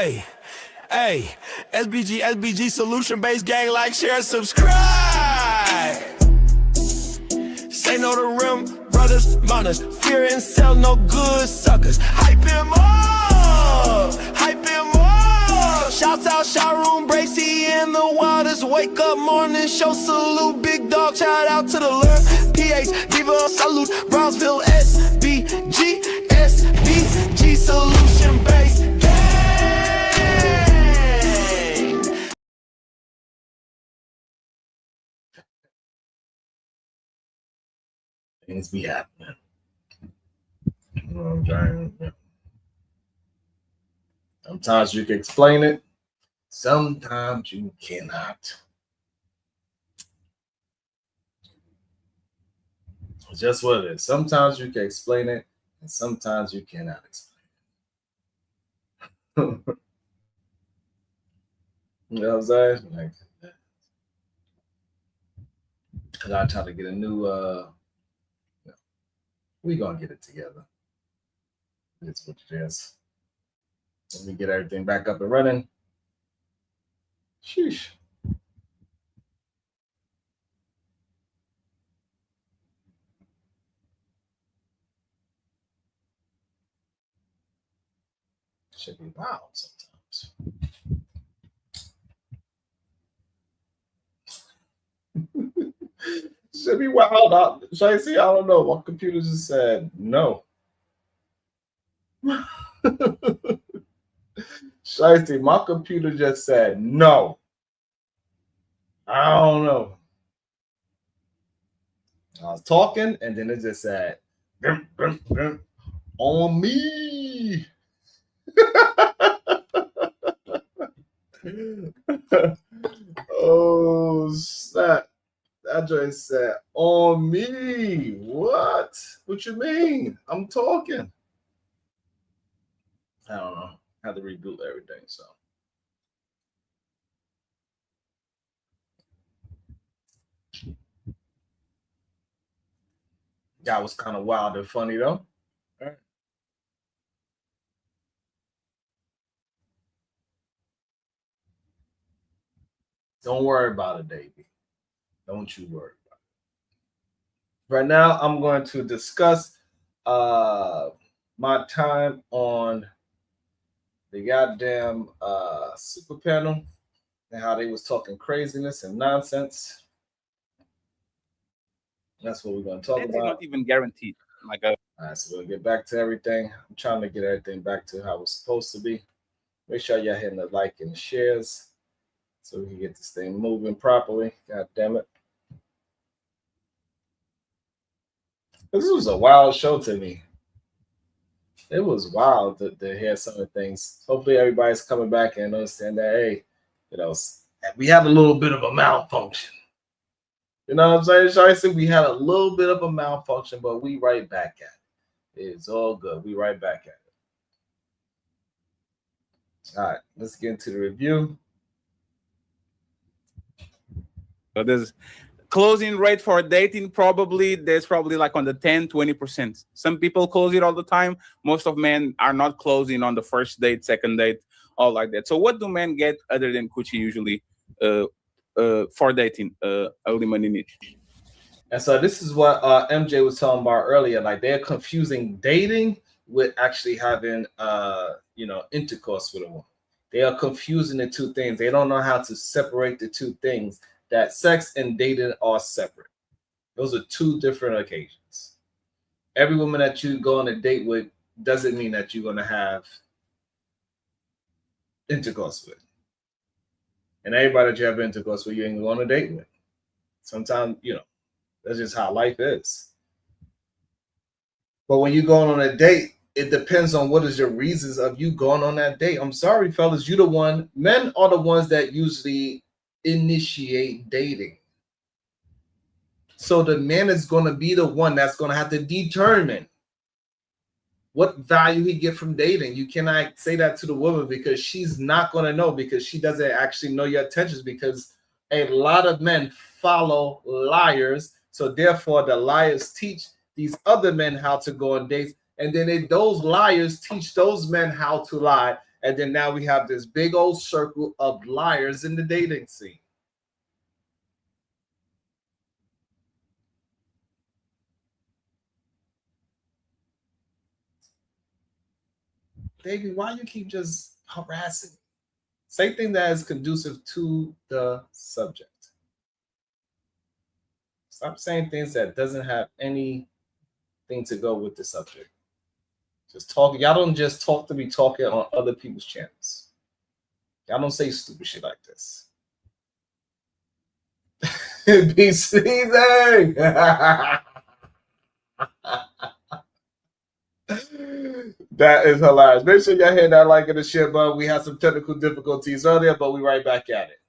Hey, SBG solution-based gang, like, share, subscribe. Say no to rim, brothers, mothers, fear and sell no good suckers. Hype him up, hype him up. Shouts out, showroom, Bracy in the waters. Wake up, morning show, salute, big dog, shout out to the lure. PH, Diva, salute, Brownsville, SBG solution-based gang. Things be happening. You know what I'm trying? Yeah. Sometimes you can explain it, sometimes you cannot. It's just what it is. Sometimes you can explain it, and sometimes you cannot explain it. You know what I'm saying? Like, I gotta try to get a new we gonna get it together. It's what it is. Let me get everything back up and running. Sheesh. Should be wild sometimes. Should be wild. Should I see? I don't know. My computer just said no. Shiesty, my computer just said no. I don't know. I was talking and then it just said on me. Oh snap. That just said on me. What? What you mean? I'm talking. I don't know. I had to reboot everything, so. That was kind of wild and funny though. All right. Don't worry about it, baby. Don't you worry about it. Right now, I'm going to discuss my time on the goddamn super panel and how they was talking craziness and nonsense. That's what we're going to talk about. Not even guaranteed. All right, so we'll get back to everything. I'm trying to get everything back to how it's supposed to be. Make sure y'all hitting the like and shares so we can get this thing moving properly. God damn it. This was a wild show to me. It was wild to hear some of the things. Hopefully everybody's coming back and understand that, hey, you know, we had a little bit of a malfunction. You know what I'm saying, Shiesty? We had a little bit of a malfunction, but we right back at it. It's all good. We right back at it. All right, let's get into the review. So there's closing rate for dating, there's probably like on the 10-20%. Some people close it all the time. Most of men are not closing on the first date, second date, all like that. So what do men get other than coochie usually for dating? Early money need. And so this is what MJ was talking about earlier. Like, they're confusing dating with actually having intercourse with a woman. They are confusing the two things. They don't know how to separate the two things. That sex and dating are separate. Those are two different occasions. Every woman that you go on a date with doesn't mean that you're going to have intercourse with. And everybody that you have intercourse with, you ain't going on a date with. Sometimes, that's just how life is. But when you're going on a date, it depends on what is your reasons of you going on that date. I'm sorry, fellas, men are the ones that usually initiate dating. So the man is going to be the one that's going to have to determine what value he get from dating. You cannot say that to the woman because she's not going to know, because she doesn't actually know your intentions, because a lot of men follow liars. So therefore the liars teach these other men how to go on dates. And then those liars teach those men how to lie. And then now we have this big old circle of liars in the dating scene. Davey, why you keep just harassing me? Say thing that is conducive to the subject. Stop saying things that doesn't have anything to go with the subject. Just talk. Y'all don't just talk to be talking on other people's channels. Y'all don't say stupid shit like this. Be seething. That is hilarious. Make sure y'all hit that like and the share button. We had some technical difficulties earlier, but we right back at it.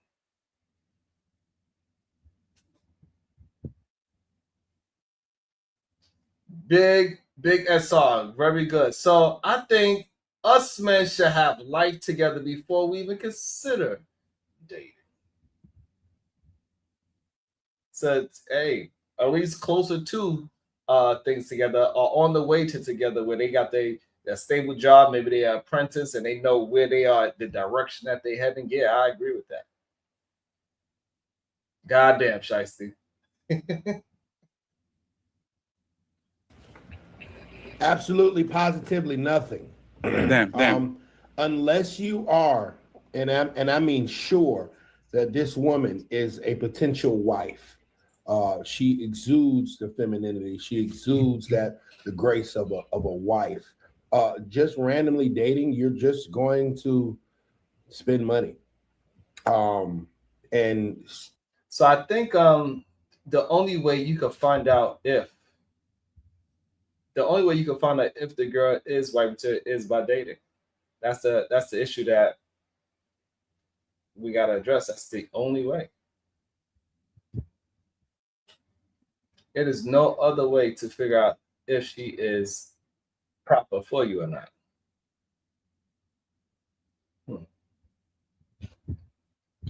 Big SR. Very good. So I think us men should have life together before we even consider dating. So hey, at least closer to things together or on the way to together where they got their stable job, maybe they are apprentice and they know where they are, the direction that they heading. Yeah, I agree with that. Goddamn, Shiesty. Absolutely, positively nothing. Damn. Unless you are, and I mean sure that this woman is a potential wife. She exudes the femininity. She exudes that the grace of a wife. Just randomly dating, you're just going to spend money. And so I think the only way you can find out if the girl is wife material is by dating. That's the issue that we gotta address. That's the only way. It is no other way to figure out if she is proper for you or not.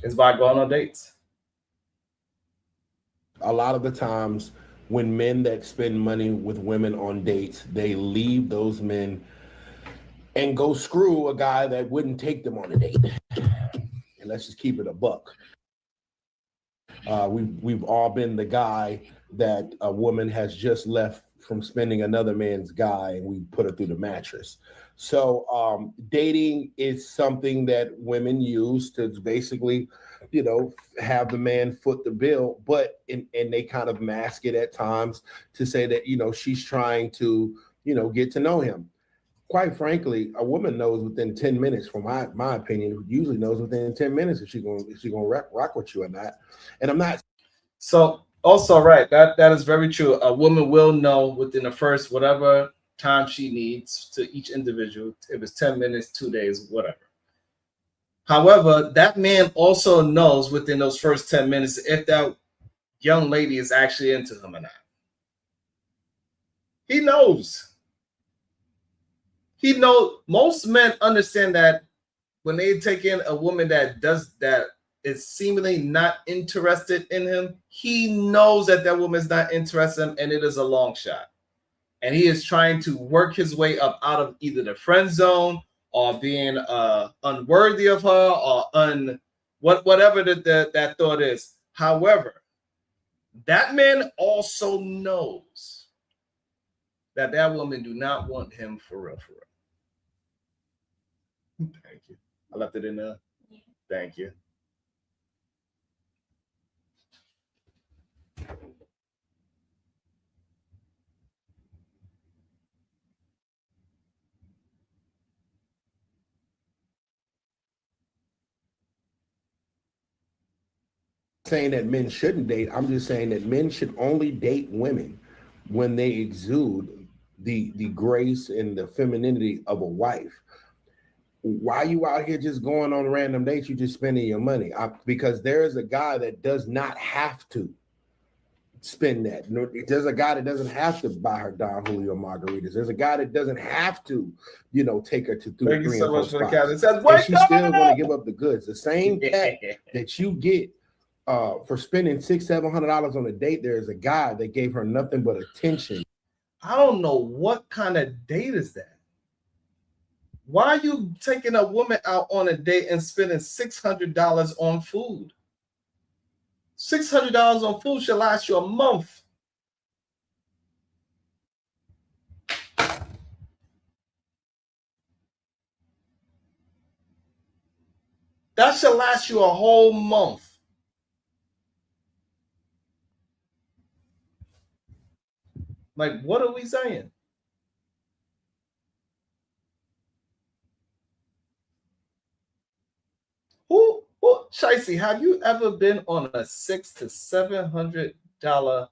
It's by going on dates. A lot of the times when men that spend money with women on dates, they leave those men and go screw a guy that wouldn't take them on a date. And let's just keep it a buck. We've all been the guy that a woman has just left from spending another man's guy and we put her through the mattress. So dating is something that women use to basically, have the man foot the bill, but and they kind of mask it at times to say that, she's trying to, get to know him. Quite frankly, a woman knows within 10 minutes, from my opinion, usually knows within 10 minutes if she's gonna rock with you or not. And I'm not. So also, right, that is very true. A woman will know within the first whatever time she needs to each individual, if it's 10 minutes, 2 days, whatever. However, that man also knows within those first 10 minutes if that young lady is actually into him or not. He knows. Most men understand that when they take in a woman that is seemingly not interested in him, he knows that woman is not interested in him and it is a long shot. And he is trying to work his way up out of either the friend zone or being unworthy of her or whatever that thought is. However, that man also knows that woman do not want him for real. Thank you. I left it in there. Yeah. Thank you. Saying that men shouldn't date. I'm just saying that men should only date women when they exude the grace and the femininity of a wife. Why are you out here just going on random dates? You just spending your money because there is a guy that does not have to spend that. There's a guy that doesn't have to buy her Don Julio margaritas. There's a guy that doesn't have to, take her to 3 or 4 spots. And she's still going to give up the goods. The same cat that you get for spending $600-700 on a date, there's a guy that gave her nothing but attention. I don't know what kind of date is that. Why are you taking a woman out on a date and spending $600 on food? $600 on food should last you a month. That should last you a whole month. Like, what are we saying? Who Shicey, have you ever been on a $600 to $700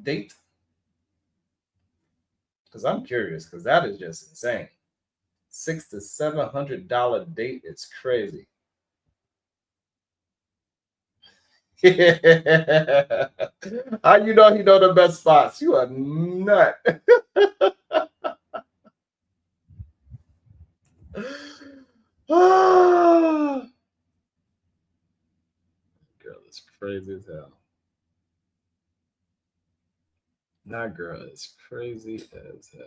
date? Because I'm curious, because that is just insane. $600 to $700 date is crazy. How you know he know the best spots? You a nut. Girl is crazy as hell. That girl is crazy as hell.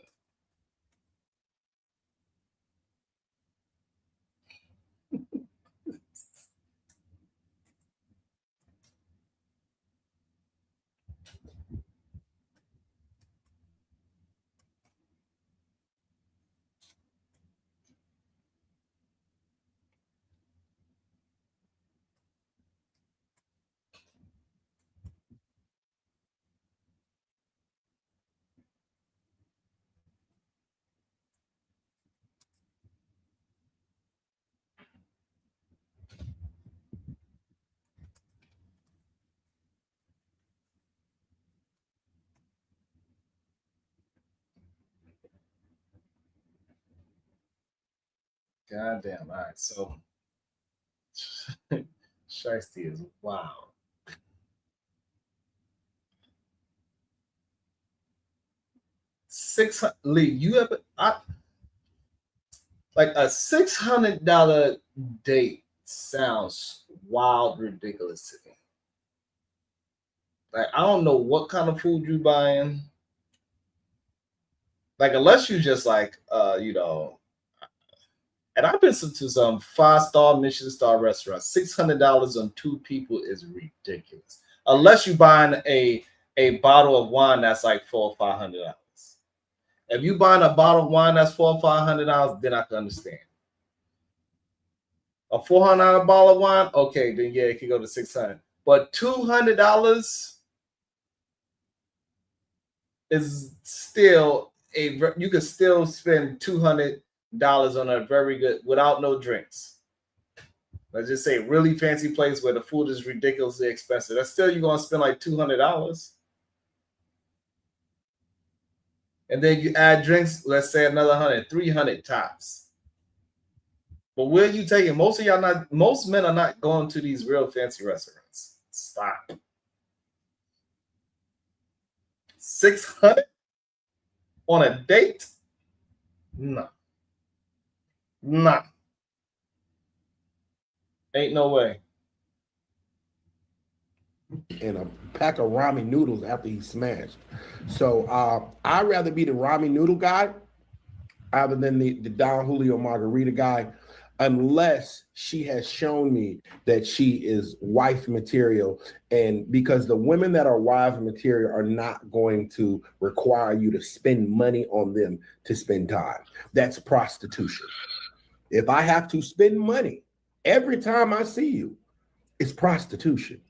Goddamn. All right. So, Shiesty is wow. Lee, you ever like a $600 date sounds wild, ridiculous to me. Like, I don't know what kind of food you buying. Like, unless you just like, and I've been to some 5-star Michelin star restaurants. $600 on 2 people is ridiculous. Unless you buying a bottle of wine that's like $400 or $500. If you buying a bottle of wine that's $400 or $500, then I can understand. A $400 bottle of wine, okay, then yeah, it can go to $600. But $200 is still you can still spend $200 on a very good without no drinks. Let's just say really fancy place where the food is ridiculously expensive. That's still you're gonna spend like $200. And then you add drinks, let's say another 100, 300 tops. But where are you taking? Most men are not going to these real fancy restaurants. Stop. 600 on a date? No. Nah. Ain't no way. And a pack of ramen noodles after he smashed. So I'd rather be the ramen noodle guy other than the Don Julio margarita guy, unless she has shown me that she is wife material. And because the women that are wife material are not going to require you to spend money on them to spend time. That's prostitution. If I have to spend money every time I see you, it's prostitution.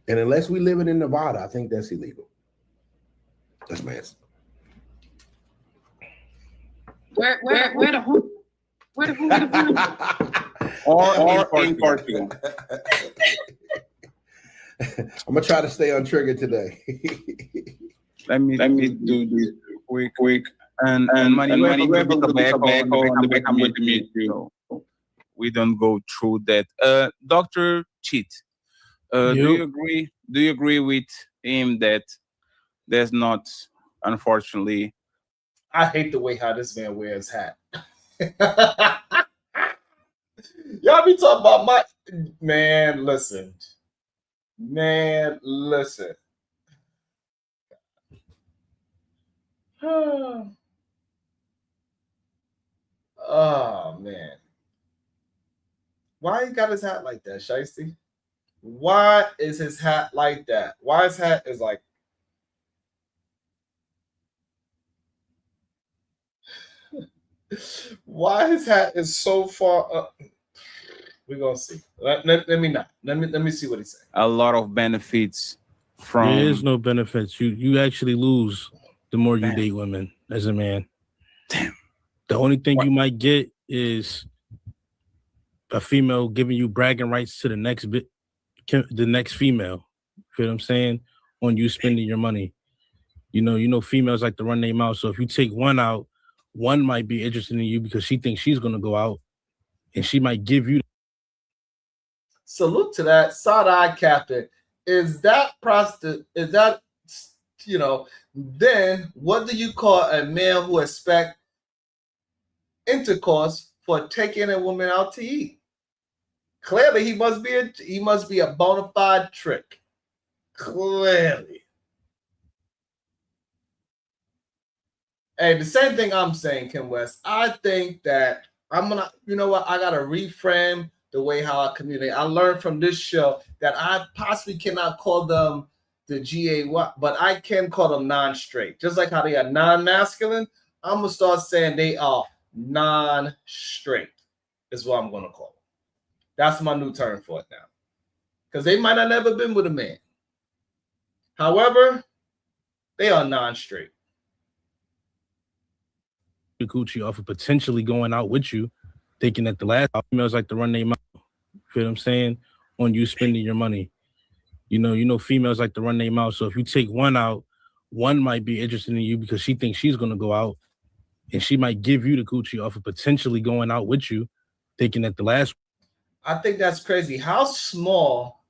And unless we live in Nevada, I think that's illegal. That's my answer. Where the who? Or in Portugal. I'm gonna try to stay on trigger today. Let me do this quick. And Manny, you have a little bit of echo on the back. I'm going to mute you. So we don't go through that. Dr. Cheat. Do you agree with him that there's not, unfortunately? I hate the way how this man wears his hat. Y'all be talking about my man. Listen. Why he got his hat like that, Shiesty? Why is his hat like that? Why his hat is like? Why his hat is so far up? We're gonna see. Let me see what he said. A lot of benefits from. There is no benefits. You actually lose the more you date women as a man. Damn. The only thing you might get is a female giving you bragging rights to the next female. You feel what I'm saying? On you spending your money. You know, females like to run their mouth. So if you take one out, one might be interested in you because she thinks she's gonna go out, and she might give you. Salute to that side-eye captain. Is that prostitute? Is that, you know? Then what do you call a man who expect intercourse for taking a woman out to eat? Clearly, he must be a bona fide trick. Clearly. Hey, the same thing I'm saying, Kim West. I think that you know what? I gotta reframe the way how I communicate. I learned from this show that I possibly cannot call them the GAY, but I can call them non-straight. Just like how they are non-masculine, I'm gonna start saying they are non-straight, is what I'm gonna call them. That's my new term for it now. Because they might have never been with a man. However, they are non-straight. Coochie off of potentially going out with you, thinking that the last females like to run their mouth. Feel what I'm saying? On you spending your money. You know, females like to run their mouth. So if you take one out, one might be interested in you because she thinks she's gonna go out, and she might give you the coochie off of potentially going out with you, thinking that the last. I think that's crazy. How small?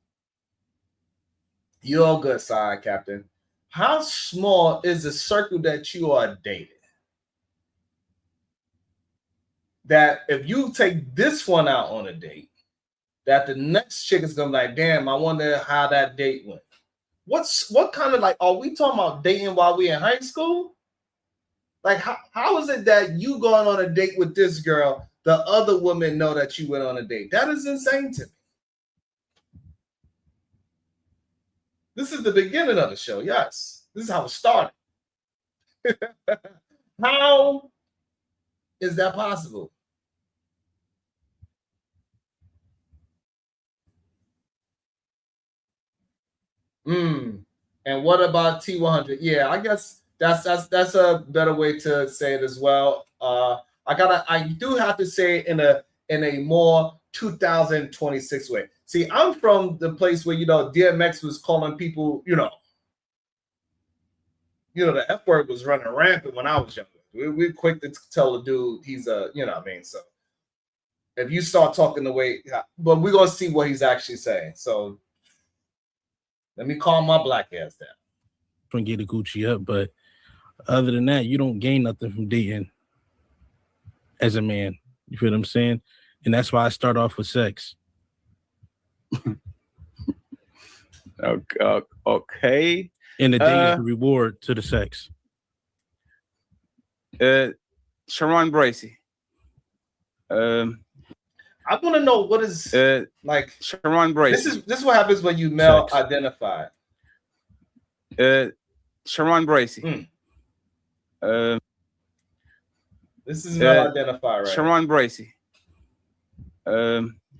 You're good, side captain. How small is the circle that you are dating? That if you take this one out on a date, that the next chick is gonna be like, damn, I wonder how that date went. What kind of, like, are we talking about dating while we in high school? Like, how is it that you going on a date with this girl, the other women know that you went on a date? That is insane to me. This is the beginning of the show. Yes, this is how it started. How is that possible? And what about T100? Yeah, I guess that's a better way to say it as well. I do have to say it in a more 2026 way. See, I'm from the place where, you know, DMX was calling people, you know, the F word was running rampant when I was younger. We're quick to tell the dude he's you know what I mean? So if you start talking the way, but we're going to see what he's actually saying. So let me calm my black ass down. And get the Gucci up, but other than that, you don't gain nothing from dating as a man. You feel what I'm saying? And that's why I start off with sex. Okay. And the date is the reward to the sex. Sharon Bracey. I want to know what is like Sharon Bracey. This is what happens when you male identify. Sharon Bracey. This is male identify, right? Sharon Bracey.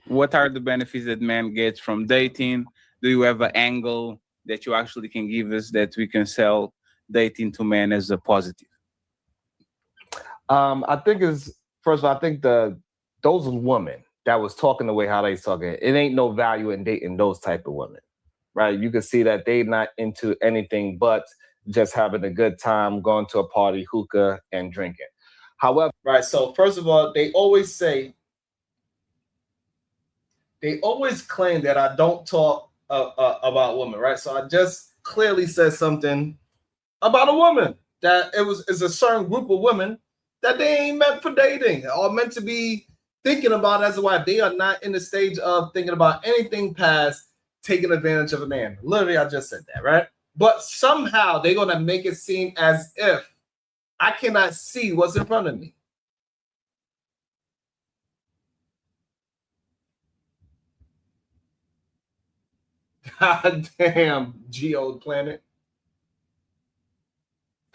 What are the benefits that man gets from dating? Do you have an angle that you actually can give us that we can sell dating to men as a positive? I think first of all, I think those women that was talking the way how they talking, it ain't no value in dating those type of women, right? You can see that they not into anything but just having a good time, going to a party, hookah, and drinking. However, right. So first of all, they always claim that I don't talk about women, right? So I just clearly said something about a woman that it's a certain group of women that they ain't meant for dating or meant to be thinking about as a wife. They are not in the stage of thinking about anything past taking advantage of a man. Literally, I just said that, right? But somehow they're going to make it seem as if I cannot see what's in front of me. God damn, Geo Planet.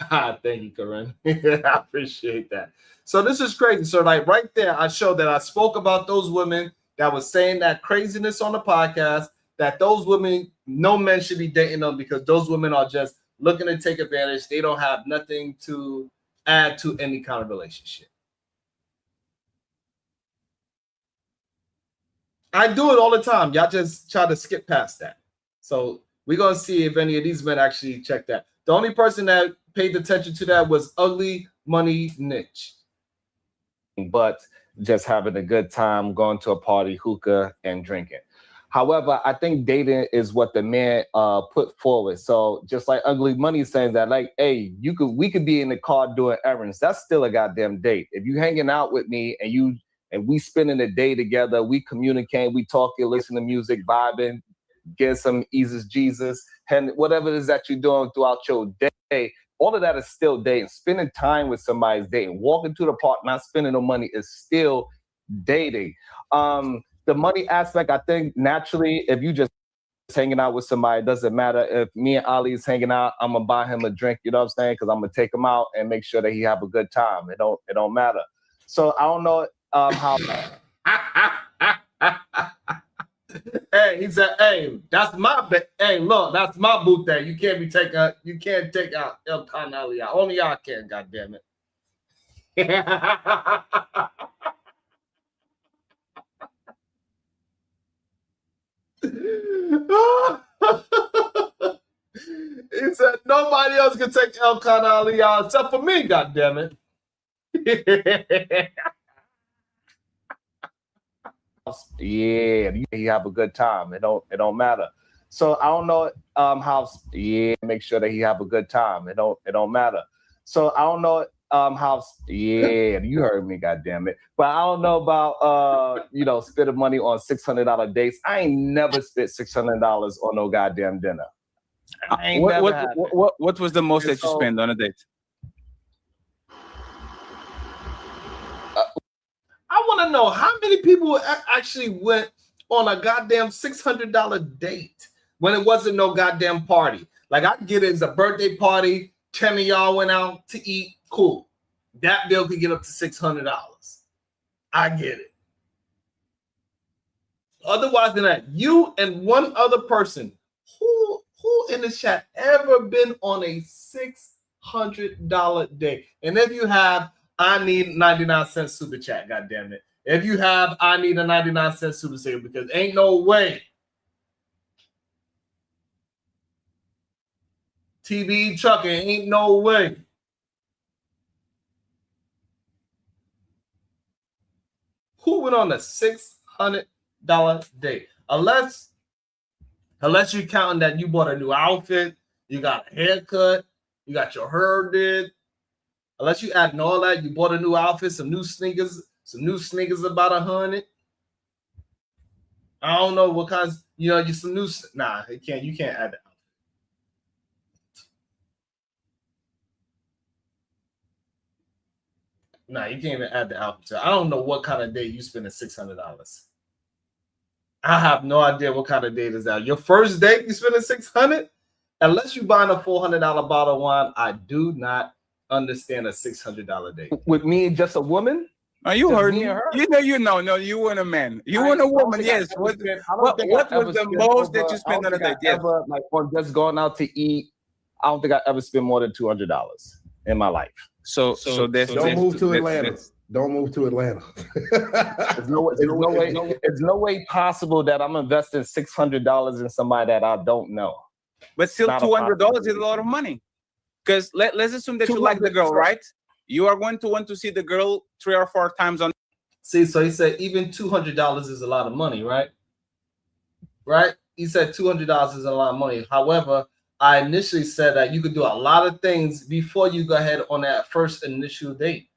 Thank you, Corinne. I appreciate that. So this is crazy. So like right there, I showed that I spoke about those women that was saying that craziness on the podcast, that those women, no men should be dating them because those women are just looking to take advantage. They don't have nothing to add to any kind of relationship. I do it all the time. Y'all just try to skip past that. So we're going to see if any of these men actually check that. The only person that paid attention to that was Ugly Money Niche. But just having a good time, going to a party, hookah, and drinking. However, I think dating is what the man put forward. So just like Ugly Money saying that, like, hey, we could be in the car doing errands. That's still a goddamn date. If you hanging out with me and we spending a day together, we communicate, we talk, you listen to music, vibing, get some Jesus, and whatever it is that you're doing throughout your day, all of that is still dating. Spending time with somebody is dating. Walking to the park, not spending no money is still dating. The money aspect, I think naturally, if you just hanging out with somebody, it doesn't matter. If me and Ali is hanging out, I'm gonna buy him a drink, you know what I'm saying? Because I'm gonna take him out and make sure that he have a good time. It don't matter. So I don't know how. Hey, he said, hey, that's my hey, look, that's my boot there. You can't take out El Canalia. Only y'all can, goddammit. He said nobody else can take El Canalia except for me, goddammit. Yeah, you have a good time. It don't matter. So I don't know how. Yeah, make sure that he have a good time. It don't matter. So I don't know how. Yeah, you heard me, goddamn it. But I don't know about spending money on $600 dates. I ain't never spent $600 on no goddamn dinner. What was the most that you spent on a date? I want to know how many people actually went on a goddamn $600 date when it wasn't no goddamn party. Like, I get it as a birthday party, 10 of y'all went out to eat, cool. That bill could get up to $600. I get it. Otherwise than that, you and one other person, who in the chat ever been on a $600 date? And if you have, I need 99-cent super chat, goddamn it. If you have, I need a 99-cent super chat because ain't no way. TV trucking, ain't no way. Who went on a $600 date? Unless you're counting that you bought a new outfit, you got a haircut, you got your hair did. Unless you adding all that, you bought a new outfit, some new sneakers about $100. I don't know what kinds, you some new. Nah, you can't add that. Nah, you can't even add the outfit. I don't know what kind of day you spending $600. I have no idea what kind of date is that. Your first date, you spending $600? Unless you buying a $400 bottle of wine, I do not understand a $600 date. With me, just a woman? Oh, you heard me. No, you weren't a man. You weren't a woman. Yes. What was the most that you spent on a date? Yes. Like, or just going out to eat. I don't think I ever spent more than $200 in my life. So don't move to Atlanta. Don't move to Atlanta. There's no way possible that I'm investing $600 in somebody that I don't know. But still, $200 is a lot of money. Because let's assume that you like the girl, right? You are going to want to see the girl 3 or 4 times on. See, so he said even $200 is a lot of money, right? Right? He said $200 is a lot of money. However, I initially said that you could do a lot of things before you go ahead on that first initial date.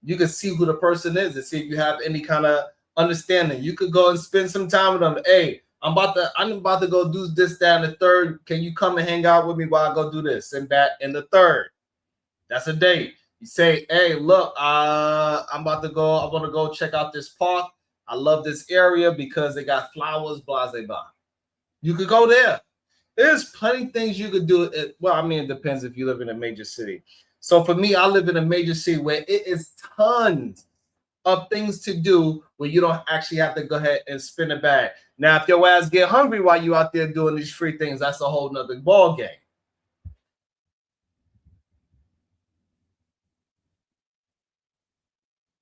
You can see who the person is and see if you have any kind of understanding. You could go and spend some time with them. Hey, I'm about to go do this, that, and the third. Can you come and hang out with me while I go do this and that and the third? That's a date. You say, hey, look, I'm about to go. I want to go check out this park. I love this area because they got flowers, blah, blah, blah. You could go there. There's plenty of things you could do. Well, I mean, it depends if you live in a major city. So for me, I live in a major city where it is tons of things to do where you don't actually have to go ahead and spin a bag. Now, if your ass get hungry while you out there doing these free things, that's a whole nother ball game.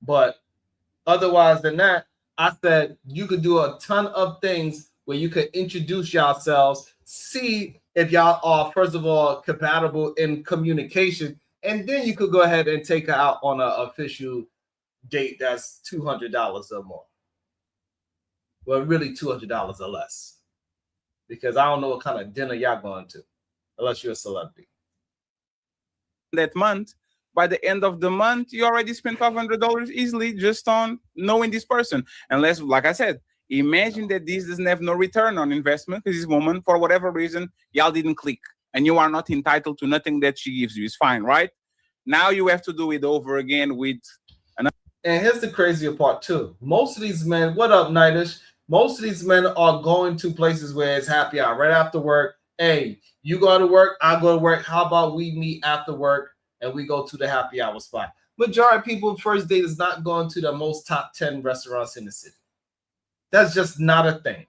But otherwise than that, I said you could do a ton of things where you could introduce yourselves, see if y'all are, first of all, compatible in communication, and then you could go ahead and take her out on an official date that's $200 or more. Well, really $200 or less. Because I don't know what kind of dinner y'all going to, unless you're a celebrity. That month, by the end of the month, you already spent $500 easily just on knowing this person. Unless, like I said, imagine that this doesn't have no return on investment because this woman, for whatever reason, y'all didn't click and you are not entitled to nothing that she gives you. It's fine, right? Now you have to do it over again with another. And here's the crazier part too. Most of these men, what up, Nightish? Most of these men are going to places where it's happy hour right after work. Hey, you go to work, I go to work. How about we meet after work and we go to the happy hour spot? Majority of people first date is not going to the most top 10 restaurants in the city. That's just not a thing.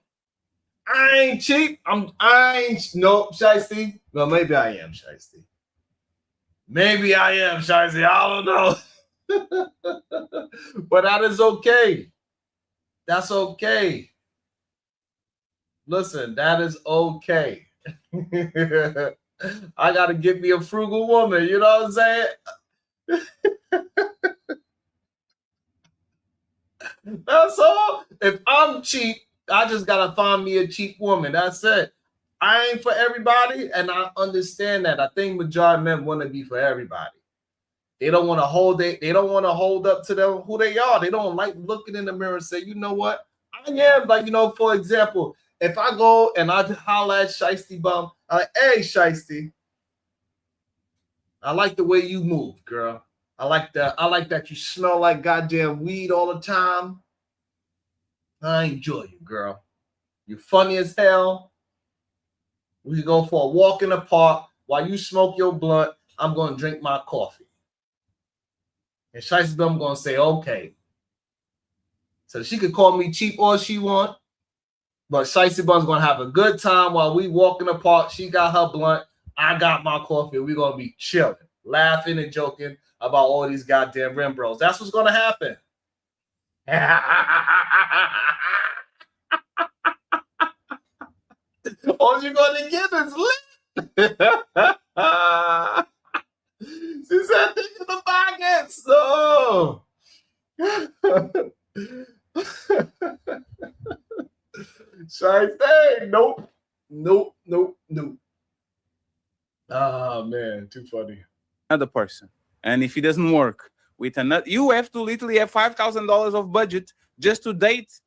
I ain't cheap. I ain't no shiesty. Well, maybe I am shiesty. Maybe I am shiesty. I don't know. But that is okay. That's okay. Listen, that is okay. I gotta get me a frugal woman, you know what I'm saying? That's all. If I'm cheap, I just gotta find me a cheap woman. That's it. I ain't for everybody, and I understand that. I think majority of men want to be for everybody. They don't want to hold it. They don't want to hold up to them who they are. They don't like looking in the mirror and say, you know what? I am like, for example, if I go and I holler at Shiesty Bum, I'm like, hey, Shiesty, I like the way you move, girl. I like that you smell like goddamn weed all the time. I enjoy you, girl. You're funny as hell. We can go for a walk in the park while you smoke your blunt. I'm going to drink my coffee. And Shiesty Bum going to say, okay. So she could call me cheap all she want, but Shiesty Bum's going to have a good time while we walk in the park. She got her blunt. I got my coffee. We're going to be chilling, laughing and joking about all these goddamn rim bros. That's what's going to happen. All you're going to get is lit. She said, think of the pockets. No. Shiesty, nope. Oh man, too funny. Another person, and if it doesn't work with another, you have to literally have $5,000 of budget just to date.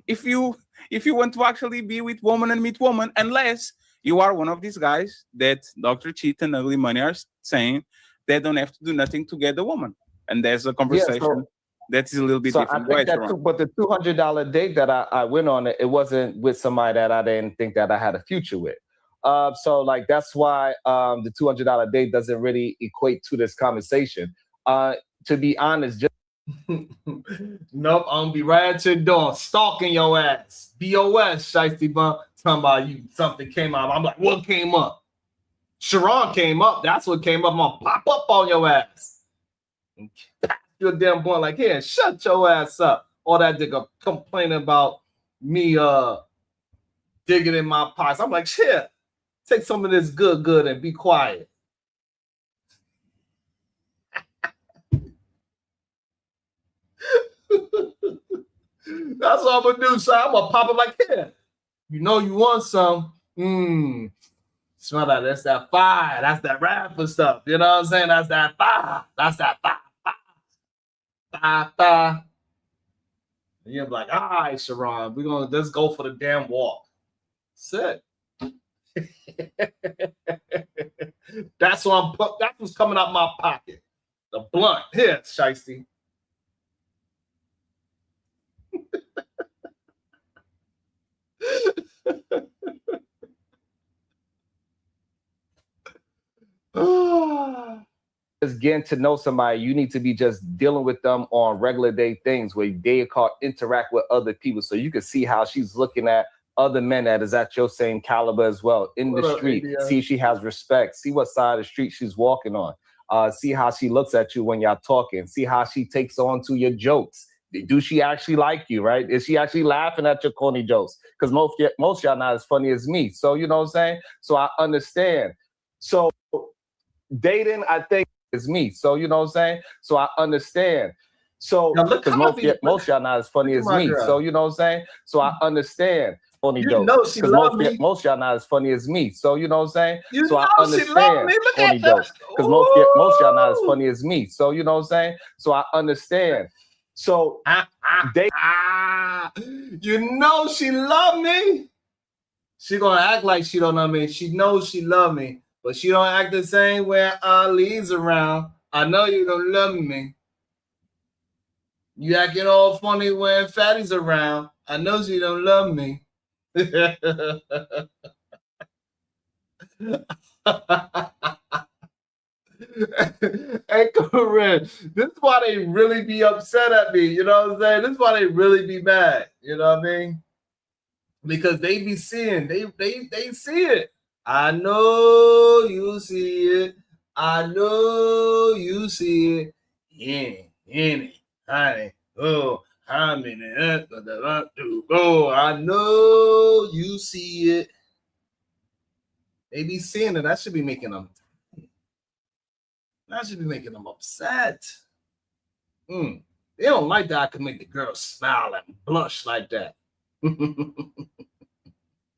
If you want to actually be with woman and meet woman, unless you are one of these guys that Dr. Cheat and Ugly Money are saying they don't have to do nothing to get the woman, and there's a conversation that is a little bit different. I think but the $200 date that I went on, it wasn't with somebody that I didn't think that I had a future with. So like that's why the $200 date doesn't really equate to this conversation. To be honest, just nope, I'm gonna be right at your door, stalking your ass. BOS, Shiesty Bum, talking about you. Something came up. I'm like, what came up? Sharon came up. That's what came up. I'm gonna pop up on your ass. You're a damn boy. Like, yeah, shut your ass up. All that nigga complaining about me digging in my pockets. I'm like, shit. Take some of this good and be quiet. That's what I'm gonna do, son. I'm gonna pop it like, yeah. You know you want some. Smell that. That's that fire. That's that rapper stuff. You know what I'm saying? That's that fire. That's that fire. Fire. And you're like, all right, Sharon, let's go for the damn walk. Sit. That's what's coming out my pocket. The blunt. Here, Shiesty. Just getting to know somebody, you need to be just dealing with them on regular day things where they can't interact with other people. So you can see how she's looking at other men that is at your same caliber as well in What the up, street. ADS? See if she has respect. See what side of the street she's walking on. See how she looks at you when y'all talking. See how she takes on to your jokes. Do she actually like you, right? Is she actually laughing at your corny jokes? Because most y'all not as funny as me. So you know what I'm saying? So I understand. So dating, I think, is me. So you know what I'm saying? So I understand. So Now, look because how most y'all not as funny look as at my me. girl. So you know what I'm saying? So I understand. Funny You jokes. know she Because love me. most y'all not as funny as me. So you know what I'm saying? You So I know she love understand me. Look funny at jokes. that. Because most y'all not as Ooh. funny as me. So you know what I'm saying? So I understand. So they You know she love me. She gonna act like she don't know me. She knows she love me, but she don't act the same when Ali's around. I know you don't love me. You acting all funny when Fatty's around. I know she don't love me. Hey, Corinne, this is why they really be upset at me. You know what I'm saying? This is why they really be mad. You know what I mean? Because they be seeing, they see it. I know you see it. I know you see it. Honey. Oh, how many go? I know you see it. They be seeing it. That should be making them. That should be making them upset. They don't like that I can make the girl smile and blush like that.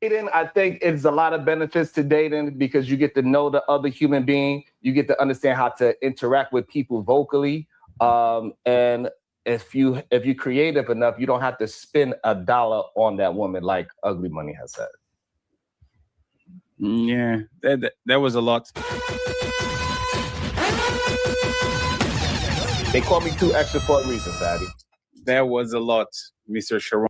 dating, I think it's a lot of benefits to dating because you get to know the other human being. You get to understand how to interact with people vocally. And if you're creative enough, you don't have to spend $1 on that woman, like Ugly Money has said. Yeah, that was a lot. They call me too extra for a reason, Fatty. That was a lot, Mr. Sharon.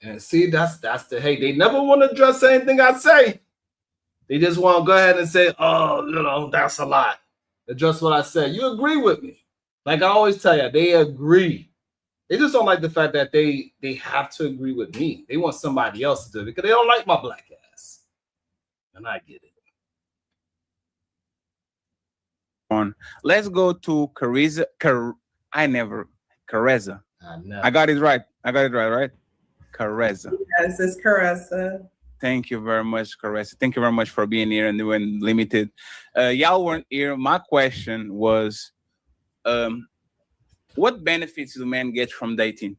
And see, that's the hate. They never want to address anything I say. They just want to go ahead and say, oh, you know, that's a lot. Address what I said. You agree with me. Like I always tell you, they agree. They just don't like the fact that they have to agree with me. They want somebody else to do it because they don't like my black ass. And I get it. Let's go to Careza. Careza. I got it right. Right? Careza. Yes, it's Caressa. Thank you very much, Caressa. Thank you very much for being here and doing limited. Y'all weren't here. My question was, what benefits do men get from dating?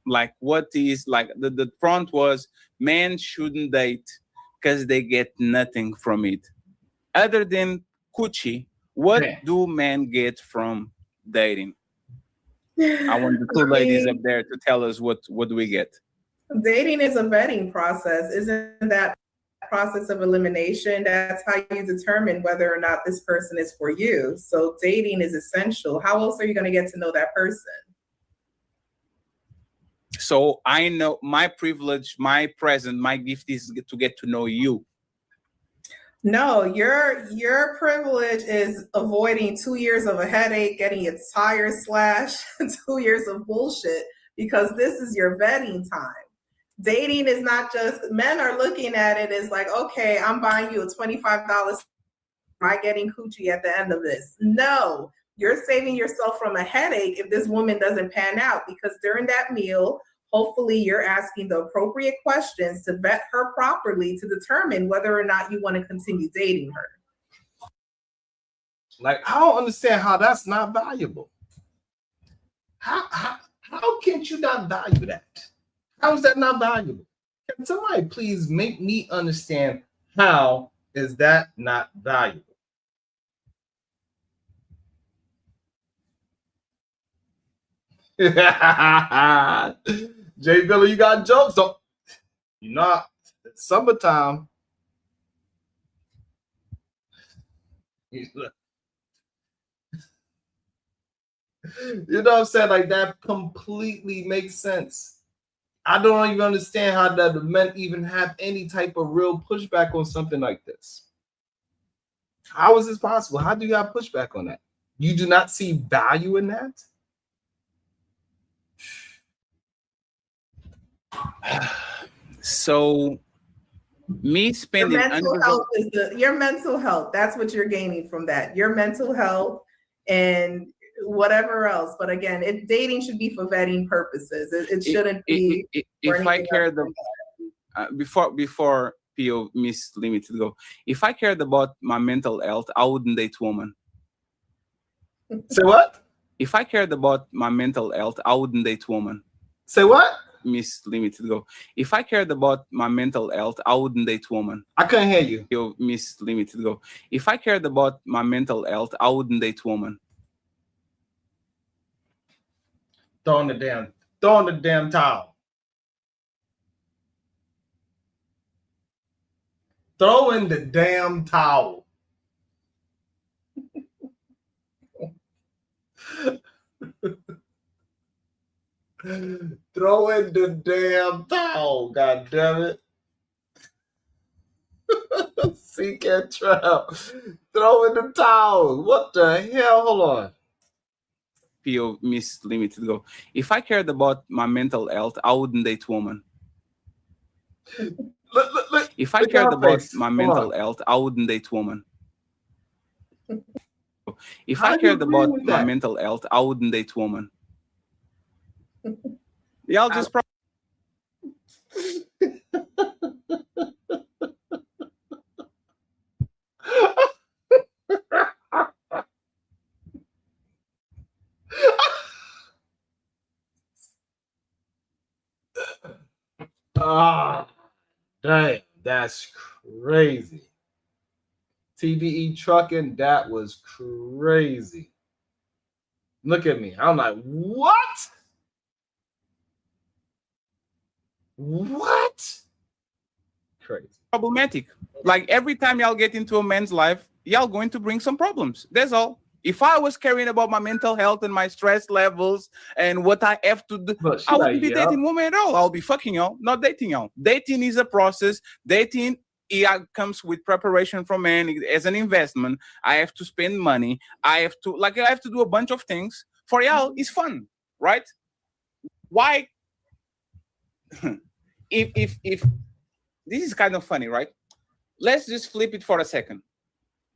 Like, what is like the front was men shouldn't date because they get nothing from it. Other than coochie, what do men get from dating? I want the two ladies up there to tell us what do we get. Dating is a vetting process. Isn't that process of elimination? That's how you determine whether or not this person is for you. So dating is essential. How else are you going to get to know that person? So I know my privilege, my present, my gift is to get to know you. No, your privilege is avoiding 2 years of a headache, getting your tires slashed, 2 years of bullshit, because this is your vetting time. Dating is not just, men are looking at it as like, okay, I'm buying you a $25. Am I getting coochie at the end of this? No, you're saving yourself from a headache if this woman doesn't pan out, because during that meal, hopefully you're asking the appropriate questions to vet her properly to determine whether or not you want to continue dating her. Like, I don't understand how that's not valuable. How can't you not value that? How is that not valuable? Can somebody please make me understand how is that not valuable? Jay Billy, you got jokes? So, you know, it's summertime. You know what I'm saying? Like, that completely makes sense. I don't even understand how the men even have any type of real pushback on something like this. How is this possible? How do you have pushback on that? You do not see value in that? So me Your spending mental health is your mental health. That's what you're gaining from that. Your mental health and whatever else. But again, dating should be for vetting purposes. It shouldn't be. If I cared before PO Miss Limited go, if I cared about my mental health, I wouldn't date woman. Say what? If I cared about my mental health, I wouldn't date woman. Say what? Miss Limited go. If I cared about my mental health, I wouldn't date woman. I couldn't hear you. Yo, Miss Limited go. If I cared about my mental health, I wouldn't date woman. Throw in the damn towel. Throw in the damn towel. Throw in the damn towel, god damn it. Seek and trap. Throw in the towel. What the hell? Hold on. PO Miss Limited go. If I cared about my mental health, I wouldn't date woman. Look, if I cared about my mental health, I wouldn't date woman. If I cared about my mental health, I wouldn't date woman. Y'all just Damn, that's crazy. TBE trucking, that was crazy. Look at me. I'm like, what? What? Crazy. problematic. Like every time y'all get into a man's life, y'all going to bring some problems. That's all. If I was caring about my mental health and my stress levels and what I have to do, I wouldn't be dating women at all. I'll be fucking y'all, not dating y'all. Dating is a process. Dating comes with preparation from men as an investment. I have to spend money. I have to do a bunch of things. For y'all, it's fun, right? Why? if this is kind of funny, right? Let's just flip it for a second.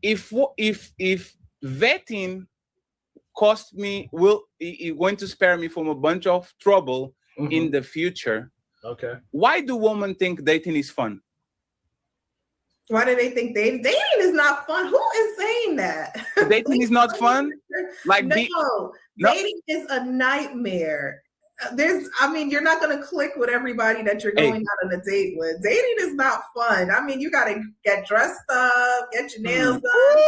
If vetting cost me, going to spare me from a bunch of trouble in the future. Okay. Why do women think dating is fun? Why do they think dating is not fun? Who is saying that? Dating is not fun? Like dating is a nightmare. You're not going to click with everybody that you're going out on a date with. Dating is not fun. I mean, you got to get dressed up, get your nails done.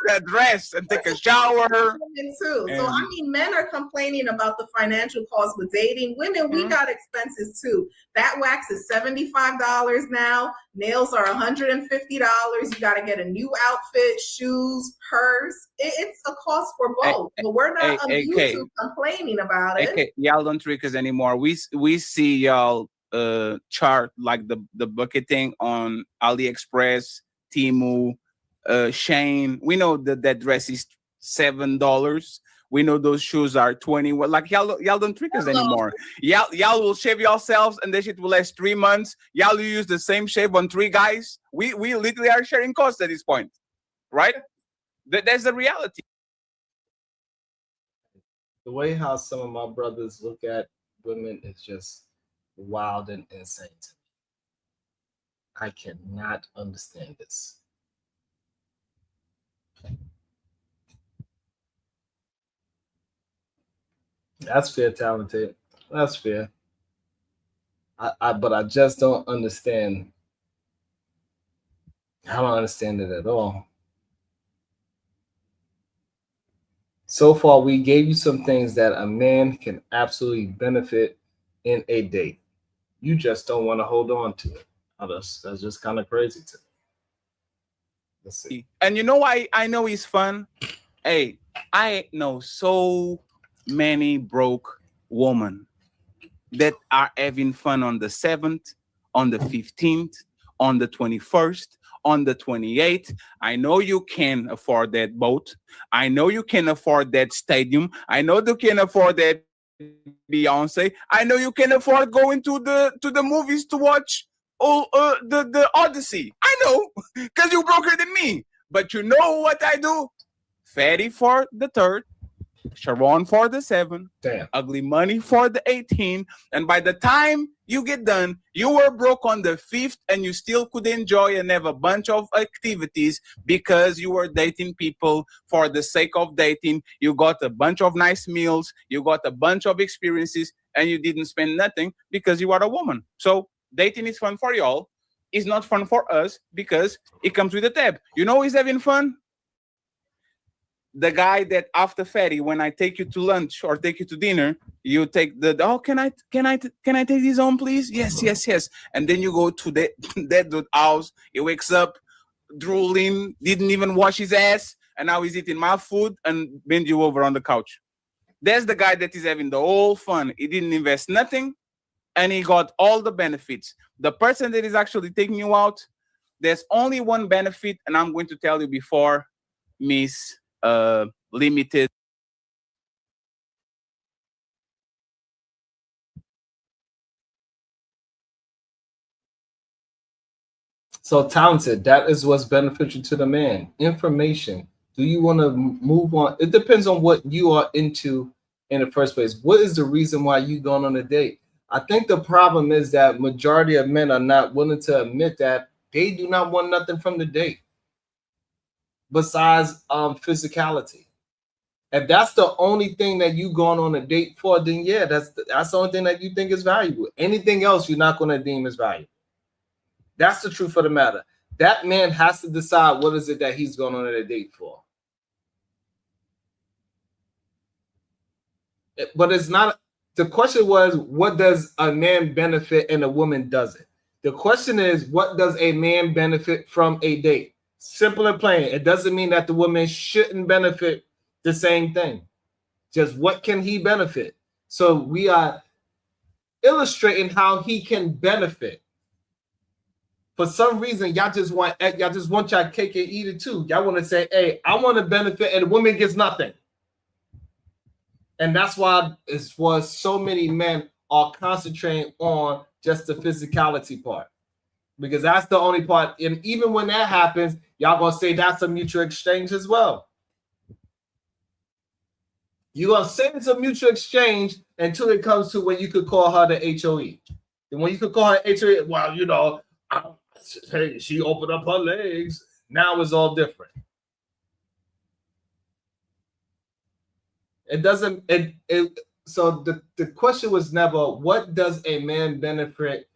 Get dressed and take a shower. Too. So, I mean, men are complaining about the financial cost with dating. Women, we got expenses too. That wax is $75 now. Nails are $150. You got to get a new outfit, shoes, purse. It's a cost for both. But we're not on YouTube complaining about it. Y'all don't trick us anymore. We see y'all chart like the bucketing on AliExpress, Temu, Shane. We know that dress is $7. We know those shoes are 20. Like y'all don't trick us anymore. Y'all will shave yourselves and this shit will last 3 months. Y'all will use the same shave on 3 guys. We literally are sharing costs at this point, right? That's the reality. The way how some of my brothers look at women is just wild and insane to me. I cannot understand this. That's fair, talented. That's fair. But I just don't understand. I don't understand it at all. So far, we gave you some things that a man can absolutely benefit in a date. You just don't want to hold on to it. That's just kind of crazy to me. Let's see. And you know why I know it's fun? Hey, I know so many broke women. that are having fun on the 7th, on the 15th, on the 21st, on the 28th. I know you can afford that boat. I know you can afford that stadium. I know you can afford that Beyonce. I know you can afford going to the movies to watch the Odyssey. I know, because you broker than me. But you know what I do? Fatty for the 3rd, Sharon for the 7th, Damn. Ugly Money for the 18th. And by the time you get done, you were broke on the 5th and you still could enjoy and have a bunch of activities because you were dating people for the sake of dating. You got a bunch of nice meals, you got a bunch of experiences, and you didn't spend nothing because you are a woman. So dating is fun for y'all. It's not fun for us because it comes with a tab. You know who's having fun? The guy that after Fatty, when I take you to lunch or take you to dinner, you take can I take this home, please? Yes. And then you go to that dude house. He wakes up drooling, didn't even wash his ass, and now he's eating my food and bend you over on the couch. That's the guy that is having the whole fun. He didn't invest nothing, and he got all the benefits. The person that is actually taking you out, there's only one benefit, and I'm going to tell you before Miss Limited. So talented, that is what's beneficial to the man. Information. Do you want to move on? It depends on what you are into in the first place. What is the reason why you going on a date? I think the problem is that majority of men are not willing to admit that they do not want nothing from the date besides physicality. If that's the only thing that you going on a date for, then yeah, that's the only thing that you think is valuable. Anything else you're not going to deem as valuable. That's the truth of the matter. That man has to decide what is it that he's going on a date for. But it's not, the question was, what does a man benefit and a woman doesn't? The question is, what does a man benefit from a date? Simple and plain. It doesn't mean that the woman shouldn't benefit the same thing. Just what can he benefit? So we are illustrating how he can benefit. For some reason, y'all just want y'all cake and eat it too. Y'all want to say, hey, I want to benefit, and the woman gets nothing. And that's why it's why so many men are concentrating on just the physicality part. Because that's the only part. And even when that happens, y'all gonna say that's a mutual exchange as well. You're gonna say it's a mutual exchange until it comes to when you could call her the HOE. And when you could call her HOE, well, you know, hey, she opened up her legs. Now it's all different. It doesn't. So the question was never, what does a man benefit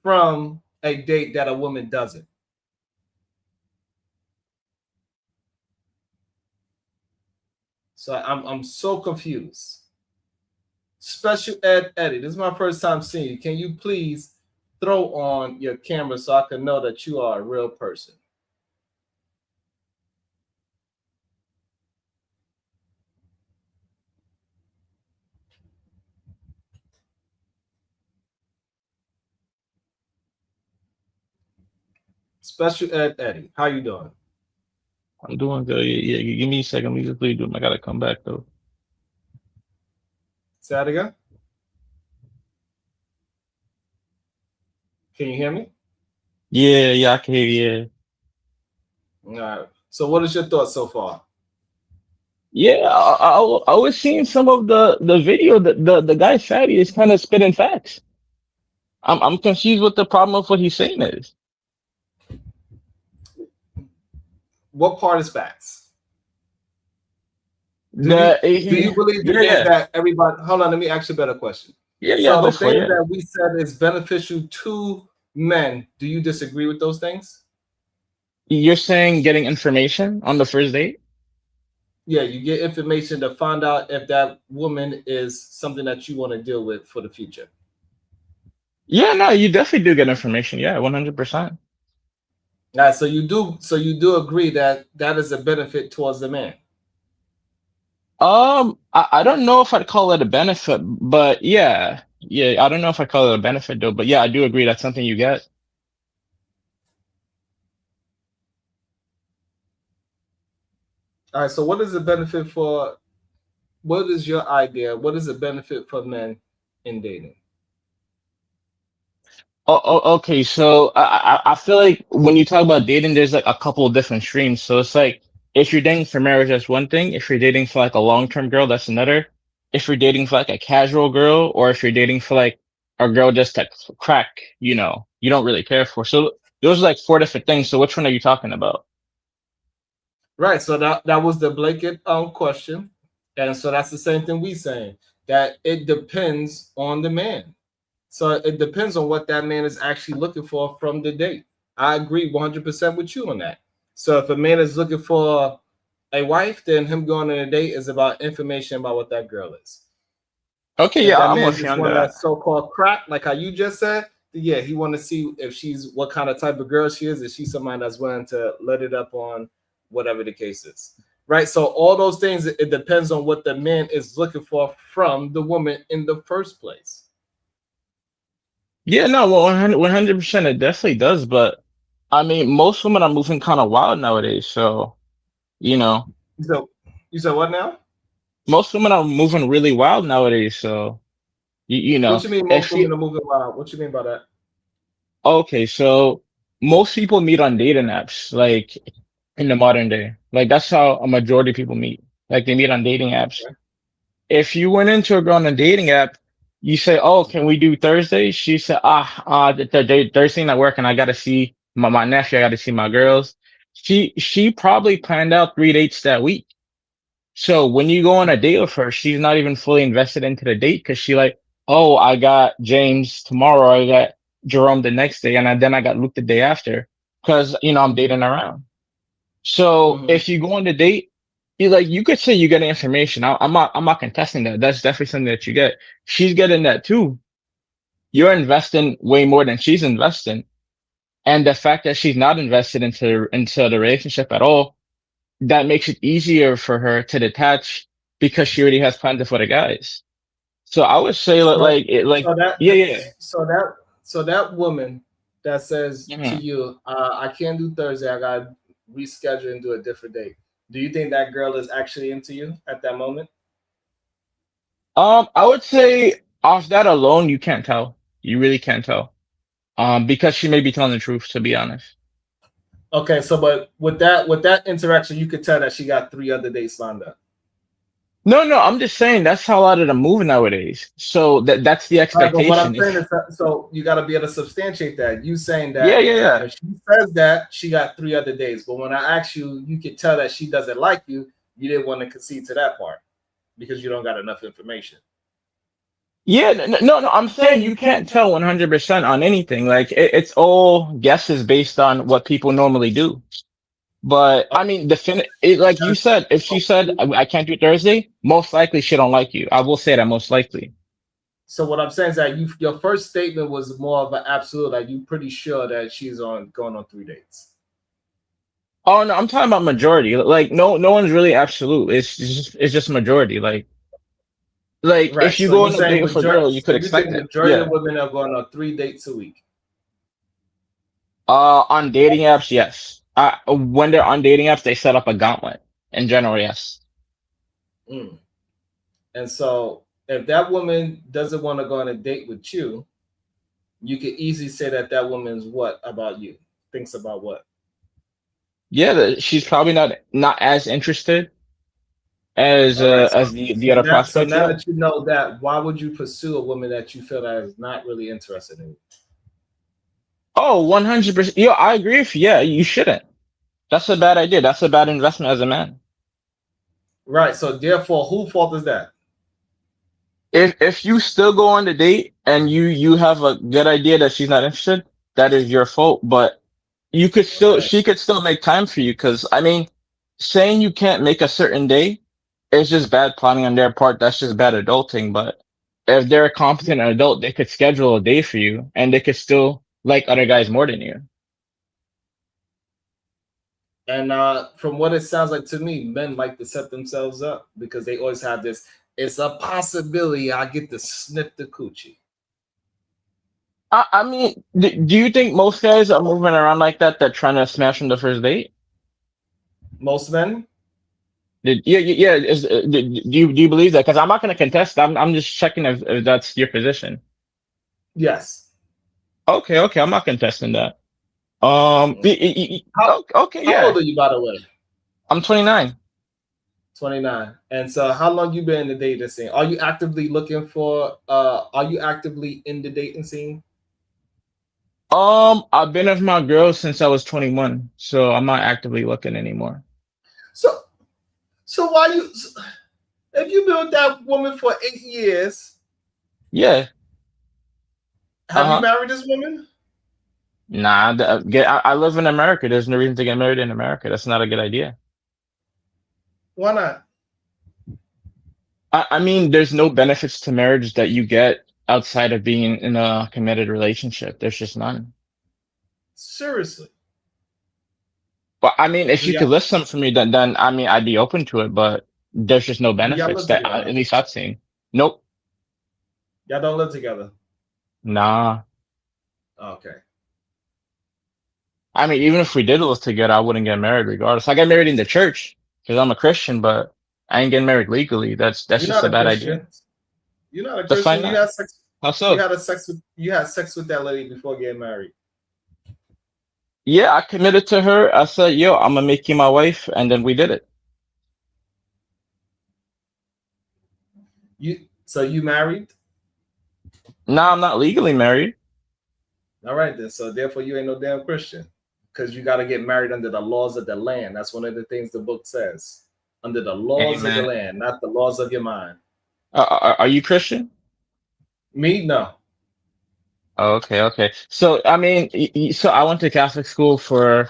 from a date that a woman doesn't? So I'm so confused. Special Ed Eddie, this is my first time seeing you. Can you please throw on your camera so I can know that you are a real person? Special Ed Eddie, how you doing? I'm doing good. Yeah, give me a second. Let me just leave them. I gotta come back though. Say that again. Can you hear me? Yeah, I can hear you. All right. So what is your thoughts so far? Yeah, I was seeing some of the video that the guy Fatty is kind of spitting facts. I'm confused what the problem of what he's saying is. What part is facts? Do you really believe that everybody? Hold on, let me ask you a better question. Yeah. So the things that we said is beneficial to men, do you disagree with those things? You're saying getting information on the first date? Yeah, you get information to find out if that woman is something that you want to deal with for the future. Yeah, no, you definitely do get information. Yeah, 100%. All right, so you do agree that that is a benefit towards the man. I don't know if I'd call it a benefit, but yeah, Yeah, I don't know if I call it a benefit though, but yeah, I do agree that's something you get. All right. So what is the benefit for? What is your idea? What is the benefit for men in dating? Okay. So I feel like when you talk about dating, there's like a couple of different streams. So it's like if you're dating for marriage, that's one thing. If you're dating for like a long-term girl, that's another. If you're dating for like a casual girl, or if you're dating for like a girl just to crack, you don't really care for. So those are like four different things. So which one are you talking about? Right. So that was the blanket question, and so that's the same thing we saying that it depends on the man. So it depends on what that man is actually looking for from the date. I agree 100% with you on that. So if a man is looking for a wife, then him going on a date is about information about what that girl is. Okay, If yeah, that I'm man with you just on want that. to so-called crack, like how you just said, yeah, he want to see if she's what kind of type of girl she is. Is she somebody that's willing to let it up on whatever the case is, right? So all those things, it depends on what the man is looking for from the woman in the first place. Yeah, no, well, 100%, it definitely does. But I mean, most women are moving kind of wild nowadays. So, you know, So you said what now? most women are moving really wild nowadays. So, you What know, you mean most if you, women are moving wild? What you mean by that? okay, so most people meet on dating apps, like in the modern day. Like that's how a majority of people meet. Like they meet on dating apps. Okay. If you went into a girl on a dating app, you say, "Oh, can we do Thursday?" She said, Thursday not working. I got to see my nephew. I got to see my girls." She probably planned out 3 dates that week. So when you go on a date with her, she's not even fully invested into the date because she like, "Oh, I got James tomorrow. I got Jerome the next day, and then I got Luke the day after." Because I'm Mm-hmm. dating around. So Mm-hmm. if you go on the date, you could say you get information. I'm not contesting that. That's definitely something that you get. She's getting that too. You're investing way more than she's investing. And the fact that she's not invested into the relationship at all, that makes it easier for her to detach because she already has plans for the guys. So I would say So like so that yeah, yeah. so that so that woman that says to Mhm. you, I can't do Thursday. I gotta reschedule and do a different date. Do you think that girl is actually into you at that moment? I would say off that alone, you can't tell. You really can't tell. Because she may be telling the truth, to be honest. Okay, so but with that interaction, you could tell that she got three other dates lined up. No, no, I'm just saying that's how a lot of them move nowadays. So that's the All right, but what I'm expectation. saying If is that so you got to be able to substantiate that. You saying yeah, that yeah, yeah. if she says that she got three other dates, but when I ask you, you could tell that she doesn't like you. You didn't want to concede to that part because you don't got enough information. Yeah, no, I'm saying you can't tell 100% on anything. Like it's all guesses based on what people normally do. But I mean, like you said, if she said I can't do Thursday, most likely she don't like you. I will say that most likely. So what I'm saying is that your first statement was more of an absolute, like you pretty sure that she's on going on three dates. Oh no, I'm talking about majority. Like no one's really absolute. It's just majority. Like Right. if you So go you're on a saying date with a majority. girl, you So could you expect think it. majority of Yeah. women are going on three dates a week. On dating apps, yes. When they're on dating apps, they set up a gauntlet. In general, yes. Mm. And so if that woman doesn't want to go on a date with you, you could easily say that that woman's what about you? Thinks about what? Yeah, she's probably not as interested as All right. the other So prospects. now Yeah. that you know that, why would you pursue a woman that you feel that is not really interested in you? Oh, 100%. Yo, I agree with you. Yeah, you shouldn't. That's a bad idea. That's a bad investment as a man. Right. So therefore, whose fault is that? If you still go on the date and you have a good idea that she's not interested, that is your fault. But Okay. she could still make time for you. Because I mean, saying you can't make a certain day is just bad planning on their part. That's just bad adulting. But if they're a competent adult, they could schedule a day for you, and they could still like other guys more than you. And from what it sounds like to me, men like to set themselves up because they always have this. It's a possibility I get to sniff the coochie. I mean, do you think most guys are moving around like that? That trying to smash on the first date? Most men, Yeah, yeah. Do you believe that? Because I'm not going to contest. I'm just checking if that's your position. yes. Okay, okay. I'm not contesting that. How Okay, how old yeah. are you, by the way? I'm 29. 29. And so how long you been in the dating scene? Are you actively looking for are you actively in the dating scene? I've been with my girl since I was 21, so I'm not actively looking anymore. So so why you if you been with that woman for 8 years, Yeah. have you Uh-huh. married this woman? Nah, I live in America. There's no reason to get married in America. That's not a good idea. Why not? I mean, there's no benefits to marriage that you get outside of being in a committed relationship. There's just none. Seriously. But I mean, if Do you could y'all list some for me, then I mean, I'd be open to it. But there's just no do y'all benefits live that together? at least I've seen. Nope. Y'all don't live together. Nah. Okay. I mean, even if we did live together, I wouldn't get married regardless. I got married in the church because I'm a Christian, but I ain't getting married legally. That's You're just not a a bad idea. Christian. You're not a That's Christian. fine. You Not. had sex How so? you had sex with that lady before getting married. Yeah, I committed to her. I said, yo, I'm gonna make you my wife, and then we did it. You married? Now I'm not legally married. All right then. So therefore you ain't no damn Christian. Because you gotta get married under the laws of the land. That's one of the things the book says. Under the laws of the Amen. land, not the laws of your mind. Are you Christian? Me, no. Oh, okay, okay. So, I mean, so I went to Catholic school for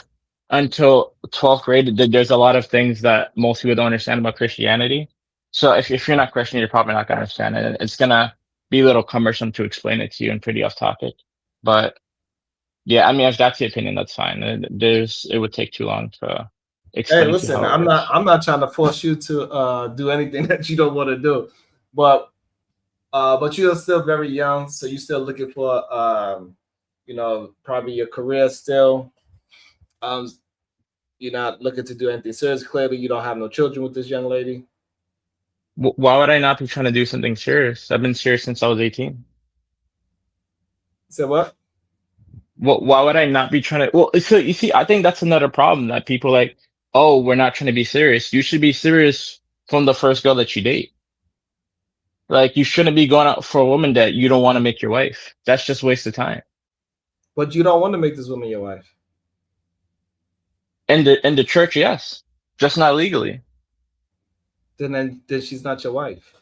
until 12th grade. There's a lot of things that most people don't understand about Christianity. So if you're not Christian, you're probably not gonna understand it. It's gonna be a little cumbersome to explain it to you and pretty off topic. But yeah, I mean, if that's the opinion, that's fine. It would take too long to Hey, explain to you listen, how it works. I'm not trying to force you to do anything that you don't want to do. But but you're still very young, so you're still looking for probably your career still. Um, you're not looking to do anything serious. Clearly, you don't have no children with this young lady. Why would I not be trying to do something serious? I've been serious since I was 18. So what? Why would I not be trying to? Well, so you see, I think that's another problem that people like, oh, we're not trying to be serious. You should be serious from the first girl that you date. Like, you shouldn't be going out for a woman that you don't want to make your wife. That's just waste of time. But you don't want to make this woman your wife. In the church, yes, just not legally. Then she's not your wife.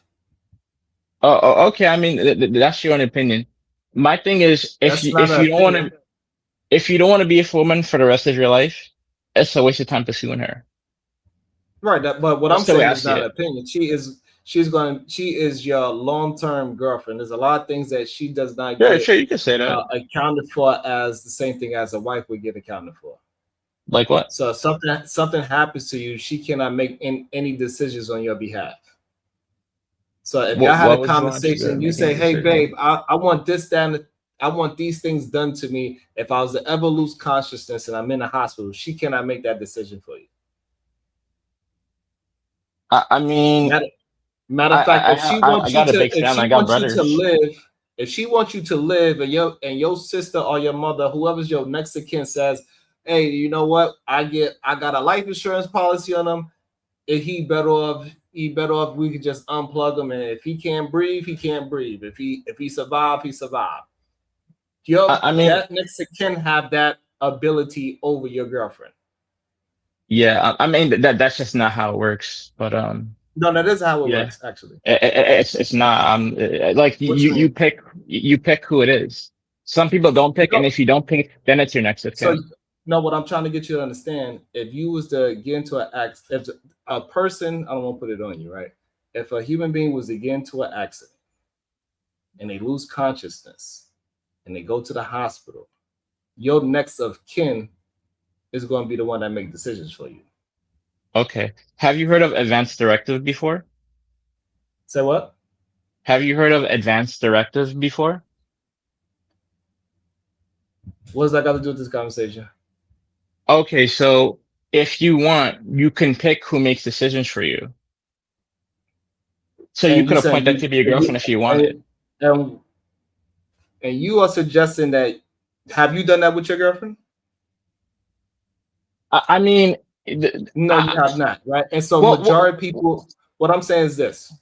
Okay. I mean, that's your own opinion. My thing is, That's not an opinion. if you don't want to be a woman for the rest of your life, it's a waste of time pursuing her. Right. But what I'm That's the way saying I is see not an it. opinion. She is your long-term girlfriend. There's a lot of things that she does not Yeah, get sure, you can say that. accounted for as the same thing as a wife would get accounted for. Like what? So if something happens to you, she cannot make any decisions on your behalf. So if y'all had Why a would you want to conversation, you make say, any "Hey, decision? babe, I want this, that, and I want these things done to me." If I was to ever lose consciousness and I'm in a hospital, she cannot make that decision for you. I mean, Matter, matter of fact, I got a big if family. she I got wants you to brothers. live, if she wants you to live, and your sister or your mother, whoever's your next of kin says, "Hey, you know what? I got a life insurance policy on him. If he better off we could just unplug him, and if he can't breathe, he can't breathe. If he survive, he survive." I mean, That next of kin have that ability over your girlfriend. yeah. I mean that's just not how it works. But No, that is how it yeah, works, actually. it's not. Like What you mean? you pick who it is. Some people don't pick, and No, if you don't pick, then it's your next of so kin. no, what I'm trying to get you to understand, if you was to get into an accident, if a person, I don't want to put it on you, right? If a human being was to get into an accident and they lose consciousness and they go to the hospital, your next of kin is going to be the one that make decisions for you. Okay. Have you heard of advanced directive before? Say what? Have you heard of advanced directive before? What does that got to do with this conversation? Okay, so if you want, you can pick who makes decisions for you. So you And you could saying appoint that to be your girlfriend if you wanted. and, and you are suggesting that, have you done that with your girlfriend? I mean, No, you have not, right? And so well, majority of people, what I'm saying is this,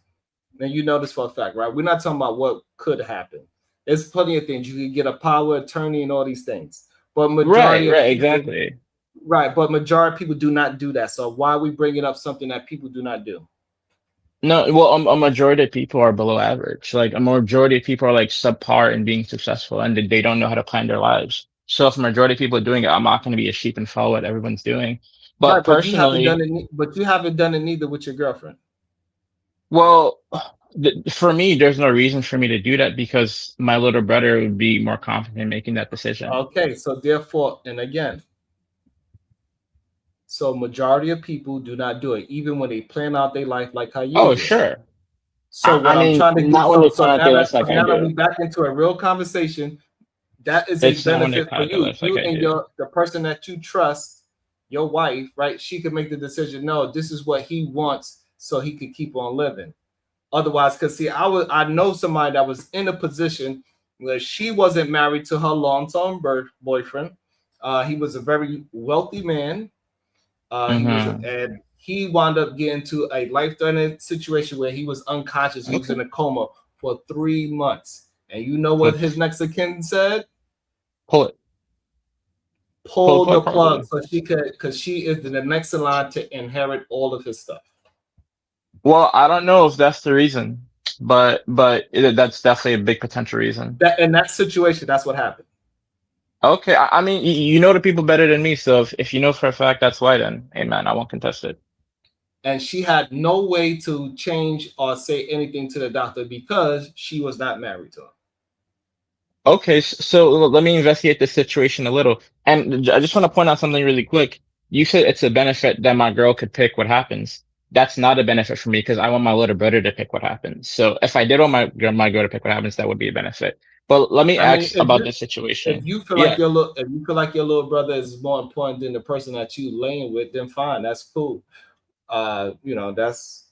and you know this for a fact, right? We're not talking about what could happen. There's plenty of things. You could get a power attorney and all these things. But majority of right, people, exactly. right, but majority of people do not do that. So why are we bringing up something that people do not do? No, well, a majority of people are below average. Like a majority of people are like subpar in being successful, and they don't know how to plan their lives. So if a majority of people are doing it, I'm not going to be a sheep and follow what everyone's doing. But Right, but you haven't done personally, it. But you haven't done it neither with your girlfriend. well, for me, there's no reason for me to do that because my little brother would be more confident in making that decision. Okay, so therefore, and again, so majority of people do not do it, even when they plan out their life like how you Oh, do it. sure. So I what I'm mean, trying to get, not when they so plan out now their that lives like I we do. back into a real conversation, that is a It's not when they benefit plan for out their you. lives like You I and do. the person that you trust, your wife, right? She could make the decision. No, this is what he wants, so he could keep on living. Otherwise, because see, I know somebody that was in a position where she wasn't married to her long-term boyfriend. He was a very wealthy man. Mm-hmm. And he wound up getting to a life-threatening situation where he was unconscious. He was Okay. in a coma for 3 months. And you know what Pull, his next of kin said? pull it. Pull the Pull the plug, plug probably. so she could, because she is the next in line to inherit all of his stuff. Well, I don't know if that's the reason, but that's definitely a big potential reason. That in that situation, that's what happened. Okay, I mean, you know the people better than me, so if you know for a fact that's why, then hey man, I won't contest it. And she had no way to change or say anything to the doctor because she was not married to him. Okay, so let me investigate this situation a little. And I just want to point out something really quick. You said it's a benefit that my girl could pick what happens. That's not a benefit for me because I want my little brother to pick what happens. So if I did want my girl to pick what happens, that would be a benefit. But let me I mean, ask about this situation. Yeah, if you feel like your little brother is more important than the person that you laying with, then fine, that's cool. That's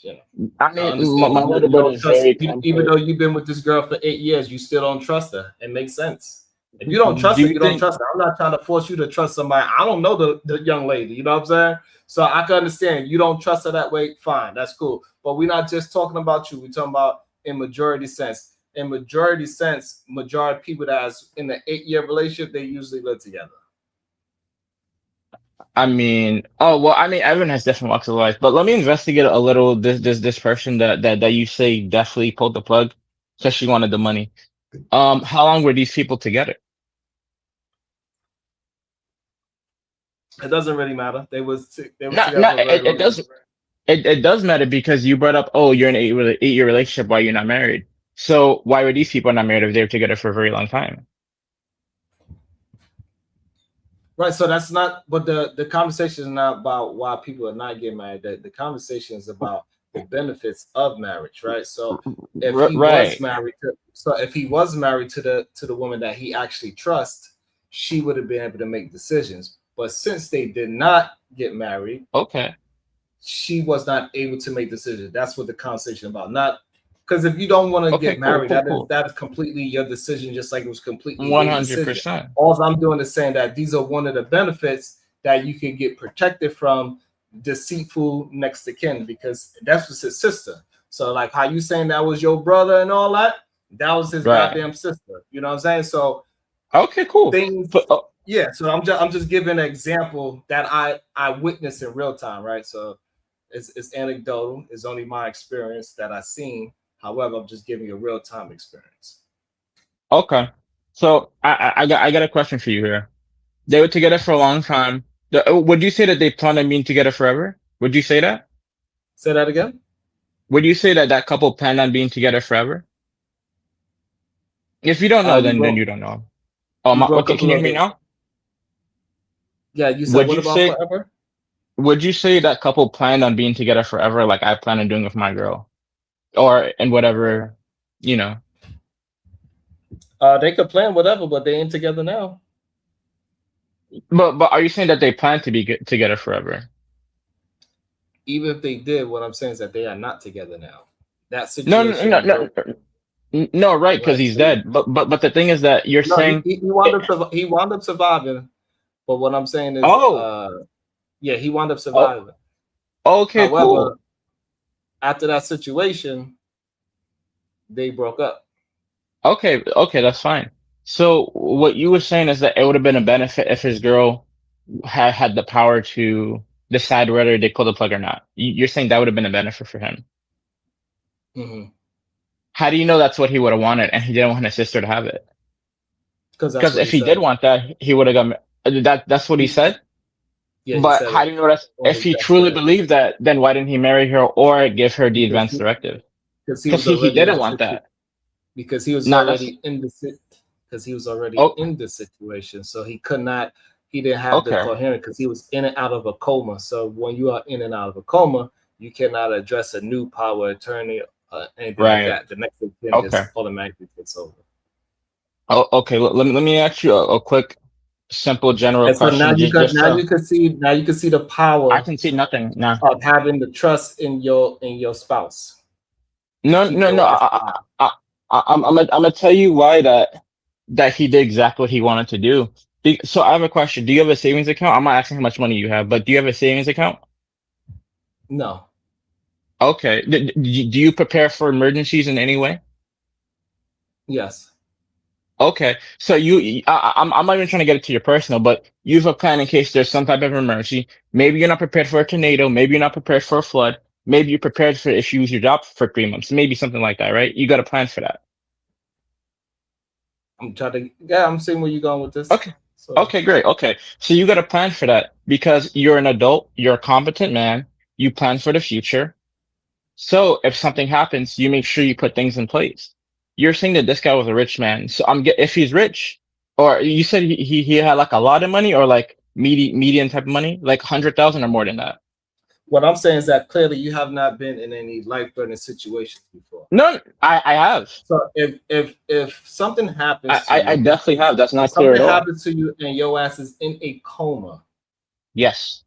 you know, I I mean, understand. my little You brother don't is trust, very even pampered. though you've been with this girl for 8 years, you still don't trust her. It makes sense. If you don't trust Do her, you you don't think? trust her. I'm not trying to force you to trust somebody. I don't know the young lady. You know what I'm saying? So I can understand you don't trust her that way. Fine, that's cool. But we're not just talking about you. We're talking about in majority sense. In majority sense, majority of people that's in an 8-year relationship, they usually live together. I mean, oh well, I mean, everyone has different walks of life, but let me investigate a little this person that you say definitely pulled the plug because she wanted the money. How long were these people together? It doesn't really matter. They was Not, together not for a very it long time. does it does matter because you brought up, oh, you're in an 8-year relationship while you're not married. So why were these people not married if they were together for a very long time? Right. So that's not, but the conversation is not about why people are not getting married. The conversation is about the benefits of marriage, right? So if he was Right. married to, so if he was married to the woman that he actually trusts, she would have been able to make decisions. But since they did not get married, Okay. she was not able to make decisions. That's what the conversation about. Not because if you don't want to Okay. get Cool. married, Cool. Cool. that is completely your decision, just like it was completely One their hundred decision. percent. All I'm doing is saying that these are one of the benefits that you can get protected from deceitful next to kin because that's was his sister. So like how you saying that was your brother and all that, that was his Right. goddamn sister. You know what I'm saying? So Okay. Cool. things, But yeah. So I'm just giving an example that I witnessed in real time, right? So it's anecdotal. It's only my experience that I've seen. However, I'm just giving you a real time experience. okay. So I got a question for you here. They were together for a long time. Would you say that they plan on being together forever? Would you say that? Say that again. Would you say that that couple planned on being together forever? If you don't know, You then broke you don't know. you broke Okay. up a Can you little hear me bit. now? Yeah, you said Would what you about say forever? would you say that couple planned on being together forever, like I plan on doing with my girl, or in whatever, you know? They could plan whatever, but they ain't together now. But are you saying that they plan to be together forever? Even if they did, what I'm saying is that they are not together now. That No, no, no, situation no, broke. no, right? Because Right. he's dead. But the thing is that you're No, saying, he wound up surviving. But what I'm saying is, oh, yeah, he wound up oh, surviving. okay, However, cool. after that situation, they broke up. Okay, okay, that's fine. So what you were saying is that it would have been a benefit if his girl had the power to decide whether they pull the plug or not. You're saying that would have been a benefit for him. Mm-hmm. How do you know that's what he would have wanted and he didn't want his sister to have it? Because that's Because what if he he did said. want that, he would have got that's what he said. Yeah, he But said how it do you know that's on if his he truly deathbed believed that, then why didn't he marry her or give her the because advance directive? he Because was he already in didn't the want that. because he was Nah, that's already in the because he was already oh in the situation, so he could not. He didn't have the okay. coherent because he was in and out of a coma. So when you are in and out of a coma, you cannot address a new power attorney anything like Right. that. The next thing Okay. just automatically takes over. Oh, okay. Let me ask you a quick, simple, general And so now question. you Just got just so now you can see the I power can see nothing. Nah. of having the trust in your spouse to No, keep no, your no. life alive. I'm gonna tell you why that he did exactly what he wanted to do. So I have a question. Do you have a savings account? I'm not asking how much money you have, but do you have a savings account? No, Okay. Do you prepare for emergencies in any way? yes. Okay. So I'm not even trying to get it to your personal, but you have a plan in case there's some type of emergency. Maybe you're not prepared for a tornado. Maybe you're not prepared for a flood. Maybe you're prepared for if you lose your job for 3 months. Maybe something like that, right? You got a plan for that. I'm trying to yeah, I'm seeing where you're going with this. Okay. So Okay, great. Okay. So you got a plan for that because you're an adult, you're a competent man, you plan for the future. So if something happens, you make sure you put things in place. You're saying that this guy was a rich man. So if he's rich, or you said he had like a lot of money or like median type of money, like 100,000 or more than that. what I'm saying is that clearly you have not been in any life-threatening situations before. No, I have. So if something happens to I you, definitely have. That's if not clear something at all. happens to you and your ass is in a coma, Yes.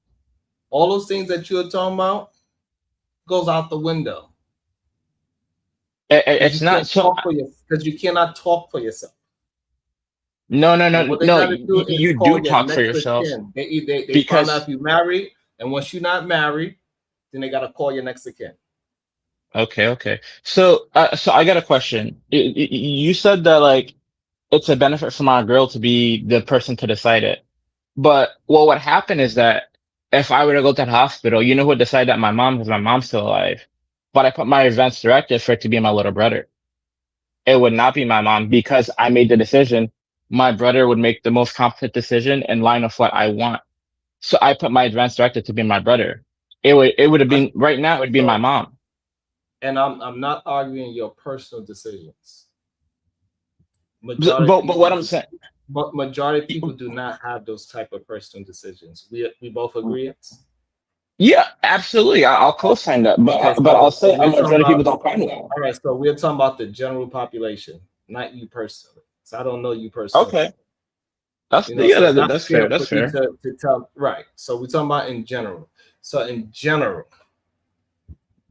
all those things that you're talking about goes out the window because It's not so. you cannot talk for yourself. No, no, And no, what they no. got to do is You call do your talk for next of yourself kin. They find out because if you married, and once you're not married, then they got to call your next of kin. okay, okay. So I got a question. You said that like it's a benefit for my girl to be the person to decide it. But what happened is that if I were to go to the hospital, you know who would decide that my mom, because my mom's still alive. But I put my advance directive for it to be my little brother. It would not be my mom because I made the decision. My brother would make the most competent decision in line of what I want. So I put my advance directive to be my brother. It would have I, been right now. It would be my so, mom. and I'm not arguing your personal decisions. But Majority of what people I'm saying, but majority of people do not have those type of personal decisions. We both agree. yeah, absolutely. I'll co-sign that. Okay, But I'll so say a we're talking majority of about people don't find that. all right. So we're talking about the general population, not you personally. So I don't know you personally. Okay, that's You know, yeah, so it's not that's fair. fair That's for you fair. to tell right. So we're talking about in general. So in general,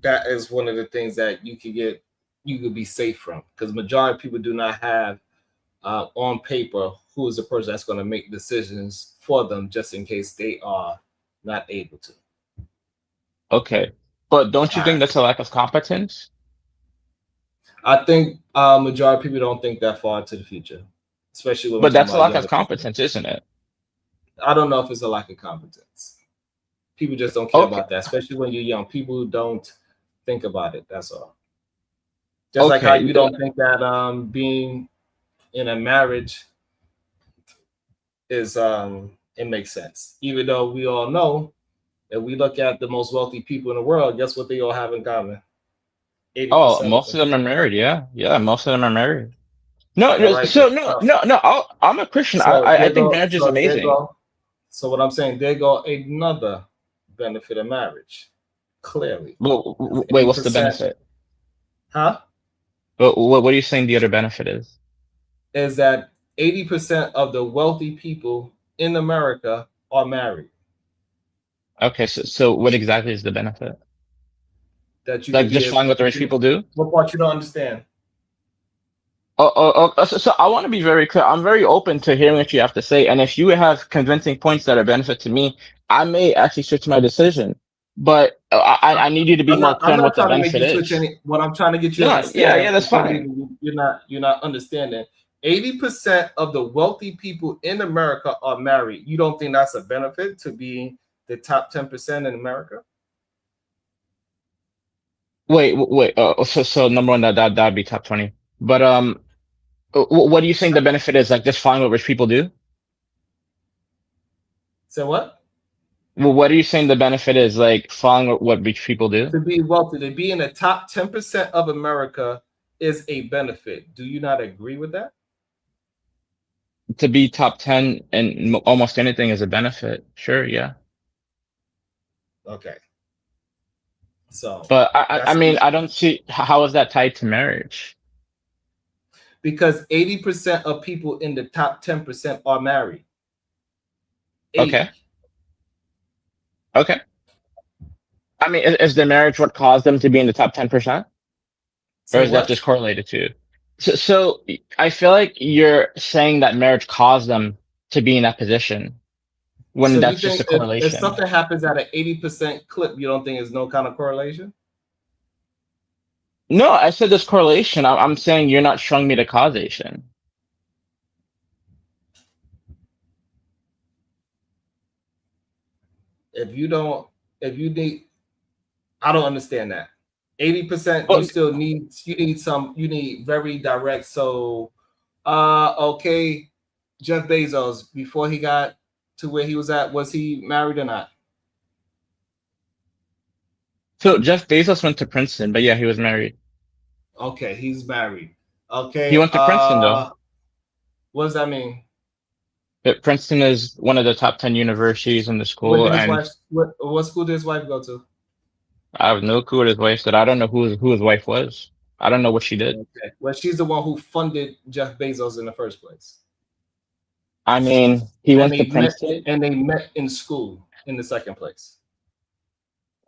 that is one of the things that you could be safe from because majority of people do not have on paper who is the person that's going to make decisions for them just in case they are not able to. Okay, but don't you All think right. that's a lack of competence? I think majority of people don't think that far into the future, especially when we're But talking that's a about lack of younger people. competence, isn't it? I don't know if it's a lack of competence. People just don't care Okay, about that, especially when you're young. People who don't think about it. That's all. Just like how okay. you don't think that being in a marriage is it makes sense. Even though we all know that we look at the most wealthy people in the world, guess what they all have in common? Oh, 80% of most them. of them are married. Yeah, yeah, most of them are married. No, All no. right So then. no, no, no. I'm a Christian. I think marriage is There amazing. go. So what I'm saying, there go another benefit of marriage. Clearly. Because Wait, what's the 80%, benefit? huh? What are you saying the other benefit is? is that 80% of the wealthy people in America are married. Okay, so what exactly is the benefit? That you Like could just get. following what the rich people do? What part you don't understand? So I want to be very clear. I'm very open to hearing what you have to say, and if you have convincing points that are benefit to me, I may actually switch my decision. But I need you to be I'm more not. clear I'm on not what the trying to make benefit you switch is. any. What I'm trying to get you to No, yeah, understand, that's for some fine. reason you're not understanding. 80% of the wealthy people in America are married. You don't think that's a benefit to being the top 10% in America? Wait. So number one, that'd be top 20. But what do you think the benefit is? Like just following what rich people do? So what? Well, what are you saying the benefit is? Like following what rich people do? To be wealthy, to be in the top 10% of America is a benefit. Do you not agree with that? To be top 10 in almost anything is a benefit. Sure, yeah. Okay. So But I that's mean, I don't see how is that tied to marriage? because 80% of people in the top 10% are married. 80. Okay. Okay. I mean, is the marriage what caused them to be in the top 10%? Or Say is that what? just correlated to? So I feel like you're saying that marriage caused them to be in that position when So you that's just think a if correlation. something happens at an 80% clip, you don't think there's no kind of correlation? No, I said this correlation. I'm saying you're not showing me the causation. If you don't, if you need, I don't understand that. 80%, Well, you need very direct. So okay, Jeff Bezos, before he got to where he was at, was he married or not? so Jeff Bezos went to Princeton, but yeah, he was married. Okay, he's married. He Okay, went to Princeton though. what does that mean? But Princeton is one of the top 10 universities in the school, and What school did his wife go to? I have no clue what his wife said. I don't know who his wife was. I don't know what she did. Okay. Well, she's the one who funded Jeff Bezos in the first place. I mean, he And went to they met Princeton. and they met in school in the second place.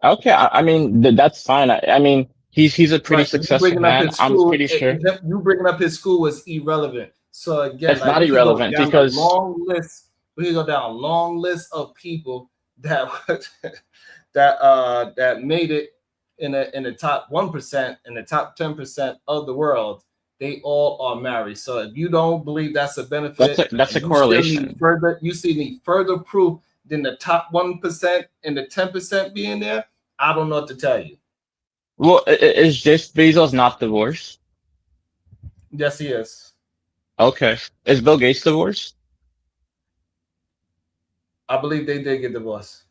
Okay, I mean that's fine. I mean, he's a pretty Right. You successful bringing up man. his I'm school, pretty sure you bringing up his school was irrelevant. So again, it's like not we could go irrelevant down a because long list. We could go down a long list of people that that made it in the top 1% in the top 10% of the world. They all are married. So if you don't believe that's a benefit, that's a and you still need correlation. further proof than the top 1% and the 10% being there. I don't know what to tell you. Well, is Jeff Bezos not divorced? Yes, he is. Okay, is Bill Gates divorced? I believe they did get divorced.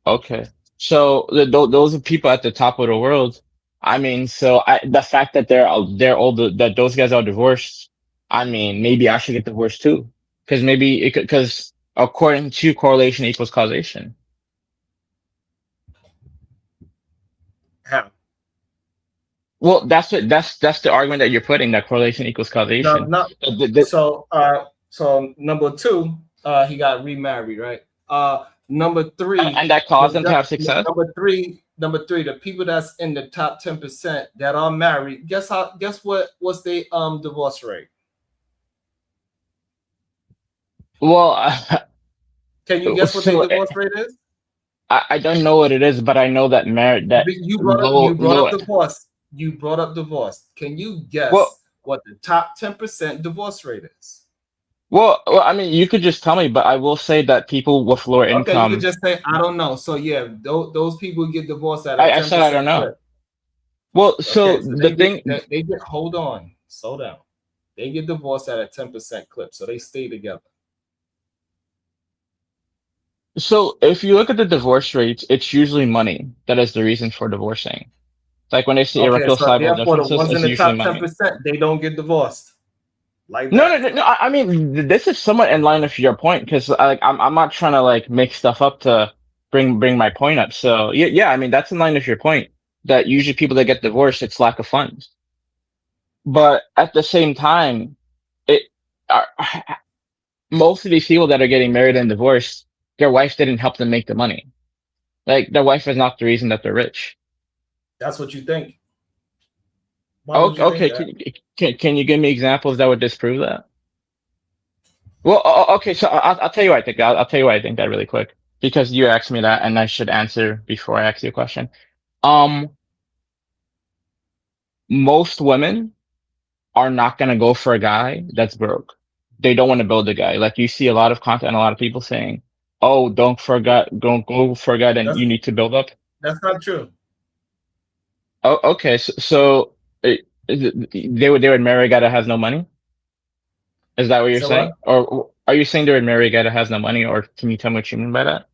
Okay. So those are people at the top of the world. I mean, the fact that they're all that those guys are divorced. I mean, maybe I should get divorced too, because maybe it because according to correlation equals causation. How? Well, that's the argument that you're putting that correlation equals No, causation. not so. So number two, he got remarried, right? Number three, And that caused them to have success. number three, the people that's in the top 10% that are married. Guess what's their divorce rate? Well, Can you guess what their so divorce rate is? I don't know what it is, but I know that marriage that You brought low. up divorce. You brought up divorce. Can you Well, guess what the top 10% divorce rate is? I mean, you could just tell me, but I will say that people with lower Okay, you could income. just say I don't know. So yeah, those people get divorced at a I said I don't 10% know. clip. Well, so Okay, so the thing, they get hold on, slow down. They get divorced at a 10% clip, so they stay together. so if you look at the divorce rates, it's usually money that is the reason for divorcing. Like when they say Okay, so irreconcilable therefore the differences, ones in it's the usually top money. 10%, they don't get divorced like No, that. no, no, no. I mean, this is somewhat in line with your point because like I'm not trying to like make stuff up to bring my point up. So yeah, I mean that's in line with your point that usually people that get divorced, it's lack of funds. But at the same time, it are, most of these people that are getting married and divorced, their wife didn't help them make the money. Like their wife is not the reason that they're rich. That's what you think. Why would Okay, you think okay. that? Can you give me examples that would disprove that? Well, okay. So I'll tell you what I think. I'll tell you why I think that really quick because you asked me that, and I should answer before I ask you a question. Um, most women are not gonna go for a guy that's broke. They don't want to build a guy. Like you see a lot of content and a lot of people saying, "Oh, don't go for a guy that That's you need to build up." not true. Oh, okay. So they would marry a guy that has no money? Is that what you're So what? saying? Or are you saying they would marry a guy that has no money? Or can you tell me what you mean by that?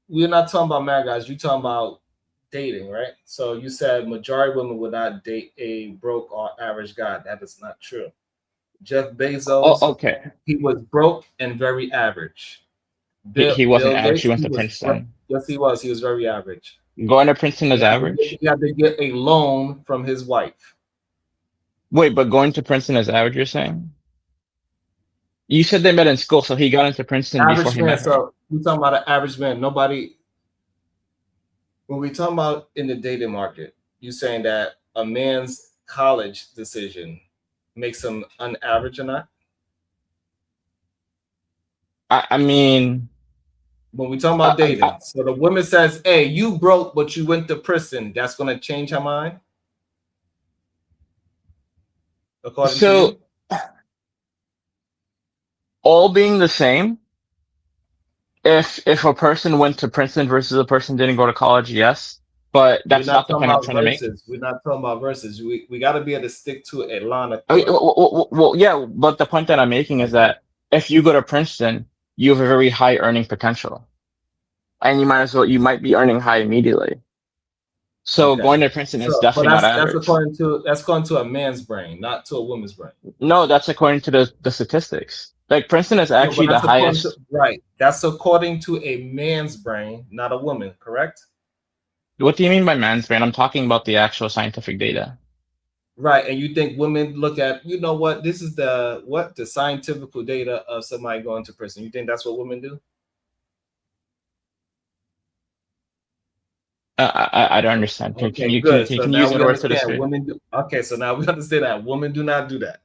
We're not talking about married guys. You're talking about dating, right? So you said majority of women would not date a broke or average guy. That is not true. Jeff Oh, Bezos, okay. he was broke and very average. He wasn't Bill average. He Gates, went he to was broke. Princeton. Yes, he was. He was very average. Going to Princeton is average? He had to get a loan from his wife. Wait, but going to Princeton is average, you're saying? You said they met in school, so he got into Princeton before Average he man. met her. So we're talking about an average man. Nobody, when we talking about in the dating market, you saying that a man's college decision makes him unaverage or not? I mean, When we talking about I, dating, so the woman says, "Hey, you broke, but you went to prison." That's gonna change her mind, according to so you. all being the same, if a person went to Princeton versus a person didn't go to college, yes, but We're that's not not the talking point I'm about trying to make. verses. We're not talking about verses. We got to be able to stick to a line of Okay, thought. yeah, but the point that I'm making is that if you go to Princeton, you have a very high earning potential, and you might be earning high immediately. So Okay. going to Princeton is So, but definitely not that's average. according to a man's brain, not to a woman's brain. No, that's according to the statistics. Like Princeton is No, but actually the that's according to highest. right. That's according to a man's brain, not a woman. Correct? What do you mean by man's brain? I'm talking about the actual scientific data. Right. And you think women look at, you know what? This is the scientific data of somebody going to prison. You think that's what women do? I don't understand. Can Okay, you good. So can you now use we other words to understand describe? women do. Okay, so now we understand that women do not do that.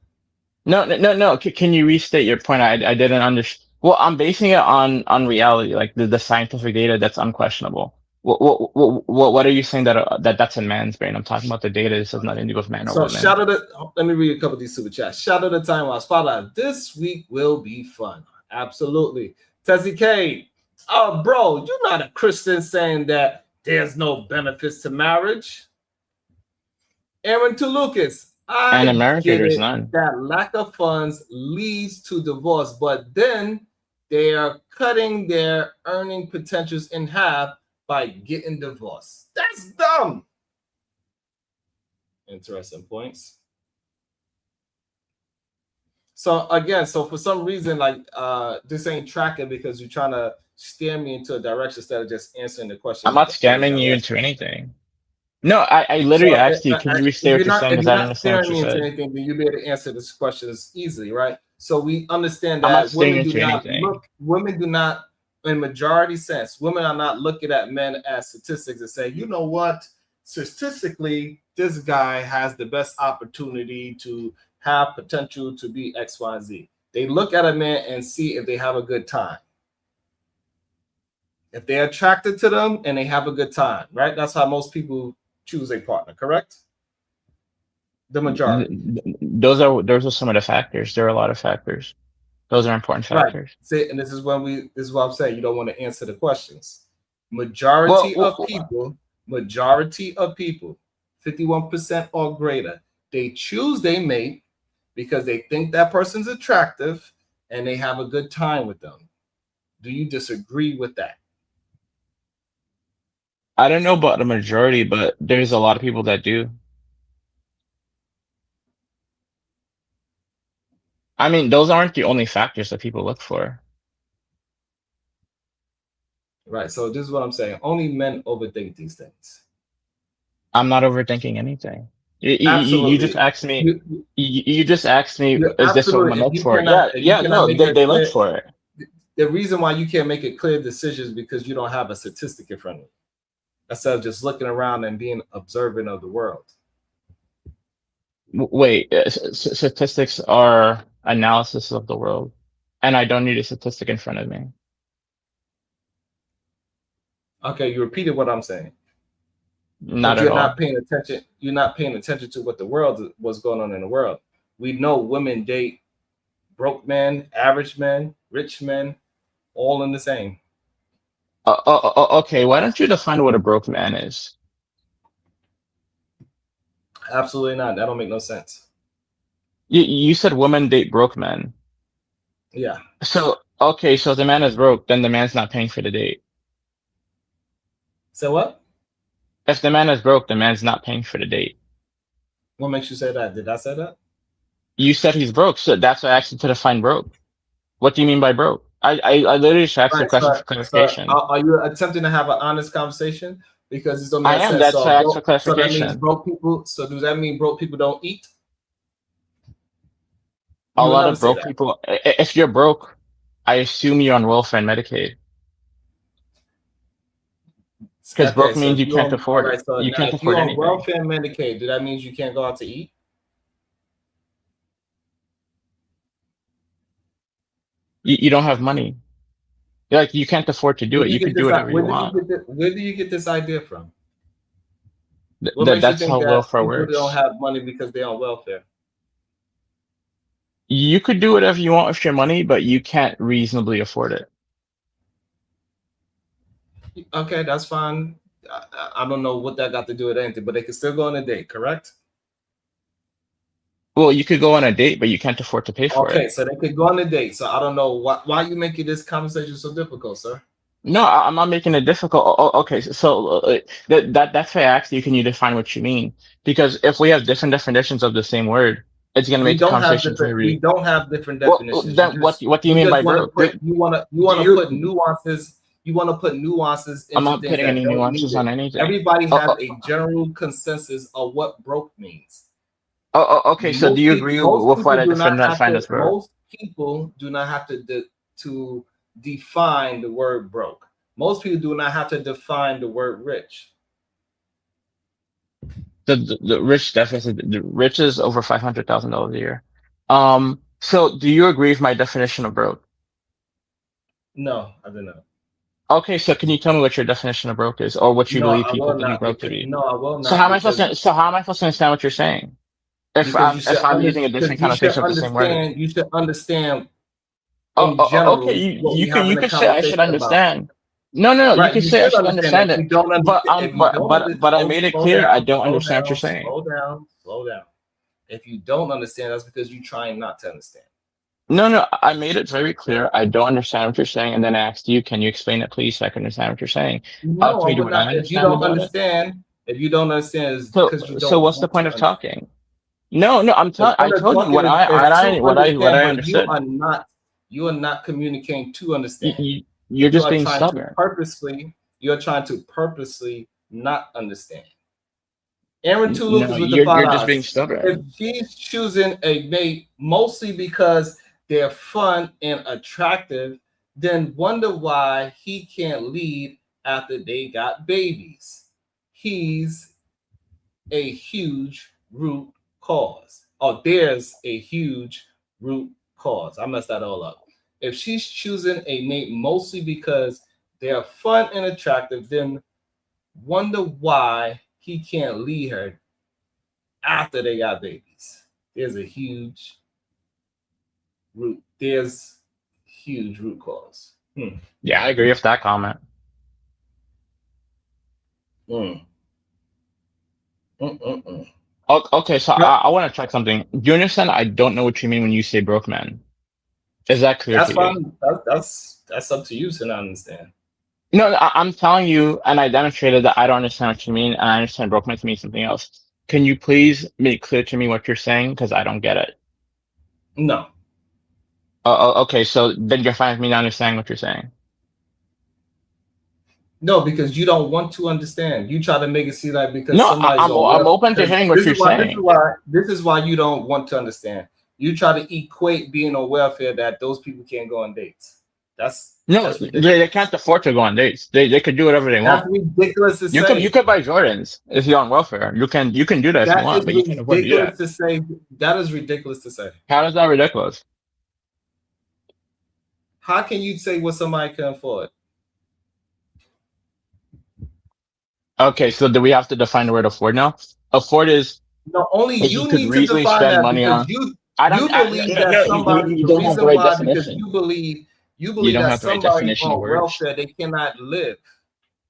No. Can you restate your point? I didn't understand. Well, I'm basing it on reality, like the scientific data that's unquestionable. What are you saying that's a man's brain? I'm talking about the data. This has nothing to do with man or So woman. shout out to, let me read a couple of these super chats. Shout out to Time Lost. Father, this week will be fun. Absolutely. Tessie K, oh bro, you're not a Christian saying that there's no benefits to marriage. Aaron to Lucas, And I America, get there's it none. that lack of funds leads to divorce, but then they are cutting their earning potentials in half by getting divorced. That's dumb. Interesting points. So again, so for some reason, like this ain't tracking because you're trying to steer me into a direction instead of just answering the I'm question not in a scamming you direct. into anything. No, I literally So asked you, can you restate what you're saying? if Because you're I don't not understand what steering you me into said. anything, then you'll be able to answer this questions easily, right? So we understand I'm not that steering into anything. women do not, in majority sense, women are not looking at men as statistics and say, you know what, statistically, this guy has the best opportunity to have potential to be X, Y, Z. They look at a man and see if they have a good time. If they're attracted to them and they have a good time, right? That's how most people choose a partner, correct? The majority. Those are some of the factors. There are a lot of factors. Those are important Right. factors. See, and this is what I'm saying. You don't want to answer the questions. Well, Majority of people, 51% or greater, they choose their mate because they think that person's attractive and they have a good time with them. Do you disagree with that? I don't know about the majority, but there's a lot of people that do. I mean, those aren't the only factors that people look for. Right. So this is what I'm saying. Only men overthink these things. I'm not overthinking anything. You just Absolutely. asked me. You, You just asked me, you is this what women absolutely. look for? Yeah, If you yeah. cannot No, make a they look clear, for it. the reason why you can't make a clear decision is because you don't have a statistic in front of you. Instead of just looking around and being observant of the world. Wait, statistics are analysis of the world, and I don't need a statistic in front of me. Okay, you repeated what I'm saying, Not but at you're all. not paying attention. You're not paying attention to what the world, what's going on in the world. We know women date broke men, average men, rich men, all in the same. Okay, why don't you define what a broke man is? Absolutely not. That don't make no sense. You said women date broke men. Yeah. So, okay, so if the man is broke, then the man's not paying for the date. So what? If the man is broke, the man's not paying for the date. What makes you say that? Did I say that? You said he's broke, so that's why I asked you to define broke. What do you mean by broke? I literally just asked All you a right. question for So clarification. are you attempting to have an honest conversation? Because it's only I that am. says That's why so. I asked for So that means clarification. broke people. So does that mean broke people don't eat? A You would lot never of say broke that. people, if you're broke, I assume you're on welfare and Medicaid. Because Okay. broke So means if you you can't on all afford right. it. So You now can't if you afford on anything. welfare and Medicaid, do that means you can't go out to eat? You don't have money. Like you can't afford to do Where it. do you You get could do this? whatever you Where do you want. get this? Where do you get this idea from? What makes you That's think how that welfare people don't works. have money because they're on welfare? You could do whatever you want with your money, but you can't reasonably afford it. Okay, that's fine. I don't know what that got to do with anything, but they can still go on a date, correct? Well, you could go on a date, but you can't afford to pay for it. Okay, so they could go on a date. So I don't know why you making this conversation so difficult, sir. No, I'm not making it difficult. Okay, so that's why I asked you, can you define what you mean? Because if we have different definitions of the same word, it's gonna make the conversation We very. don't have different Well, definitions. then what do you You mean just by want to broke? put you Do want to you? put nuances. You want to put nuances I'm into not things putting that any don't need nuances it. on anything. Everybody Oh, has oh, a general consensus of what broke means. okay, so do you agree with what I defined as broke? Most people do not have to define the word broke. Most people do not have to define the word rich. The rich deficit, the rich is over $500,000 a year. So do you agree with my definition of broke? No, I do not. Okay, so can you tell me what your definition of broke is, or what you No, believe I people will believe not. broke to be? No, I will So not how am I supposed because to? So how am I supposed to understand what you're saying? because If I'm using a different you should connotation of the same word? understand. You should understand in Okay. general what we You having a could say I should conversation about. understand. No. You Right? could You say I should should understand that. understand If it, you don't understand, if you don't understand, but I made it slow clear I down, don't understand what you're saying. slow down. If you don't understand, that's because you're trying not to understand. No. I made it very clear I don't understand what you're saying, and then I asked you, can you explain it, please, so I can understand what you're saying. I'll No, tell I you would what I not. If you understand don't about it. understand, it's So because you so don't what's the want point to of understand. talking? No. The I point of told you talking is to what understand, I but understood. you are not communicating to understand. You're You just are being trying to stubborn. purposely not understand. Aaron Two No, Lucas with the you're five just being eyes. If stubborn. she's choosing a mate mostly because they're fun and attractive, then wonder why he can't lead after they got babies. He's a huge root cause. Oh, there's a huge root cause. I messed that all up. If she's choosing a mate mostly because they're fun and attractive, then wonder why he can't lead her after they got babies. There's a huge root. There's huge root cause. Yeah, I agree with that comment. Mm. Mm-mm-mm. Okay, so I want to check something. Do you understand? I don't know what you mean when you say broke man. Is that clear That's to you? fine. That's up to you to not understand. No, I'm telling you, and I demonstrated that I don't understand what you mean, and I understand broke man to mean something else. Can you please make clear to me what you're saying? Because I don't get it. No. Okay, so then you're fine with me not understanding what you're saying. No, because you don't want to understand. You try to make it seem like because No, somebody's on I'm welfare. open to hearing what you're saying. This is why you don't want to understand. You try to equate being on welfare that those people can't go on dates. No, That's ridiculous. they can't afford to go on dates. They could do whatever they That's want. ridiculous to say. You could buy Jordans if you're on welfare. You can do that if you That want, is but you can't afford to do ridiculous that. to say. That is ridiculous to say. How is that ridiculous? How can you say what somebody can afford? Okay, so do we have to define the word afford now? Afford is No, only if you you could need to reasonably define spend that money because on. I don't. you believe No, that no, somebody. you The don't have the reason right why because definition. you You believe don't that have the right somebody's definition of on words. welfare they cannot live.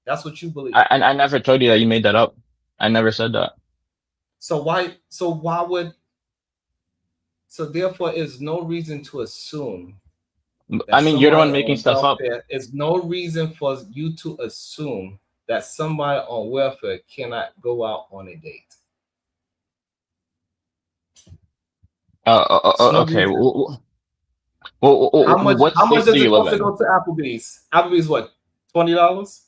That's what you believe. I never told you that you made that up. I never said that. So why? So why would? So therefore, is no reason to assume that I mean, you're the somebody one making on stuff up. welfare is no reason for you to assume that somebody on welfare cannot go out on a date. It's no Okay. reason. What How much state do does it you live cost to in? go to Applebee's? Applebee's what? $20?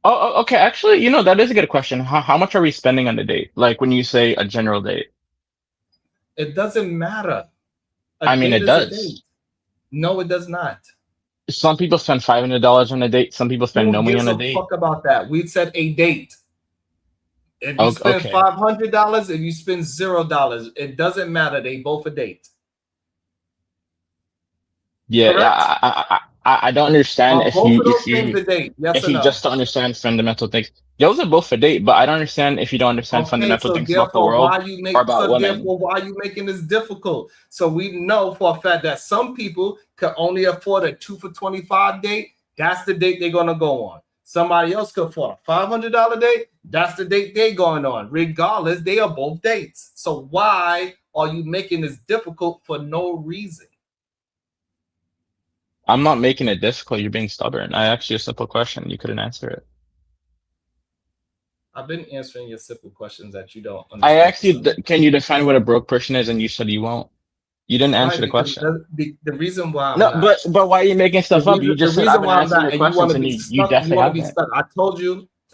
Okay. Actually, that is a good question. How much are we spending on the date? Like when you say a general date. It doesn't matter. A I mean, date it is a date. does. No, it does not. Some people spend $500 on a date. Some people spend no Who money gives on a a date. fuck about that? We said a date. If you spend Okay. $500, if you spend $0, it doesn't matter. They both a date. Yeah. Correct? I don't understand Are both of those things a date? Yes if or you no? just don't understand fundamental things. Those are both for date, but I don't understand if you don't understand Okay, fundamental so things about the world or about women. why are you making this difficult? So we know for a fact that some people can only afford a 2 for 25 date. That's the date they're gonna go on. Somebody else could afford a $500 date. That's the date they're going on. Regardless, they are both dates. So why are you making this difficult for no reason? I'm not making it difficult. You're being stubborn. I asked you a simple question. You couldn't answer it. I've been answering your simple questions that you don't I understand. asked you, can you define what a broke person is, and you said you won't. You didn't answer Right, the because question. the reason why I'm No, not but why are you making stuff up? You the just said I've reason been why I'm answering not, your and you want questions, to and be you stuck, you definitely want to be haven't. stuck. I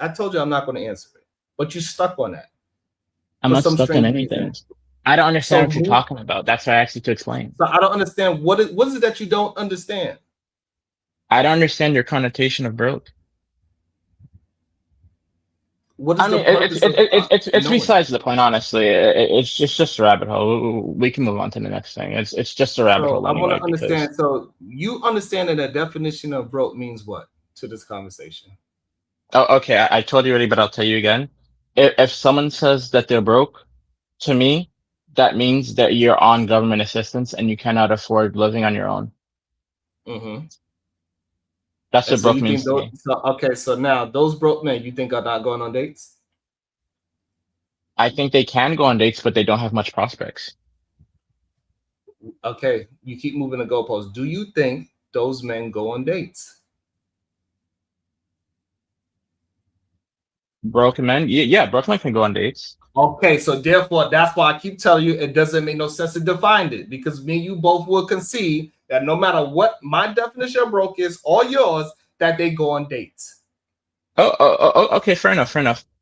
told you I'm not going to answer it, but you stuck on that I'm for not some stuck on strange reason. anything. I don't understand So, what you're talking about. That's why I asked you to explain. so I don't understand what is it that you don't understand. I don't understand your connotation of broke. What is I the mean, purpose of it's knowing? besides the point, honestly. It's just a rabbit hole. We can move on to the next thing. It's just a rabbit So hole I want anyway. to Because understand. So you understand that the definition of broke means what to this conversation? okay, I told you already, but I'll tell you again. If someone says that they're broke, to me, that means that you're on government assistance and you cannot afford living on your own. Mm-hmm. That's And what so broke you think means to those? me. So okay, so now those broke men, you think are not going on dates? I think they can go on dates, but they don't have much prospects. Okay, you keep moving the goalposts. Do you think those men go on dates? Broken men, yeah, broken men can go on dates. Okay, so therefore, that's why I keep telling you it doesn't make no sense to define it because me and you both will concede that no matter what my definition of broke is or yours, that they go on dates. Okay, fair enough.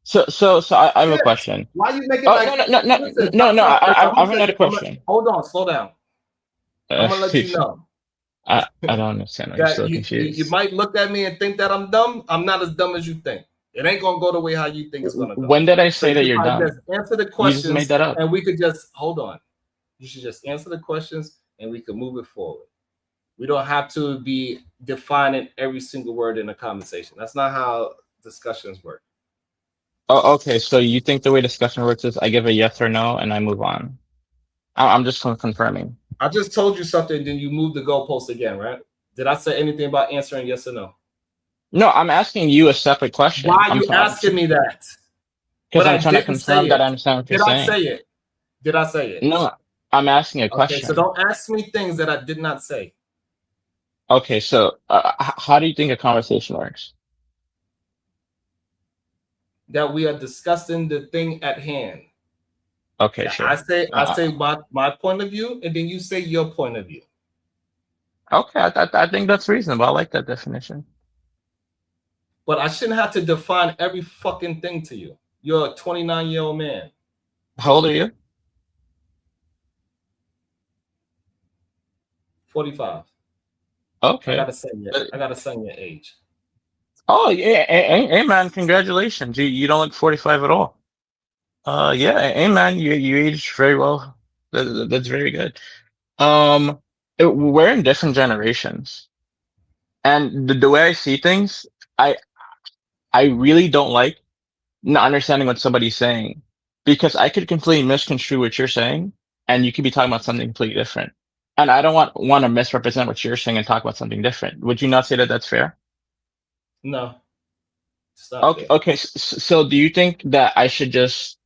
So I have a Shit. question. Why you making Oh, like listen, no. stop, listen, I have another question. hold on, slow down. I'm Uh, gonna let you know. I don't understand. I'm That still you confused. might look at me and think that I'm dumb. I'm not as dumb as you think. It ain't gonna go the way how you think it's gonna go. When did I So say you that should you're probably just dumb? answer the You just made questions that up. and we could just hold on. You should just answer the questions and we can move it forward. We don't have to be defining every single word in a conversation. That's not how discussions work. Oh, okay. So you think the way discussion works is I give a yes or no and I move on. I'm just confirming. I just told you something, then you move the goalpost again, right? Did I say anything about answering yes or no? No, I'm asking you a separate question. Why are you asking me that? Because But I'm I trying to didn't say confirm that it. I understand what you're Did I saying. say it? Did I say it? No, I'm asking a Okay, so question. don't ask me things that I did not say. Okay, so how do you think a conversation works? That we are discussing the thing at hand. Okay, sure. I say my point of view, and then you say your point of view. Okay, I think that's reasonable. I like that definition. But I shouldn't have to define every fucking thing to you. You're a 29-year-old man. How old are you? 45. Okay. I gotta say your age. Oh yeah, hey man, congratulations. You don't look 45 at all. Yeah, hey man, you aged very well. That's very good. Um, we're in different generations, and the way I see things, I I really don't like not understanding what somebody's saying because I could completely misconstrue what you're saying, and you could be talking about something completely different. And I don't want to misrepresent what you're saying and talk about something different. Would you not say that that's fair? No, it's not Okay, fair. okay. So do you think that I should just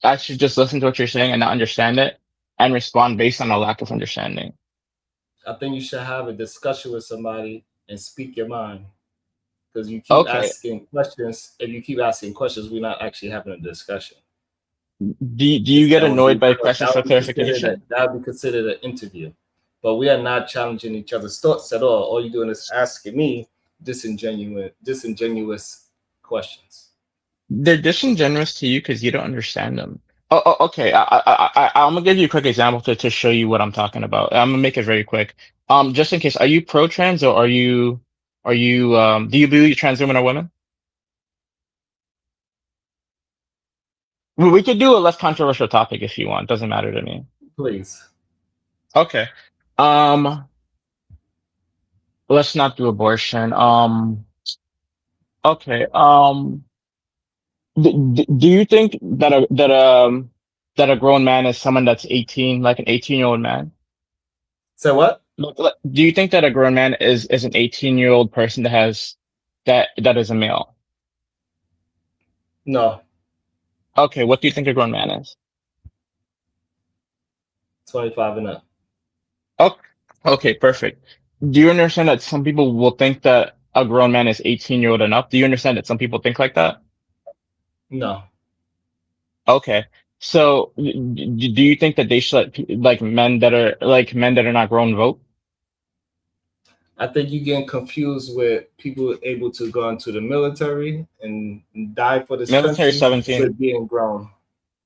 listen to what you're saying and not understand it and respond based on a lack of understanding? I think you should have a discussion with somebody and speak your mind. Because you keep Okay. asking questions. If you keep asking questions, we're not actually having a discussion. Do you get annoyed by questions for clarification? That would be considered an interview. But we are not challenging each other's thoughts at all. All you're doing is asking me disingenuous questions. They're disingenuous to you because you don't understand them. Okay. I'm gonna give you a quick example to show you what I'm talking about. I'm gonna make it very quick. Just in case, are you pro-trans or do you believe trans women are women? We could do a less controversial topic if you want. Doesn't matter to me. Please. Okay. Let's not do abortion. Okay. Do you think that a grown man is someone that's 18, like an 18-year-old man? So what? Do you think that a grown man is an 18-year-old person that is a male? No. Okay, what do you think a grown man is? 25 and up. Oh, okay, perfect. Do you understand that some people will think that a grown man is 18-year-old enough? Do you understand that some people think like that? No. Okay. So, do you think that they should let men that are not grown vote? I think you're getting confused with people able to go into the military and die for this Military country 17. with being grown.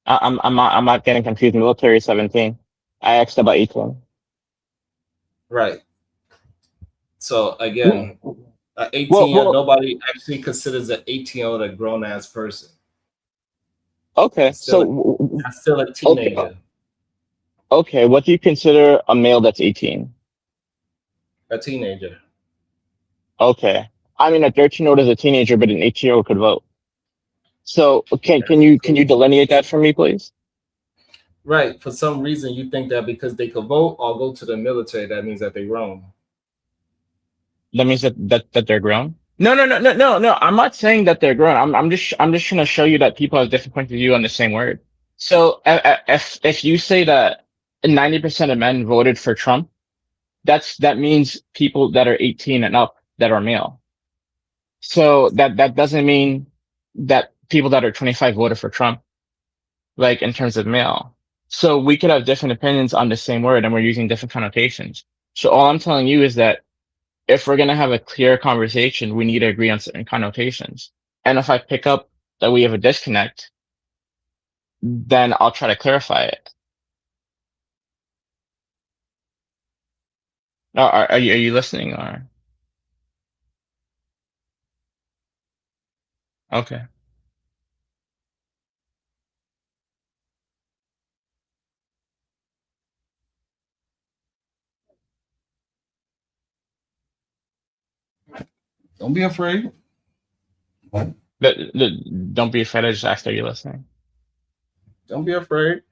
I'm not getting confused. Military 17. I asked about 18. Right. So again, an 18 Well, nobody actually considers an 18-year-old a grown ass person. okay. Still a teenager. Okay. What do you consider a male that's 18? A teenager. Okay. I mean, a 13-year-old is a teenager, but an 18-year-old could vote. So can you delineate that for me, please? Right. For some reason, you think that because they could vote or go to the military, that means that they're grown. That means that they're grown. No. I'm not saying that they're grown. I'm just trying to show you that people have different points of view on the same word. So if you say that 90% of men voted for Trump, that means people that are 18 and up that are male. So that doesn't mean that people that are 25 voted for Trump, like in terms of male. So we could have different opinions on the same word and we're using different connotations. So all I'm telling you is that if we're going to have a clear conversation, we need to agree on certain connotations. And if I pick up that we have a disconnect, then I'll try to clarify it. Are you listening or? Okay. Don't be afraid. Don't be afraid. I just asked, are you listening? Don't be afraid.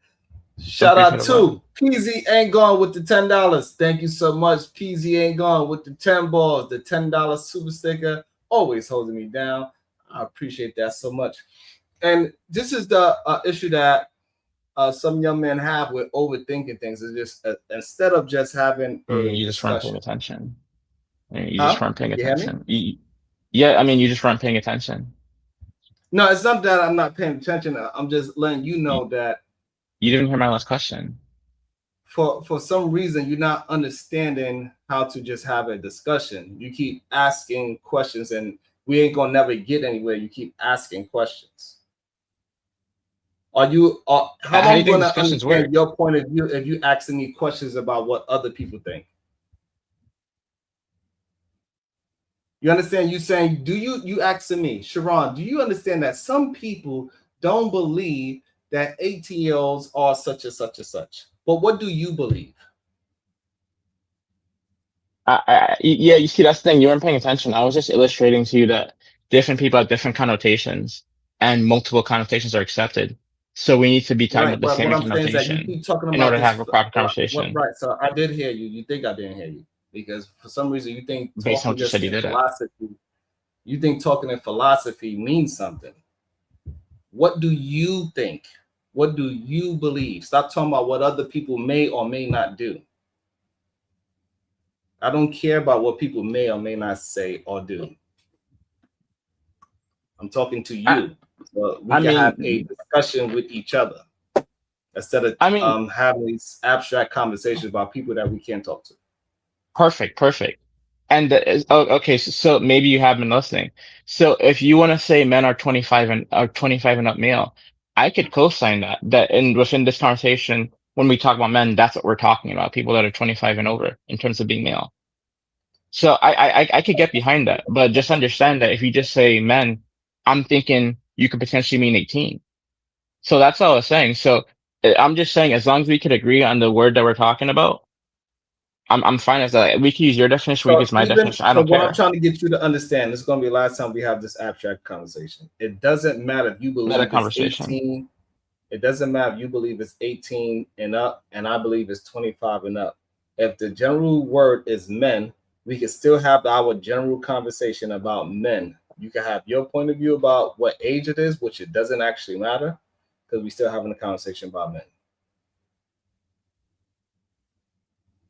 Shout out to PZ ain't gone with the $10. Thank you so much. PZ ain't gone with the 10 balls, the $10 super sticker, always holding me down. I appreciate that so much. And this is the issue that some young men have with overthinking things. Is just instead of just having a you just weren't discussion. paying attention. You just weren't paying You hear me? attention. Yeah, I mean, you just weren't paying attention. No, it's not that I'm not paying attention. I'm just letting you know that you didn't hear my last question. For some reason, you're not understanding how to just have a discussion. You keep asking questions and we ain't gonna never get anywhere. You keep asking questions. How am How do I you think gonna discussions work? understand your point of view if you asking me questions about what other people think? You understand? You saying, you asking me, Sharon, do you understand that some people don't believe that ATLs are such and such and such? But what do you believe? Yeah, you see, that's the thing. You weren't paying attention. I was just illustrating to you that different people have different connotations, and multiple connotations are accepted. So we need to be talking Right, about the but what same I'm saying is that you connotation keep talking in about order to this. have a proper conversation Right, so I did hear you. You think I didn't hear you because for some reason you think based on talking what you just said you in did it. philosophy. You think talking in philosophy means something. What do you think? What do you believe? Stop talking about what other people may or may not do. I don't care about what people may or may not say or do. I'm talking to I, you. So we I can have a mean, discussion with each other instead of I mean, having these abstract conversations about people that we can't talk to. perfect. And okay, so maybe you have been listening. So if you want to say men are 25 and up male, I could co-sign that. That and within this conversation, when we talk about men, that's what we're talking about. People that are 25 and over in terms of being male. So I could get behind that, but just understand that if you just say men, I'm thinking you could potentially mean 18. So that's all I was saying. So I'm just saying as long as we could agree on the word that we're talking about, I'm fine as that. We can use your definition, we can use my definition. I don't What I'm care. trying to get you to understand, this is going to be the last time we have this abstract conversation. It doesn't matter if you Meta believe it's conversation. 18. It doesn't matter if you believe it's 18 and up, and I believe it's 25 and up. If the general word is men, we can still have our general conversation about men. You can have your point of view about what age it is, which it doesn't actually matter, because we're still having a conversation about men.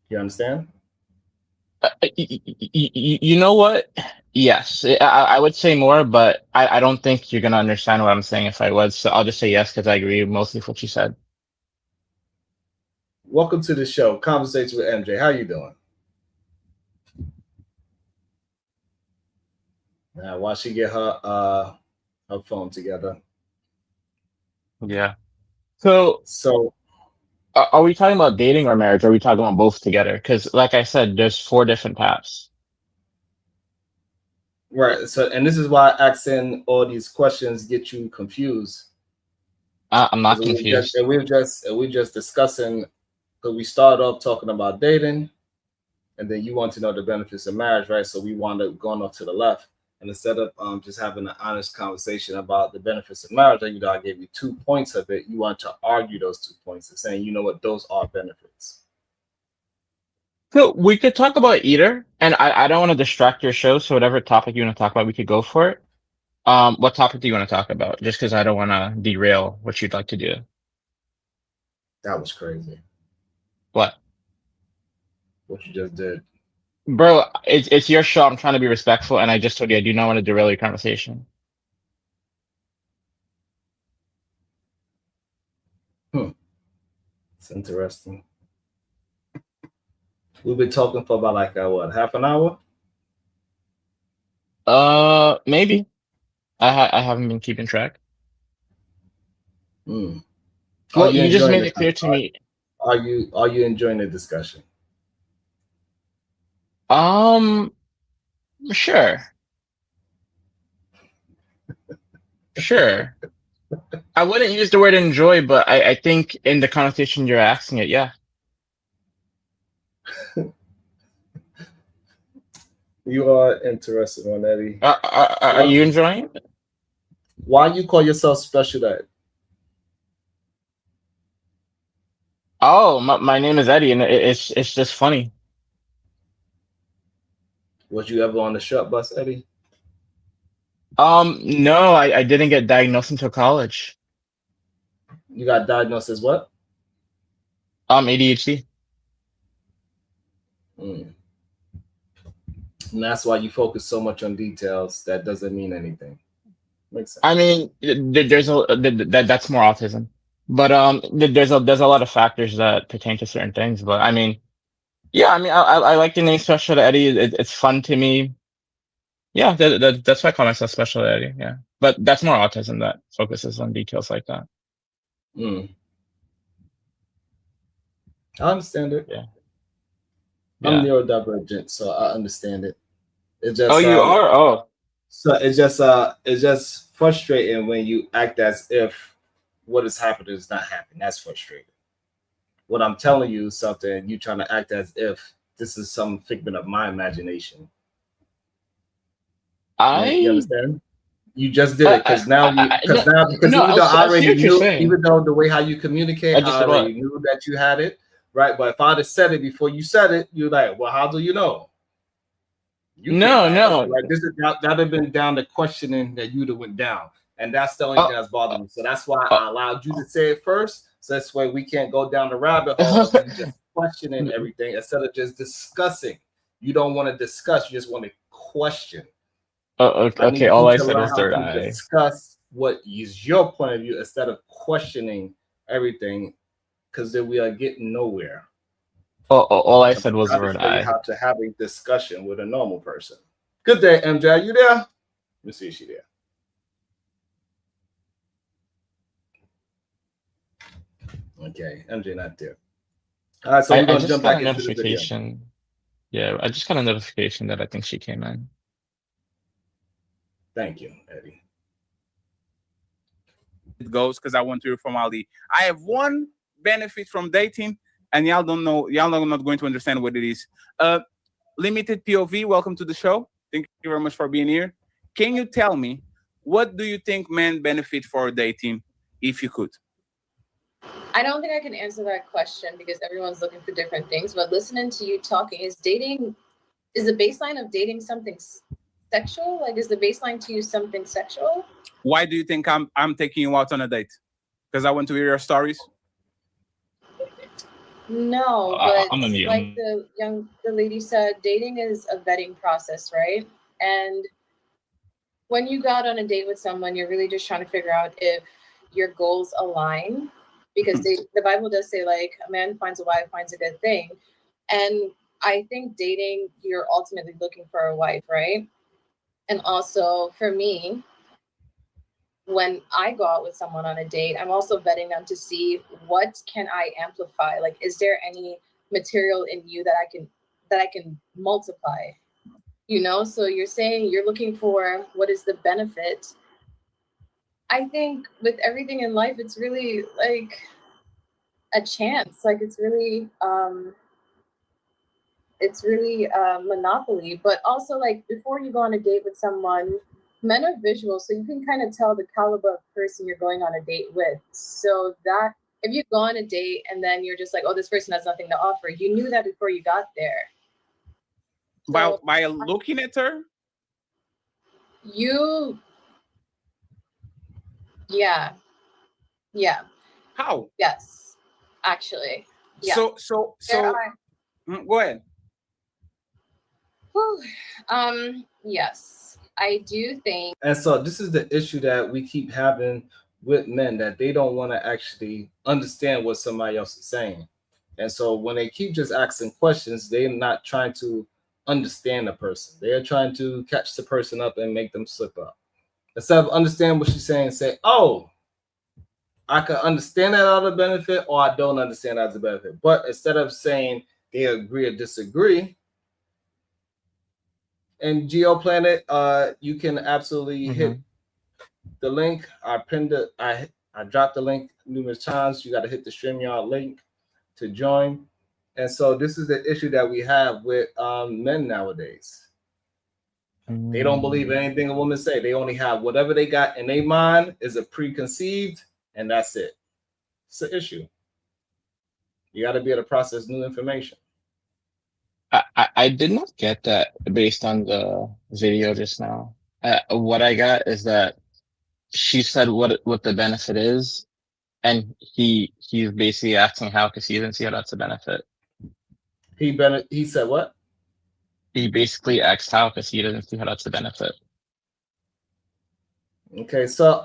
You understand? You know what? Yes, I would say more, but I don't think you're gonna understand what I'm saying if I was. So I'll just say yes because I agree mostly with what you said. Welcome to the show, Conversation with MJ. How you doing? Now, while she get her phone together. Yeah. So So are we talking about dating or marriage? Or are we talking about both together? Because like I said, there's 4 different paths. right, so and this is why asking all these questions get you confused. I'm not Because confused. we're just discussing, because we started off talking about dating, and then you want to know the benefits of marriage, right? So we wound up going off to the left. And instead of just having an honest conversation about the benefits of marriage, I gave you 2 points of it. You want to argue those 2 points and saying, you know what, those are benefits. So we could talk about either, and I don't want to distract your show. So whatever topic you want to talk about, we could go for it. What topic do you want to talk about? Just because I don't want to derail what you'd like to do. That was crazy. What? What you just did. Bro, it's your show. I'm trying to be respectful, and I just told you I do not want to derail your conversation. It's interesting. We've been talking for about like what, half an hour? Maybe. I haven't been keeping track. Mm. Well, you just made it clear to me. Are you enjoying the discussion? Sure. Sure. I wouldn't use the word enjoy, but I think in the connotation you're asking it, yeah. You are interested on Eddie. Are you enjoying it? Why you call yourself special ed? Oh, my name is Eddie, and it's just funny. Was you ever on the short bus, Eddie? No, I didn't get diagnosed until college. You got diagnosed as what? ADHD. Mm. And that's why you focus so much on details that doesn't mean anything. Makes sense. I mean, there's that's more autism, but there's a lot of factors that pertain to certain things. But I mean, yeah, I mean, I like the name Special Eddie. It's fun to me. Yeah, that's why I call myself special ed. Yeah, but that's more autism that focuses on details like that. Mm. I understand it. Yeah. I'm Yeah. neurodivergent, so I understand it. It Oh, just you are? Oh, so it's just frustrating when you act as if what is happening is not happening. That's frustrating. What I'm telling you is something, you trying to act as if this is some figment of my imagination. You I, understand? You just did it no, because no, even though I I see already what you're knew, saying. even though the way how you communicate, I I just said already what? knew that you had it, right? But if I'd have said it before you said it, you're like, well, how do you know? You can't No, know. no. Like that'd have been down to questioning that you'd have went down. And that's the only thing that's bothering me. So that's why I allowed you to say it first. So that's why we can't go down the rabbit hole of you just questioning everything instead of just discussing. You don't want to discuss, you just want to question. I Okay, need all you I to said learn was how third to eye. discuss what is your point of view instead of questioning everything, because then we are getting nowhere. All I So said I'm was trying to third show you eye. how to have a discussion with a normal person. Good day, MJ. Are you there? Let me see if she's there. Okay, MJ not there. All right, so we're I gonna just jump got back a into the video. notification. Yeah, I just got a notification that I think she came in. Thank you, Eddie. It goes because I want to hear from Ali. I have one benefit from dating, and y'all don't know, y'all are not going to understand what it is. Limited POV, welcome to the show. Thank you very much for being here. Can you tell me what do you think men benefit for dating, if you could? I don't think I can answer that question because everyone's looking for different things. But listening to you talking, is the baseline of dating something sexual? Like, is the baseline to you something sexual? Why do you think I'm taking you out on a date? Because I want to hear your stories. No, but I'm gonna like the lady said, dating is a vetting process, right? And when you go out on a date with someone, you're really just trying to figure out if your goals align, because the Bible does say, like, a man finds a wife, finds a good thing. And I think dating, you're ultimately looking for a wife, right? And also for me, when I go out with someone on a date, I'm also vetting them to see what can I amplify. Like, is there any material in you that I can multiply? You know, so you're saying you're looking for what is the benefit. I think with everything in life, it's really like a chance. Like it's really monopoly. But also, like, before you go on a date with someone, men are visual, so you can kind of tell the caliber of person you're going on a date with. So that if you go on a date and then you're just like, oh, this person has nothing to offer, you knew that before you got there. So By looking at her? Yeah. How? Yes. Actually. Yeah. So go ahead. Yes. I do think. And so this is the issue that we keep having with men, that they don't want to actually understand what somebody else is saying. And so when they keep just asking questions, they're not trying to understand the person. They're trying to catch the person up and make them slip up. Instead of understand what she's saying, say, oh, I can understand that as a benefit, or I don't understand that as a benefit. But instead of saying they agree or disagree, and GeoPlanet, you can absolutely hit the link. I pinned it. I dropped the link numerous times. You got to hit the StreamYard link to join. And so this is the issue that we have with men nowadays. They don't believe anything a woman say. They only have whatever they got in their mind is a preconceived, and that's it. It's an issue. You got to be able to process new information. I did not get that based on the video just now. What I got is that she said what the benefit is, and he's basically asking how, because he didn't see how that's a benefit. He said what? He basically asked how because he doesn't see how that's a benefit. Okay, so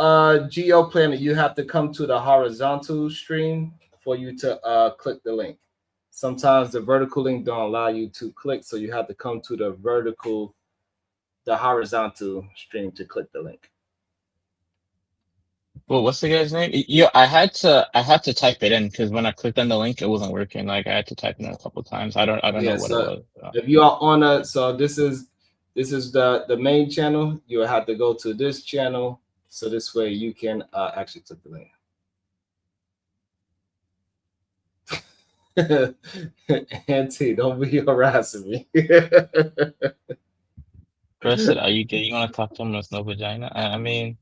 GeoPlanet, you have to come to the horizontal stream for you to click the link. Sometimes the vertical link don't allow you to click, so you have to come to the vertical the horizontal stream to click the link. Well, what's the guy's name? Yeah, I had to type it in because when I clicked on the link, it wasn't working. Like I had to type it in a couple times. I don't know Yeah, what it so was. if you are on a, so this is the main channel. You will have to go to this channel, so this way you can actually click the link. Auntie, don't be harassing me. Chris said, "Are you gay? You want to talk to him? There's no vagina." I mean,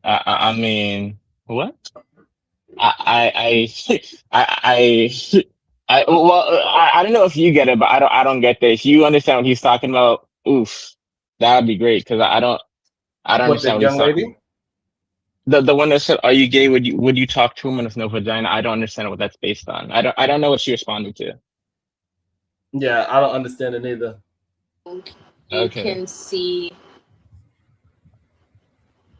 I mean, what? I I don't know if you get it, but I don't get this. You understand what he's talking about? Oof, that would be great because I don't What, the understand what he's young talking lady? about. The one that said, "Are you gay? Would you talk to him when there's no vagina?" I don't understand what that's based on. I don't know what she responded to. Yeah, I don't understand it either. You Okay. can see,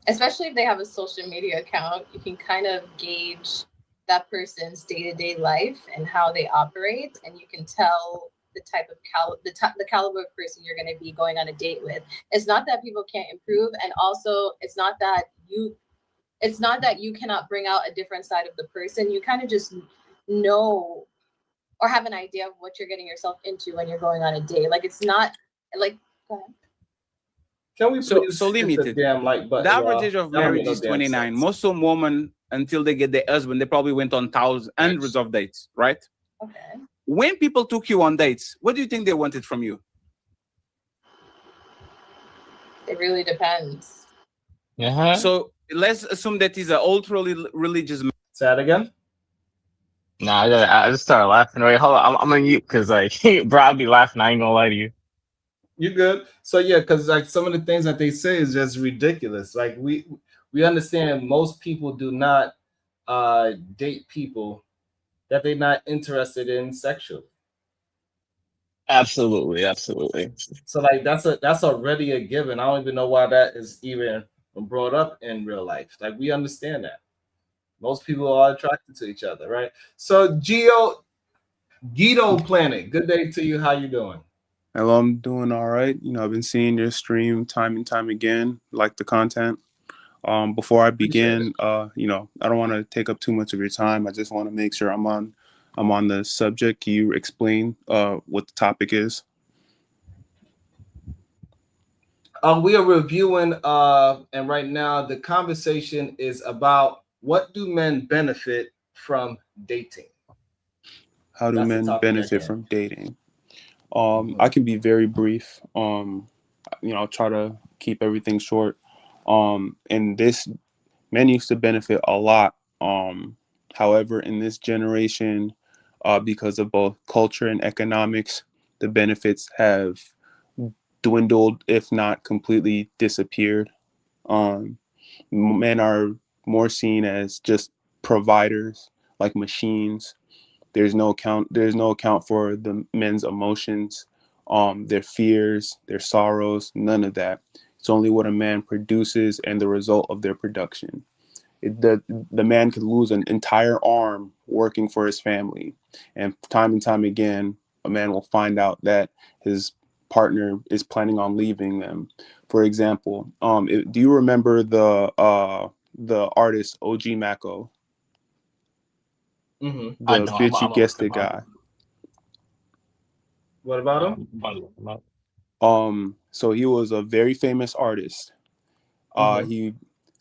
especially if they have a social media account, you can kind of gauge that person's day-to-day life and how they operate, and you can tell the type of the caliber of person you're going to be going on a date with. It's not that people can't improve, and also it's not that you cannot bring out a different side of the person. You kind of just know or have an idea of what you're getting yourself into when you're going on a date. Like it's not like, go ahead. Can we So please so hit the limited. damn like The button, average y'all? age of That don't make marriage no is damn 29. sense. Most of women, until they get their husband, they probably went on hundreds of dates, right? Okay. When people took you on dates, what do you think they wanted from you? It really depends. Yeah. So let's assume that he's an ultra religious man. Say that again. Nah, I just started laughing. Wait, hold on. I'm gonna mute because like, bro, I'll be laughing. I ain't gonna lie to you. You good? So yeah, because like some of the things that they say is just ridiculous. Like we understand most people do not date people that they're not interested in sexually. Absolutely, absolutely. So like that's already a given. I don't even know why that is even brought up in real life. Like we understand that. Most people are attracted to each other, right? So Guido Planet, good day to you. How you doing? Hello, I'm doing all right. I've been seeing your stream time and time again, like the content. Before I Appreciate it. begin, I don't want to take up too much of your time. I just want to make sure I'm on the subject. Can you explain what the topic is? We are reviewing and right now the conversation is about what do men benefit from dating? How do That's the men topic at benefit hand. from dating? I can be very brief. I'll try to keep everything short. And this men used to benefit a lot. However, in this generation, because of both culture and economics, the benefits have dwindled, if not completely disappeared. Men are more seen as just providers, like machines. There's no account for the men's emotions, their fears, their sorrows, none of that. It's only what a man produces and the result of their production. The man could lose an entire arm working for his family, and time again, a man will find out that his partner is planning on leaving them. For example, do you remember the artist OG Mako, I the don't. I'm bitch you gonna look guessed him it up. guy? What about him? I'm gonna look him up. So he was a very famous artist. Mhm. He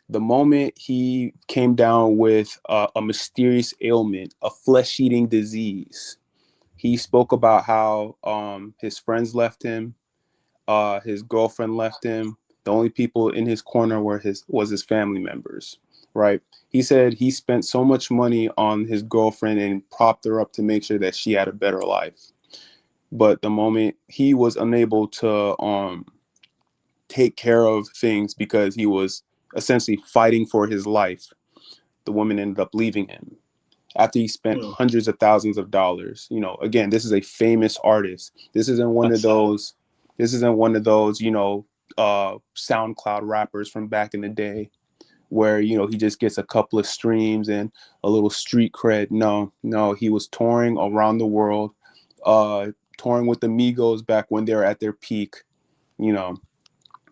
The moment he came down with a mysterious ailment, a flesh-eating disease, he spoke about how his friends left him, his girlfriend left him. The only people in his corner was his family members, right? He said he spent so much money on his girlfriend and propped her up to make sure that she had a better life. But the moment he was unable to take care of things because he was essentially fighting for his life, the woman ended up leaving him after he spent Mm. hundreds of thousands of dollars. Again, this is a famous artist. This isn't one of That's sad. those SoundCloud rappers from back in the day where he just gets a couple of streams and a little street cred. No, he was touring around the world, touring with the Migos back when they were at their peak, you know.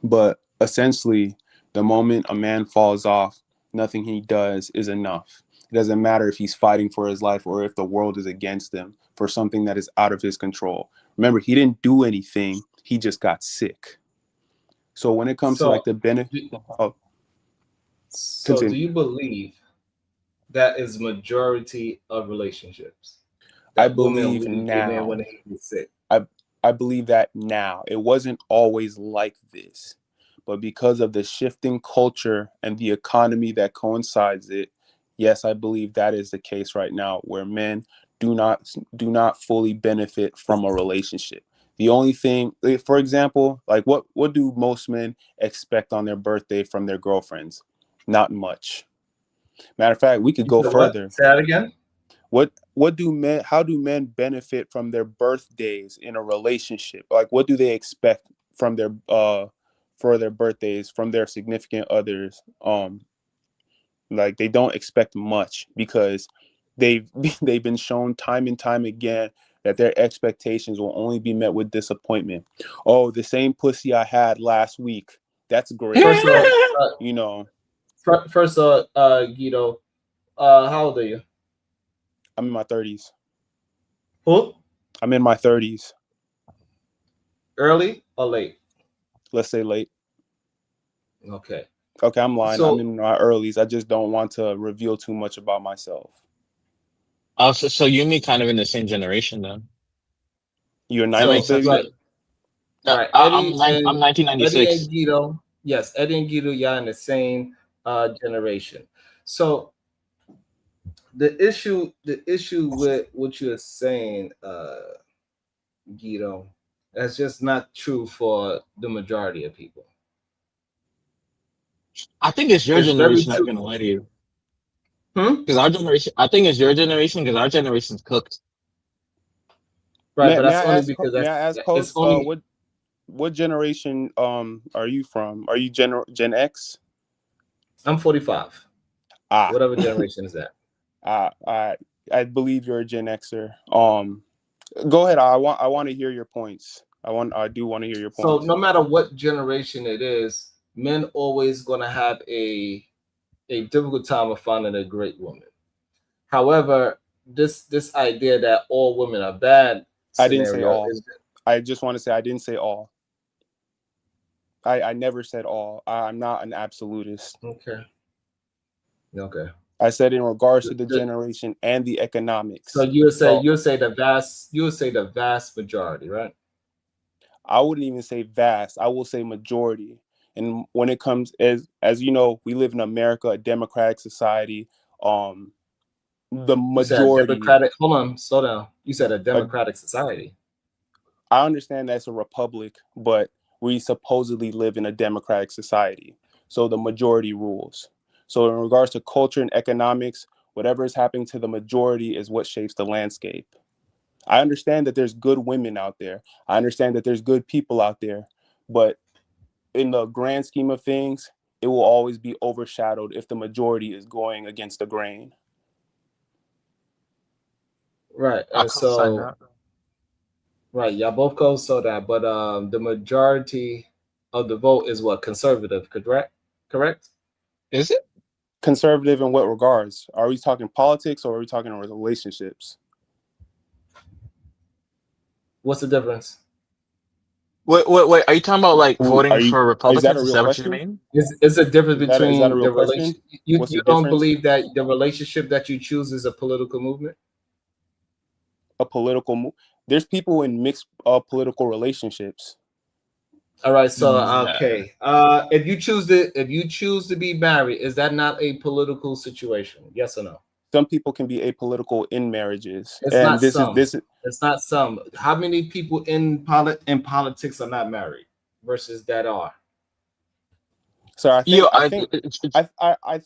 But essentially, the moment a man falls off, nothing he does is enough. It doesn't matter if he's fighting for his life or if the world is against him for something that is out of his control. Remember, he didn't do anything. He just got sick. So when it comes to like the benefit, oh, So do continue. you believe that is majority of relationships? I That women believe leave their man now. when they get sick. I believe that now. It wasn't always like this, but because of the shifting culture and the economy that coincides it, yes, I believe that is the case right now, where men do not fully benefit from a relationship. The only thing, like, for example, like what do most men expect on their birthday from their girlfriends? Not much. Matter of fact, we could You go said what? further. Say that again. What do men, how do men benefit from their birthdays in a relationship? Like what do they expect from their for their birthdays from their significant others? Like they don't expect much because they've they've been shown time and time again that their expectations will only be met with disappointment. Oh, the same pussy I had last week. That's great. First of all, You know, Guido, how old are you? I'm in my 30s. Who? I'm in my 30s. Early or late? Let's say late. Okay. Okay, I'm lying. So I'm in my earlies. I just don't want to reveal too much about myself. So you and me kind of in the same generation then. You're That 90s, makes sense. baby? right, I'm Eddie and I'm Eddie 1996. and Guido. Yes, Eddie and Guido, y'all in the same generation. So the issue with what you're saying, Guido, that's just not true for the majority of people. I think it's your It's very generation that's true. gonna lie to you. Hmm? Because our generation, I think it's your generation because our generation's cooked. Right, but that's only because May I ask it's host only what generation are you from? Are you Gen X? I'm 45. Ah, Whatever generation is that. I believe you're a Gen Xer. Go ahead. I want to hear your points. I do want to hear your So points. no matter what generation it is, men always gonna have a difficult time of finding a great woman. However, this idea that all women are bad I didn't say scenario all. is I just want to say I didn't say all. I never said all. I'm not an absolutist. okay. Okay. I said in regards to the The- generation and the economics. so you would say So the vast majority, right? I wouldn't even say vast. I will say majority. And when it comes as you know, we live in America, a democratic society. The You said majority. democratic. Hold on, slow down. You said a Uh, democratic society. I understand that's a republic, but we supposedly live in a democratic society. So the majority rules. So in regards to culture and economics, whatever is happening to the majority is what shapes the landscape. I understand that there's good women out there. I understand that there's good people out there, but in the grand scheme of things, it will always be overshadowed if the majority is going against the grain. Right. I And co-sign so that. right, y'all both go so that, but the majority of the vote is what conservative, correct? Correct. Is it? Conservative in what regards? Are we talking politics or are we talking relationships? What's the difference? Wait. Are you talking about like Who are voting you? for Is that Republicans? a Is real that what you question? mean? Is a difference Is that a between real the relation? question? You What's the don't difference? believe that the relationship that you choose is a political movement? A political move. There's people in mixed political relationships. All right, so Yeah. okay. If you choose to be married, is that not a political situation? Yes or no? Some people can be apolitical in marriages, It's and not some. this is It's not some. How many people in politics are not married versus that are? so Yo,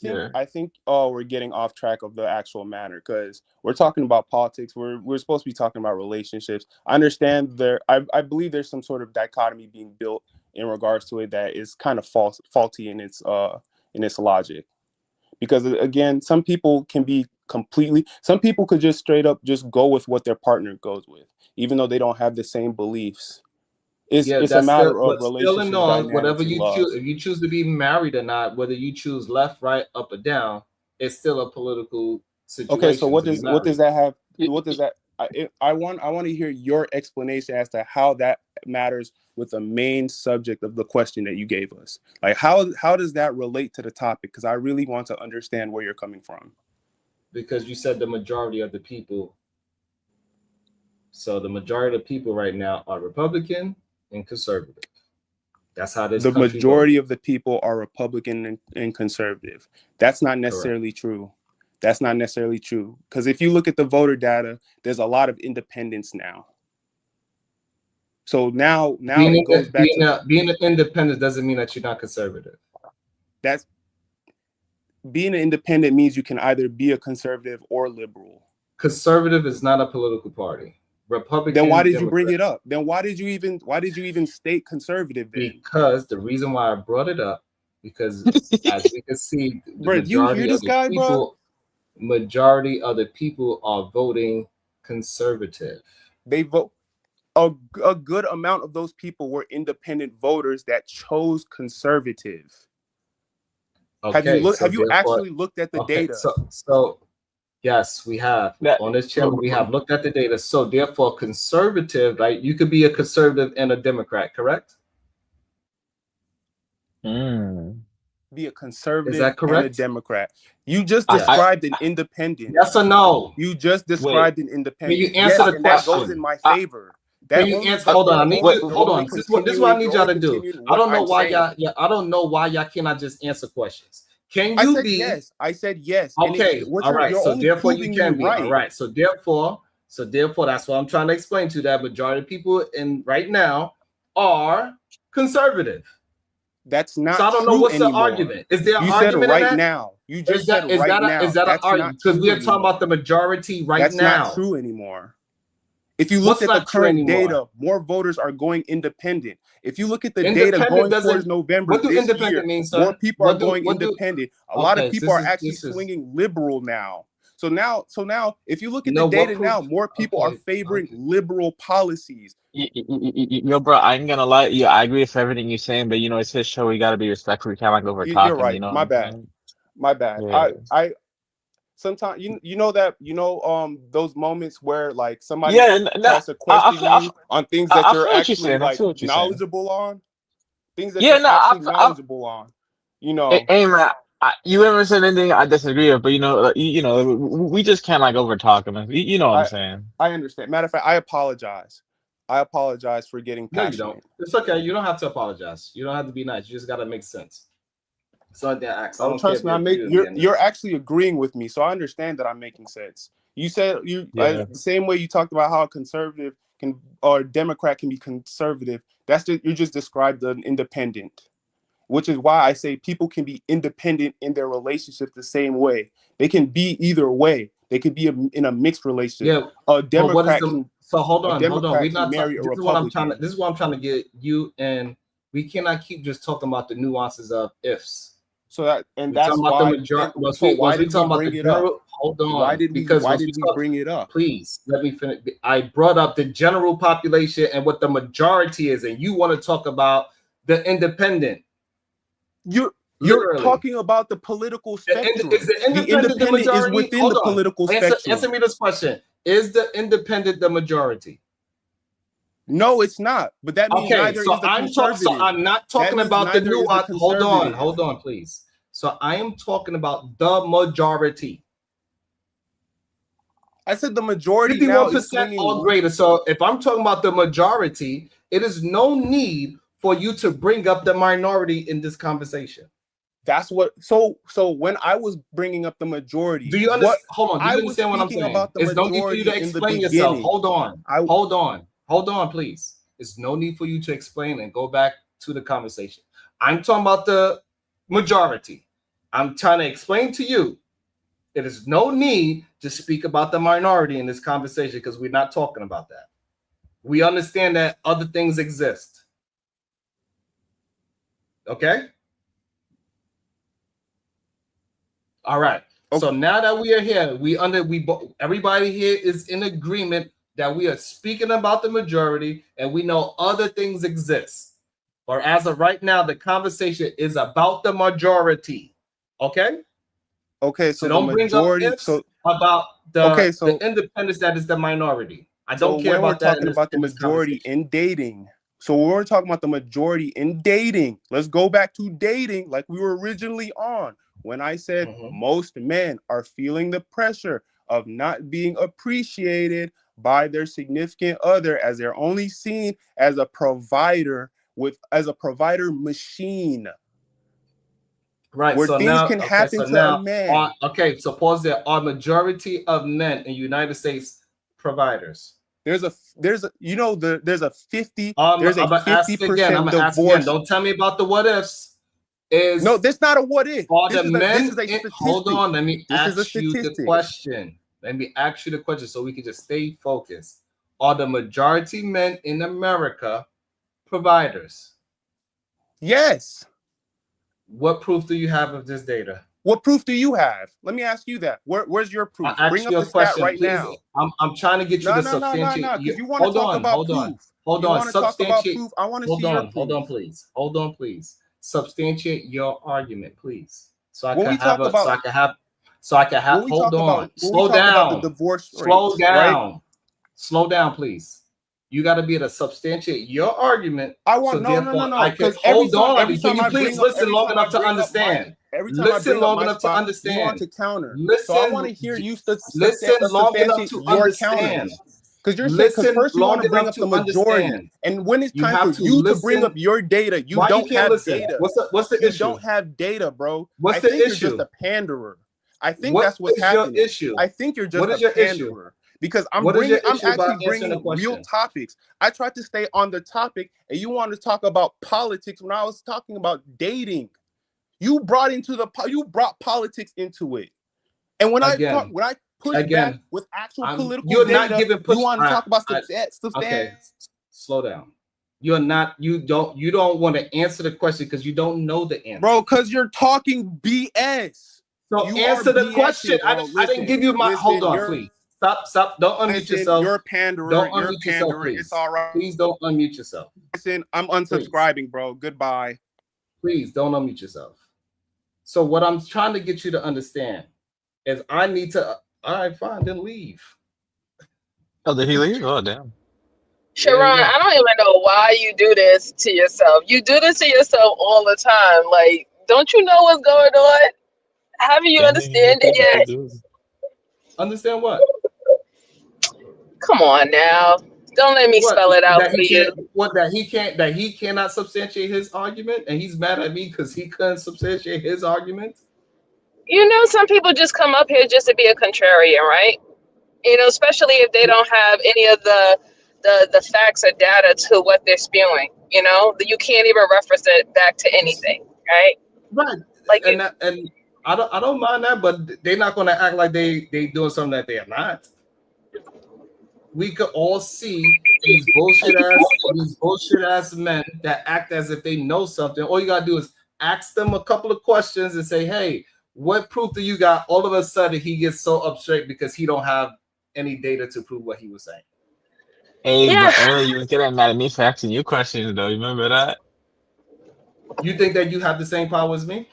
yeah. I think we're getting off track of the actual matter because we're talking about politics. We're supposed to be talking about relationships. I understand I believe there's some sort of dichotomy being built in regards to it that is kind of faulty in its logic. Because again, some people can be some people could just straight up just go with what their partner goes with, even though they don't have the same beliefs. It's a that's still, matter of but still in relationship all, whatever dynamics and you choose, laws. if you choose to be married or not, whether you choose left, right, up or down, it's still a political Okay, so situation to be what does married. that have? What does that? I want to hear your explanation as to how that matters with the main subject of the question that you gave us. Like how does that relate to the topic? Because I really want to understand where you're coming from. Because you said the majority of the people. So the majority of the people right now are Republican and conservative. That's how this The country majority votes. of the people are Republican and conservative. That's not necessarily true. That's not necessarily true. Because if you look at the voter data, there's a lot of independents now. So now it goes back to Being an independent doesn't mean that you're not conservative. that's being an independent means you can either be a conservative or liberal. Conservative is not a political party. Republican. Then why did Democrat, you bring it up? Then why did you even state conservative then? Because the reason why I brought it up, because as we can see, the Bro, you hear majority of this the guy, people, majority of the people are voting conservative. They vote. A good amount of those people were independent voters that chose conservative. Okay, Have you actually looked at the data? So yes, we have. On this channel, we have looked at the data. So therefore, conservative, right? You could be a conservative and a Democrat, correct? Be a conservative Is that correct? and a Democrat. You just described an independent. Yes or no? You just described an independent. Can you answer the and question? that goes in my favor. Can you answer? Hold on, I need you. Hold on. This is what I need y'all to do. I don't know why y'all. Yeah, I don't know why y'all cannot just answer questions. Can you be? Yes. I said yes. Okay. All right. So therefore, you can be. Right. All right. So therefore, that's what I'm trying to explain to you. That majority of people in right now are conservative. That's not. So I don't know what's the argument. Is there an argument? You said right now. You just said right now. Is that an argument? Because we are talking about the majority right now. That's not true anymore. If you look at the current data, more voters are going independent. If you look at the data going towards November what do this independent year, mean, sir? more people are going independent. A lot of people are actually this is swinging liberal now. So now, if you look at the data now, more people are favoring liberal policies. Yo, bro, I ain't gonna lie. Yeah, I agree with everything you're saying, but it's his show. We gotta be respectful. We can't like over talk. You're right. You know My bad. Yeah. I sometimes you know those moments where like somebody tries to question you on things that you're actually like knowledgeable on, things that you're actually knowledgeable on. Hey man, you ever said anything I disagree with, but we just can't like over talk him. You know what I'm saying? I understand. Matter of fact, I apologize. For getting passionate. No, you don't. It's okay. You don't have to apologize. You don't have to be nice. You just gotta make sense. So trust me, you're actually agreeing with me, so I understand that I'm making sense. You said the same way you talked about how a conservative or Democrat can be conservative. You just described an independent, which is why I say people can be independent in their relationship the same way. They can be either way. They could be in a mixed relationship. Yeah. A Democrat So hold on. We're not marry a Republican. This is what I'm trying to get you, and we cannot keep just talking about the nuances of ifs. So that's why. So why did we bring it up? Hold on. Why did we bring it up? Please let me finish. I brought up the general population and what the majority is, and you want to talk about the independent. You're talking about the political spectrum. The independent is within the political spectrum. Answer me this question: is the independent the majority? No, it's not. But that means neither is the conservative. So I'm not talking about the nuance. Hold on, please. So I am talking about the majority. I said the majority 51% or greater. So if I'm talking about the majority, it is no need for you to bring up the minority in this conversation. That's what. So when I was bringing up the majority, do you understand? Hold on. Do you understand what I'm saying? There's no need for you to explain yourself. Hold on, please. There's no need for you to explain and go back to the conversation. I'm talking about the majority. I'm trying to explain to you. There is no need to speak about the minority in this conversation because we're not talking about that. We understand that other things exist. Okay? All right. Okay. So now that we are here, everybody here is in agreement that we are speaking about the majority, and we know other things exist. But as of right now, the conversation is about the majority. Okay. Okay. So So the don't bring up majority. ifs So about okay. the So independence that is the minority. I so don't care when we're about that talking about the in this majority conversation. in dating, so when we're talking about the majority in dating, let's go back to dating like we were originally on. When I said most men are feeling the pressure of not being appreciated by their significant other, as they're only seen as a provider machine. Right. Where So things now, can okay. happen So to a now, man. okay. Suppose there are majority of men in United States providers. There's a 50 I'm gonna ask again. I'm 50% gonna ask again. divorce. Don't tell me about the what ifs. Is No, this not a what if. are This the is a men? Hold statistic. on. Let me This is a ask you the statistic. question. Let me ask you the question so we can just stay focused. Are the majority men in America providers? Yes. What proof do you have of this data? What proof do you have? Let me ask you that. Where's your proof? I Bring asked up you the a stat question, right please. now. I'm trying to get you No, to no, no, no, substantiate. no. Because you want to talk about proof. Hold you on. want to talk about Substantiate. proof. I want to see your proof. Hold on, please. Hold on, please. Substantiate your argument, please. So I When can we have talk a. about Hold on. when we Slow talk about the down. divorce Slow rates, right? down. Slow down, please. You got to be able to substantiate your argument. I want So no, therefore, I can because hold on. every Can time you I please bring up listen long enough to understand? every time I Listen bring up long my enough to spot, you want understand. to counter. So I want Listen. to hear you Listen long enough substantiate to your understand. counters. Because you're saying, because Listen first you want long to bring enough up the to majority, understand. and when it's You time for have to you to bring up listen. your data, you Why you don't can't have listen? data. What's the You issue? don't have data, bro. What's I the think you're just issue? a panderer. I think What that's what's is your happening. issue? I think you're just What a is your issue? panderer. Because I'm What is your issue actually about answering the bringing real question? topics. I tried to stay on the topic, and you want to talk about politics when I was talking about dating. You brought politics into it, and when I push back Again, with actual political you're not data, giving you push. want to talk about Okay, slow down. You don't want to answer the question because you don't know the answer. bro. Because you're talking BS. So You answer the question. bro. I didn't give you my. Hold on, You're, please. Stop. Don't unmute yourself. You're a panderer. Don't You're unmute yourself, pandering. please. It's all right. Please don't unmute yourself. Listen, I'm unsubscribing, Please. bro. Goodbye. Please don't unmute yourself. So what I'm trying to get you to understand is I need to. All right, fine, then leave. Oh, did he leave? Oh, damn. Sharon, I don't even know why you do this to yourself. You do this to yourself all the time. Like, don't you know what's going on? Haven't you understand it yet? Understand what? Come on now. Don't let me spell it out for you. That he cannot substantiate his argument, and he's mad at me because he couldn't substantiate his argument. You know, some people just come up here just to be a contrarian, right? You know, especially if they don't have any of the facts or data to what they're spewing. You know, you can't even reference it back to anything, right? Right. Like, and I don't mind that, but they're not going to act like they doing something that they are not. We could all see these bullshit ass men that act as if they know something. All you gotta do is ask them a couple of questions and say, "Hey, what proof do you got?" All of a sudden, he gets so upset because he don't have any data to prove what he was saying. Hey, yeah. But earlier you was getting mad at me for asking you questions, though. You remember that? You think that you have the same power as me?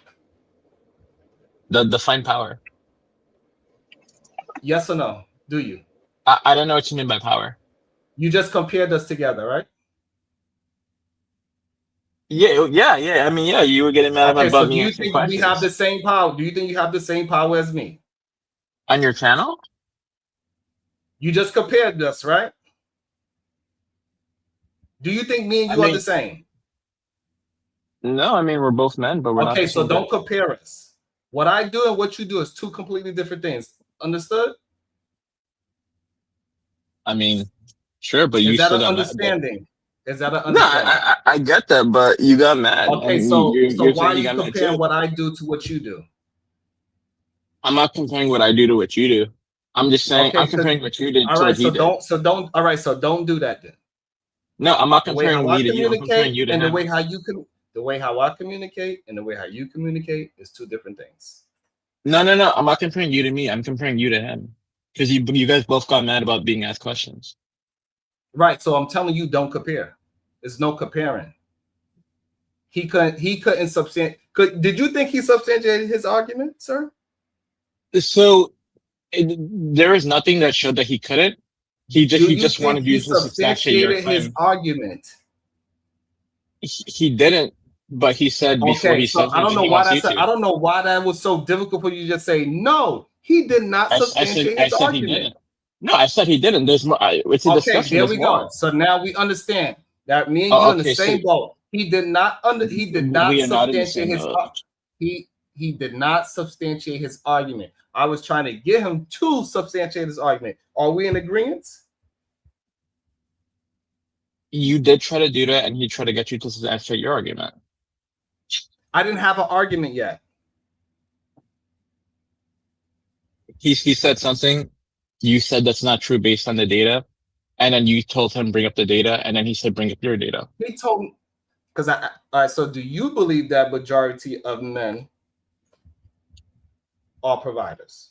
The fine power. Yes or no? Do you? I don't know what you mean by power. You just compared us together, right? Yeah. I mean, yeah, you were getting mad about me. Do you think we have the same power? Do you think you have the same power as me? On your channel? You just compared us, right? Do you think me and you are the same? No, I mean, we're both men, but we're not the same. Okay, so don't compare us. What I do and what you do is two completely different things. Understood? I mean, sure, but you still got understanding? Is that an understanding? No, I get that, but you got mad. Okay, so why are you comparing what I do to what you do? I'm not comparing what I do to what you do. I'm just saying I'm comparing what you did to what he did. All right, so don't do that then. No, I'm not comparing me to you. I'm comparing you to him. The way how I communicate and the way how you communicate is two different things. No, I'm not comparing you to me. I'm comparing you to him. Because you guys both got mad about being asked questions. Right. So I'm telling you, don't compare. There's no comparing. He couldn't substantiate. Did you think he substantiated his argument, sir? So there is nothing that showed that he couldn't. He Do you just think wanted he you to substantiate your substantiated his claim. argument? He didn't, but he said before Okay, he so says it, he wants you I to. don't know why that was so difficult for you to just say no. He did not substantiate I his said he argument. didn't. No, I said he didn't. There's more. It's a Okay, discussion. there There's we go. more. So now we understand that me and you Oh, in the okay. So same boat. He did not we are not in the substantiate same his boat. he did not substantiate his argument. I was trying to get him to substantiate his argument. Are we in agreement? You did try to do that, and he tried to get you to substantiate your argument. I didn't have an argument yet. He said something. You said that's not true based on the data, and then you told him bring up the data, and then he said bring up your data. He told me because all right. So do you believe that majority of men are providers?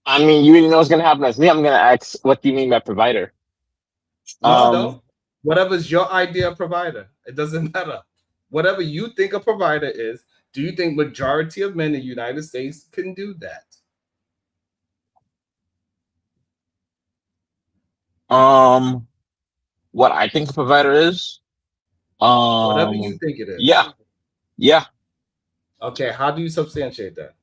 I mean, you didn't know what's gonna happen as me. I'm gonna ask, what do you mean by provider? No, don't. Whatever's your idea of provider, it doesn't matter. Whatever you think a provider is, do you think majority of men in the United States can do that? What I think a provider is, Whatever you think it is. yeah. Okay, how do you substantiate that?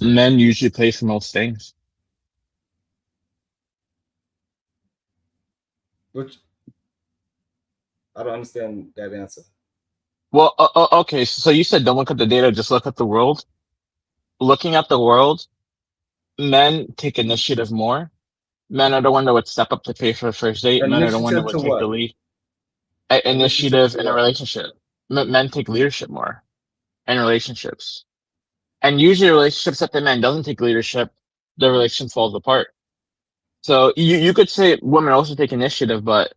Men usually pay for most things. Which I don't understand that answer. Well, okay. So you said don't look at the data, just look at the world. Looking at the world, men take initiative more. Men are the one that would step up to pay for a first date. Men are the one that Initiative would to take the what? lead. Initiative Initiative to in a what? relationship. Men take leadership more in relationships. And usually relationships that the man doesn't take leadership, the relationship falls apart. So you could say women also take initiative, but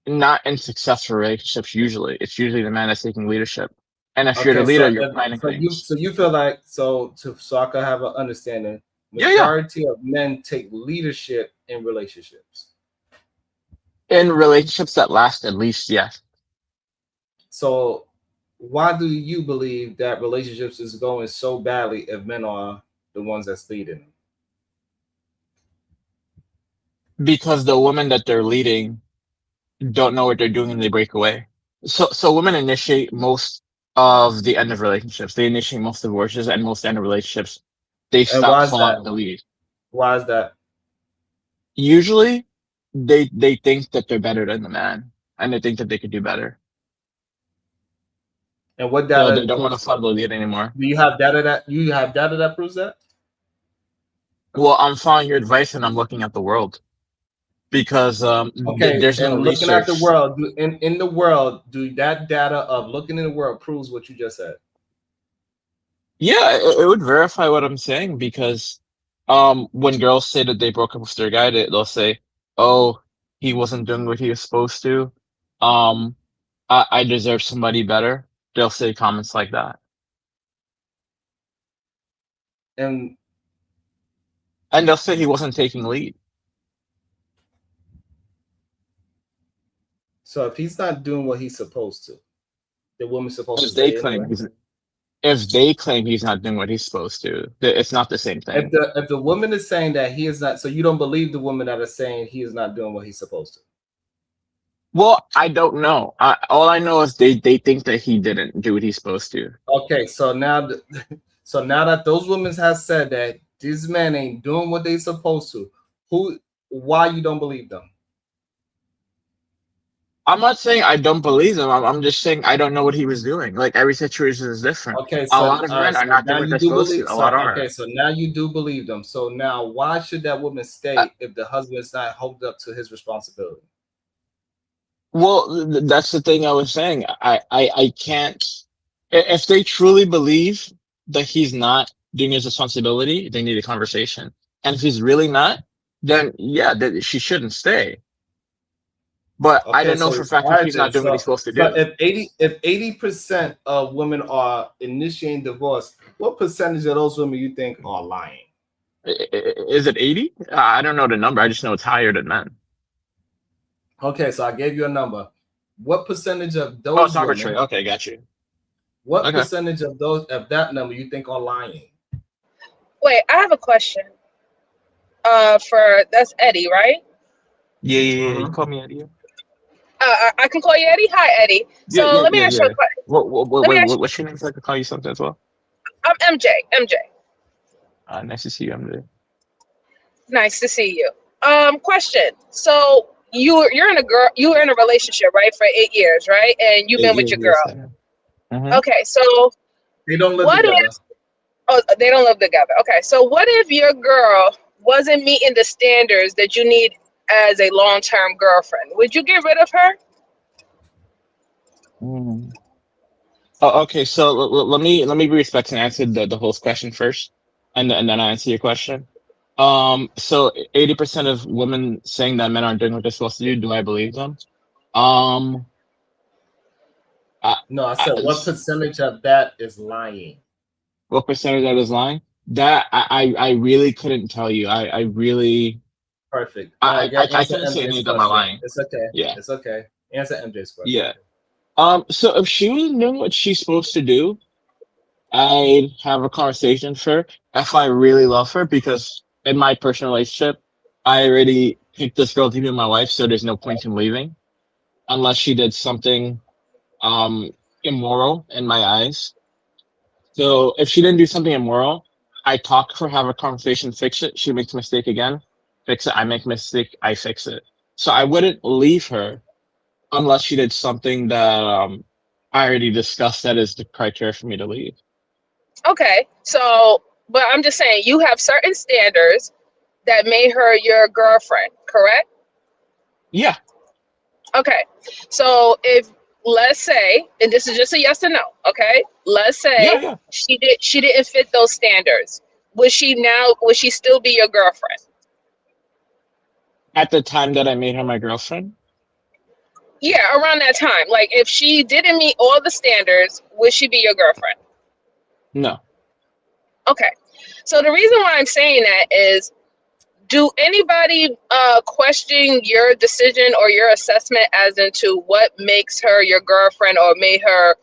not in successful relationships usually. It's usually the man that's taking leadership. And if you're the Okay, leader, you're planning things. so you feel like so I can have an understanding. Yeah. Majority of men take leadership in relationships. In relationships that last at least, yes. So why do you believe that relationships is going so badly if men are the ones that's leading? Because the women that they're leading don't know what they're doing and they break away. So women initiate most of the end of relationships. They initiate most divorces and most end of relationships. They And stop why is following that? the lead. Why is that? Usually they think that they're better than the man and they think that they could do better. And what So data they don't want to follow the lead anymore. do you have data that proves that? Well, I'm following your advice and I'm looking at the world. Because Okay, there's no and looking at the research. world, in the world, do that data of looking in the world proves what you just said? Yeah, it would verify what I'm saying because when girls say that they broke up with their guy, they'll say, "Oh, he wasn't doing what he was supposed to. Um, I deserve somebody better." They'll say comments like that. And they'll say he wasn't taking lead. so if he's not doing what he's supposed to, the woman's supposed to If they stay claim anyway. if they claim he's not doing what he's supposed to, it's not the same thing. If the woman is saying that he is not, so you don't believe the woman that is saying he is not doing what he's supposed to. Well, I don't know. All I know is they think that he didn't do what he's supposed to. Okay, so now that those women have said that this man ain't doing what they supposed to, why you don't believe them? I'm not saying I don't believe him. I'm just saying I don't know what he was doing. Like every situation is different. Okay, A lot of men are not doing what they're supposed to. A lot are. Okay, so now you do believe them. So now, why should that woman stay if the husband is not held up to his responsibility? Well, that's the thing I was saying. I can't. If they truly believe that he's not doing his responsibility, they need a conversation. And if he's really not, then yeah, she shouldn't stay. but I Okay, don't know so for a fact all if right he's then. not doing what he's So, supposed to so do. if 80% of women are initiating divorce, what percentage of those women you think are lying? Is it 80? I don't know the number. I just know it's higher than men. Okay, so I gave you a number. What percentage of Oh, it's those arbitrary. women? Okay, got you. What Okay. percentage of those of that number you think are lying? Wait, I have a question. For that's Eddie, right? Yeah. You Mm-hmm. call me Eddie. I can call you Eddie. Hi, Eddie. So let me ask you a Yeah. question. Wait, Let me ask you. what's your name so I can call you something as well? I'm MJ. MJ. Nice to see you. I'm there. Nice to see you. Question. So you're in a girl. You were in a relationship, right, for 8 years, right? And you've been with 8 years, your yes. girl. Mm-hmm. Okay. So They don't live what together. if? Oh, they don't live together. Okay. So what if your girl wasn't meeting the standards that you need as a long-term girlfriend? Would you get rid of her? Mm. Oh, okay. So let me be respectful and answer the host question first, and then I answer your question. So 80% of women saying that men aren't doing what they're supposed to do I believe them? Um, I, No, I said what percentage of that is lying? what percentage of that is lying? That I really couldn't tell you. I really Perfect. I Answer couldn't say any MJ's of them are question. lying. It's okay. Yeah, It's okay. Answer MJ's question. yeah. So if she was doing what she's supposed to do, I'd have a conversation with her if I really love her, because in my personal relationship, I already picked this girl to be my wife, so there's no point in leaving unless she did something um immoral in my eyes. So if she didn't do something immoral, I talk to her, have a conversation, fix it. She makes a mistake again, fix it. I make a mistake, I fix it. So I wouldn't leave her unless she did something that I already discussed that is the criteria for me to leave. Okay. So, but I'm just saying you have certain standards that made her your girlfriend, correct? Yeah. Okay. So if let's say, and this is just a yes or no, okay? Let's say Yeah. she didn't fit those standards. Would she still be your girlfriend? At the time that I made her my girlfriend? Yeah, around that time. Like if she didn't meet all the standards, would she be your girlfriend? No. Okay. So the reason why I'm saying that is, do anybody question your decision or your assessment as into what makes her your girlfriend or made her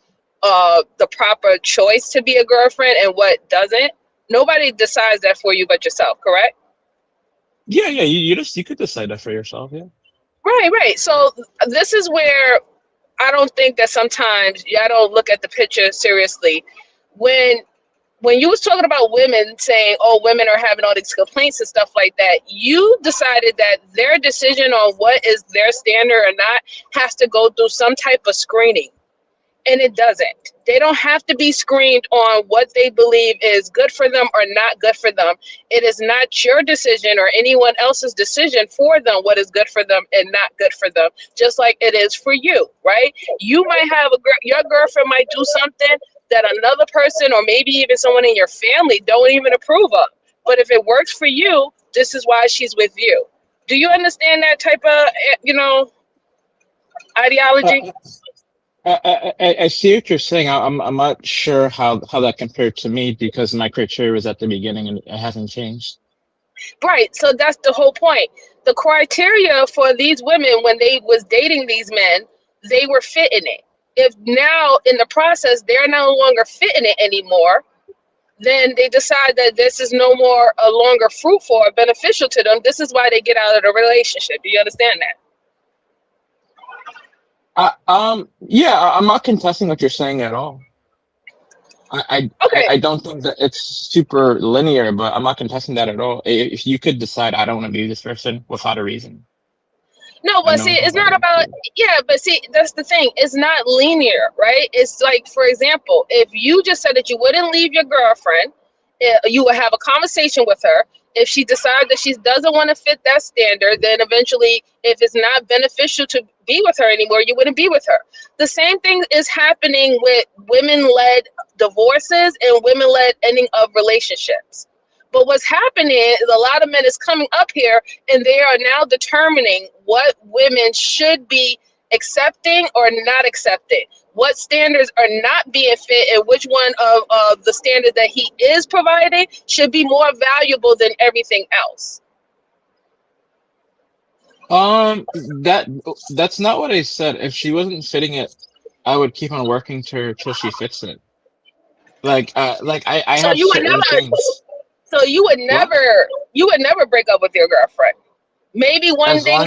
the proper choice to be a girlfriend and what doesn't? Nobody decides that for you but yourself, correct? Yeah. You could decide that for yourself. Yeah. Right. So this is where I don't think that sometimes y'all don't look at the picture seriously. When you was talking about women saying, oh, women are having all these complaints and stuff like that, you decided that their decision on what is their standard or not has to go through some type of screening. And it doesn't. They don't have to be screened on what they believe is good for them or not good for them. It is not your decision or anyone else's decision for them what is good for them and not good for them, just like it is for you, right? You might have your girlfriend might do something that another person or maybe even someone in your family don't even approve of. But if it works for you, this is why she's with you. Do you understand that type of, ideology? Uh, I see what you're saying. I'm not sure how that compared to me, because my criteria was at the beginning and it hasn't changed. Right. So that's the whole point. The criteria for these women when they was dating these men, they were fitting it. If now in the process they're no longer fitting it anymore, then they decide that this is no more a longer fruitful or beneficial to them. This is why they get out of the relationship. Do you understand that? Yeah, I'm not contesting what you're saying at all. Okay. I don't think that it's super linear, but I'm not contesting that at all. If you could decide, I don't want to be this person without a reason. No, I but know see, it's it's not not that about, easy. yeah, but see, that's the thing. It's not linear, right? It's like, for example, if you just said that you wouldn't leave your girlfriend, you would have a conversation with her. If she decides that she doesn't want to fit that standard, then eventually, if it's not beneficial to be with her anymore, you wouldn't be with her. The same thing is happening with women-led divorces and women-led ending of relationships. But what's happening is a lot of men is coming up here and they are now determining what women should be accepting or not accepting, what standards are not being fit, and which one of the standards that he is providing should be more valuable than everything else. That's not what I said. If she wasn't fitting it, I would keep on working till she fits it. I So have you would certain never, things. so What? you would never break up with your girlfriend. Maybe one As thing, long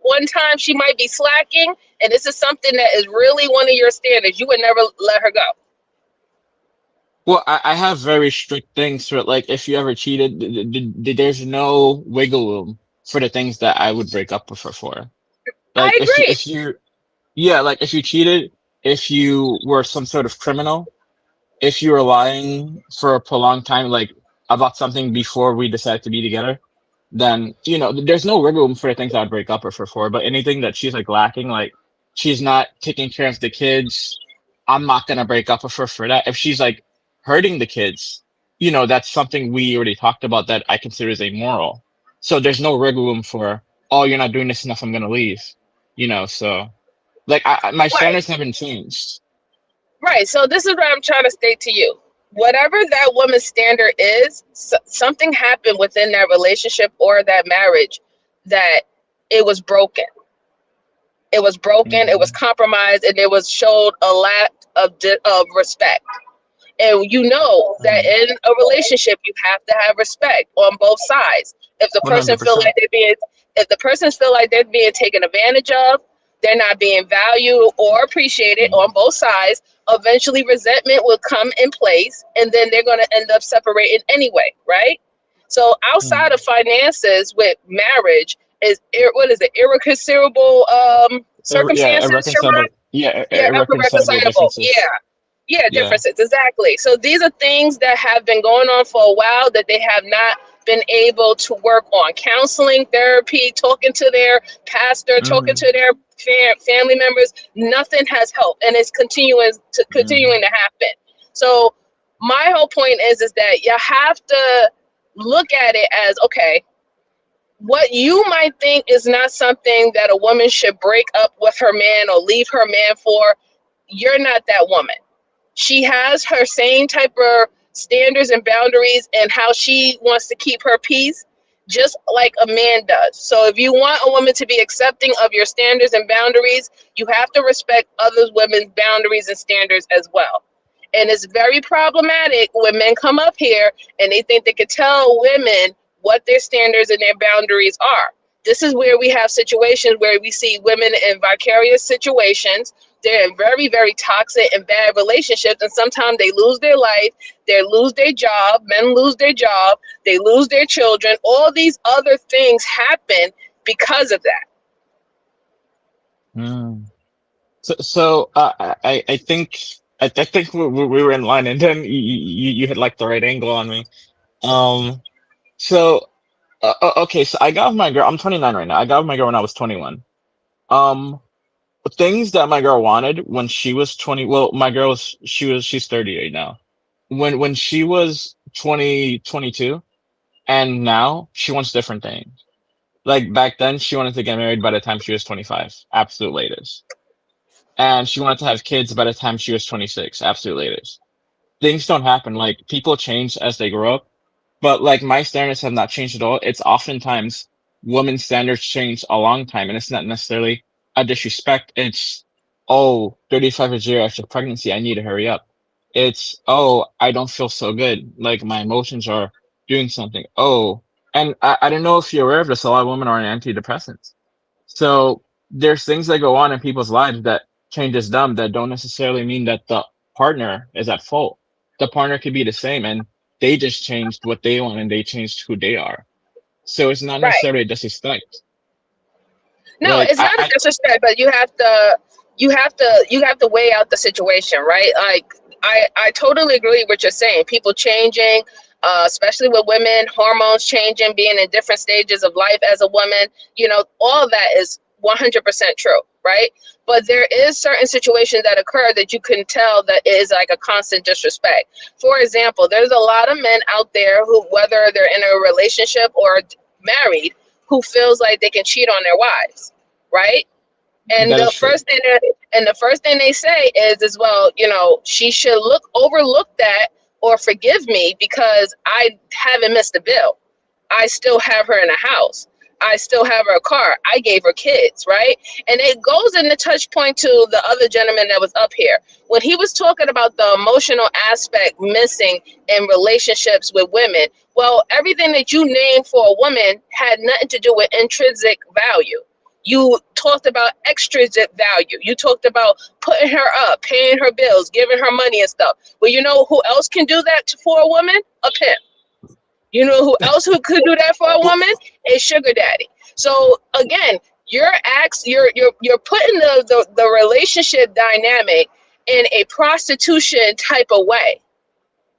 one time she might be slacking, and this is something that is really one of your standards. You would never let her go. Well, I have very strict things for like if you ever cheated, there's no wiggle room for the things that I would break up with her for. I Like agree. if you yeah, like if you cheated, if you were some sort of criminal, if you were lying for a prolonged time, like about something before we decided to be together, then there's no wiggle room for the things I'd break up with her for. But anything that she's like lacking, like she's not taking care of the kids, I'm not gonna break up with her for that. If she's like hurting the kids, that's something we already talked about that I consider as immoral. So there's no wiggle room for, oh, you're not doing this enough, I'm gonna leave. So like my Right, standards haven't changed. right. So this is what I'm trying to state to you. Whatever that woman's standard is, something happened within that relationship or that marriage that it was broken. It was broken. It was Hmm. compromised, and it was showed a lack of respect. And you know that Hmm. in a relationship, you have to have respect on both sides. If the person feel 100%. like if the persons feel like they're being taken advantage of, they're not being valued or appreciated on both sides. Eventually, resentment will come in place, and then they're going to end up separating anyway, right? So, outside of finances, with marriage, what is it? Irreconcilable Yeah, circumstances, Sharon? irreconcilable. Yeah, Yeah, irreconcilable irreconcilable. Yeah, differences. yeah, Yeah. differences, exactly. So these are things that have been going on for a while that they have not been able to work on. Counseling, therapy, talking to their pastor, talking Hmm. to their family members, nothing has helped, and it's continuing Hmm. to happen. So my whole point is that you have to look at it as, okay, what you might think is not something that a woman should break up with her man or leave her man for, you're not that woman. She has her same type of standards and boundaries and how she wants to keep her peace, just like a man does. So if you want a woman to be accepting of your standards and boundaries, you have to respect other women's boundaries and standards as well. And it's very problematic when men come up here and they think they can tell women what their standards and their boundaries are. This is where we have situations where we see women in vicarious situations. They're in very, very toxic and bad relationships, and sometimes they lose their life, they lose their job, men lose their job, they lose their children. All these other things happen because of that. Mm. So I think we were in line, and then you hit like the right angle on me. Um. So okay, so I got with my girl. I'm 29 right now. I got with my girl when I was 21. Um. Things that my girl wanted when she was 20. Well, my girl she's 30 right now. When she was 22, and now she wants different things. Like back then, she wanted to get married by the time she was 25, absolute latest. And she wanted to have kids by the time she was 26, absolute latest. Things don't happen. Like people change as they grow up, but like my standards have not changed at all. It's oftentimes women's standards change a long time, and it's not necessarily a disrespect. It's, oh, 35 is zero after pregnancy, I need to hurry up. It's, oh, I don't feel so good. Like my emotions are doing something. Oh, and I don't know if you're aware of this, a lot of women are on antidepressants. So there's things that go on in people's lives that changes them that don't necessarily mean that the partner is at fault. The partner could be the same and they just changed what they want and they changed who they are. So it's not Right. necessarily disrespect. No, Like it's not a disrespect, but you have to weigh out the situation, right? Like I totally agree with what you're saying. People changing, especially with women, hormones changing, being in different stages of life as a woman, all of that is 100% true, right? But there is certain situations that occur that you can tell that it is like a constant disrespect. For example, there's a lot of men out there who, whether they're in a relationship or married, who feels like they can cheat on their wives, right? And That the is true. first thing they say is well, she should overlook that or forgive me because I haven't missed a bill. I still have her in a house. I still have her a car. I gave her kids, right? And it goes in the touch point to the other gentleman that was up here. When he was talking about the emotional aspect missing in relationships with women, well, everything that you named for a woman had nothing to do with intrinsic value. You talked about extrinsic value. You talked about putting her up, paying her bills, giving her money and stuff. Well, you know who else can do that for a woman? A pimp. You know who else who could do that for a woman? A sugar daddy. So again, you're putting the relationship dynamic in a prostitution type of way.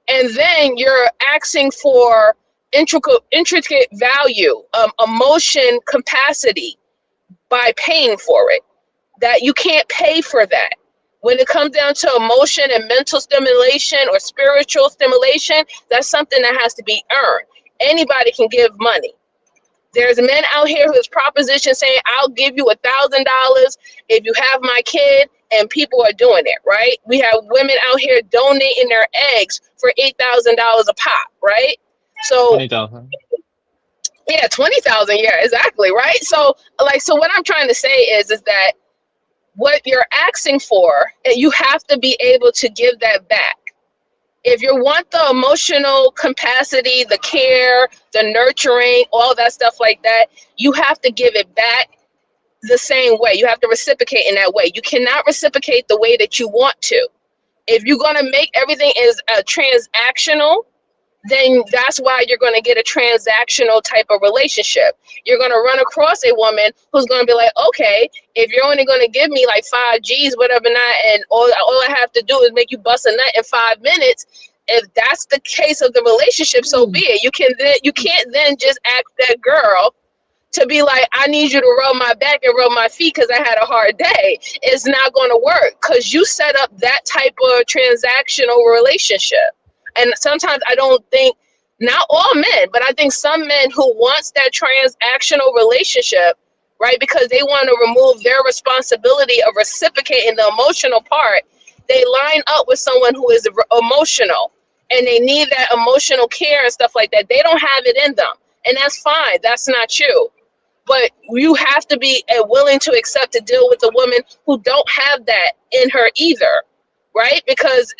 And then you're asking for intricate value, emotion capacity by paying for it. That you can't pay for that. When it comes down to emotion and mental stimulation or spiritual stimulation, that's something that has to be earned. Anybody can give money. There's men out here who's proposition saying, I'll give you $1,000 if you have my kid, and people are doing it, right? We have women out here donating their eggs for $8,000 a pop, right? So 20,000. yeah, 20,000, yeah, exactly, right? So what I'm trying to say is that what you're asking for, you have to be able to give that back. If you want the emotional capacity, the care, the nurturing, all that stuff like that, you have to give it back the same way. You have to reciprocate in that way. You cannot reciprocate the way that you want to. If you're going to make everything is transactional, then that's why you're going to get a transactional type of relationship. You're going to run across a woman who's going to be like, okay, if you're only going to give me like 5 G's, whatever not, and all I have to do is make you bust a nut in 5 minutes. If that's the case of the relationship, so be it. You can't then just ask that girl to be like, I need you to rub my back and rub my feet because I had a hard day. It's not going to work because you set up that type of transactional relationship. And sometimes I don't think, not all men, but I think some men who wants that transactional relationship, right, because they want to remove their responsibility of reciprocating the emotional part, they line up with someone who is emotional and they need that emotional care and stuff like that. They don't have it in them. And that's fine. That's not you. But you have to be willing to accept to deal with a woman who don't have that in her either. Right? Because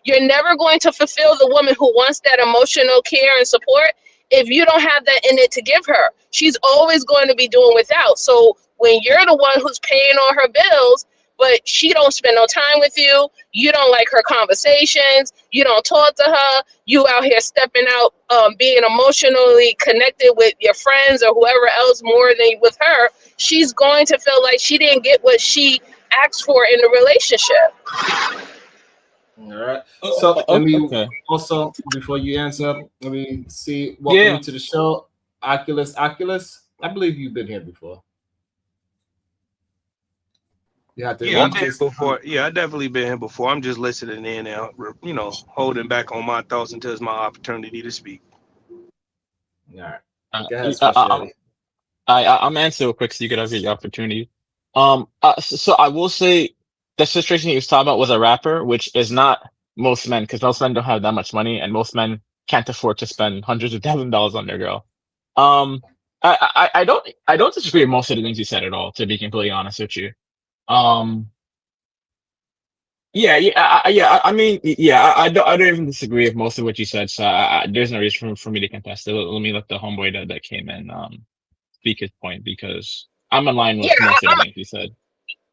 you're never going to fulfill the woman who wants that emotional care and support if you don't have that in it to give her. She's always going to be doing without. So when you're the one who's paying all her bills, but she don't spend no time with you, you don't like her conversations, you don't talk to her, you out here stepping out, being emotionally connected with your friends or whoever else more than with her, she's going to feel like she didn't get what she asked for in the relationship. All right. So let me Okay. also, before you answer, let me see. Welcome Yeah. you to the show, Oculus. I believe you've been here before. You have to Yeah, I've been here before. Yeah, I definitely been here before. I'm just listening in and holding back on my thoughts until it's my opportunity to speak. All right. Uh, Go ahead, I, Special I, Eddie. I'm answer real quick so you could have your opportunity. So I will say the situation he was talking about was a rapper, which is not most men, because most men don't have that much money, and most men can't afford to spend hundreds of thousands of dollars on their girl. I don't disagree with most of the things you said at all, to be completely honest with you. I mean, I don't even disagree with most of what you said. So there's no reason for me to contest it. Let me let the homeboy that came in speak his point, because I'm in line with most of the things he said.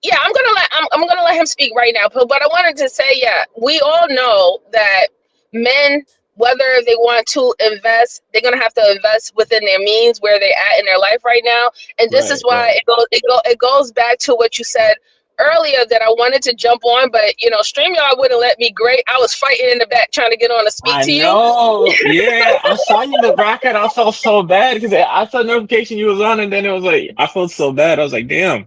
Yeah, I'm gonna let him speak right now. But I wanted to say, yeah, we all know that men, whether they want to invest, they're gonna have to invest within their means where they're at in their life right now. And this is why it goes back to what you said earlier that I wanted to jump on, but StreamYard wouldn't let me. Great, I was fighting in the back trying to get on to speak I to you. know. Yeah, I saw you in the bracket. I felt so bad because I saw notification you was on, and then it was like I felt so bad. I was like, damn.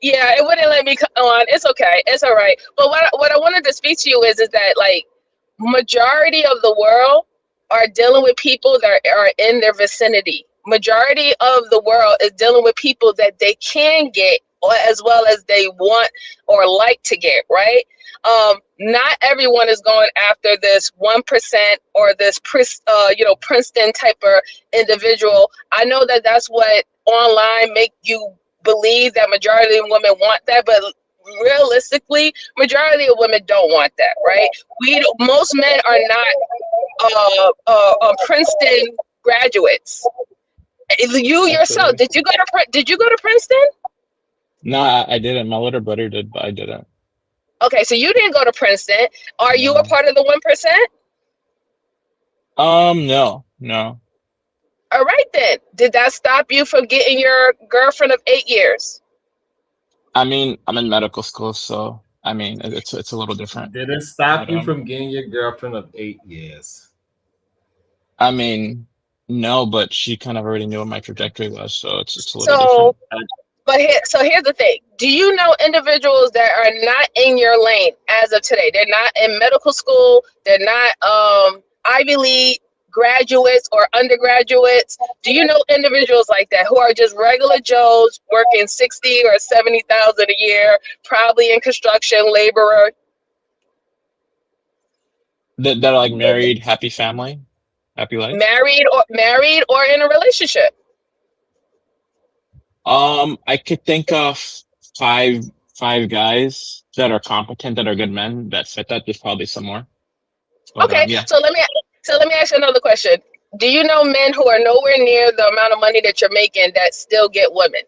Yeah, it wouldn't let me on. It's okay. It's all right. But what I wanted to speak to you is that like majority of the world are dealing with people that are in their vicinity. Majority of the world is dealing with people that they can get or as well as they want or like to get, right? Not everyone is going after this 1% or this Princeton type of individual. I know that that's what online make you believe that majority of women want that, but realistically, majority of women don't want that, right? Most men are not Princeton graduates. You yourself, Absolutely. did you go to Princeton? No, I didn't. My little brother did, but I didn't. Okay, so you didn't go to Princeton. Are you a No. part of the 1%? No. All right then. Did that stop you from getting your girlfriend of 8 years? I mean, I'm in medical school, so I mean, it's a little different. Did it stop But you from getting your girlfriend of 8 years? I mean, no, but she kind of already knew what my trajectory was, so it's a little So, different. here's the thing. Do you know individuals that are not in your lane as of today? They're not in medical school. They're not Ivy League graduates or undergraduates. Do you know individuals like that who are just regular Joes working 60 or 70,000 a year, probably in construction, laborer? That are like married, happy family, happy life. Married or in a relationship. I could think of five guys that are competent, that are good men that fit that. There's probably some more, but Okay, yeah, so let me ask you another question. Do you know men who are nowhere near the amount of money that you're making that still get women?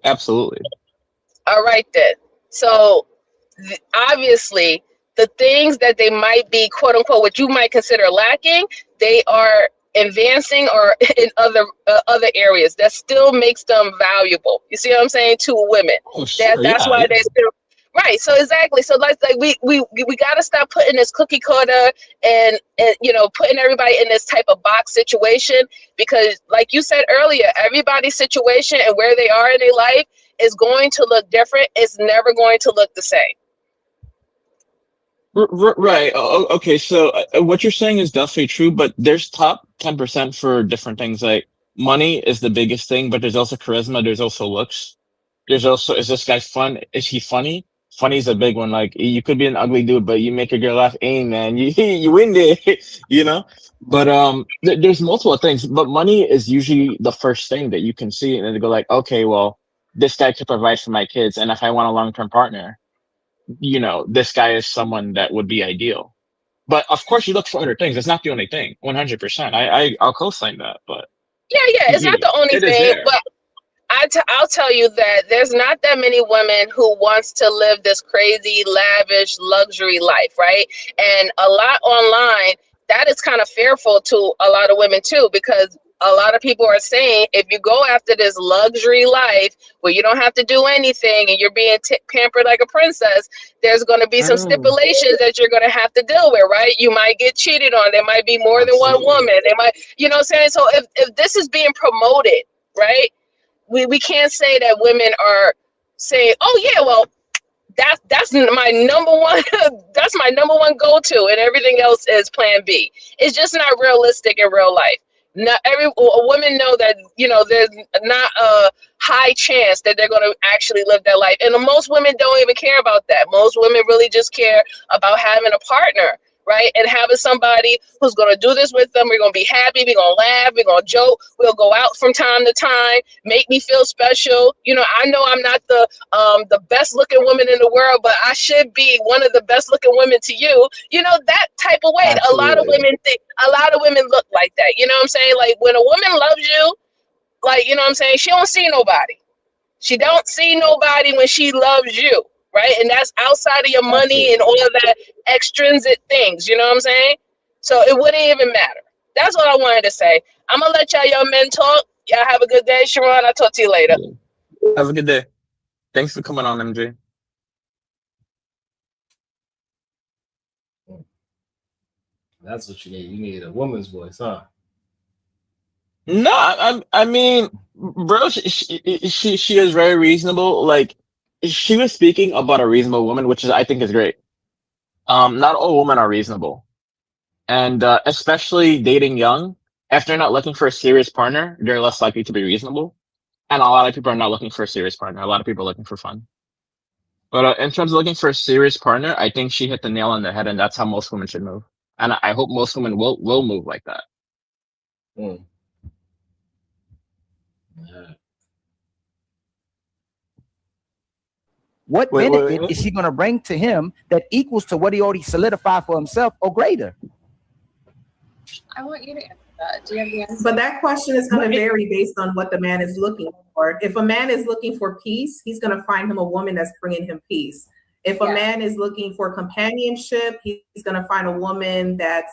absolutely. All right then. So obviously, the things that they might be quote unquote what you might consider lacking, they are advancing or in other areas that still makes them valuable. You see what I'm saying, to women? Oh, sure, That's yeah, why yeah. they still right. So exactly. So like we got to stop putting this cookie cutter and putting everybody in this type of box situation, because like you said earlier, everybody's situation and where they are in their life is going to look different. It's never going to look the same. Right. Okay. So what you're saying is definitely true, but there's top 10% for different things. Like money is the biggest thing, but there's also charisma. There's also looks. There's also, is this guy fun? Is he funny? Funny is a big one. Like you could be an ugly dude, but you make a girl laugh. Hey man, you win there, you know. But there's multiple things. But money is usually the first thing that you can see, and then they go like, okay, well, this guy could provide for my kids, and if I want a long-term partner, this guy is someone that would be ideal. But of course, you look for other things. It's not the only thing. 100%. I'll co-sign that. But Yeah, it's not the only it is thing, there. but I'll tell you that there's not that many women who wants to live this crazy, lavish, luxury life, right? And a lot online, that is kind of fearful to a lot of women too, because a lot of people are saying if you go after this luxury life where you don't have to do anything and you're being pampered like a princess, there's going to be some stipulations that you're going to have to deal with, right? You might get cheated on. There might be more than one Absolutely. woman. They might, what I'm saying? So if this is being promoted, right? We can't say that women are saying, "Oh yeah, well, that's my number one that's my number one go-to, and everything else is plan B." It's just not realistic in real life. Not every women know that there's not a high chance that they're going to actually live their life, and most women don't even care about that. Most women really just care about having a partner, right? And having somebody who's going to do this with them. We're going to be happy. We're going to laugh. We're going to joke. We'll go out from time to time, make me feel special. I know I'm not the best looking woman in the world, but I should be one of the best looking women to you. That type of way. A lot of Absolutely. women look like that. You know what I'm saying? Like when a woman loves you, like, what I'm saying? She don't see nobody. She don't see nobody when she loves you, right? And that's outside of your money and Absolutely. all of that extrinsic things, you know what I'm saying? So it wouldn't even matter. That's what I wanted to say. I'm gonna let y'all young men talk. Y'all have a good day, Sharon. I'll talk to you later. Yeah. Have a good day. Thanks for coming on, MJ. That's what you need. You need a woman's voice, huh? No, I mean, bro, she is very reasonable. Like, she was speaking about a reasonable woman, which is I think is great. Not all women are reasonable, and especially dating young. If they're not looking for a serious partner, they're less likely to be reasonable. And a lot of people are not looking for a serious partner. A lot of people are looking for fun. But in terms of looking for a serious partner, I think she hit the nail on the head, and that's how most women should move. And I hope most women will move like that. Mm. Yeah. What benefit is she going to bring to him that equals to what he already solidified for himself or greater? I want you to answer that. Do you have the answer? But that question is going to vary based on what the man is looking for. If a man is looking for peace, he's going to find him a woman that's bringing him peace. If a man is looking for companionship, he's going to find a woman that's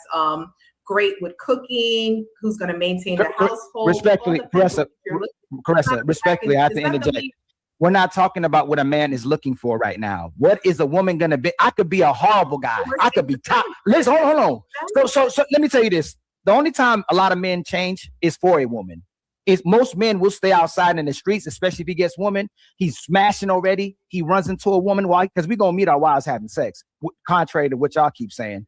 great with cooking, who's going to maintain the household. Respectfully, Caressa, respectfully, I have to interject. We're not talking about what a man is looking for right now. What is a woman gonna be? I could be a horrible guy. I could be top. Listen, hold on. So let me tell you this. The only time a lot of men change is for a woman. Is most men will stay outside in the streets, especially if he gets woman. He's smashing already. He runs into a woman. Why? Because we're gonna meet our wives having sex. Contrary to what y'all keep saying.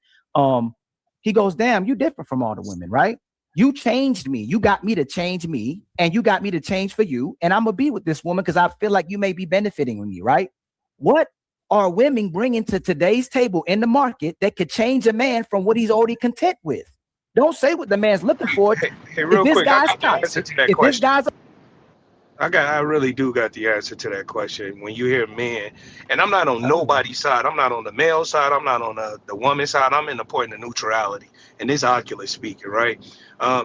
He goes, damn, you different from all the women, right? You changed me. You got me to change me, and you got me to change for you. And I'm gonna be with this woman because I feel like you may be benefiting from me, right? What are women bringing to today's table in the market that could change a man from what he's already content with? Don't say what the man's looking for. Hey, real quick, I got the toxic, answer to that if question. this guy's I really do got the answer to that question. When you hear men, and I'm not on nobody's side, I'm not on the male side, I'm not on the woman's side, I'm in the point of neutrality. And this Oculus speaking, right?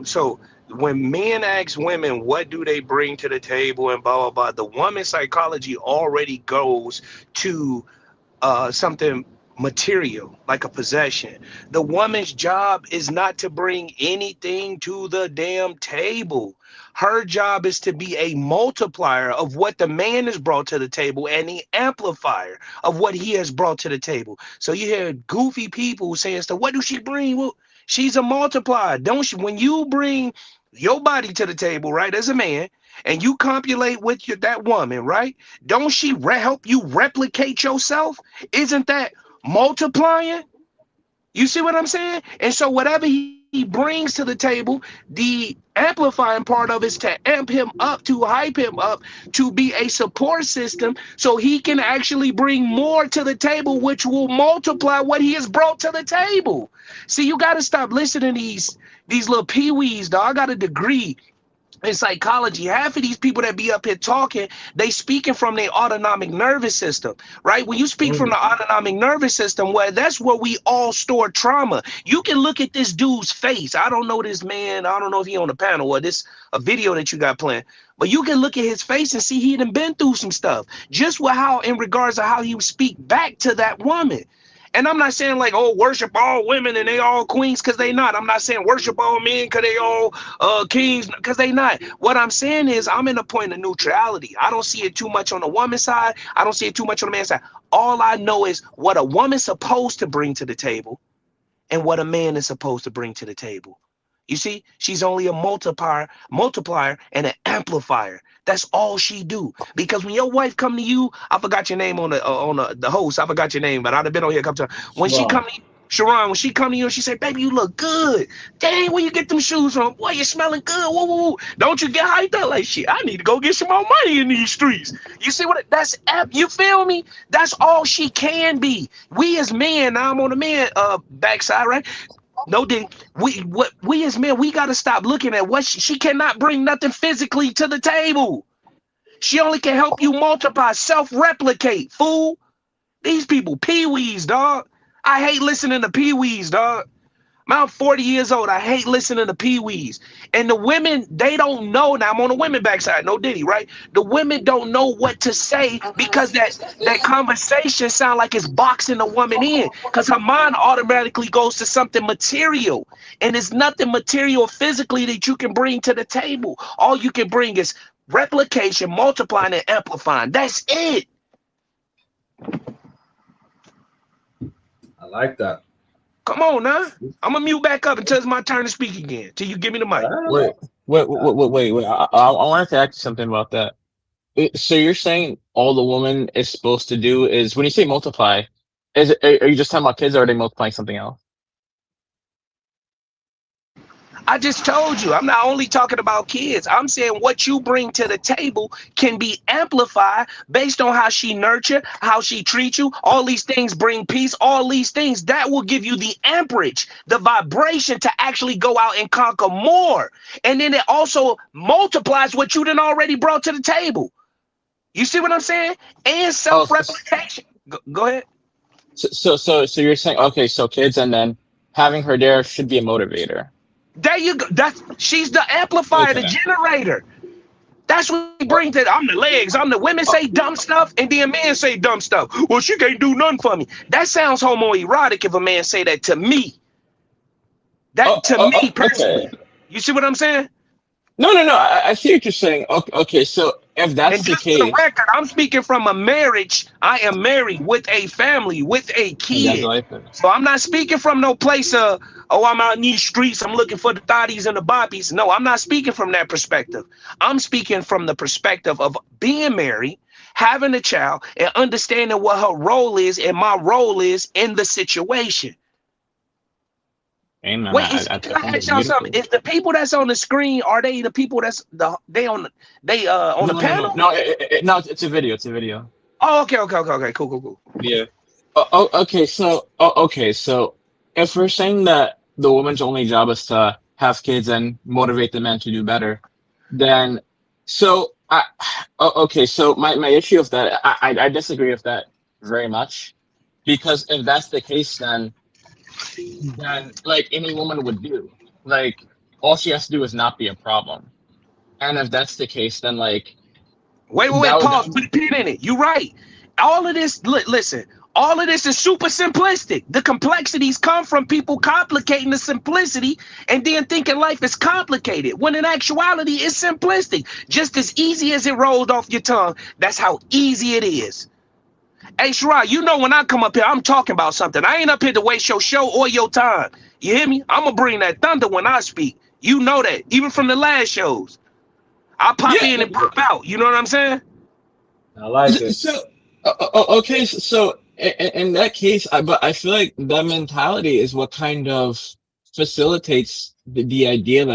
So when men ask women, what do they bring to the table and blah, blah, blah, the woman's psychology already goes to something material, like a possession. The woman's job is not to bring anything to the damn table. Her job is to be a multiplier of what the man has brought to the table and the amplifier of what he has brought to the table. So you hear goofy people saying stuff, what do she bring? Well, she's a multiplier. Don't she? When you bring your body to the table, right, as a man, and you copulate with that woman, right? Don't she help you replicate yourself? Isn't that multiplying? You see what I'm saying? And so whatever he brings to the table, the amplifying part of it is to amp him up, to hype him up, to be a support system so he can actually bring more to the table, which will multiply what he has brought to the table. See, you got to stop listening to these little peewees, dog. I got a degree in psychology. Half of these people that be up here talking, they speaking from their autonomic nervous system, right? When you speak from the autonomic nervous system, well, that's where we all store trauma. You can look at this dude's face. I don't know this man. I don't know if he on the panel or this a video that you got playing, but you can look at his face and see he done been through some stuff. Just with how, in regards to how he would speak back to that woman. And I'm not saying like, oh, worship all women and they all queens, because they not. I'm not saying worship all men because they all kings, because they not. What I'm saying is I'm in a point of neutrality. I don't see it too much on the woman's side. I don't see it too much on the man's side. All I know is what a woman's supposed to bring to the table and what a man is supposed to bring to the table. You see, she's only a multiplier and an amplifier. That's all she do. Because when your wife come to you, I forgot your name on the host. I forgot your name, but I'd have been on here a couple times. When she come to you, Sharon, when she come to you and she say, baby, you look good. Dang, where you get them shoes from? Boy, you smelling good. Woo, woo, woo. Don't you get hyped up like shit? I need to go get some more money in these streets. You see what that's you feel me? That's all she can be. We as men, now I'm on the man backside, right? No, then we as men, we gotta stop looking at what she cannot bring nothing physically to the table. She only can help you multiply, self-replicate, fool. These people, peewees, dog. I hate listening to peewees, dog. I'm 40 years old. I hate listening to peewees. And the women, they don't know. Now I'm on the women backside, no Diddy, right? The women don't know what to say because that conversation sound like it's boxing the woman in, because her mind automatically goes to something material. And it's nothing material physically that you can bring to the table. All you can bring is replication, multiplying, and amplifying. That's it. I like that. Come on now. I'm gonna mute back up until it's my turn to speak again. Till you give me the mic. Wait. I wanted to ask you something about that. So you're saying all the woman is supposed to do is when you say multiply, are you just talking about kids or are they multiplying something else? I just told you, I'm not only talking about kids. I'm saying what you bring to the table can be amplified based on how she nurture, how she treats you. All these things bring peace. All these things that will give you the amperage, the vibration to actually go out and conquer more. And then it also multiplies what you done already brought to the table. You see what I'm saying? And self-replication. Go ahead. So you're saying, okay, so kids and then having her there should be a motivator. There you go. She's the amplifier, the generator. That's what we bring to I'm the legs. I'm the women say dumb stuff, and then men say dumb stuff. Well, she can't do nothing for me. That sounds homoerotic if a man say that to me. Me personally. Okay. You see what I'm saying? No. I see what you're saying. Okay, so if that's and the just case, for the record, I'm speaking from a marriage. I am married with a family, with a kid. So I'm not speaking from no place of, oh, I'm out in these streets, I'm looking for the thotties and the boppies. No, I'm not speaking from that perspective. I'm speaking from the perspective of being married, having a child, and understanding what her role is and my role is in the situation. Amen. Wait, can I ask y'all something? Is the people that's on the screen, are they the people that's on the panel? No, it's a video. It's a video. Oh, okay. Cool. Yeah. Okay, so if we're saying that the woman's only job is to have kids and motivate the men to do better, then so my issue with that, I disagree with that very much, because if that's the case, then like any woman would do, like all she has to do is not be a problem. And if that's the case, then like wait, pause, put a pin in it. You're right. All of this, listen, all of this is super simplistic. The complexities come from people complicating the simplicity and then thinking life is complicated, when in actuality it's simplistic. Just as easy as it rolled off your tongue, that's how easy it is. Hey, Shirai, you know when I come up here, I'm talking about something. I ain't up here to waste your show or your time. You hear me? I'm going to bring that thunder when I speak. You know that, even from the last shows. I pop in and pop out. You know what I'm saying? I like it. So, okay, so in that case, but I feel like that mentality is what kind of facilitates the idea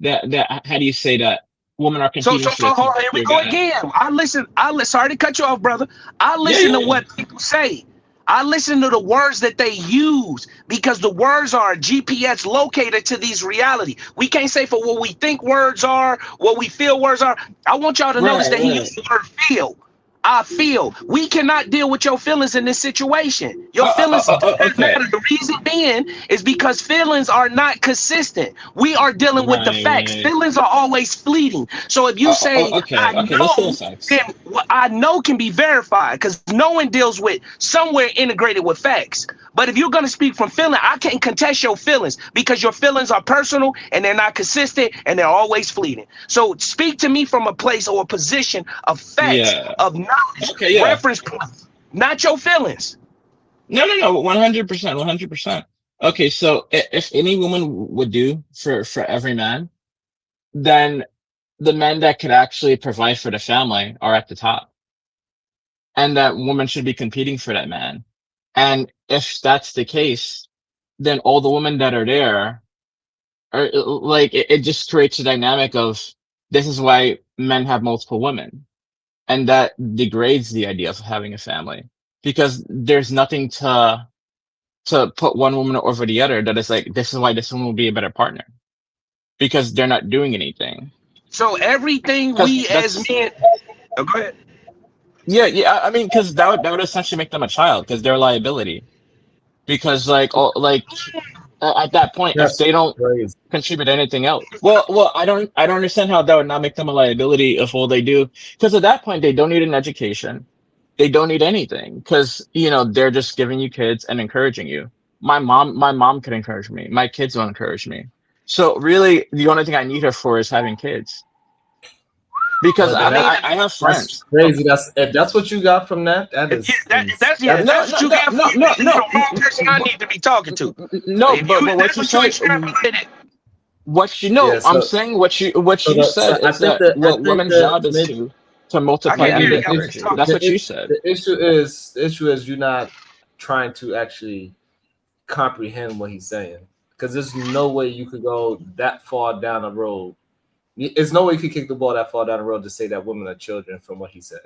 that how do you say that women are competing for hold on, here we go again. I listen, sorry to cut you off, brother. I listen to what people say. I listen to the words that they use, because the words are a GPS locator to these reality. We can't say for what we think words are, what we feel words are. I want y'all to notice that he used the word feel. I feel. We cannot deal with your feelings in this situation. Your feelings don't matter. The reason being is because feelings are not consistent. We are dealing with the facts. Feelings are always fleeting. So if you say, I know, then what I know can be verified, because knowing deals with somewhere integrated with facts. But if you're going to speak from feeling, I can't contest your feelings, because your feelings are personal and they're not consistent and they're always fleeting. So speak to me from a place or a position of facts, of knowledge, reference points, not your feelings. No, 100%. Okay, so if any woman would do for every man, then the men that could actually provide for the family are at the top. And that woman should be competing for that man. And if that's the case, then all the women that are there are like, it just creates a dynamic of, this is why men have multiple women. And that degrades the idea of having a family, because there's nothing to put one woman over the other that is like, this is why this one will be a better partner, because they're not doing anything. So everything we as men, go ahead. Yeah. I mean, because that would essentially make them a child, because they're a liability. Because at that point, if they don't contribute anything else, well, I don't understand how that would not make them a liability if all they do. Because at that point, they don't need an education, they don't need anything, because they're just giving you kids and encouraging you. My mom can encourage me. My kids will encourage me. So really, the only thing I need her for is having kids. Because But then I have that's friends. crazy. If that's what you got from that, that is That's No, that's what you got no, from no, you. The wrong person I need to be talking to. no. If But you what that's you what you said, extrapolated. what you yeah. know, I'm So saying what you so said I is think that that what women's job is maybe to I multiply can and hear the make y'all energy. talking. That's what you said. the issue is you're not trying to actually comprehend what he's saying, because there's no way you could go that far down the road. There's no way you could kick the ball that far down the road to say that women are children from what he said.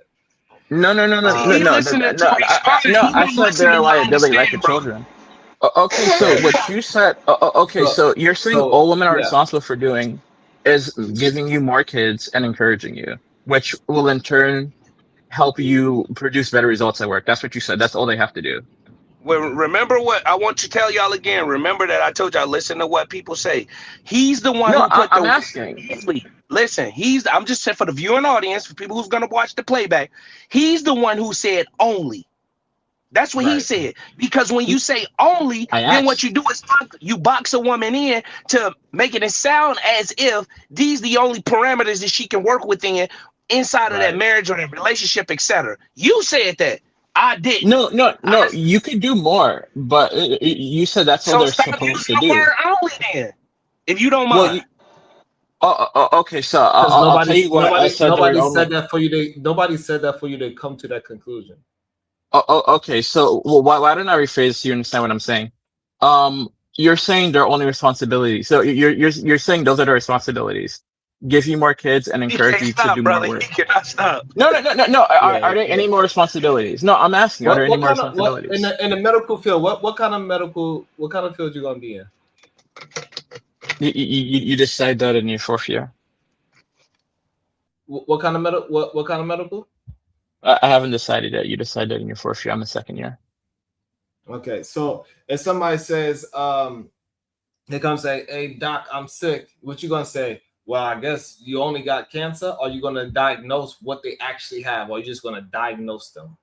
No. He listening to respond. No, He I don't said listen they're a to liability like the understand, bro. children. Okay, so Right. what you said, okay, So so you're saying so all women are yeah. responsible for doing is giving you more kids and encouraging you, which will in turn help you produce better results at work. That's what you said. That's all they have to do. Well, remember what I want to tell y'all again. Remember that I told y'all, listen to what people say. He's the one No, who put I'm the asking. listen, I'm just saying for the viewing audience, for people who's gonna watch the playback, he's the one who said only. That's what he Right. said. Because when you say only, I then what asked. you do is you box a woman in to making it sound as if these the only parameters that she can work within inside of that Right. marriage or that relationship, etc. You said that. I didn't. No. You could do more, but you said that's all So they're stop supposed using to the do. word only then, if you don't Well, mind. okay, so Because I'll tell you why I said the word nobody only. said that for you to nobody said that for you to come to that conclusion. Okay, so why don't I rephrase so you understand what I'm saying? You're saying they're only responsibilities. So you're saying those are the responsibilities. Give you more kids and He encourage can't you to stop, do more brother. He work. cannot stop. No. Are Yeah, there yeah. any more responsibilities? No, I'm asking. Are there any What more kind of what responsibilities? in the medical field? What kind of field you gonna be in? You decide that in your fourth year. What kind of what kind of medical? I haven't decided yet. You decide that in your fourth year. I'm the second year. Okay, so if somebody says, they come say, "Hey doc, I'm sick," what you gonna say? Well, I guess you only got cancer, or you gonna diagnose what they actually have, or you just gonna diagnose them?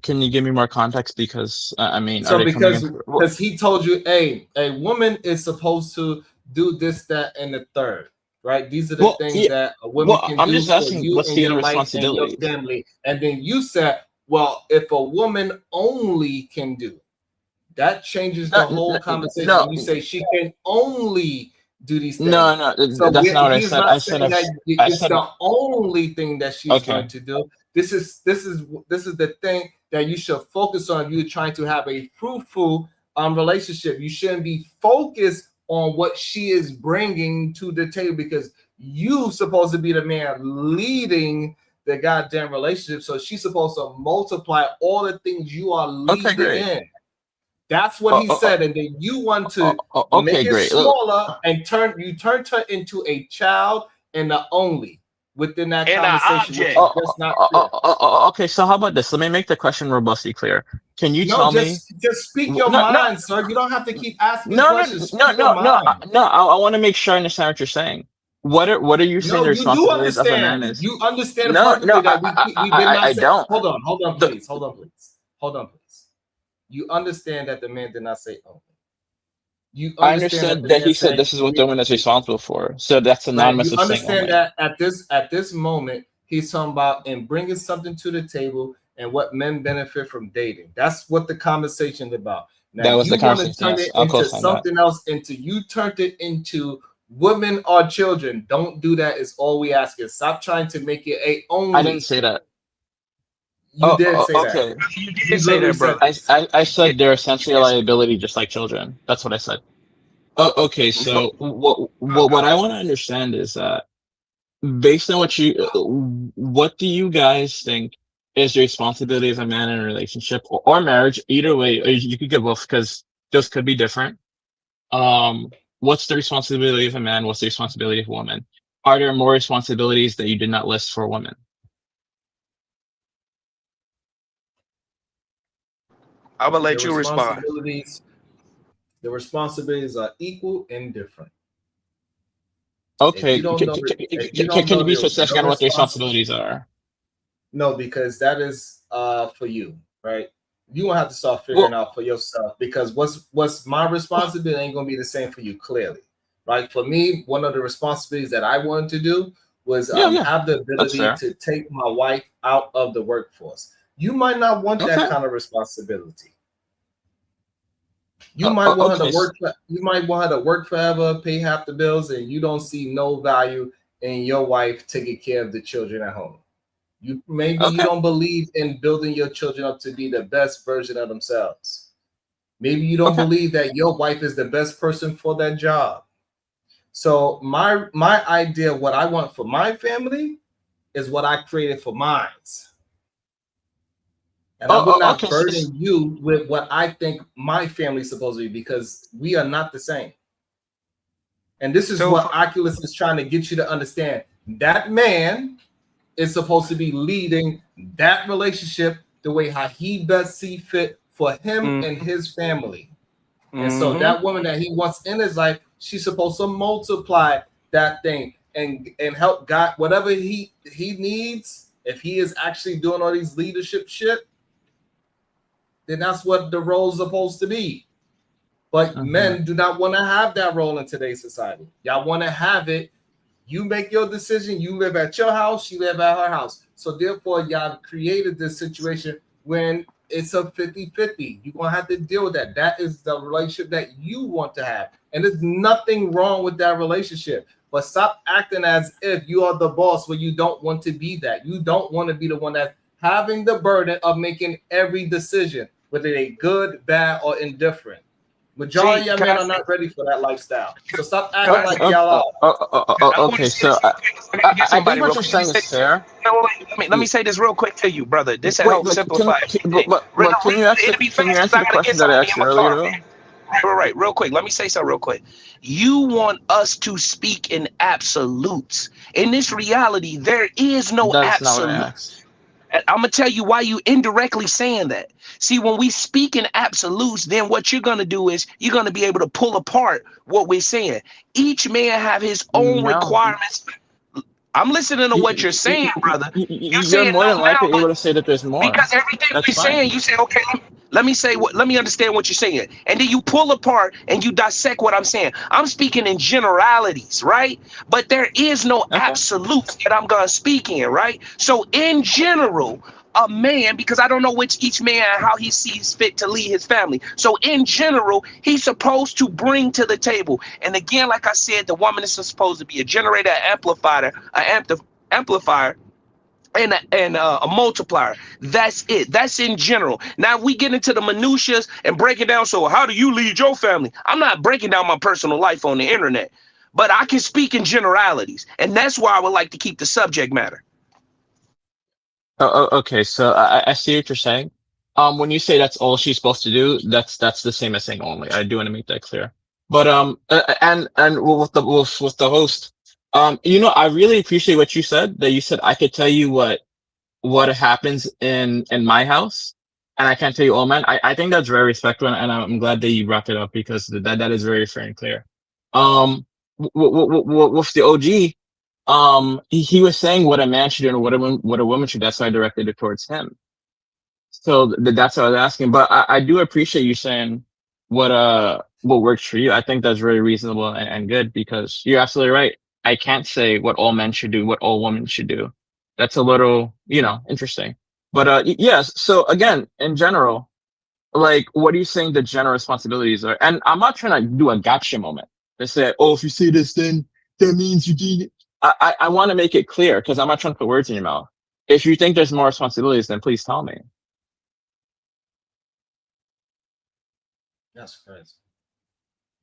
Can you give me more context? Because I mean, are So they coming in? because he told you, hey, a woman is supposed to do this, that, and the third, right? These are the Well, things yeah. that a woman Well, can I'm do just for asking, you what's and the your other life and your responsibilities? family. And then you said, well, if a woman only can do, that changes the whole conversation No, when you say she can only do these no, things. no. So That's not what I he's said. not saying that I it's said, the only thing that she's okay. going to do. This is the thing that you should focus on. You're trying to have a fruitful relationship. You shouldn't be focused on what she is bringing to the table, because you supposed to be the man leading the goddamn relationship. So she's supposed to multiply all the things you are Okay, leading great. in. That's what he said, and then you want to make Okay, it great. Look, smaller and turn her into a child and the only within that And an conversation, which object. is just not fair. okay, so how about this? Let me make the question robustly clear. Can you No, tell me? just speak your No, no, mind, sir. You don't have to keep asking no, no, questions. no, Speak your no, no, mind. no. I want to make sure I understand what you're saying. What are you saying No, the you do responsibilities of a man understand. is? You understand No, perfectly no, that we did not I say. don't. Hold on, The, please. Hold on, please. You understand that the man did not say only. You I understand that understood the that man he said said this is what the woman is responsible for. So that's right. synonymous You with saying understand only. that at this moment he's talking about and bringing something to the table and what men benefit from dating. That's what the conversation is about. Now That was the you want to conversation. turn Yes, it I'll into co-sign that. something else. You turned it into women or children. Don't do that. Is all we ask. Is stop trying to make it a I didn't only. say that. You did say that. Okay. You You did say literally that, said brother. this. I said they're essentially a liability, just like children. That's what I said. Okay. So what I want to understand is based on what do you guys think is the responsibility of a man in a relationship or marriage? Either way, or you could give both because those could be different. What's the responsibility of a man? What's the responsibility of a woman? Are there more responsibilities that you did not list for women? I'm gonna The let you respond. responsibilities. The responsibilities are equal and different. If Okay. you don't know, if you don't Can know you be specific the on what the response, responsibilities are? no, because that is for you, right? You won't have to start figuring Well, out for yourself, because what's my responsibility ain't gonna be the same for you, clearly, right? For me, one of the responsibilities that I wanted to do was Yeah, yeah. have the That's ability fair. to take my wife out of the workforce. You might not want that Okay. kind of responsibility. You might want her to work. You might want her to work forever, pay half the bills, and you don't see no value in your wife taking care of the children at home. You maybe you don't believe in building your children up to be the best version of themselves. Maybe you don't believe that your wife is the best person for that job. So my idea, what I want for my family, is what I created for mine. And I will not burden you with what I think my family is supposed to be, because we are not the same. And this is what Oculus is trying to get you to understand. That man is supposed to be leading that relationship the way how he best see fit for him and his family. And so that woman that he wants in his life, she's supposed to multiply that thing and help God whatever he needs. If he is actually doing all these leadership shit, then that's what the role is supposed to be. But men do not want to have that role in today's society. Y'all want to have it. You make your decision. You live at your house. She live at her house. So therefore, y'all created this situation when it's a 50-50. You're going to have to deal with that. That is the relationship that you want to have. And there's nothing wrong with that relationship. But stop acting as if you are the boss when you don't want to be that. You don't want to be the one that's having the burden of making every decision, whether they good, bad, or indifferent. Majority of men are not ready for that lifestyle. So stop acting like y'all are. Okay, so I think what you're saying is fair. Let me say this real quick to you, brother. This will help simplify. But can you answer the question that I asked you earlier, though? Right, real quick. Let me say something real quick. You want us to speak in absolutes. In this reality, there is no absolute. I'm gonna tell you why you indirectly saying that. See, when we speak in absolutes, then what you're gonna do is you're gonna be able to pull apart what we're saying. Each man have his own requirements. I'm listening to what you're saying, brother. You're more than likely able to say that there's more. Because everything we're saying, you say, okay, let me understand what you're saying. And then you pull apart and you dissect what I'm saying. I'm speaking in generalities, right? But there is no absolutes that I'm gonna speak in, right? So in general, a man, because I don't know which each man how he sees fit to lead his family. So in general, he's supposed to bring to the table. And again, like I said, the woman is supposed to be a generator, an amplifier, and a multiplier. That's it. That's in general. Now we get into the minutiae and break it down. So how do you lead your family? I'm not breaking down my personal life on the internet, but I can speak in generalities, and that's why I would like to keep the subject matter. Okay, so I see what you're saying. When you say that's all she's supposed to do, that's the same as saying only. I do want to make that clear. But and with the host, I really appreciate what you said. That you said I could tell you what happens in my house, and I can't tell you all men. I think that's very respectful, and I'm glad that you brought it up because that is very fair and clear. With the OG. He was saying what a man should do and what a woman should. That's why I directed it towards him. So that's what I was asking. But I do appreciate you saying what works for you. I think that's very reasonable and good, because you're absolutely right. I can't say what all men should do, what all women should do. That's a little, interesting. But yes. So again, in general, like, what are you saying the general responsibilities are? And I'm not trying to do a gotcha moment. They say, oh, if you say this, then that means you did it. I want to make it clear, because I'm not trying to put words in your mouth. If you think there's more responsibilities, then please tell me. That's crazy.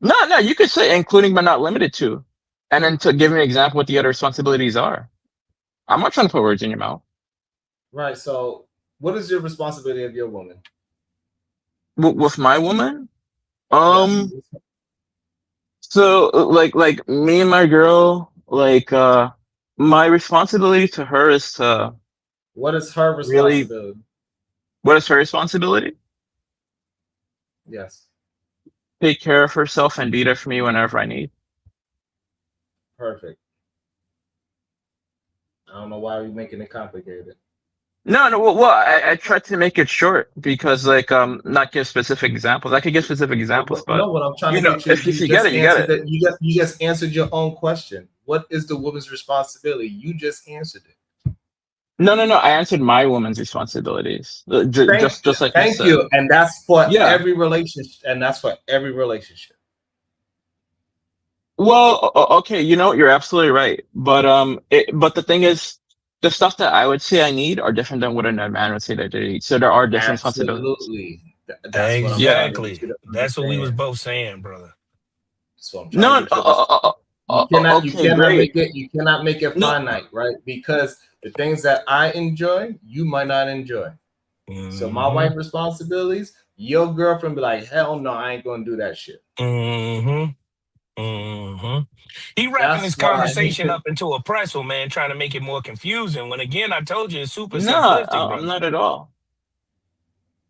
No, you could say including but not limited to, and then to give me an example what the other responsibilities are. I'm not trying to put words in your mouth. Right. So, what is your responsibility of your woman? With my woman, Yes. So like me and my girl, my responsibility to her is to. What is her responsibility? Really, what is her responsibility? Yes. Take care of herself and be there for me whenever I need. Perfect. I don't know why we're making it complicated. No. Well, I tried to make it short because, not give specific examples. I could give specific examples, but no, what I'm trying to get you, if you get it, you get it. You just answered your own question. What is the woman's responsibility? You just answered it. No. I answered my woman's responsibilities. Just like you Thank said. you. And that's for Yeah. every relationship. And that's for every relationship. Well, okay, you know, you're absolutely right. But but the thing is, the stuff that I would say I need are different than what a man would say that they need. So there are different responsibilities. Absolutely. That's what I'm trying to get you to That's what we was understand. both saying, brother. That's what I'm trying to get you to understand. You Okay, cannot great. make it No. finite, right? Because the things that I enjoy, you might not enjoy. So my wife's responsibilities, your girlfriend be like, hell no, I ain't gonna do that shit. He wrapping That's this why conversation up into a pretzel, man, trying to make it more confusing. When again, I told you it's super No, simplistic, I'm brother. not at all.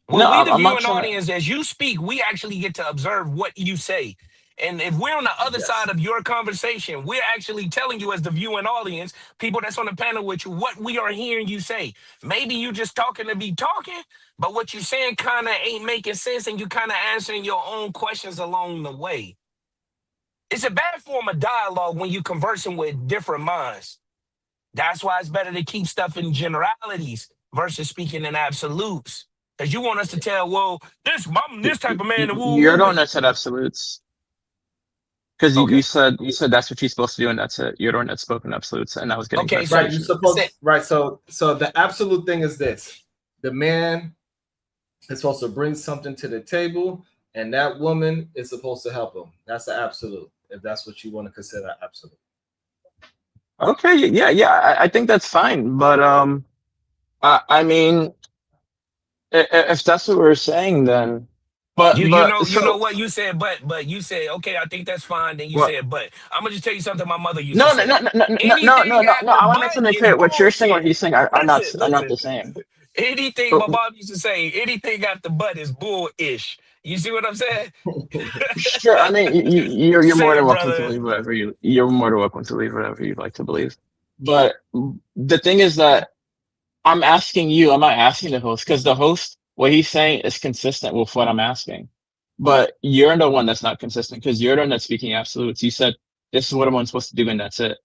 Well, No, we, the I'm not viewing trying to. audience, as you speak, we actually get to observe what you say. And if we're on the other side of your conversation, we're actually telling you as the viewing audience, people that's on the panel with you, what we are hearing you say. Maybe you just talking to be talking, but what you're saying kind of ain't making sense, and you kind of answering your own questions along the way. It's a bad form of dialogue when you conversing with different minds. That's why it's better to keep stuff in generalities versus speaking in absolutes. Because you want us to tell, well, I'm this type of man, and woo You're woo. the one that said absolutes. Because Okay. you said that's what you're supposed to do, and that's it. You're the one that spoke in absolutes, and I was getting Okay, right. You're supposed Say- right. So the absolute thing is this: the man is supposed to bring something to the table, and that woman is supposed to help him. That's the absolute. If that's what you want to consider absolute. Okay, yeah. I think that's fine, but I mean, if that's what we're saying, then, you know so what you said, but you said, okay, I think that's fine. Then you what? said, but I'm gonna just tell you something my mother used to No. say. Anything I after want to make but something is clear. What you're saying, bullshit. what he's saying, are not Listen. the same. Anything my But mom used to say, anything after but is bullish. You see what I'm saying? sure, I mean, you're Say more than it, welcome to brother. believe whatever you're more than welcome to believe whatever you'd like to believe. But the thing is that I'm asking you, I'm not asking the host, because the host, what he's saying is consistent with what I'm asking. But you're the one that's not consistent because you're the one that's speaking absolutes. You said this is what I'm supposed to do, and that's it.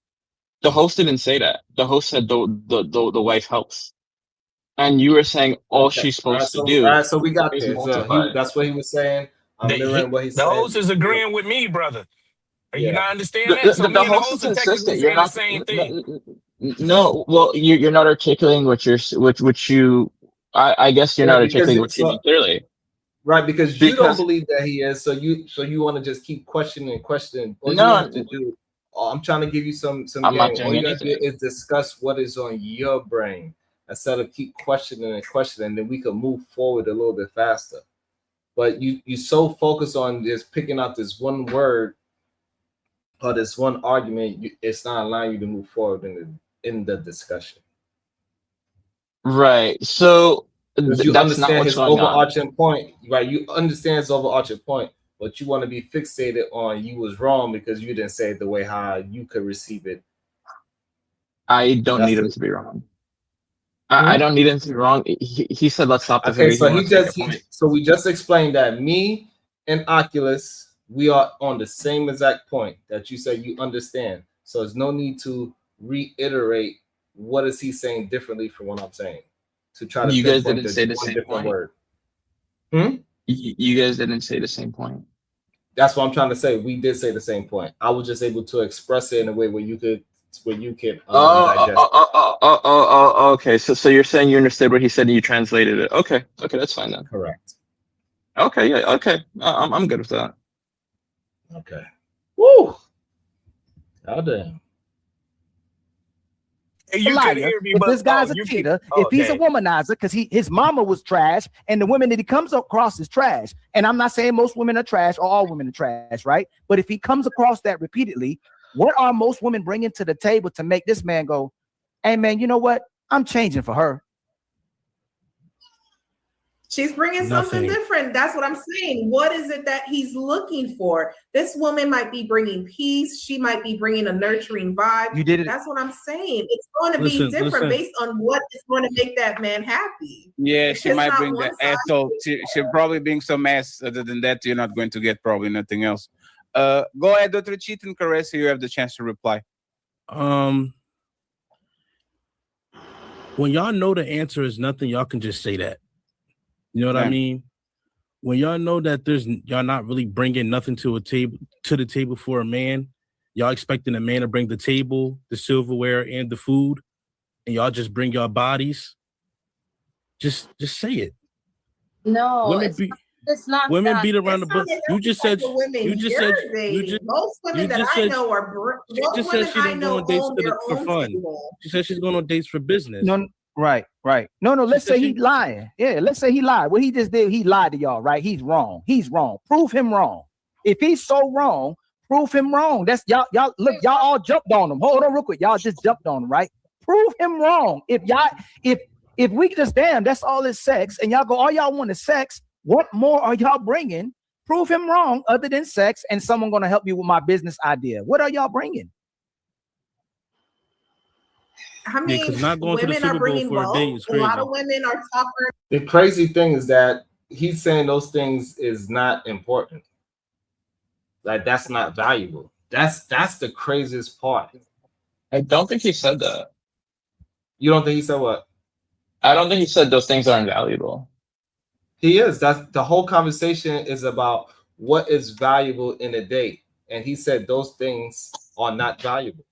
The host didn't say that. The host said the wife helps, and you were saying all Okay. she's All right. supposed to do So we got is this. multiply. That's what he was saying. I'm mirroring what he's The saying. host is agreeing with me, brother. Are you Yeah. not understand that? So The me and the host is host are technically consistent. You're saying the not. same thing. No, well, you're not articulating which you. I guess you're Yeah, not because articulating what you mean clearly. right, because you don't Because believe that he is, so you want to just keep questioning. All you no, have to do, I'm trying to give you some I'm not game. All doing you gotta do anything. is discuss what is on your brain instead of keep questioning, then we can move forward a little bit faster. But you so focused on just picking out this one word or this one argument, it's not allowing you to move forward in the discussion. Right. So Because you that's not understand what's his going on. overarching point, right? You understand his overarching point, but you want to be fixated on you was wrong because you didn't say it the way how you could receive it. I don't That's need him the to be wrong. I don't need him to be wrong. He said let's stop this okay. debate. He So wants to make a point. so we just explained that me and Oculus, we are on the same exact point that you said you understand. So there's no need to reiterate what is he saying differently from what I'm saying to try to You guys pinpoint didn't the say the one same different point. word. You guys didn't say the same point. That's what I'm trying to say. We did say the same point. I was just able to express it in a way where you can digest. Okay. So you're saying you understood what he said and you translated it. Okay, that's fine then. Correct. Okay, yeah, okay. I'm good with that. Okay. Woo. Oh damn. You liar, could hear me, if but this guy's a you cheater, could. if he's a Okay. womanizer, because his mama was trash, and the women that he comes across is trash. And I'm not saying most women are trash or all women are trash, right? But if he comes across that repeatedly, what are most women bringing to the table to make this man go, hey man, you know what? I'm changing for her. She's bringing something Nothing. different. That's what I'm saying. What is it that he's looking for? This woman might be bringing peace. She might be bringing a nurturing vibe. You did it. That's what I'm saying. It's going to be different based on what is going to make that man happy. Yeah, she It's might not bring one the size ass. So she'll probably bring some ass. Other than that, you're not going to get probably nothing else. Go ahead, Dr. Cheaton Caressa. You have the chance to reply. When y'all know the answer is nothing, y'all can just say that. You know what I mean? When y'all know that y'all not really bringing nothing to the table for a man, y'all expecting a man to bring the table, the silverware, and the food, and y'all just bring your bodies. Just say it. No, Women it's not women that. beat around the bush. You just said most women you just said most women that I know are most women I know own their own fun. table. She said she's going on dates for business. No, right. No. Let's say he lying. Yeah, let's say he lied. What he just did, he lied to y'all, right? He's wrong. Prove him wrong. If he's so wrong, prove him wrong. That's y'all. Look, y'all all jumped on him. Hold on, real quick. Y'all just jumped on him, right? Prove him wrong. If we just that's all is sex, and y'all go, all y'all want is sex. What more are y'all bringing? Prove him wrong, other than sex, and someone gonna help you with my business idea. What are y'all bringing? I mean, not going women to the Super are bringing Bowl for a date wealth. is A lot crazy. of women are tougher. The crazy thing is that he's saying those things is not important. Like that's not valuable. That's the craziest part. I don't think he said that. You don't think he said what? I don't think he said those things aren't valuable. He is. That's the whole conversation is about what is valuable in a date, and he said those things are not valuable.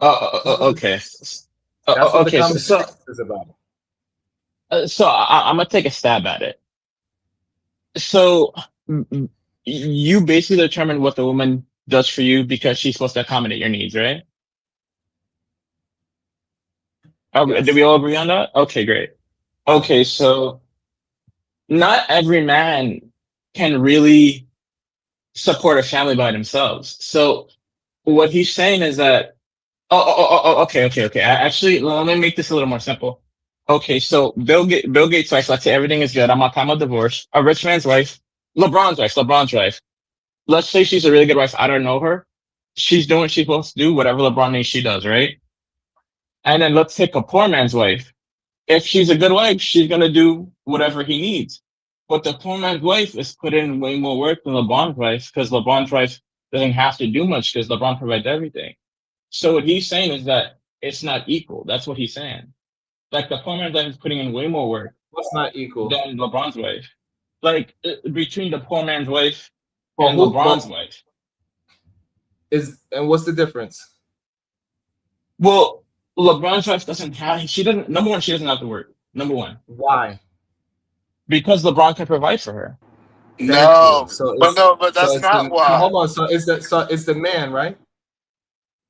Okay. That's what the Okay. conversation is about. So I'm gonna take a stab at it. So you basically determine what the woman does for you because she's supposed to accommodate your needs, right? Yes. Did we all agree on that? Okay, great. Okay, so not every man can really support a family by themselves. So what he's saying is that, okay. Actually, let me make this a little more simple. Okay, so Bill Gates' wife, let's say everything is good. I'm on time of divorce. A rich man's wife, LeBron's wife. Let's say she's a really good wife. I don't know her. She's doing what she's supposed to do, whatever LeBron needs, she does, right? And then let's take a poor man's wife. If she's a good wife, she's gonna do whatever he needs. But the poor man's wife is putting in way more work than LeBron's wife because LeBron's wife doesn't have to do much because LeBron provides everything. So what he's saying is that it's not equal. That's what he's saying. Like the poor man's wife is putting in way more work. What's not equal? Than LeBron's wife. Like between the poor man's wife and LeBron's wife. And what's the difference? Well, LeBron's wife number one, she doesn't have to work. Number one. Why? Because LeBron can provide for her. No, but that's not why. Hold on. So it's the man, right?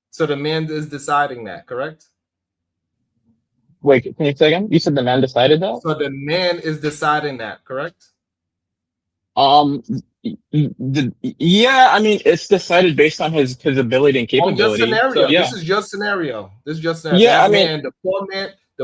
So the man is deciding that, correct? Wait, can you say again? You said the man decided that? So the man is deciding that, correct? Yeah, I mean, it's decided based on his ability and capability. Scenario. So, yeah. This is your scenario. Yeah, the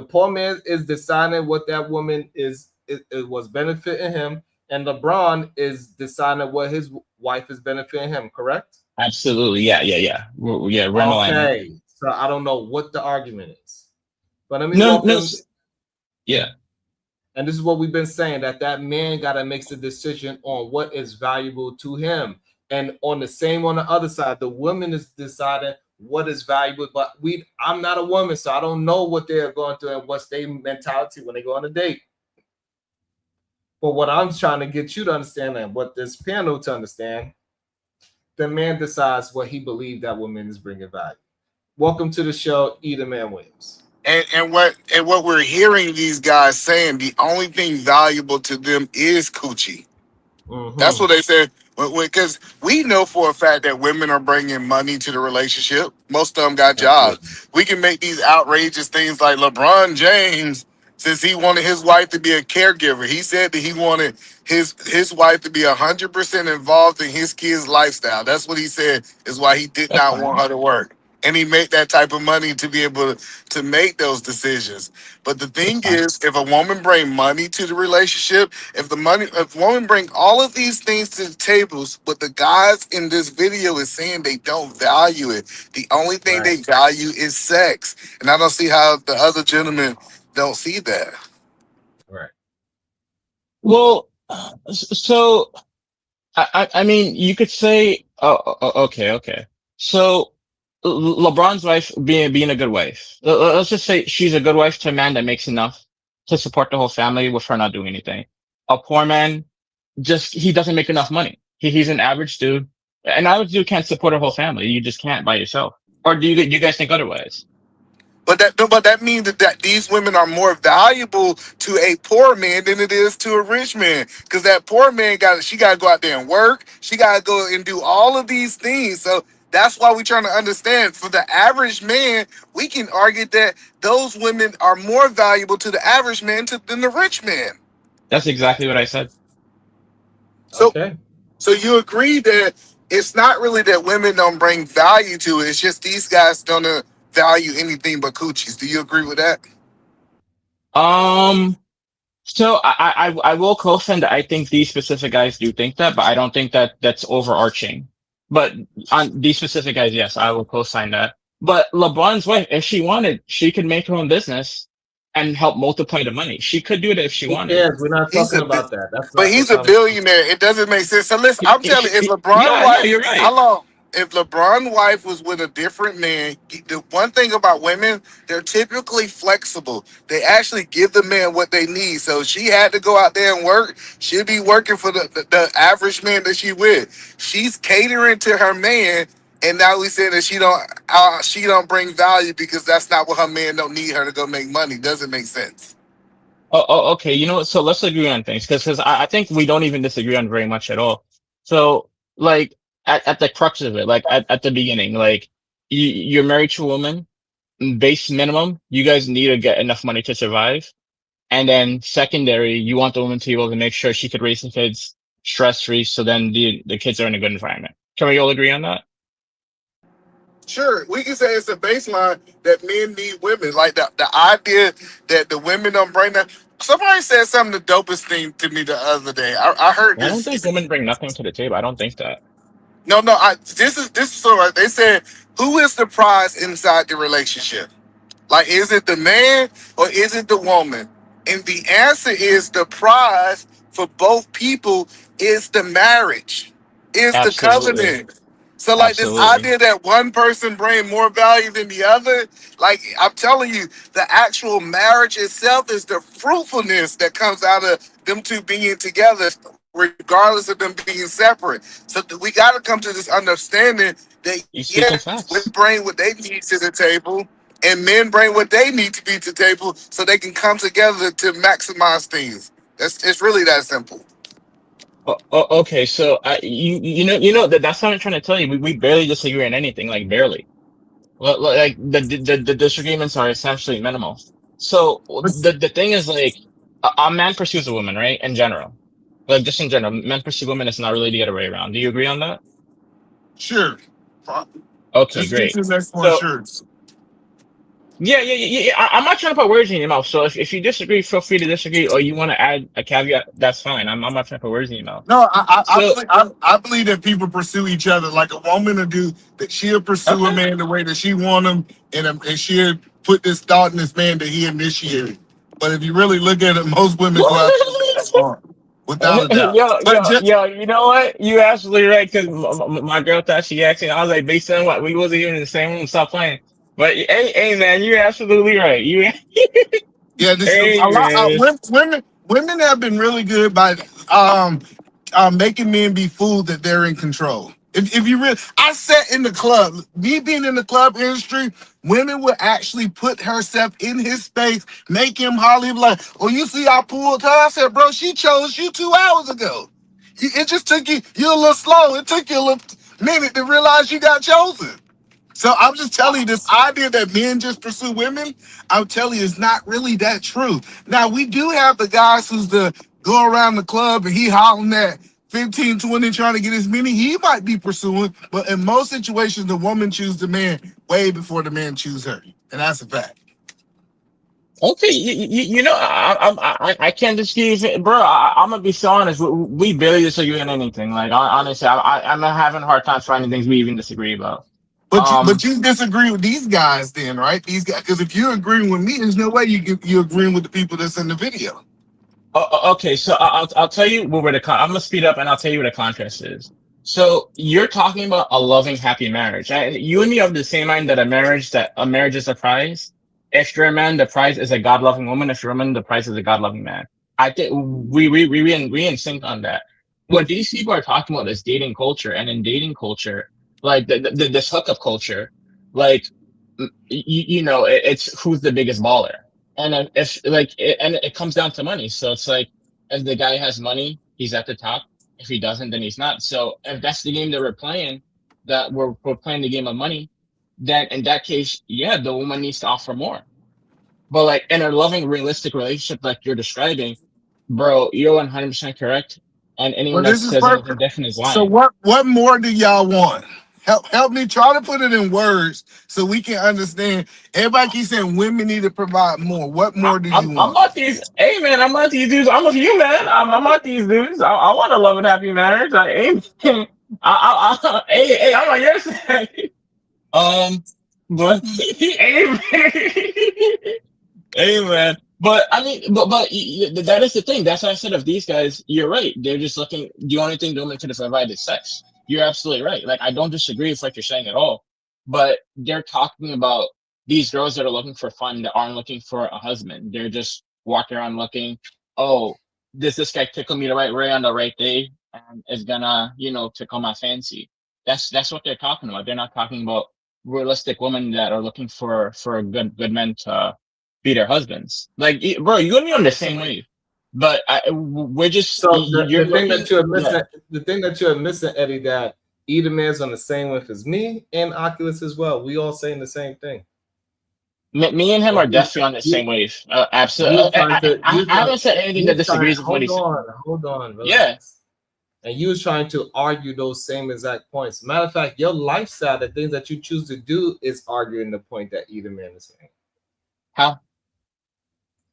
poor man is deciding what that woman is. It was benefiting him, and LeBron is deciding what his wife is benefiting him. Correct? Absolutely. Yeah. We're in alignment. Okay. So I don't know what the argument is, but let me walk them. Yeah. And this is what we've been saying, that man got to make the decision on what is valuable to him. And on the other side, the woman is deciding what is valuable. But I'm not a woman, so I don't know what they're going through and what's their mentality when they go on a date. But what I'm trying to get you to understand and what this panel to understand, the man decides what he believes that woman is bringing value. Welcome to the show, Eda Man Williams. And what we're hearing these guys saying, the only thing valuable to them is coochie. Mm-hmm. That's what they said. Because we know for a fact that women are bringing money to the relationship. Most of them got jobs. We can make these outrageous things like LeBron James, since he wanted his wife to be a caregiver. He said that he wanted his wife to be 100% involved in his kids' lifestyle. That's what he said is why he did not want her to work. And he made that type of money to be able to make those decisions. But the thing is, if a woman bring money to the relationship, if a woman bring all of these things to the tables, but the guys in this video is saying they don't value it. The only thing they value is sex. And I don't see how the other gentlemen don't see that. Right. Well, so I mean, you could say, okay. So LeBron's wife being a good wife. Let's just say she's a good wife to a man that makes enough to support the whole family with her not doing anything. A poor man, just he doesn't make enough money. He's an average dude. An average dude can't support a whole family. You just can't by yourself. Or do you guys think otherwise? But that means that these women are more valuable to a poor man than it is to a rich man. Because that poor man got to go out there and work. She got to go and do all of these things. So that's why we're trying to understand. For the average man, we can argue that those women are more valuable to the average man than the rich man. That's exactly what I said. So, Okay. so you agree that it's not really that women don't bring value to it. It's just these guys don't value anything but coochies. Do you agree with that? So I will co-sign that I think these specific guys do think that, but I don't think that that's overarching. But on these specific guys, yes, I will co-sign that. But LeBron's wife, if she wanted, she could make her own business and help multiply the money. She could do it if she Who wanted. cares? We're not He's talking a about that. That's But not he's the a conversation. billionaire. It doesn't make sense. So listen, I'm telling you, if LeBron's Yeah, no, wife, you're right. how long? If LeBron's wife was with a different man, the one thing about women, they're typically flexible. They actually give the man what they need. So if she had to go out there and work, she'd be working for the average man that she with. She's catering to her man, and now we saying that she don't bring value because that's not what her man don't need her to go make money. Doesn't make sense. Okay. You know what? So let's agree on things because I think we don't even disagree on very much at all. So like at the crux of it, like at the beginning, like you're married to a woman, base minimum, you guys need to get enough money to survive. And then secondary, you want the woman to be able to make sure she could raise the kids stress free. So then the kids are in a good environment. Can we all agree on that? Sure, we can say it's a baseline that men need women. Like the idea that the women don't bring that. Somebody said something the dopest thing to me the other day. I heard I don't this. think women bring nothing to the table. I don't think that. No, this is so right. They said, who is the prize inside the relationship? Like, is it the man or is it the woman? And the answer is the prize for both people is the marriage, is the Absolutely. covenant. So, like, this Absolutely. idea that one person bring more value than the other, like, I'm telling you, the actual marriage itself is the fruitfulness that comes out of them two being together, regardless of them being separate. So we got to come to this understanding that, You speaking yes, women facts. bring what they need to the table, and men bring what they need to be to the table so they can come together to maximize things. It's really that simple. Okay, so you know that's what I'm trying to tell you. We barely disagree on anything, like barely. Like the disagreements are essentially minimal. So the thing is like a man pursues a woman, right? In general, like just in general, men pursue women. It's not really the other way around. Do you agree on that? Sure. Okay, Let's get great. to the next one. So Sure. yeah. I'm not trying to put words in your mouth. So if you disagree, feel free to disagree, or you want to add a caveat, that's fine. I'm not trying to put words in your mouth. No, So I believe that people pursue each other. Like a woman will do that. She'll pursue a okay. man the way that she want him, and she'll put this thought in this man that he initiated. But if you really look at it, most women go out there without a doubt. But just You know what? You absolutely right. Because my girl thought she asked me. I was like, based on what? We wasn't even in the same room. Stop playing. But hey, man, you're absolutely right. yeah, this a Hey, lot. man. Women have been really good by making men be fooled that they're in control. If you really, I sat in the club. Me being in the club industry, women would actually put herself in his space, make him holler like, "Oh, you see, I pulled her." I said, "Bro, she chose you 2 hours ago. It just took you. You're a little slow. It took you a little minute to realize you got chosen." So I'm just telling you, this idea that men just pursue women, I'm telling you, it's not really that true. Now, we do have the guys who's the go around the club and he hollering at 15, 20, trying to get as many. He might be pursuing, but in most situations, the woman chooses the man way before the man chooses her. And that's a fact. Okay, I can't dispute it, bro. I'm gonna be so honest. We barely disagree on anything. Like honestly, I'm having a hard time finding things we even disagree about. But you disagree with these guys then, right? These guys, because if you're agreeing with me, there's no way you're agreeing with the people that's in the video. Okay, so I'll tell you where I'm gonna speed up and I'll tell you where the contrast is. So you're talking about a loving, happy marriage. You and me have the same mind that a marriage is a prize. If you're a man, the prize is a God-loving woman. If you're a woman, the prize is a God-loving man. I think we in sync on that. What these people are talking about is dating culture, and in dating culture, like this hookup culture, like it's who's the biggest baller, and if like and it comes down to money. So it's like if the guy has money, he's at the top. If he doesn't, then he's not. So if that's the game that we're playing, that we're playing the game of money, then in that case, yeah, the woman needs to offer more. But like in a loving, realistic relationship like you're describing, bro, you're 100% correct. And anyone Well, that this is says anything perfect. different is So lying. what more do y'all want? Help me try to put it in words so we can understand. Everybody keeps saying women need to provide more. What more do you I'm want? not these. Hey man, I'm not these dudes. I'm with you, man. I'm not these dudes. I want a love and happy marriage. I aim. Hey, I'm on your side. But hey, hey, man. But I mean, that is the thing. That's why I said of these guys, you're right. They're just looking. The only thing the women could have provided is sex. You're absolutely right. Like I don't disagree with what you're saying at all. But they're talking about these girls that are looking for fun that aren't looking for a husband. They're just walking around looking. Oh, does this guy tickle me the right way on the right day? And is gonna, tickle my fancy. That's what they're talking about. They're not talking about realistic women that are looking for a good men to be their husbands. Like, bro, you and me on the same wave, but we're just So you're the thing looking. that you're Yeah, missing, the thing that you're missing, Eddie, that Edom is on the same width as me and Oculus as well. We all saying the same thing. me and him But are definitely on the same wave. you Absolutely. trying to I haven't said anything that disagrees with what he said. hold on, Yeah, relax. And you was trying to argue those same exact points. Matter of fact, your lifestyle, the things that you choose to do, is arguing the point that Edom is saying. how?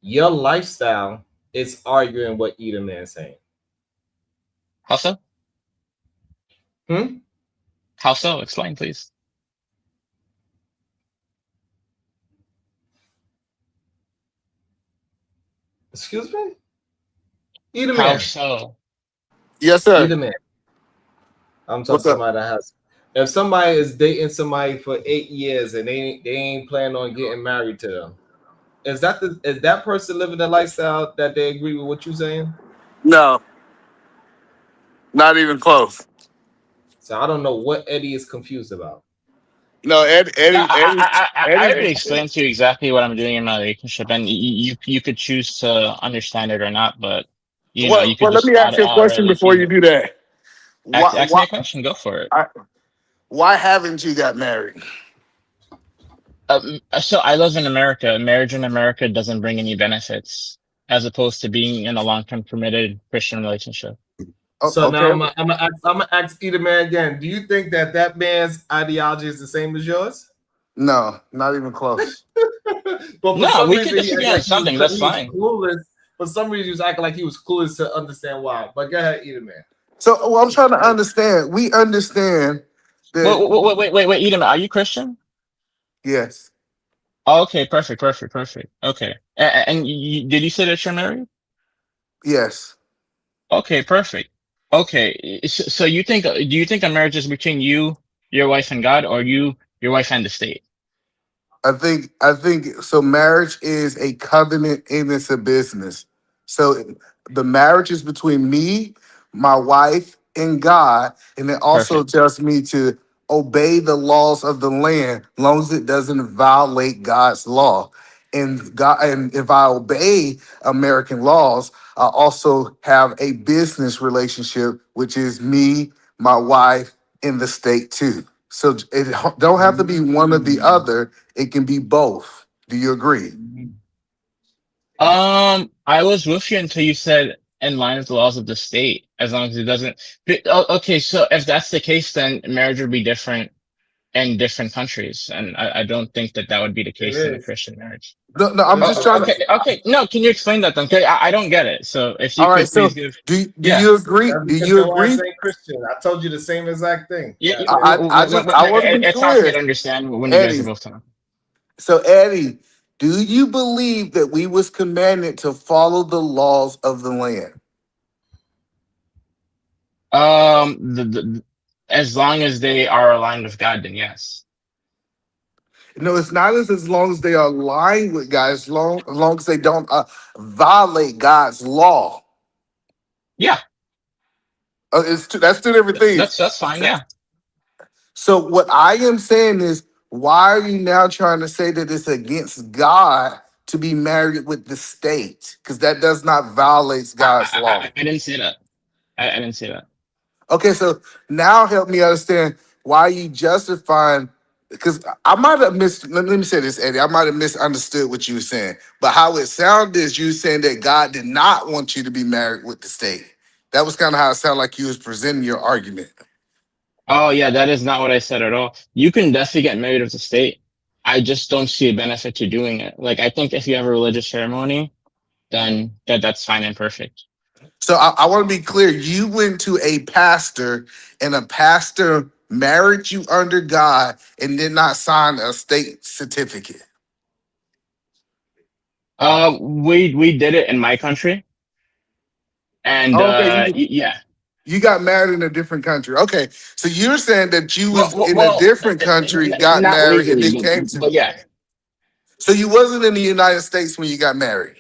Your lifestyle is arguing what Edom is saying. How so? Hmm? How so? Explain, please. Excuse me? Edom How man. so? Yes, sir. Edom man. I'm talking What's up? somebody that has. If somebody is dating somebody for 8 years and they ain't planning on getting married to them, is that person living the lifestyle that they agree with what you're saying? No, not even close. So I don't know what Eddie is confused about. No, No, I Eddie. already explained to you exactly what I'm doing in my relationship, and you could choose to understand it or not, but you could Well, let just me ask you a question outright before refuse you it. do that. Why, Ask me why, a question. Go for it. I, why haven't you got married? So I live in America. Marriage in America doesn't bring any benefits as opposed to being in a long-term committed Christian relationship. So now Okay. I'm gonna ask Edom man again. Do you think that man's ideology is the same as yours? No, not even close. But for No, some we could reason he disagree acted on like something. That's he was fine. clueless. For some reason he was acting like he was clueless to understand why. But go ahead, Edom man. So well, I'm trying to understand. We understand that. Wait, Edom, are you Christian? Yes. Oh, okay, perfect. Okay. And did you say that you're married? Yes. Okay, perfect. Okay, so do you think a marriage is between you, your wife, and God, or you, your wife, and the state? I think so. Marriage is a covenant and it's a business. So the marriage is between me, my wife, and God, and it also Perfect. tells me to obey the laws of the land, as long as it doesn't violate God's law. And if I obey American laws, I also have a business relationship, which is me, my wife, and the state too. So it don't have to be one or the other. It can be both. Do you agree? I was with you until you said in line with the laws of the state, as long as it doesn't. Okay, so if that's the case, then marriage would be different in different countries, and I don't think that would be the It case in a is. Christian marriage. No, I'm just trying to. Okay. No, can you explain that then? 'Cause I don't get it. So if you All right. could please So give, do yeah, you agree? That's Do because you your wife agree? ain't Christian. I told you the same exact thing. yeah. I want to be It's hard for me clear, to understand when you guys are Eddie. both talking. So Eddie, do you believe that we was commanded to follow the laws of the land? Um, the, the As long as they are aligned with God, then yes. No, it's not as long as they are aligned with God, as long as they don't violate God's law. Yeah, That's two different things. that's fine. Yeah. So what I am saying is, why are you now trying to say that it's against God to be married with the state? Because that does not violate God's law. I didn't say that. I didn't say that. Okay, so now help me understand why you justifying. Because I might have let me say this, Eddie. I might have misunderstood what you were saying. But how it sounded is you saying that God did not want you to be married with the state. That was kind of how it sounded like you was presenting your argument. Oh yeah, that is not what I said at all. You can definitely get married with the state. I just don't see a benefit to doing it. Like I think if you have a religious ceremony, then that's fine and perfect. So I want to be clear. You went to a pastor, and a pastor married you under God and did not sign a state certificate. We did it in my country, and Okay, yeah. you got married in a different country. Okay, so you're saying that you was in a Well, different country, got not married, and legally, then came to. but yeah. So you wasn't in the United States when you got married.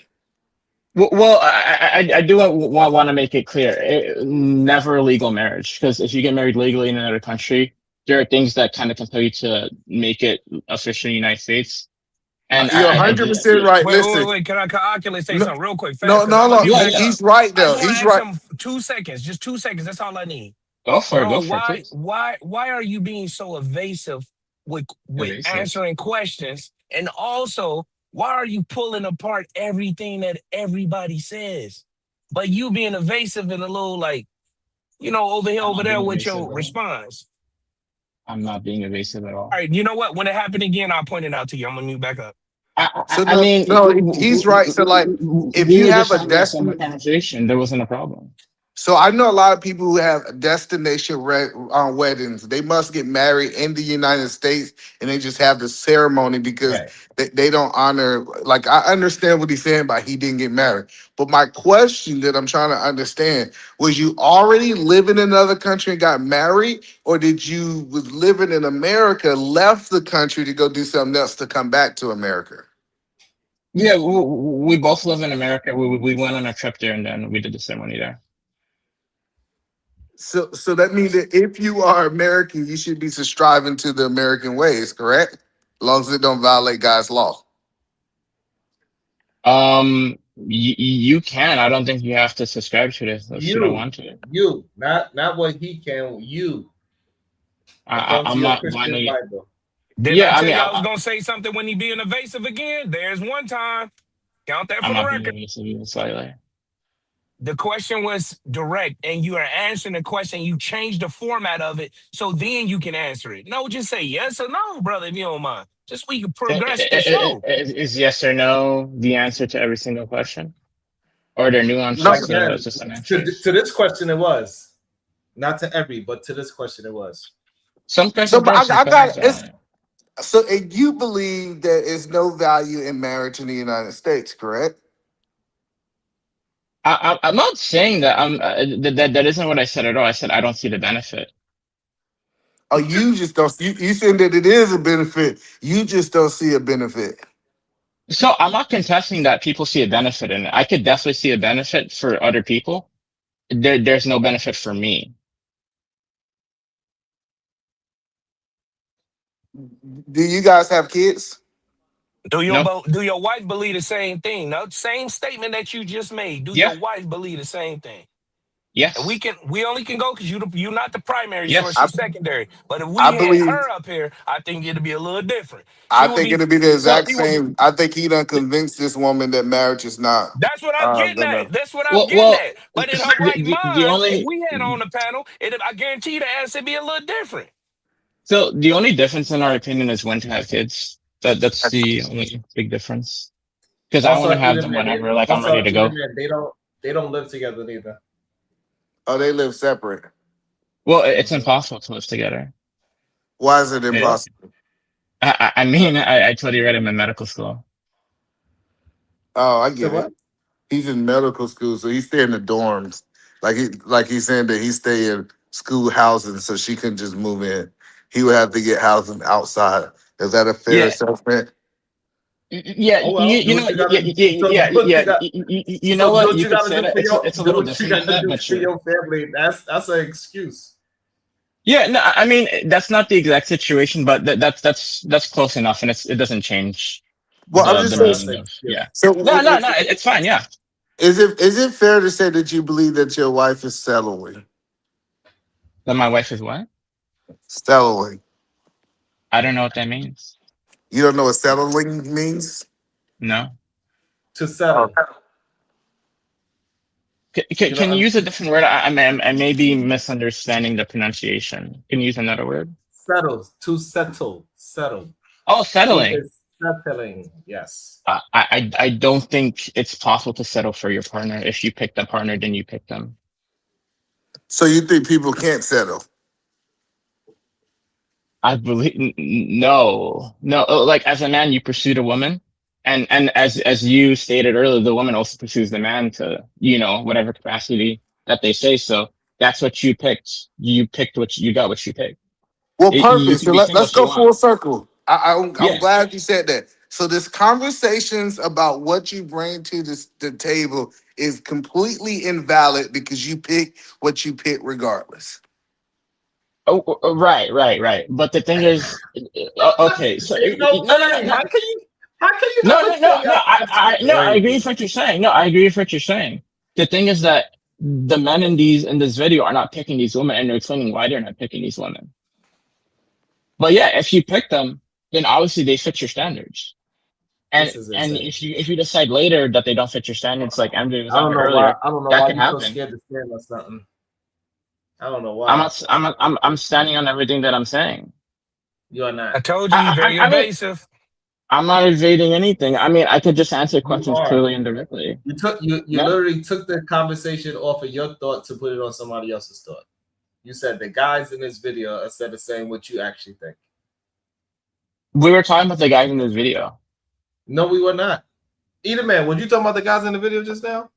Well, I do want to make it clear. Never a legal marriage, because if you get married legally in another country, there are things that kind of compel you to make it official in the United States. And You're I 100% right. Listen, Wait. Can Oculus say no, something real quick, fast? no, Because I'm no, gonna no. mute back up. He's right I though. just want to He's ask right. him 2 seconds, just 2 seconds. That's all I need. Go for Bro, it, please. why are you being so evasive with Evasive. answering questions? And also, why are you pulling apart everything that everybody says? But you being evasive and a little like, over here, I'm over not there being with evasive your at all. response. I'm not being evasive at All all. right, you know what? When it happened again, I'll point it out to you. I'm gonna mute back up. So I no, mean, no, he's right. So like, if we you were have just a having a summer destiny, conversation. There wasn't a problem. so I know a lot of people who have destination weddings. They must get married in the United States, and they just have the ceremony because Right. they don't honor. Like I understand what he's saying by he didn't get married, but my question that I'm trying to understand was: you already living in another country and got married, or did you was living in America, left the country to go do something else to come back to America? Yeah, we both live in America. We went on a trip there and then we did the ceremony there. So that means that if you are American, you should be striving to the American ways, correct? As long as it don't violate God's law. You can. I don't think you have to subscribe to this if you don't want to. You, not what he can. You, according to I'm your not Christian blindly. Bible. Didn't I Yeah, I tell mean, you I was gonna say something when he being evasive again? There's one time. Count that I'm for the not being record. evasive even slightly. The question was direct, and you are answering the question. You changed the format of it, so then you can answer it. No, just say yes or no, brother, if you don't mind. Just so we can progress the show. Is yes or no the answer to every single question? Or are there No, nuances to again, just an to answers? this question it was. Not to every, but to this question it was. Some So questions but are, some I got questions it's aren't. so and you believe there is no value in marriage in the United States, correct? I'm not saying that that isn't what I said at all. I said I don't see the benefit. Oh, you just don't you saying that it is a benefit. You just don't see a benefit. So I'm not contesting that people see a benefit in it. I could definitely see a benefit for other people. There's no benefit for me. Do you guys have kids? Do No. your wife believe the same thing? No, same statement that you just made. Do Yeah. your wife believe the same thing? And Yes. we only can go because you're not the primary source, Yes. you secondary. But if I we had believe her up here, I think it'd be a little different. She I would think be it'll be the Well, exact same. I think he done convinced this woman that marriage is not that's what I'm getting gonna. at. That's what I'm well, getting well. at. But in her right The mind, if only we had on the panel, I guarantee you the answer would be a little different. so the only difference in our opinion is when to have kids. That's the only big difference. Because I want Also, to have them whenever, like I'm ready to go. they don't live together neither. Oh, they live separate. Well, it's impossible to live together. Why is it It- impossible? I mean, I told you right. I'm in medical school. Oh, I So get it. what? He's in medical school, so he stay in the dorms. Like he's saying that he stay in school housing, so she couldn't just move in. He would have to get housing outside. Is that a fair Yeah, assessment? yeah, Oh well, do you know, what you yeah, gotta yeah, do. So yeah, do what yeah. you got. You know So do what? what You you could gotta say do that for your it's a do little what you different than gotta that, do but for sure. your family. That's an excuse. Yeah, no, I mean that's not the exact situation, but that's close enough, and it doesn't change Well, I'm the just saying. That's meaning an of excuse. yeah. So, No, no, no, it's fine. Yeah, is it fair to say that you believe that your wife is settling? but my wife is what? Settling. I don't know what that means. You don't know what settling means? No, To settle. You can you know, use a different word? I may be misunderstanding the pronunciation. Can you use another word? settle. To settle. Settle. Oh, She settling. is settling. Yes. I don't think it's possible to settle for your partner. If you pick the partner, then you pick them. So you think people can't settle? I believe no. Like as a man, you pursued a woman, and as you stated earlier, the woman also pursues the man to whatever capacity that they say. So that's what you picked. You picked what you got. What you picked. Well, You perfect. can So be single let's if you go want. full circle. I'm Yeah. glad you said that. So this conversations about what you bring to the table is completely invalid because you pick what you pick regardless. Right. But the thing is, okay. So There's no thing. no. How can you No, have a no, no, thing no. after that's No. I agree crazy? with what you're saying. No, I agree with what you're saying. The thing is that the men in this video are not picking these women, and they're explaining why they're not picking these women. But yeah, if you pick them, then obviously they fit your standards. This And is and insane. if you decide later that they don't fit your standards, like MJ was I on don't here know why. earlier, I don't know that why can you're so happen. scared to stand on something. I don't know I'm why. not. I'm standing on everything that I'm saying. You are not. I told you you very I mean, evasive. I'm not evading anything. I mean, I could just answer You questions are. clearly and directly. You No. literally took the conversation off of your thought to put it on somebody else's thought. You said the guys in this video instead of saying what you actually think. We were talking about the guys in this video. No, we were not. Either man, were you talking about the guys in the video just now?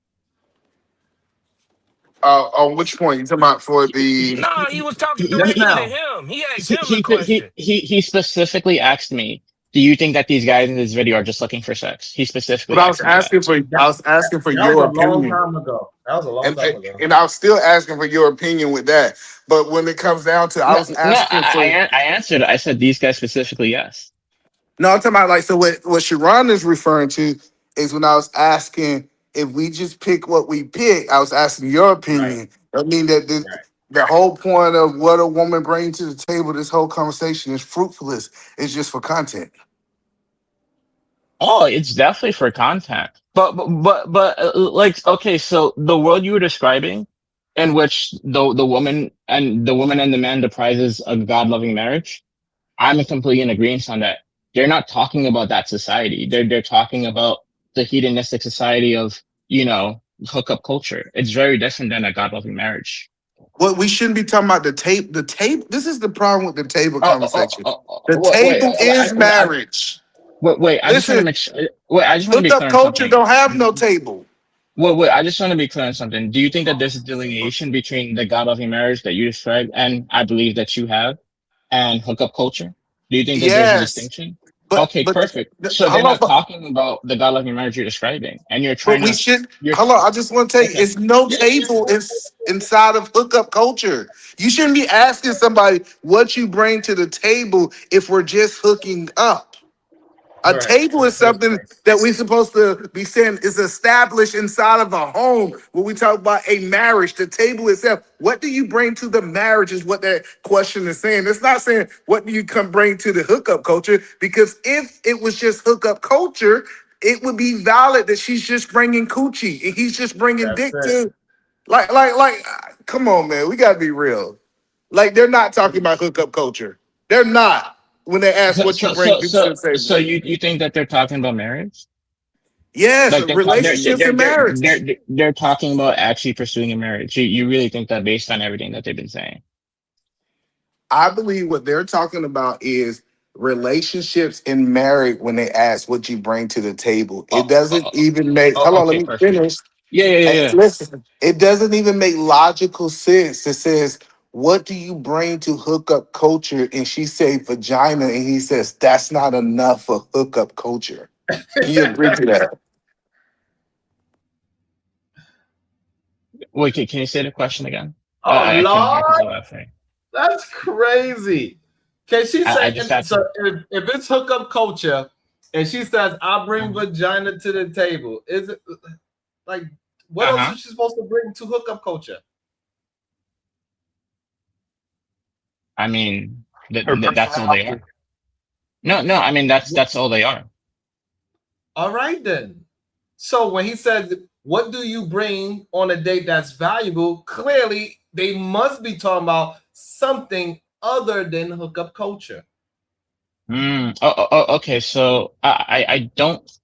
On which point you talking about for the? No, he was talking Just directly to now. him. He asked him the question. He specifically asked me, "Do you think that these guys in this video are just looking for sex?" He But specifically I was asked me that. asking for I was asking for That was your a long opinion, time ago. That was a long time ago. and I was still asking for your opinion with that. But when it comes down to, I No, was no, asking for. I answered. I said these guys specifically, yes. No, I'm talking about like so. What Sharon is referring to is when I was asking if we just pick what we pick. I was asking your Right. opinion. I mean that Right. the whole point of what a woman brings to the table, this whole conversation is fruitfulness. It's just for content. Oh, it's definitely for content. But like okay, so the world you were describing, in which the woman and the man deprises a God loving marriage, I'm completely in agreement on that. They're not talking about that society. They're talking about the hedonistic society of hookup culture. It's very different than a God loving marriage. What we shouldn't be talking about the tape. The tape. This is the problem with the table conversation. The Wait, table is marriage. wait. I just want to Listen, make sure. Wait, I just want to be hookup clear on culture something. don't have no table. Wait. I just want to be clear on something. Do you think that there's a delineation between the God loving marriage that you described, and I believe that you have, and hookup culture? Do you think that there's a Yes, distinction? but Okay, perfect. So they're hold on. not talking about the God loving marriage you're describing, and But we should you're hold on. I just want to tell you, okay. it's no Yeah. table inside of hookup culture. You shouldn't be asking somebody what you bring to the table if we're just hooking up. A Right. table is something that we're supposed to be saying is established inside of a home. When we talk about a marriage, the table itself, what do you bring to the marriage is what that question is saying. It's not saying what do you come bring to the hookup culture, because if it was just hookup culture, it would be valid that she's just bringing coochie and he's just bringing That's dick it. to come on, man, we gotta be real. Like they're not talking about hookup culture. They're not when they ask So what you so bring so to so the table. so you think that they're talking about marriage? Yes, Like relationships and marriage. they're talking about actually pursuing a marriage. You really think that based on everything that they've been saying? I believe what they're talking about is relationships and marriage when they ask what you bring to the table. It doesn't even make, hold on, let Okay, me perfect. finish. Yeah. Listen, it doesn't even make logical sense. It says what do you bring to hookup culture? And she say vagina, and he says that's not enough for hookup culture. Can you agree to that? Wait, can you say the question again? Oh I couldn't hear because Lord, of laughing. that's crazy. Okay, she I say just had so to. if it's hookup culture, and she says I bring vagina to the table, is it like what else is she supposed to bring to hookup culture? I mean, Her that's all they personality. are. No. I mean, that's all they are. All right then. So when he says, "What do you bring on a date that's valuable?" Clearly, they must be talking about something other than hookup culture. Okay. So I don't.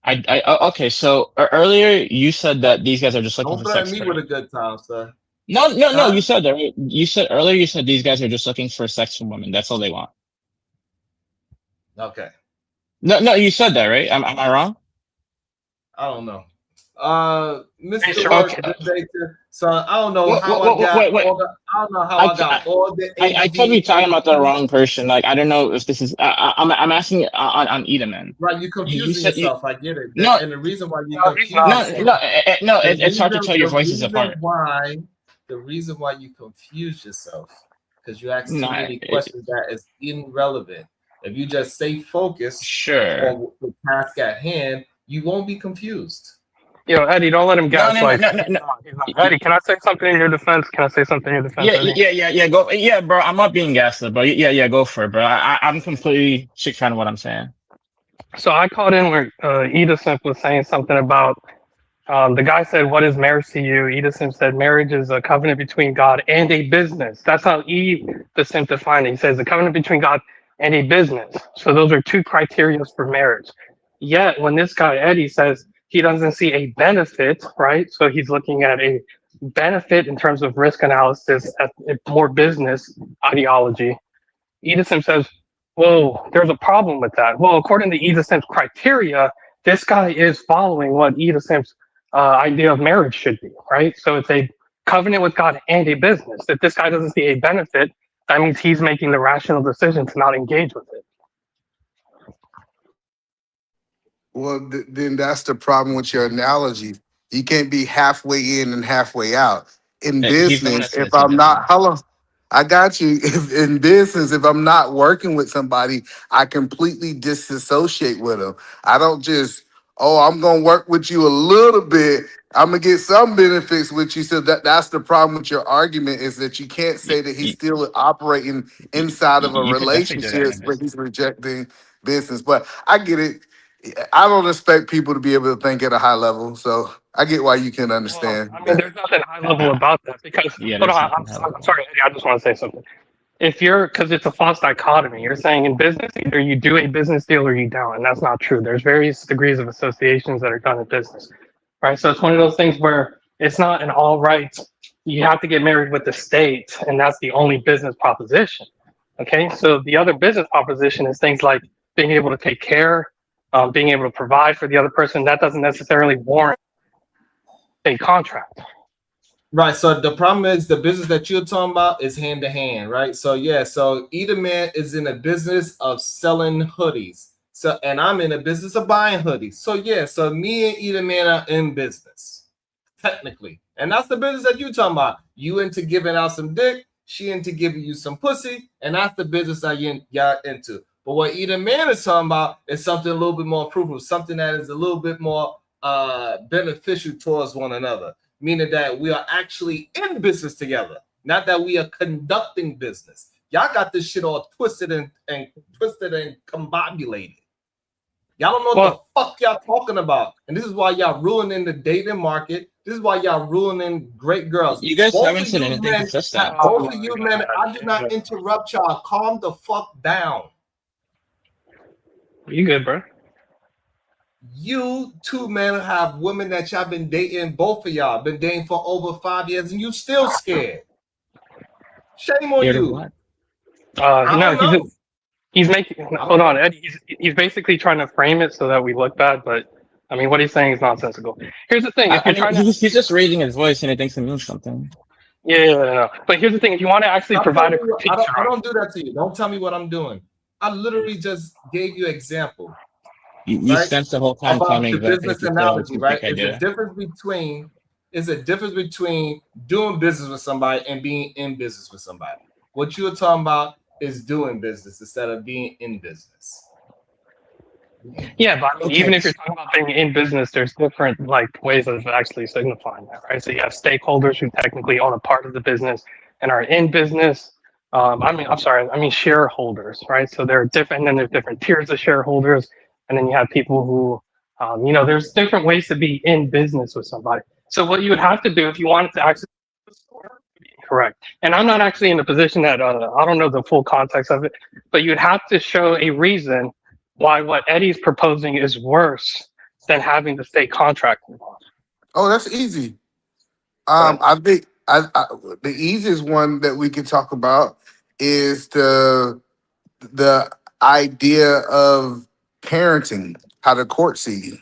Okay. So earlier you said that these guys are just looking Don't for threaten sex, me with correct? a good time, sir. No. Huh? You said that, right? You said earlier. You said these guys are just looking for sex from women. That's all they want. Okay. No. You said that, right? Am I wrong? I don't know. Mr. Sure. Work, Okay. good day to so I don't know Wait. how I got Wait. all the I don't know how I, I got all the I could be ADD. talking about the wrong person. Like I don't know if this is. I'm asking on Edaman. Right, you're You confusing said you yourself. I get it. no And the reason why you No, he's confuse not. no. yourself, No. the It's hard to reason tell your the voices reason apart. why the reason why you confuse yourself because you ask too No. many questions that is irrelevant. If you just stay focused Sure. on the task at hand, you won't be confused. Yo, Eddie, don't let him No. gaslight you. He's not. Eddie, can I say something in your defense? Can I say something in your defense, Eddie? Yeah. Go. Yeah, bro. I'm not being gaslit, bro. Yeah. Go for it, bro. I'm completely sick fan of what I'm saying. So I called in where Edison was saying something about the guy said, "What is marriage to you?" Edison said, "Marriage is a covenant between God and a business." That's how Edison defined it. He says, "A covenant between God and a business." So those are two criteria for marriage. Yet when this guy Eddie says he doesn't see a benefit, right? So he's looking at a benefit in terms of risk analysis at more business ideology. Edison says, "Whoa, there's a problem with that." Well, according to Edison's criteria, this guy is following what Edison's idea of marriage should be, right? So it's a covenant with God and a business. If this guy doesn't see a benefit, that means he's making the rational decision to not engage with it. Well, then that's the problem with your analogy. You can't be halfway in and halfway out. In He's the one business, that said if it's a I'm not, business. hello, I got you. If in business, if I'm not working with somebody, I completely disassociate with them. I don't just, oh, I'm gonna work with you a little bit. I'm gonna get some benefits with you. So that's the problem with your argument is that you can't You, say that he's you, still operating inside of a you could definitely do that in relationship, a but business. he's rejecting business. But I get it. I don't expect people to be able to think at a high level, so I get why you can Well, understand I mean, that. there's nothing high level about that because, Yeah, hold there's on, nothing high I'm level. sorry, Eddie, I just want to say something. If you're, because it's a false dichotomy, you're saying in business, either you do a business deal or you don't, and that's not true. There's various degrees of associations that are done in business, right? So it's one of those things where it's not an all right, you have to get married with the state, and that's the only business proposition. Okay, so the other business proposition is things like being able to take care, being able to provide for the other person. That doesn't necessarily warrant a contract. Right. So the problem is the business that you're talking about is hand to hand, right? So yeah, so Edaman is in a business of selling hoodies. So and I'm in a business of buying hoodies. So yeah, so me and Edaman are in business, technically. And that's the business that you're talking about. You into giving out some dick, she into giving you some pussy, and that's the business that y'all into. But what Edaman is talking about is something a little bit more fruitful, something that is a little bit more beneficial towards one another, meaning that we are actually in business together, not that we are conducting business. Y'all got this shit all twisted and combobulated. Y'all don't know what the fuck y'all talking about. And this is why y'all ruining the dating market. This is why y'all ruining great girls. You guys Both haven't of said you anything men, consistent. both of you men, I did not interrupt y'all. Calm the fuck down. You good, bro? You two men have women that y'all been dating, both of y'all been dating for over 5 years, and you still scared. Shame on Scared of you. what? I No, don't know. he's making. Hold on, Eddie. He's basically trying to frame it so that we look bad, but I mean, what he's saying is nonsensical. Here's the thing: if I you're mean, trying to, he's just raising his voice and he thinks it means something. Yeah. But here's the thing: if you want to actually Stop provide a telling me critique, I don't do that to you. Don't tell me what I'm doing. I literally just gave you an example, You right? spent the whole time telling About me the exactly business what you said on analogy, right? critique I did. Is a difference between doing business with somebody and being in business with somebody. What you're talking about is doing business instead of being in business. Yeah, but I mean, Okay. even if you're talking about being in business, there's different like ways of actually signifying that, right? So you have stakeholders who technically own a part of the business and are in business. I mean shareholders, right? So there are different, and then there's different tiers of shareholders, and then you have people who, there's different ways to be in business with somebody. So what you would have to do if you wanted to actually correct, and I'm not actually in a position that I don't know the full context of it, but you'd have to show a reason why what Eddie's proposing is worse than having the state contract involved. Oh, that's easy. Right. I think the easiest one that we can talk about is the idea of parenting, how the court see you.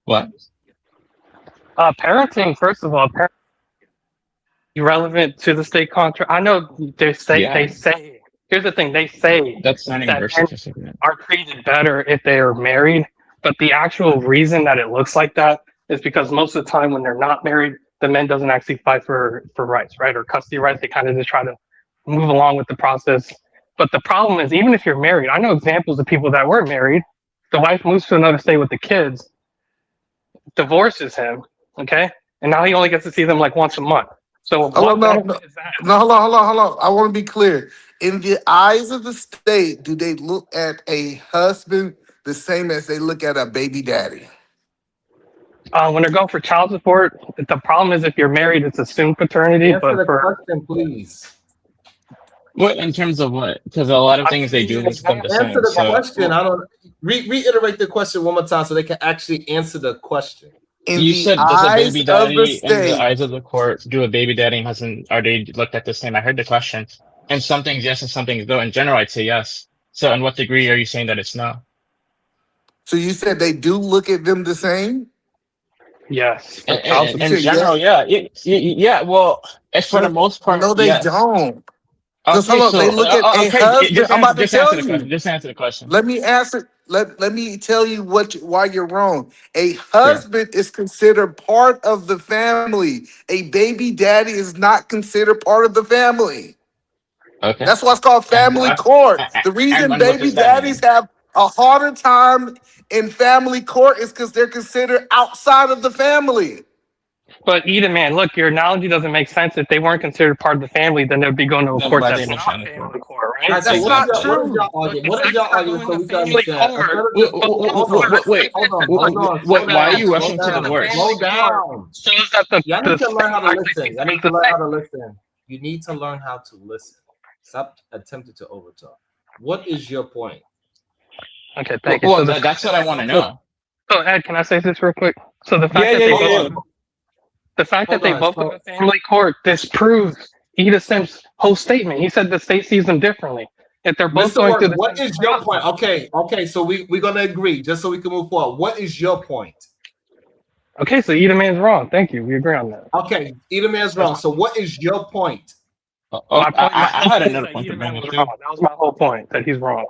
What? Parenting, first of all, relevant to the state contract. I know they say. Here's the thing: they say That's not even that birth men certificate. are treated better if they are married, but the actual reason that it looks like that is because most of the time when they're not married, the men doesn't actually fight for rights, right, or custody rights. They kind of just try to move along with the process. But the problem is, even if you're married, I know examples of people that were married. The wife moves to another state with the kids, divorces him, okay, and now he only gets to see them like once a month. So Oh what no, benefit is that? no, hold on. I want to be clear. In the eyes of the state, do they look at a husband the same as they look at a baby daddy? When they're going for child support, the problem is if you're married, it's assumed paternity. Answer But the for question, please. What in terms of what? Because a lot of I'm things they giving you do an look the example. Answer same. the So question. I don't reiterate the question one more time so they can actually answer the question. In you the said, does a eyes baby of the daddy in the state, eyes of the court do a baby daddy and husband, are they looked at the same? I heard the question. And some things yes and some things no. In general, I'd say yes. So in what degree are you saying that it's no? so you said they do look at them the same? Yes, for In, child in, You in support. said general, yes. yeah. Yeah, well, for the most part, No, they yes. don't. Because Okay, hold on, they so look at a okay, husband. I'm about to just answer tell the question. you. Just answer the question. Let me answer. Let me tell you why you're wrong. A Sure. husband is considered part of the family. A baby daddy is not considered part of the family. Okay. That's why it's called And family court. The and reason what baby does that daddies mean? have a harder time in family court is because they're considered outside of the family. But Eden, man, look, your analogy doesn't make sense. If they weren't considered part of the family, then they'd be going to a Then court why they that's no not family court? family court, All right? right, so So Exactly. what is True. y'all but argument? the What is fact that y'all they're argument going so to we can family understand? court, Wait. Hold on, slow Why are down, you slow rushing to going the to down, divorce? family slow court down. shows that the Y'all need the to learn how state to actually listen. sees Y'all them need to the learn how same. to listen. You need to learn how to listen. Stop attempting to overtalk. What is your point? Okay, thank you. So That's what I want to know. so Ed, can I say this real quick? So the fact Yeah, that yeah, they yeah, both yeah. the fact that Hold they on. both go So to family court disproves Eda Simp's whole statement. He said the state sees them differently. If they're both Mr. going Work, through the what same is your point? process. Okay. So we're gonna agree just so we can move forward. What is your point? Okay, so Eda Man's wrong. Thank you. We agree on that. Okay, Edom's wrong. So what is your point? My point, my I whole had point is another that point to Eda bring Man up was too. wrong. That was my whole point, that he's wrong.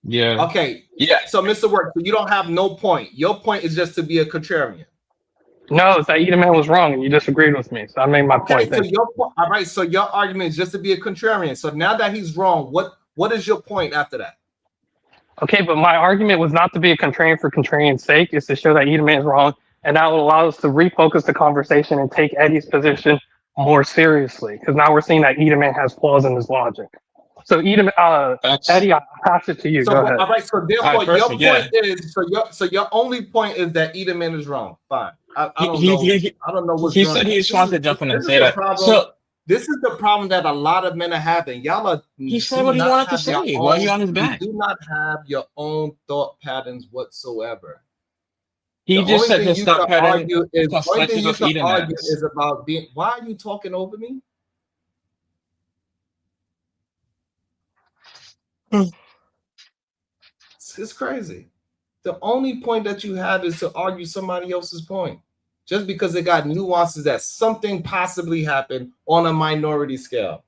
Yeah. Okay. Yeah. So Mr. Work, so you don't have no point. Your point is just to be a contrarian. No, it's that Eda Man was wrong and you disagreed with me. So I made my Okay, point. so Thank you. all right, so your argument is just to be a contrarian. So now that he's wrong, what is your point after that? Okay, but my argument was not to be a contrarian for contrarian's sake. It's to show that Eda Man is wrong. And that will allow us to refocus the conversation and take Eddie's position more seriously. Because now we're seeing that Eda Man has flaws in his logic. So Eddie, I'll pass it to you. So Go ahead. all right, so therefore your perfect, point yeah. is so your only point is that Edomman is wrong. Fine. I don't He, know. he, he, I don't know what's he wrong. said he just wanted to jump in This and is say the that. problem. So This is the problem that a lot of men are having. Y'all he said do what he not wanted to have your say. Why are you own. on his You back? do not have your own thought patterns whatsoever. He The just only said thing his you thought can pattern argue is conflicted with Edom's. about being. Why are you talking over me? It's crazy. The only point that you have is to argue somebody else's point. just because it got nuances that something possibly happened on a minority scale.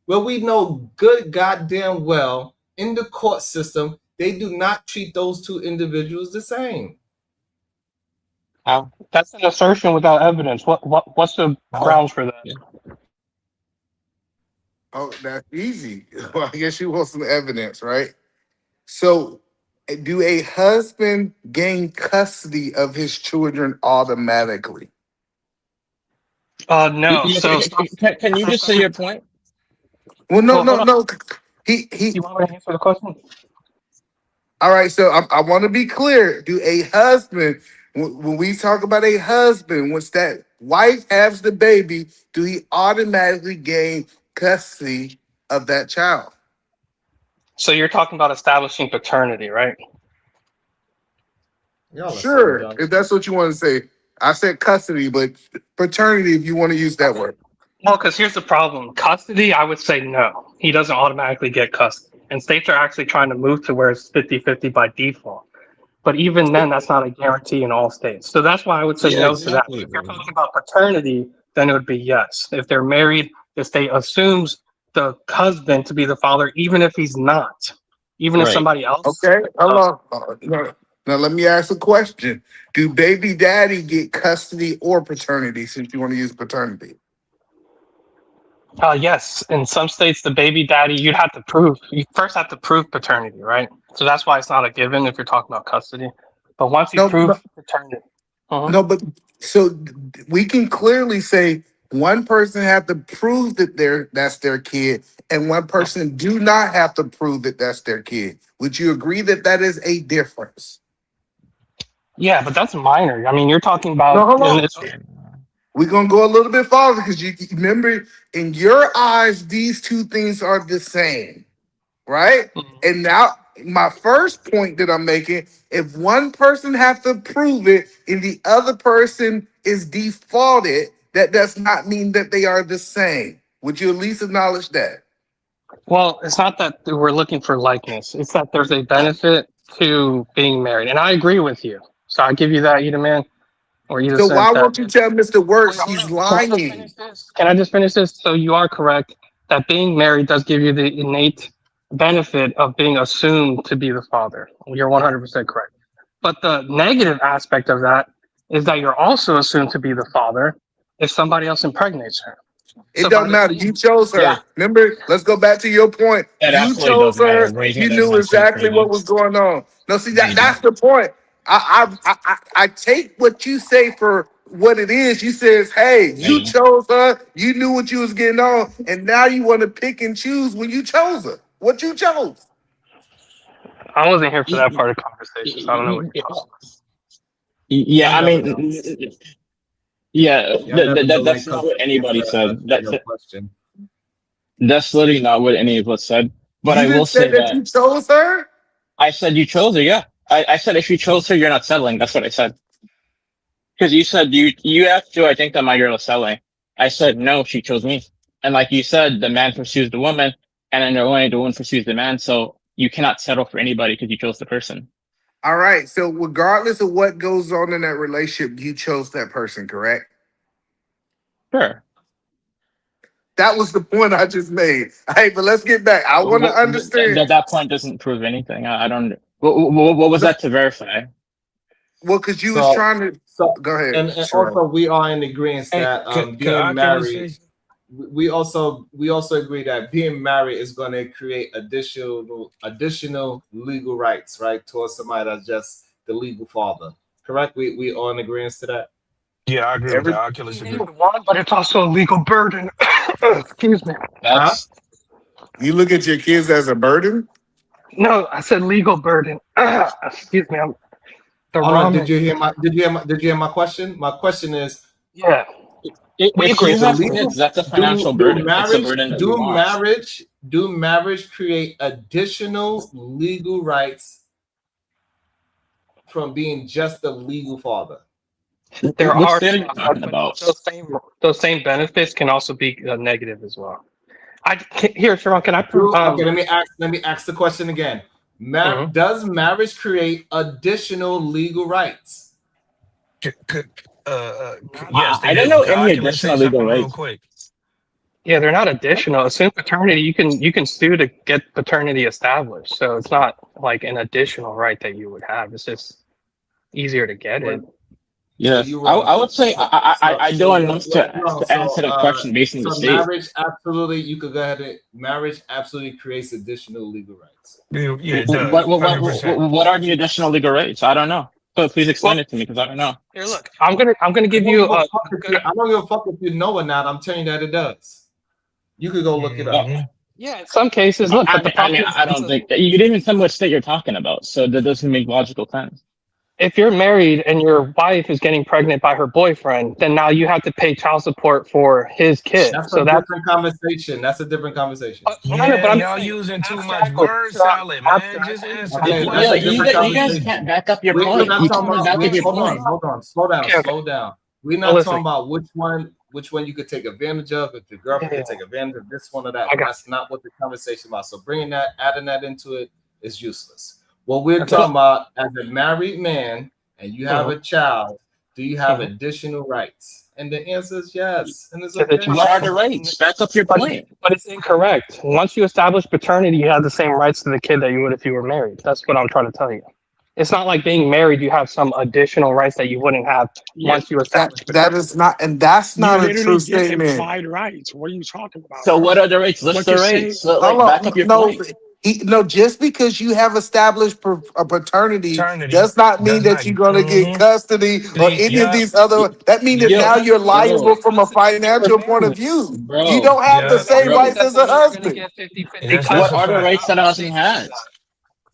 Well, we know good goddamn well in the court system, they do not treat those two individuals the same. That's an assertion without evidence. What's the grounds for that? Yeah. Oh, that's easy. Well, I guess you want some evidence, right? So, do a husband gain custody of his children automatically? No. So Can you just say your point? Well, no, well, no, hold on. no. He. You want me to answer the question? All right. So I want to be clear. Do a husband, when we talk about a husband, once that wife has the baby, do he automatically gain custody of that child? So you're talking about establishing paternity, right? Y'all are so Sure, dumb. if that's what you want to say. I said custody, but paternity, if you want to use that word. Well, because here's the problem. Custody, I would say no. He doesn't automatically get custody. And states are actually trying to move to where it's 50-50 by default. But even then, that's not a guarantee in all states. So that's why I would say Yeah, no to that. exactly. If you're talking about paternity, then it would be yes. If they're married, the state assumes the husband to be the father, even if he's not. Even if Right. somebody else. Okay, hello. Now let me ask a question. Do baby daddy get custody or paternity, since you want to use paternity? Yes, in some states, the baby daddy, you first have to prove paternity, right? So that's why it's not a given if you're talking about custody. But once you No, prove paternity, no, but so we can clearly say one person have to prove that that's their kid, and one person do not have to prove that that's their kid. Would you agree that that is a difference? yeah, but that's minor. I mean, you're talking No, about hold in on. this. We're gonna go a little bit farther because you remember in your eyes, these two things are the same, right? And now my first point that I'm making, if one person has to prove it and the other person is defaulted, that does not mean that they are the same. Would you at least acknowledge that? Well, it's not that we're looking for likeness. It's that there's a benefit to being married, and I agree with you. So I give you that, Eda Man, or Eda So why sense that. won't you tell Mr. Works Wait, he's Can I just lying? finish this? Can I just finish this? So you are correct that being married does give you the innate benefit of being assumed to be the father. You're 100% correct. But the negative aspect of that is that you're also assumed to be the father if somebody else impregnates her. It So by don't the matter. same, You chose her. Yeah, Remember, let's go back to your point. that You absolutely chose doesn't matter. her. Raising You it doesn't knew make sense for exactly what you. was going on. No, see No, you that's don't. the point. I take what you say for what it is. You says, hey, No, you you don't. chose her. You knew what you was getting on, and now you want to pick and choose when you chose her. What you chose. I wasn't here for Y- that part of the conversation, so I don't know what y- you're talking about. Yeah, Y'all I never know. mean, yeah, Y'all never know when that's it not comes what to anybody answer said. your question. That's literally not what any of us said. But You I will didn't say say that that you chose her. I said you chose her. Yeah, I said if you chose her, you're not settling. That's what I said. Because you said you asked, do I think that my girl is settling? I said no, she chose me. And like you said, the man pursues the woman, and then only the woman pursues the man. So you cannot settle for anybody because you chose the person. All right. So regardless of what goes on in that relationship, you chose that person, correct? Sure. That was the point I just made. Hey, but let's get back. I want to understand. That point doesn't prove anything. I don't. What was that to verify? Well, because you was So, trying to so, go ahead. and Sure. also we are in agreement Hey, that can being I say? married, we also agree that being married is going to create additional legal rights, right, towards somebody that's just the legal father. Correct? We all in agreement to that. Yeah, I agree with Every that. Oculus agree. One, but it's also a legal burden. Excuse me. Huh? That's you look at your kids as a burden. No, I said legal burden. Excuse me. The Hold on. Did ramen. you hear my? Did you hear my question? My question is: Yeah, we if agree. you Is the have legal kids, that's a do financial burden. It's a burden that you want. marriage create additional legal rights from being just the legal father? There What are state are you some, talking but about? those same benefits can also be negative as well. Here, Sharon, can I prove? Okay, let me ask the question again. Mhm. Does marriage create additional legal rights? Yes, they I don't do. know I any can say additional legal something real rights. quick. Yeah, they're not additional. Assume paternity, you can sue to get paternity established. So it's not like an additional right that you would have. It's just easier to get it. So Yes, you wrong. I would say I So know you're enough wrong. to answer that question based on the So state. marriage absolutely, you could go ahead and marriage absolutely creates additional legal rights. Yeah, it does. 100%. What are the additional legal rights? I don't know. So please explain Well, it to me because I don't know. here, look, I'm gonna I give don't you give a a fuck if good. you, I don't give a fuck if you know or not. I'm telling you that it does. You could go look it up. Mm-hmm. Yeah, in some cases, look, but the problem is, I don't think you didn't even tell me what state you're talking about, so that doesn't make logical sense. if you're married and your wife is getting pregnant by her boyfriend, then now you have to pay child support for his kid. That's So a that's different conversation. That's a different conversation. I know, Yeah, but I'm just y'all saying using too much abstractly. word So salad, man. Just abstractly. answer the Okay, that's Yeah, a question, different you guys please. can't conversation. back up your We're point. not You talking can't about. back up your Hold point. on, slow down, Okay, okay. slow down. We're Well, not listen. talking about which one you could take advantage of. If your girlfriend Yeah, could take advantage of this one or that. I got That's not what the conversation about. So adding that into it is useless. What we're you. Okay. talking about as a married man and you have Mhm, a child, do you have mhm. additional rights? And the answer is yes, and it's To the okay. What are child, the rights? Back up your but point. it's incorrect. Once you establish paternity, you have the same rights to the kid that you would if you were married. That's what I'm trying to tell you. It's not like being married, you have some additional rights that you wouldn't have Yeah. once you That establish that paternity. is not, and that's You not a literally true get statement. implied rights. What are you talking about, So bro? what are the rights? List What the you're rights. saying? So Hold like back up on, your no, point. no. Just because you have established a paternity Eternity does not mean does that not. you're going to get Mm-hmm. custody or See, any of yep, these other. That means that yep, now Yo, you're You're gonna liable bro, get from a custody if you were financial point of married. view. You bro, don't have the yep. That same means bro. rights that as then a you're gonna husband. get 50-50 What That's a are the custody. rights fact. that a husband has?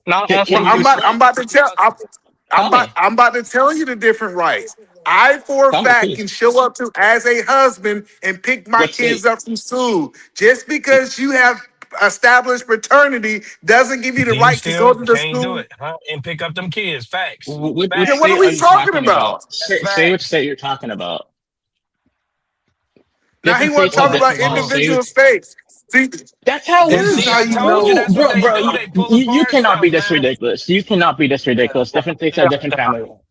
Not all Well, Can you husbands get I'm explain? about to 50-50 tell. custody. Tell me. I'm about to tell you the different rights. I, for a Tell me, fact, can please. show up to as a husband and pick my What kids state? up from school. Just because you have established paternity doesn't give you the Then you right to go still to the can't do school. it, huh? And pick up them kids. Facts. Which Yeah, what are state Facts. are we you talking talking about? about? That's Say which facts. state you're talking about. Now he Different want states to have talk Oh, about different laws. oh. Say individual which. states. See, That's how it this is See, how I works, you told you know. bro. that's what they Bro, do. They pull you apart cannot be stuff, this man. ridiculous. You cannot be this Yeah, ridiculous. yeah, Different states they have are, different family laws.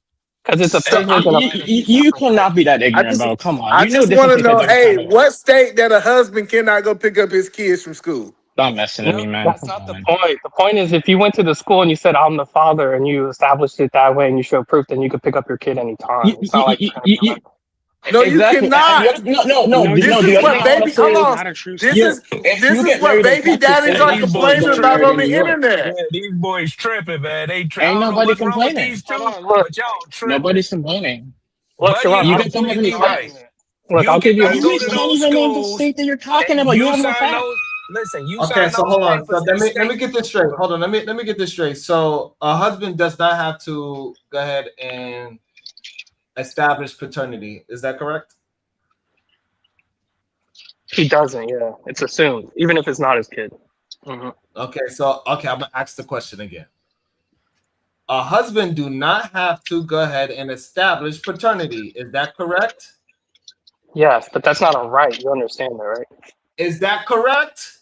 because it's a So business and a You separate thing. cannot be that I ignorant, just, bro. Come on. I You know just different want to states have know, different hey, family laws. what state that a husband cannot go pick up his kids from school? Stop messing with No, me, man. that's Come not the on. point. The point is, if you went to the school and you said I'm the father, and you established it that way, and you show proof, then you could pick up your kid anytime. It's not like you're gonna be like, No, you Exactly. cannot. No, you This No. The is other what thing I cannot. want to baby. say Hold That's is, on. not a true This yo, statement. is if this you is get what married in baby Texas, daddies it Yeah, are counts these just like boys complaining getting about tripping. on married in the New York. internet. Yeah, these boys tripping, man. I Ain't don't know nobody what's wrong with complaining. these hold two, on, look, but y'all tripping. Nobody's complaining. look, But Sharon, You you're I'll guys give don't you have completely any the right. facts. argument. Look, You I'll give can you go an to You argument. can't those even name the schools state that you're and talking about. You you have no sign facts. those. Listen, you Okay, sign so those hold on. So papers and let me state. get this straight. Hold on. Let me get this straight. So a husband does not have to go ahead and establish paternity. Is that correct? He doesn't. Yeah, it's assumed, even if it's not his kid. Hmm. Okay, so I'm gonna ask the question again. A husband do not have to go ahead and establish paternity. Is that correct? Yes, but that's not a right. You understand that, right? Is that correct?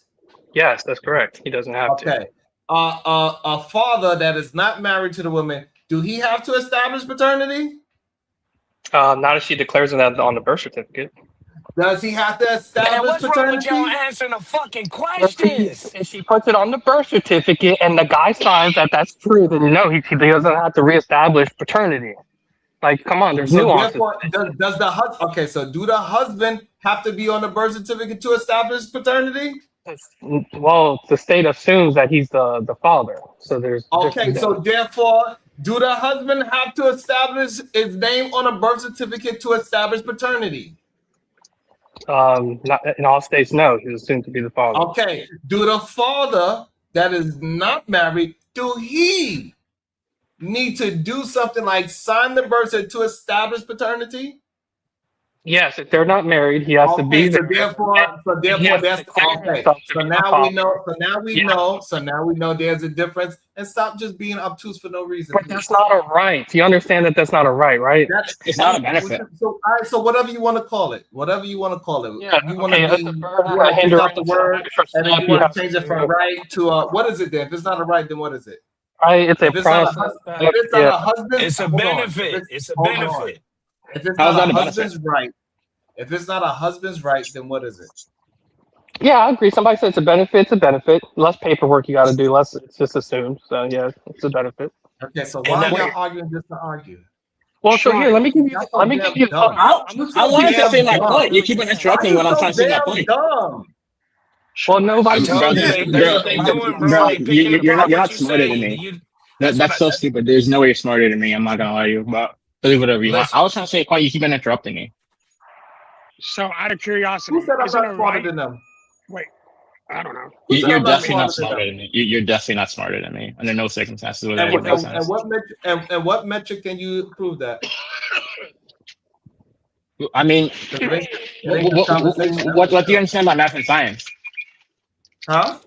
Yes, that's correct. He doesn't have to. Okay. A father that is not married to the woman, do he have to establish paternity? Not if she declares that on the birth certificate. Does he have to Man, establish what's wrong with y'all paternity? answering the fucking If, questions? if she puts it on the birth certificate and the guy signs that that's true, then no, he doesn't have to reestablish paternity. Like, come on, there's So nuances. therefore, does the husband? Okay, so do the husband have to be on the birth certificate to establish paternity? Well, the state assumes that he's the father, so there's Okay, different. so therefore, do the husband have to establish his name on a birth certificate to establish paternity? Not in all states, no, he's assumed to be the father. Okay, do the father that is not married, do he need to do something like sign the birth certificate to establish paternity? Yes, if they're not married, he has to be Okay, so there. therefore, And he has to that's declare okay. himself to So be the now we father. know. So now we know there's a difference. And stop just being obtuse for no reason. But that's not a right. You understand that that's not a right, right? It's not a benefit. So all right. So whatever you want to call it, whatever you want to call it. Yeah, You want okay, to that's be. a You burden, want a to take out hindrance, the an word, extra and then step you you want have to to change it from do. right to what is it then? If it's not a right, then what is it? Right, it's a If it's not a process that, if it's not yeah. a husband, It's a hold on. benefit. It's a Hold on. benefit. If it's How's not a that a benefit? husband's right, if it's not a husband's right, then what is it? Yeah, I agree. Somebody said it's a benefit. It's a benefit. Less paperwork you got to do. Less. It's just assumed. So yeah, it's a benefit. Okay, so And why are that, y'all arguing just to argue? Well, so here, Sean, let me give you. Y'all so Let me give damn you. dumb. I'm You just I so gonna give wanted you. to say damn my dumb. point. You keep on Why interrupting you when I'm trying so to say my damn point. dumb? Well, Sean, I nobody. told Bro, you that's what they doing, bro. bro, They picking you're apart not what you smarter than say. me. You that's what That's so stupid. There's no way you're smarter than me. I'm not gonna lie to you, but believe whatever you want. listen. I was trying to say a point. You keep on interrupting me. so out of Who curiosity, said I'm isn't it not smarter right? than them? Wait, I don't know. Who said You're I'm not definitely not smarter than smarter them? than me. You're definitely not smarter than me. Under no circumstances would that And even what make sense. and what metric can you prove that? I mean, 'Cause it ain't just conversation. That's for what do you sure. understand by math and science? Huh?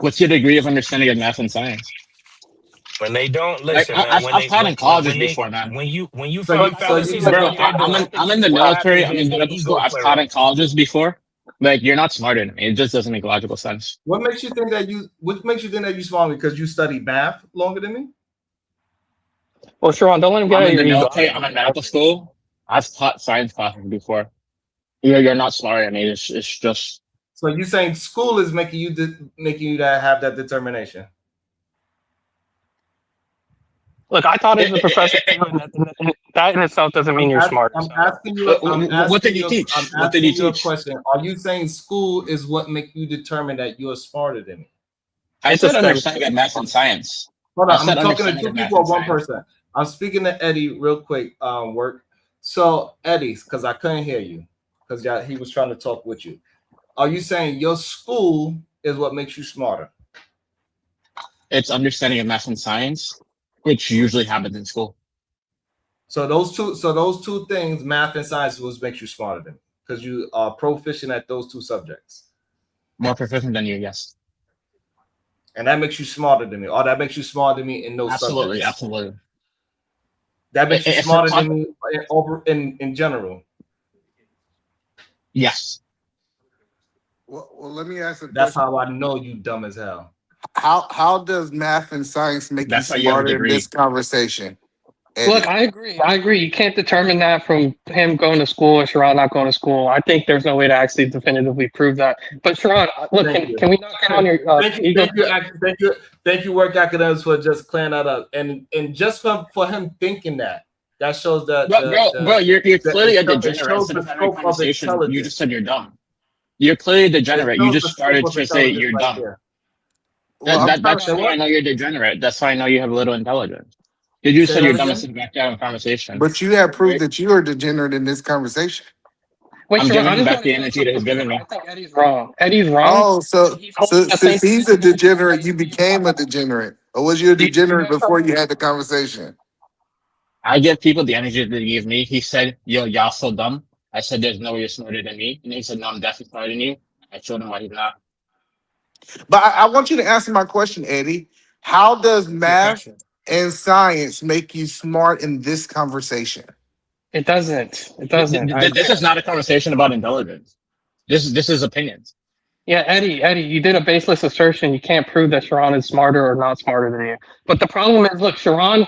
What's your degree of understanding of math and science? When they don't Like listen, man. When I've they taught in colleges before, man. when you So find you so I you fallacies in Bro, what they're doing, I'm in the what military. happens I'm is in their medical school. ego I've flare taught up. in colleges before. Like you're not smarter than me. It just doesn't make logical sense. what makes you think that you smarter because you study math longer than me? Well, Sharon, don't let him get I'm out of in the your ego. military. I'm in medical school. I've taught science classes before. You're not smarter than me. It's just So you saying school is making you that have that determination? Look, I taught as a professor it, too, and that in itself doesn't mean you're smarter. I'm So asking you. what did you teach? What did you You a teach? question. Are you saying school is what make you determine that you are smarter than me? I it's a said study. understanding of math and science. Hold I on. said I'm talking to understanding two of math people or and one science. person. I'm speaking to Eddie real quick. Work. So Eddie, because I couldn't hear you, because he was trying to talk with you. Are you saying your school is what makes you smarter? It's understanding of math and science, which usually happens in school. So those two things, math and science, was makes you smarter than me because you are proficient at those two subjects. More proficient than you, yes. And that makes you smarter than me, or that makes you smarter than me in those Absolutely, subjects. absolutely. That makes you If smarter than me in general. Yes. Well, let me ask a That's question. how I know you dumb as hell. How does math and science make you That's how you have a smarter in this degree. conversation, Look, Eddie? I agree. I agree. You can't determine that from him going to school and Sharon not going to school. I think there's no way to actually definitively prove that. But Sharon, look, Thank you. can we not get on your ego? Thank you, work academics, for just clearing that up. And just for him thinking that shows that Bro, you're clearly a it degenerate. shows Instead the of having a scope of conversation, you just intelligence. said you're dumb. You're clearly a It degenerate. You shows just the scope started of to say intelligence you're right dumb. there. Well, I'm trying That's to. how I know you're degenerate. That's how I know you have little intelligence. Because you Say said that you're dumb again. instead of back down in conversation. But you have proved Right? that you are degenerate in this conversation. Wait, I'm Sharon, giving I him just back want to the clear energy that he's something. given me. I think Eddie's wrong. Eddie's wrong. Oh, so He's holding the same since he's a position. degenerate, you became a degenerate, or was you a Do you degenerate know before Sharon? you had the conversation? I give people the energy that they give me. He said, yo, y'all so dumb. I said, there's no way you're smarter than me. And he said, no, I'm definitely smarter than you. I showed him why he's not. But I want you to answer my question, Eddie. How does Your math question. and science make you smart in this conversation? It doesn't. It doesn't. I agree. This is not a conversation about intelligence. This is opinions. Yeah, Eddie, you did a baseless assertion. You can't prove that Sharon is smarter or not smarter than you. But the problem is, look, Sharon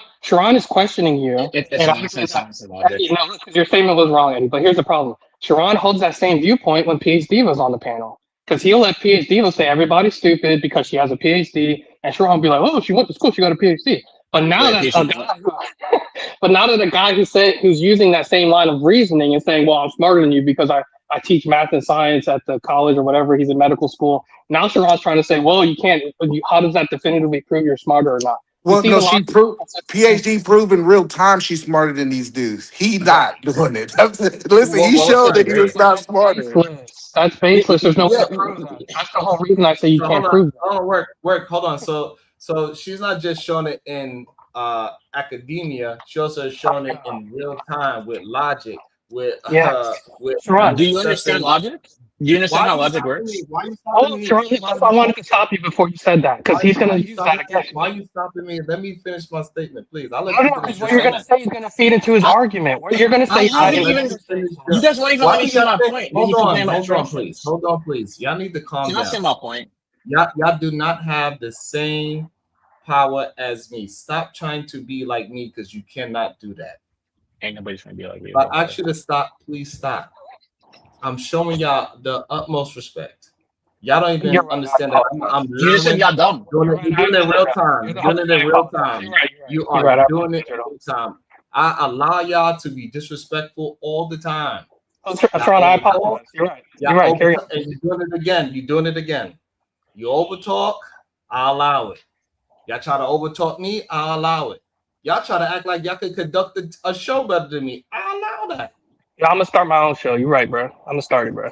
is questioning you, It's and a obviously, nonsense science and logic. Eddie, no, because your statement was wrong, Eddie. But here's the problem: Sharon holds that same viewpoint when PhD was on the panel, because he'll let PhD will say everybody's stupid because she has a PhD, and Sharon will be like, oh, she went to school, she got a PhD. But now Wait, that PhD what? a guy who's using that same line of reasoning and saying, well, I'm smarter than you because I teach math and science at the college or whatever. He's in medical school. Now Sharon's trying to say, well, you can't. How does that definitively prove you're smarter or not? You Well, see no, the she logic? proved PhD proved in real time she's smarter than these dudes. He not doing it. Listen, he Well, showed listen, that he was not smarter. Baseless. That's baseless. There's no way to prove that. That's the whole reason I say you so can't hold on. prove that. Oh, work. Hold on. So she's not just showing it in academia. She also has shown it in real time with logic, with Yes. with Sharon. Do you understand assessing. logic? Do you understand Why how are you logic stopping me? works? Why are you stopping Oh, me? Sharon, that's why I wanted to stop you before you said that, because he's going to use that against Why me. you stopping me? Let me finish my statement, please. I'll let No, you no, finish because your what you're going to statement. say is going to feed into his I, argument. What you're going to I say is not haven't going to Let even. me finish You guys won't even why let me do say y'all my think? point. Then you Hold keep on, playing my please. interruptions. Hold on, please. Y'all need to calm Can I down. say my point? Y'all do not have the same power as me. Stop trying to be like me because you cannot do that. Ain't nobody's gonna be like me. If I ask you to stop, please stop. I'm showing y'all the utmost respect. Y'all don't even You're right. understand that I'm You just said literally y'all dumb. doing it. You're doing it in real time. You're doing it in I real apologize. time. You're right. You You're are right. I doing it apologize. in real time. I allow y'all to be disrespectful all the time. Y'all Tron, I over talk. apologize. You're right. Y'all You're right. over Carry talk, and you're doing it again. You're doing it again. You over talk, I allow it. Y'all try to over talk me, I allow it. Y'all try to act like y'all can conduct a show better than me. I allow that. Yeah, I'm gonna start my own show. You're right, bro. I'm gonna start it, bro.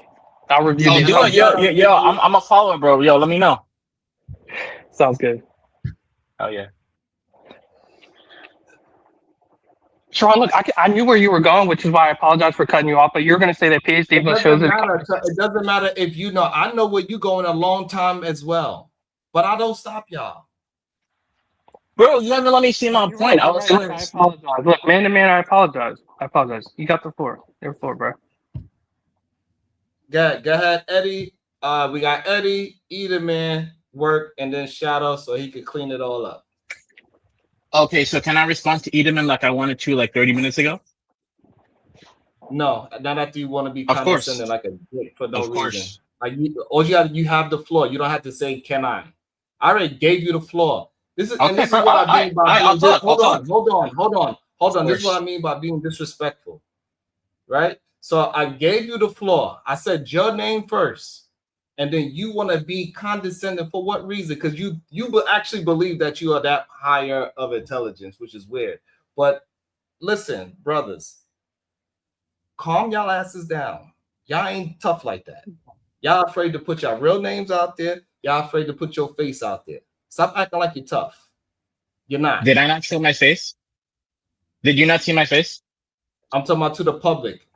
I'll review Oh, these do it, numbers. yo. I'm a follower, bro. Yo, let me know. Sounds good. Oh yeah. Sean, look, I knew where you were going, which is why I apologize for cutting you off. But you're gonna say that PhD It plus shows doesn't it. matter. It doesn't matter if you know. I know where you're going a long time as well, but I don't stop y'all. Bro, you haven't let me see my You're point. right. I You're was right. Look, I apologize. Look, man to man, I apologize. I apologize. You got the floor. Your floor, bro. Go ahead, Eddie. We got Eddie, Edelman, work, and then Shadow, so he could clean it all up. Okay, so can I respond to Edelman like I wanted to like 30 minutes ago? No, not after you want to be Of course. condescending like a dick for no Of reason. course. Like you have the floor. You don't have to say, "Can I?" I already gave you the floor. This is Okay, this is what I mean by I'll being. talk. Hold on. This is what course. I mean by being disrespectful, right? So I gave you the floor. I said your name first, and then you want to be condescending for what reason? Because you actually believe that you are that higher of intelligence, which is weird. But listen, brothers, calm y'all asses down. Y'all ain't tough like that. Y'all afraid to put your real names out there. Y'all afraid to put your face out there. Stop acting like you're tough. You're not. Did I not show my face? Did you not see my face? I'm talking about to the public.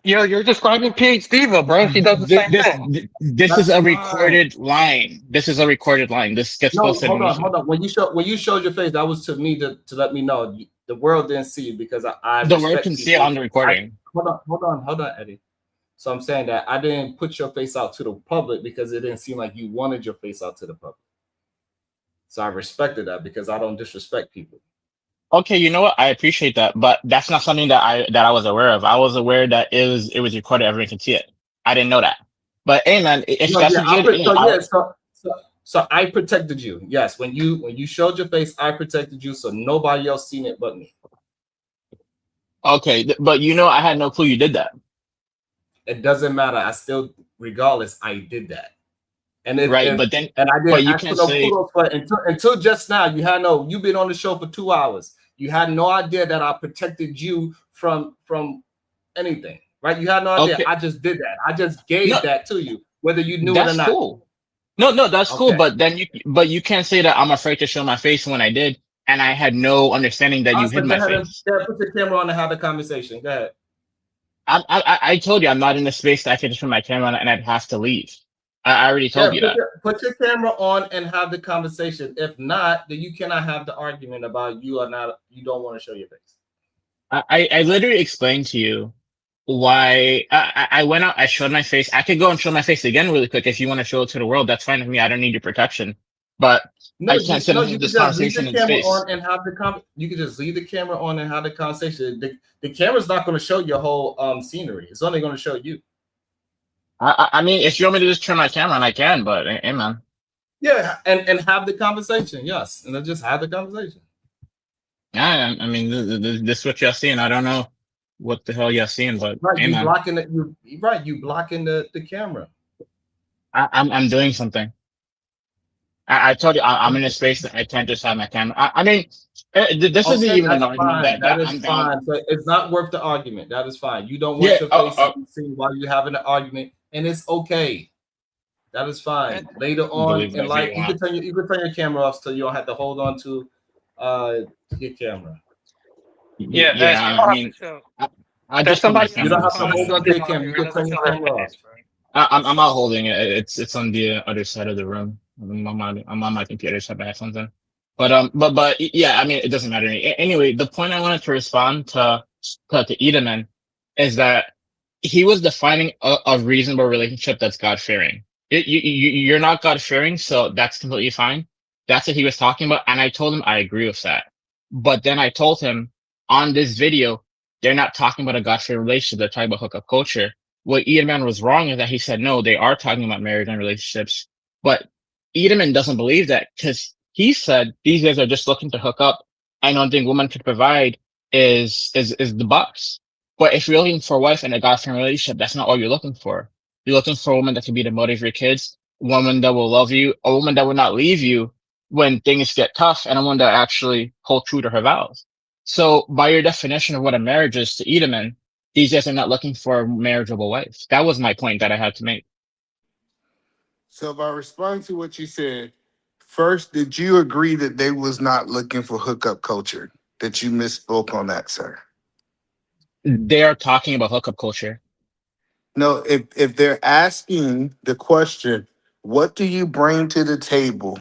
Yo, you're describing PhD, bro. She does the same thing. This is a recorded line. This is a recorded line. This gets No, posted on YouTube. hold on. When you showed your face, that was to me to let me know the world didn't see you because I The world respect can see it people. on the recording. Hold on, Eddie. So I'm saying that I didn't put your face out to the public because it didn't seem like you wanted your face out to the public. So I respected that because I don't disrespect people. Okay, you know what? I appreciate that, but that's not something that I was aware of. I was aware that it was recorded, everyone can see it. I didn't know that. But hey, man, if No, that's yeah, what you did, so I protected you. Yes, when you showed your face, I protected you, so nobody else seen it but me. okay, but you know, I had no clue you did that. It doesn't matter. I still, regardless, I did that. And But then, I but didn't you ask for can't no say, kudos for it until just now. You've been on the show for 2 hours. You had no idea that I protected you from anything, right? You had no idea. okay, I just did that. I just gave that to you, whether you knew it or that's not. cool. No, that's cool. Okay. But then you can't say that I'm afraid to show my face when I did, and I had no understanding that you hid my face. Put your camera on and have the conversation. Go ahead. I told you I'm not in the space that I could just turn my camera on and I'd have to leave. I already told you that. Put your camera on and have the conversation. If not, then you cannot have the argument about you don't want to show your face. I literally explained to you why I went out, I showed my face. I could go and show my face again really quick if you want to show it to the world. That's fine with me. I don't need your protection. But I can't sit and have this conversation in space. And have the you can just leave the camera on and have the conversation. The camera's not going to show your whole scenery. It's only going to show you. I mean, if you want me to just turn my camera on, I can, but hey, man. Yeah, and have the conversation, yes. And then just have the conversation. Yeah, I mean, this is what you're seeing. I don't know what the hell you're seeing, but right, hey, man. You blocking the camera. I'm doing something. I told you I'm in a space that I can't just have my camera. I mean, this isn't even an argument. That is fine. So it's not worth the argument. That is fine. You don't want your face to be seen while you're having an argument, and it's okay. That is fine. Later on in life, you can turn your camera off so you don't have to hold on to your camera. Yeah. I mean, I just somebody. You don't have to hold on to your camera. You can turn your camera off. I'm not holding it. It's on the other side of the room. I'm on my computer, so I have something. But yeah, I mean, it doesn't matter. Anyway, the point I wanted to respond to Edelman is that he was defining a reasonable relationship that's God fearing. You're not God fearing, so that's completely fine. That's what he was talking about, and I told him I agree with that. But then I told him on this video, they're not talking about a God-fearing relationship. They're talking about hookup culture. What Edelman was wrong is that he said, no, they are talking about marriage and relationships. But Edelman doesn't believe that because he said these guys are just looking to hook up. And one thing women could provide is the bucks. But if you're looking for a wife in a God-fearing relationship, that's not all you're looking for. You're looking for a woman that can be the mother of your kids, a woman that will love you, a woman that will not leave you when things get tough, and a woman that actually hold true to her vows. So by your definition of what a marriage is to Edelman, these guys are not looking for a marriageable wife. That was my point that I had to make. So by responding to what you said, first, did you agree that they was not looking for hookup culture? That you misspoke on that, sir? They are talking about hookup culture. No, if they're asking the question, what do you bring to the table?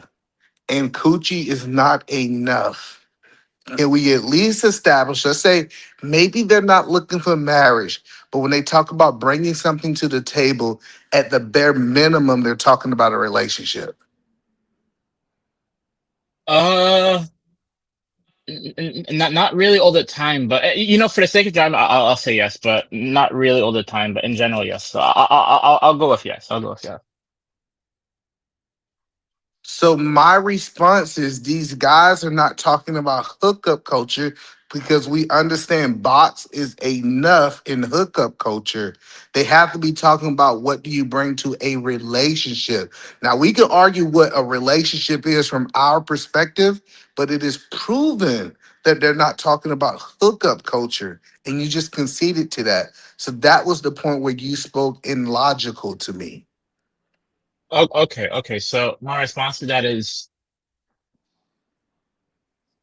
And coochie is not enough. Can we at least establish, let's say maybe they're not looking for marriage, but when they talk about bringing something to the table, at the bare minimum, they're talking about a relationship. Not really all the time, but for the sake of time, I'll say yes, but not really all the time. But in general, yes. So I'll go with yes. I'll go with yes. So my response is these guys are not talking about hookup culture because we understand box is enough in hookup culture. They have to be talking about what do you bring to a relationship. Now we can argue what a relationship is from our perspective, but it is proven that they're not talking about hookup culture. And you just conceded to that. So that was the point where you spoke illogical to me. Oh, okay. So my response to that is,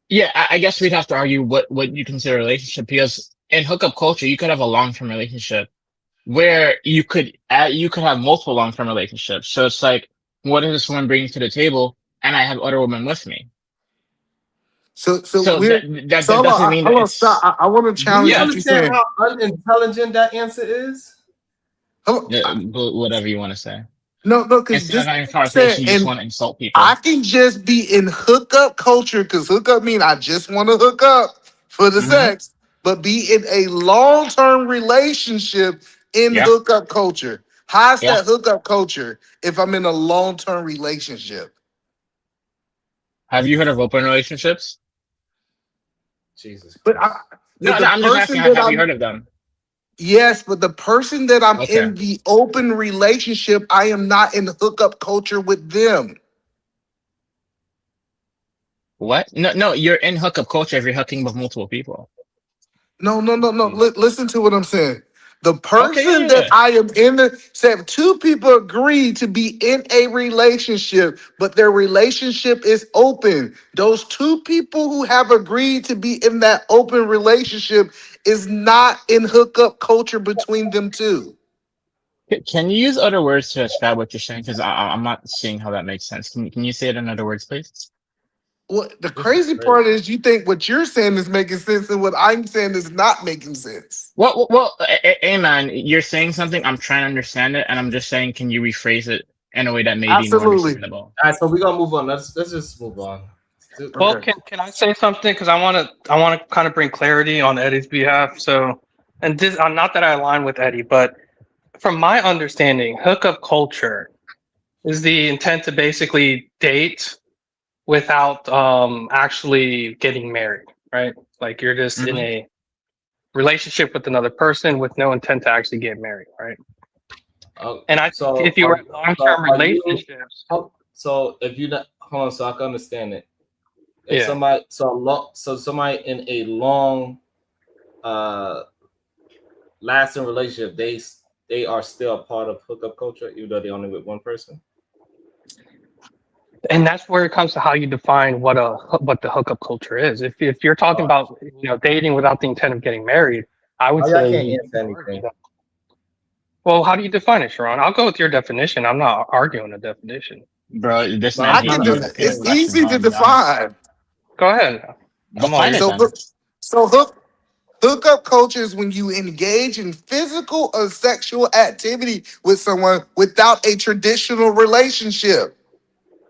yeah, I guess we'd have to argue what you consider a relationship because in hookup culture, you could have a long-term relationship where you could have multiple long-term relationships. So it's like, what is this woman bringing to the table? And I have other women with me. So So we're that so doesn't mean that hold on, stop. it's I want to Do you challenge yeah, what you're understand saying. how unintelligent that answer is? Hold yeah, on. whatever you want to say. No, because Instead of this having a said, conversation, you just and want to insult I people. can just be in hookup culture because hookup mean I just want to hook up for the Hmm. sex, but be in a long-term relationship in Yeah, hookup culture. How's yeah. that hookup culture if I'm in a long-term relationship? Have you heard of open relationships? Jesus But Christ. but No, the I'm just asking, person that have you I'm heard of them? yes, but the person that I'm Okay. in the open relationship, I am not in hookup culture with them. What? No, you're in hookup culture if you're hooking with multiple people. No. Listen to what I'm saying. The Okay, person yeah, that yeah. I am in the say two people agree to be in a relationship, but their relationship is open. Those two people who have agreed to be in that open relationship is not in hookup culture between them two. Can you use other words to describe what you're saying? Because I'm not seeing how that makes sense. Can you say it in other words, please? Well, the This is crazy crazy. part is you think what you're saying is making sense, and what I'm saying is not making sense. Hey man, you're saying something. I'm trying to understand it, and I'm just saying, can you rephrase it in a way that may be more Absolutely. understandable? All right, so we're gonna move on. Let's just move on. Well, Okay. can I say something? Because I want to kind of bring clarity on Eddie's behalf. So, and this, not that I align with Eddie, but from my understanding, hookup culture is the intent to basically date without actually getting married, right? Like you're just in Hmm. a relationship with another person with no intent to actually get married, right? And I think So if you were in long-term are you? relationships, So if you not hold on, so I can understand it. If yeah. somebody somebody in a long uh lasting relationship, they are still a part of hookup culture, even though they're only with one person. And that's where it comes to how you define what the hookup culture is. If you're talking Oh, about dating without the intent of getting married, I would oh y'all say can't you answer are doing anything. that. Well, how do you define it, Sharon? I'll go with your definition. I'm not arguing a definition. Bro, this But man I'm I hates trying can to me just asking it's understand. questions. easy I'm to gonna be honest. define. Go ahead. I'm all Define it ears. So then. hookup culture is when you engage in physical or sexual activity with someone without a traditional relationship.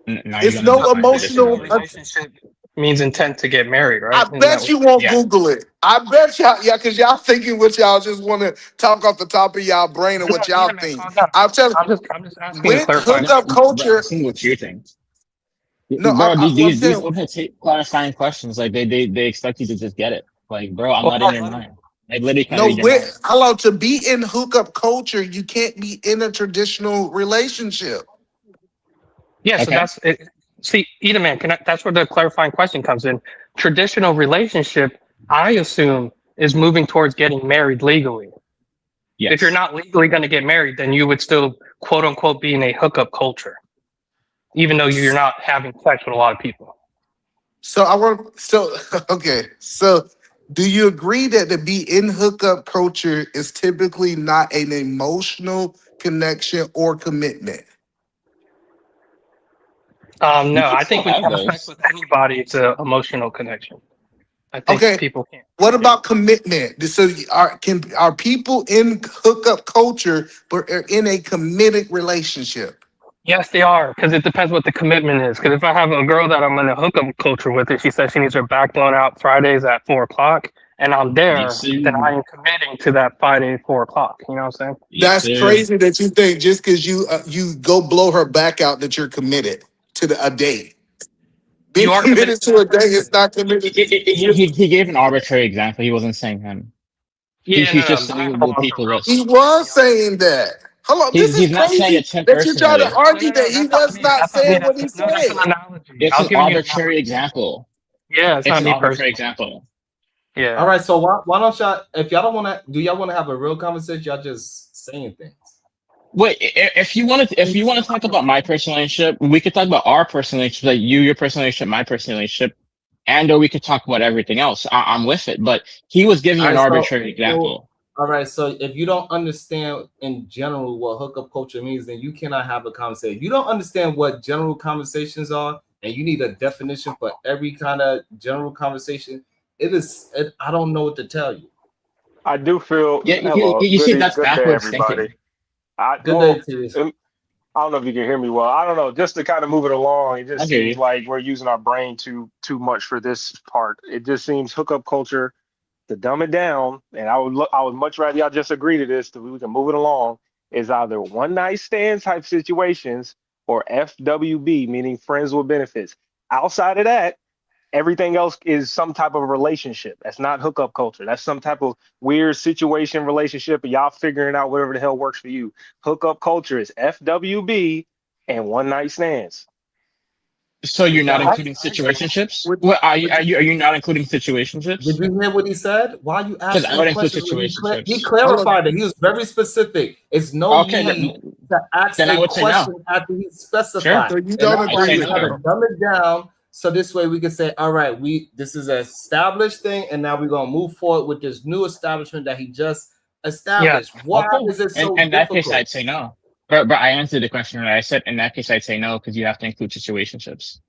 Now you're It's gonna no Without a define traditional emotional. traditional. relationship. means intent to get married, I right? Isn't that bet what? you won't Yeah. Google it. I bet y'all, yeah, because y'all thinking what y'all just want to talk off the top of y'all brain and No, what yeah, y'all man, think. calm down. I'm telling I'm just asking a with clarifying No, hookup question. bro, culture. asking what you think. No, Bro, I'm these saying women take clarifying questions. Like they expect you to just get it. Like, bro, I'm Well, not in your mind. I literally can't no. read your mind. With hello, to be in hookup culture, you can't be in a traditional relationship. yeah, so Okay. that's it. See, Eda man, that's where the clarifying question comes in. Traditional relationship, I assume, is moving towards getting married legally. If you're Yes. not legally going to get married, then you would still, quote unquote, be in a hookup culture, even though you're not having sex with a lot of people. So I want so okay. So do you agree that to be in hookup culture is typically not an emotional connection or commitment? You No, can I still think when you have have sex those. with anybody, it's an emotional connection. I think Okay. people can't. What Yeah. about commitment? So are people in hookup culture but are in a committed relationship? Yes, they are, because it depends what the commitment is. Because if I have a girl that I'm in a hookup culture with, and she says she needs her back blown out Fridays at 4 o'clock, and I'm Yes, there, sir. then I am committing to that Friday 4 o'clock. You know what I'm saying? Yes, That's sir. crazy that you think just because you go blow her back out that you're committed to a date. Being You are committed committed to to that a date is person. not committed. He gave an arbitrary example. He wasn't saying him. Yeah, He's no, just no, I saying have a what lot of people girls list. He that want me was out. saying that. Hello, this is He's not saying crazy it's him that you try to personally. No, argue no, no, that he that's not was me. not That's not me. saying what he No, that's an said. analogy. It's I'll an give you an arbitrary analogy. example. Yeah, it's It's not an me arbitrary personally. example. Yeah. All right, so why don't y'all, if y'all don't want to, do y'all want to have a real conversation? Y'all just saying things. Wait, if you want to talk about my personal relationship, we could talk about our personal relationship, like your personal relationship, my personal relationship, and or we could talk about everything else. I'm with it, but he was giving All an right, arbitrary so example. all right, so if you don't understand in general what hookup culture means, then you cannot have a conversation. You don't understand what general conversations are, and you need a definition for every kind of general conversation. I don't know what to tell you. I do feel Yeah, hello, you see, that's good day, backwards everybody. thinking. Good day to you. I don't know if you can hear me well. I don't know. Just to kind of move it along, it I just hear seems you. like we're using our brain too much for this part. It just seems hookup culture to dumb it down, and I would much rather y'all just agree to this so we can move it along. Is either one night stand type situations or FWB, meaning friends with benefits. Outside of that, everything else is some type of relationship. That's not hookup culture. That's some type of weird situation relationship, and y'all figuring out whatever the hell works for you. Hookup culture is FWB and one night stands. So you're not Exactly. including situationships? Would, What would you, are you not including did situationships? you hear what he said? Why are you Because I asking would include questions when he situationships. Hello. clarified it? He was very specific. It's no Okay, need to ask then I a would say no. question after he Sure, specified. So you And don't that's I'd why agree say you with no. gotta him. dumb it down. So this way we can say, all right, this is an established thing, and now we're gonna move forward with this new establishment that he just Yeah. established. Why Okay, is it so in that case, difficult? I'd say no. But I answered the question right. I said in that case, I'd say no because you have to include situationships.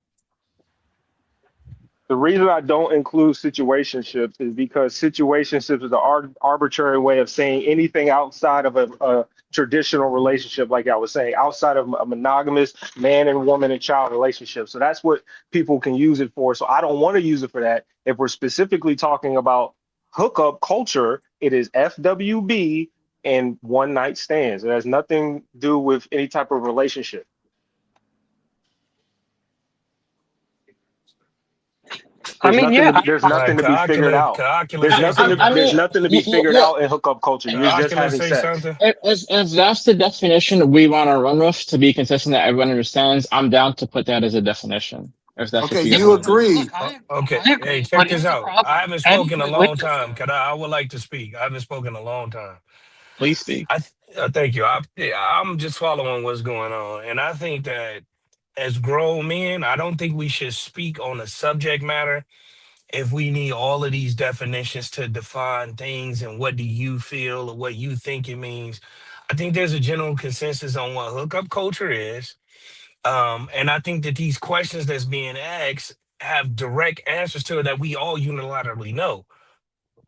The reason I don't include situationships is because situationships is an arbitrary way of saying anything outside of a traditional relationship, like I was saying, outside of a monogamous man and woman and child relationship. So that's what people can use it for. So I don't want to use it for that. If we're specifically talking about hookup culture, it is FWB and one night stands. It has nothing to do with any type of relationship. I mean, yeah. There's Right, nothing to be figured out. can I say something? There's nothing to be figured Look, out in hookup culture. You're just Can I having say sex. something? if that's the definition we want to run with to be consistent that everyone understands, I'm down to put that as a definition. If that's what Okay, you guys you want to do. agree. Okay. I Hey, agree. check But this here's the out. I problem. haven't Any spoken a long time. relationship. Can I would like to speak. I haven't spoken a long time. Please speak. Thank you. I'm just following what's going on. And I think that as grown men, I don't think we should speak on the subject matter if we need all of these definitions to define things and what do you feel or what you think it means. I think there's a general consensus on what hookup culture is. And I think that these questions that's being asked have direct answers to it that we all unilaterally know.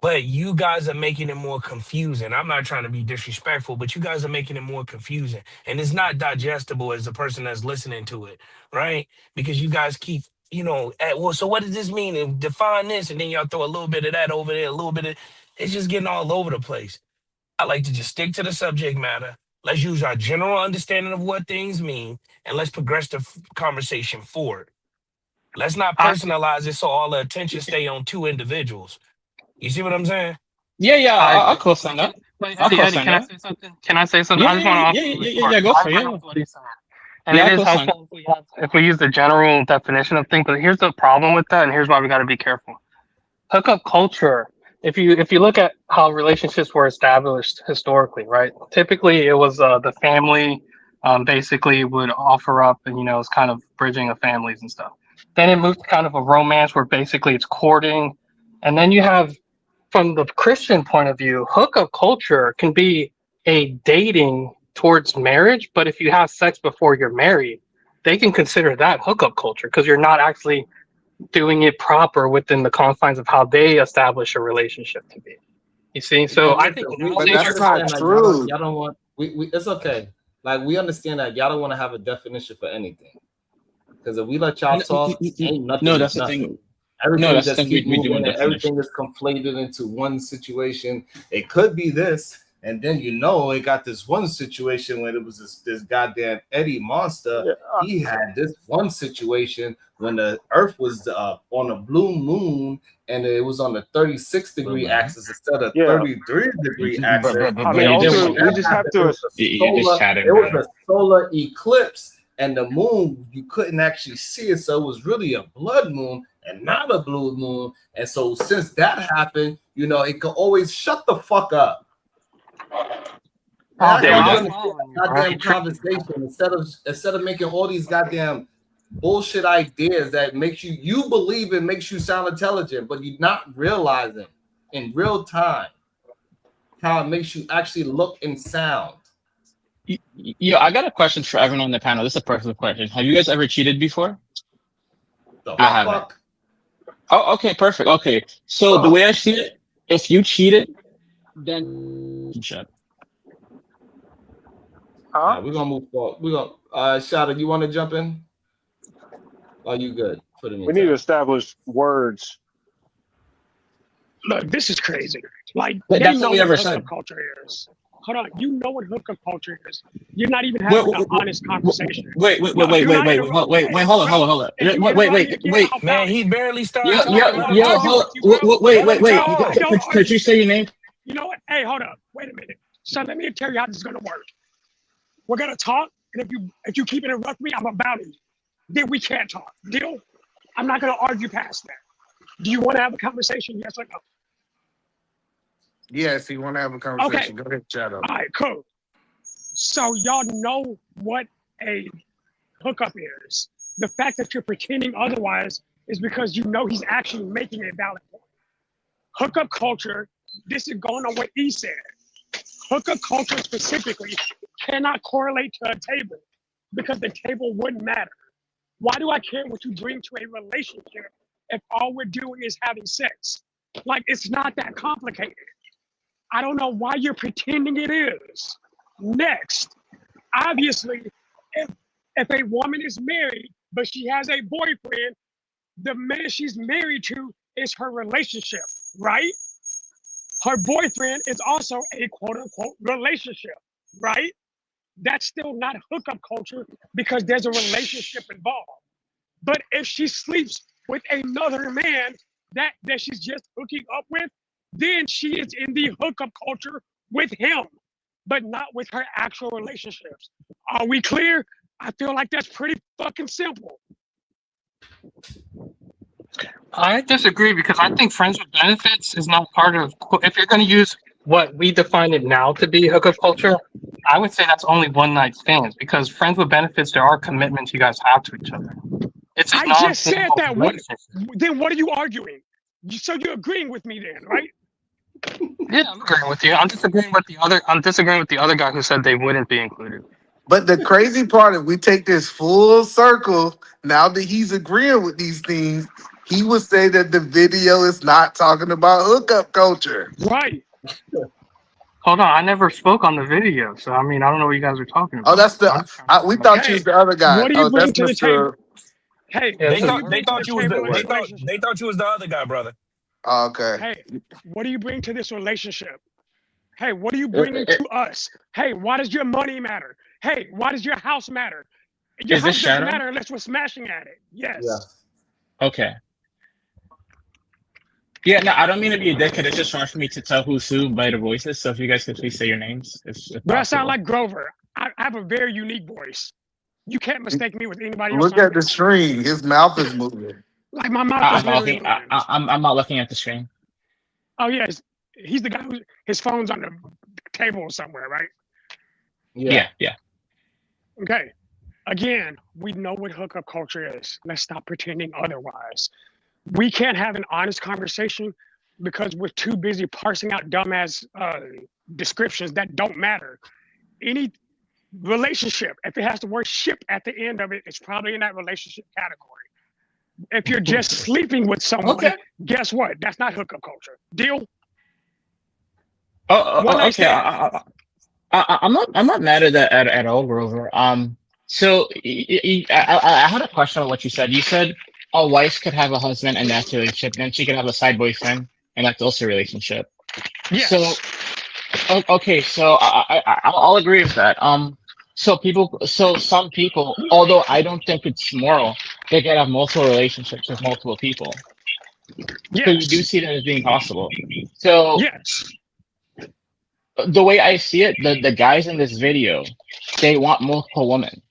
But you guys are making it more confusing. I'm not trying to be disrespectful, but you guys are making it more confusing. And it's not digestible as the person that's listening to it, right? Because you guys keep well, so what does this mean? And define this, and then y'all throw a little bit of that over there, a little bit of. It's just getting all over the place. I like to just stick to the subject matter. Let's use our general understanding of what things mean, and let's progress the conversation forward. Let's not I, personalize it so all the attention stay on two individuals. You see what I'm saying? Yeah, I I'll agree. co-sign that. Wait, I'll Eddie, co-sign can I that. say something? Can I say something? Yeah, I just want to offer yeah, go for it. I agree Yeah, with what he's saying. And yeah, it I'll is co-sign. helpful if we use the general definition of things, but here's the problem with that, and here's why we got to be careful. Hookup culture, if you look at how relationships were established historically, right? Typically, it was the family basically would offer up, and it's kind of bridging of families and stuff. Then it moved to kind of a romance where basically it's courting, and then you have, from the Christian point of view, hookup culture can be a dating towards marriage, but if you have sex before you're married, they can consider that hookup culture because you're not actually doing it proper within the confines of how they establish a relationship to be. You see, so Man, I listen, think But we that's nowadays, not understand that true. y'all don't want it's okay. Like we understand that y'all don't want to have a definition for anything. Because if we let y'all talk, ain't No, nothing is that's the nothing. thing. No, Everything that's the just thing. keep We do moving a and definition. everything is conflated into one situation. It could be this, and then it got this one situation when it was this goddamn Eddie monster. He had this one situation when the Earth was on a blue moon and it was on the 36-degree axis instead of 33-degree axis. I mean, And then also when we that just have happened, to. You're just chatting, it was bro. a solar eclipse, and the moon you couldn't actually see it, so it was really a blood moon and not a blue moon. And so since that happened, it could always shut the fuck up. Act like you understand that goddamn conversation instead of making all these goddamn bullshit ideas that makes you believe it makes you sound intelligent, but you're not realizing in real time how it makes you actually look and sound. Yo, I got a question for everyone on the panel. This is a personal question. Have you guys ever cheated before? I haven't. Oh, okay, perfect. Okay, so the way I see it, if you cheated, then shut. We're gonna move forward. We're gonna Shada, you want to jump in? Are you good for the We need to establish words. Look, this is crazy. Like, But they that's know what we what ever hookup said. culture is. Hold on, you know what hookup culture is. You're not even having an honest conversation. Wait, hold on. Wait. Man, he barely started Yo, talking. Let him talk. wait. Could you say your name? You know what? Hey, hold up. Wait a minute. So let me tell you how this is gonna work. We're gonna talk, and if you keep interrupting me, I'm about it. Then we can't talk. Deal? I'm not gonna argue past that. Do you want to have a conversation? Yes or no? Yes, you want to have a conversation. Okay. Go ahead, Shadow. All right, cool. So y'all know what a hookup is. The fact that you're pretending otherwise is because you know he's actually making a valid point. Hookup culture, this is going on what he said. Hookup culture specifically cannot correlate to a table because the table wouldn't matter. Why do I care what you bring to a relationship if all we're doing is having sex? Like, it's not that complicated. I don't know why you're pretending it is. Next, obviously, if a woman is married, but she has a boyfriend, the man she's married to is her relationship, right? Her boyfriend is also a quote unquote relationship, right? That's still not hookup culture because there's a relationship involved. But if she sleeps with another man that she's just hooking up with, then she is in the hookup culture with him, but not with her actual relationships. Are we clear? I feel like that's pretty fucking simple. I disagree because I think friends with benefits is not part of. If you're going to use what we define it now to be hookup culture, I would say that's only one night stands because friends with benefits, there are commitments you guys have to each other. It's I just said that. Then what are you arguing? So you're agreeing with me then, right? Yeah, I'm agreeing with you. I'm disagreeing with the other guy who said they wouldn't be included. But the crazy part, if we take this full circle, now that he's agreeing with these things, he would say that the video is not talking about hookup culture. Right. Hold on, I never spoke on the video, so I don't know what you guys are talking about. Oh, that's we thought you was the other guy. What do you bring that's to the Mr. table? Hey, Yeah, They this what is do you thought bring to the you was table in this they relationship? thought you was the other guy, brother. Okay. Hey, what do you bring to this relationship? Hey, what are you Uh, bringing uh, to us? Hey, why does your money matter? Hey, why does your house matter? Your is this house doesn't Shadow? matter unless we're smashing at it. Yes. Yes. Okay. Yeah, no, I don't mean to be a dickhead. It's just hard for me to tell who's who by the voices. So if you guys could please say your names, if But I sound possible. like Grover. I have a very unique voice. You can't mistake me with anybody else Look on at the here. screen. His mouth is moving. Like my mouth is I'm not literally looking. moving. I'm not looking at the screen. Oh yes, he's the guy who his phone's on the table somewhere, right? Yeah. Yeah, yeah. Okay. Again, we know what hookup culture is. Let's stop pretending otherwise. We can't have an honest conversation because we're too busy parsing out dumbass descriptions that don't matter. Any relationship, if it has the word ship at the end of it, it's probably in that relationship category. If you're just sleeping with someone, Okay. guess what? That's not hookup culture. Deal? Oh, One night okay. stand. I'm not mad at that at all, Grover. So I had a question on what you said. You said a wife could have a husband and that's a relationship, then she could have a side boyfriend and that's also a relationship. So Yes. okay, so I'll agree with that. So some people, although I don't think it's moral, they can have multiple relationships with multiple people. So you do Yes. see that as being possible. So Yes. the way I see it, the guys in this video, they want multiple women.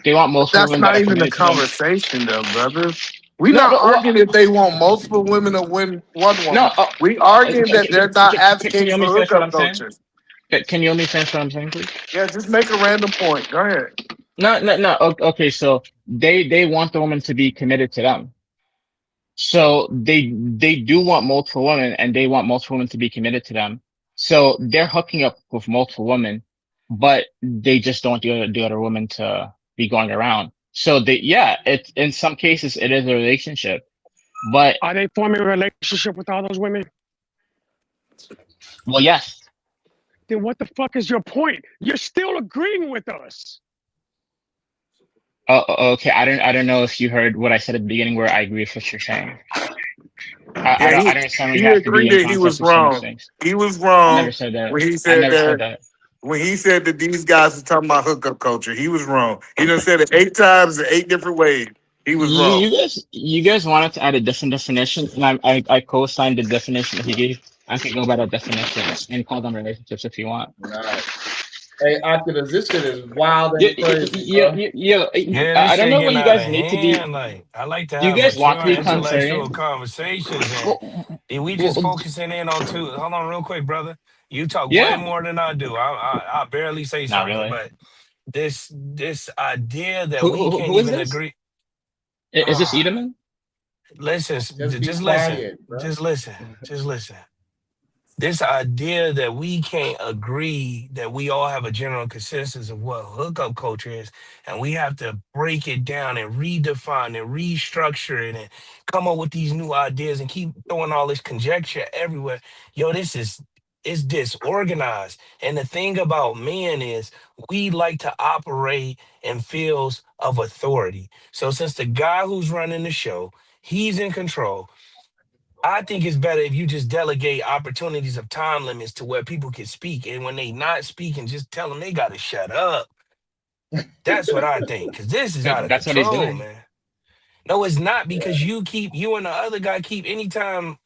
They want But multiple that's women that not are even a committed to them. conversation, though, brother. We No, not but arguing if they want multiple women or one no. woman. We arguing that they're not Can you advocating let for me finish what hookup I'm saying? culture. Can you let me finish what I'm saying, please? Yeah, just make a random point. Go ahead. No. Okay, so they want the woman to be committed to them. So they do want multiple women, and they want multiple women to be committed to them. So they're hooking up with multiple women, but they just don't want the other woman to be going around. So it's in some cases it is a relationship, but Are they forming a relationship with all those women? well, yes. Then what the fuck is your point? You're still agreeing with us. Okay. I don't know if you heard what I said at the beginning, where I agree with what you're saying. I Yeah, don't understand when you he have to be agreed in that he was context of saying those wrong. things. He was I wrong never said that. when he I said never said that. that. When he said that these guys are talking about hookup culture, he was wrong. He done said it 8 times in 8 different ways. He was wrong. You guys wanted to add a different definition, and I co-signed the definition that he gave. I can go by that definition and call them relationships if you want. Nice. Hey, Oculus, this shit is wild Yeah, and crazy, bro. Yeah, this I don't shit know what getting you out of guys need to be. hand. Like, I like to Do you have guys want to mature be intellectual contrarian? conversations, and Well, we just well, focusing in on two. Hold on, real quick, brother. You talk way yeah. more than I do. I barely say Not something, really. but this idea that we can't Who is even this? agree. Is this Ah, Edelman? listen, Just be just listen, quiet, bro. just listen. This idea that we can't agree, that we all have a general consensus of what hookup culture is, and we have to break it down and redefine and restructure it and come up with these new ideas and keep throwing all this conjecture everywhere. Yo, this is it's disorganized. And the thing about men is we like to operate in fields of authority. So since the guy who's running the show, he's in control, I think it's better if you just delegate opportunities of time limits to where people can speak. And when they not speaking, just tell them they got to shut up. That's what I think. Because this is out of That's what he's control, doing. man. No, it's not, Yeah. because you and the other guy keep, anytime,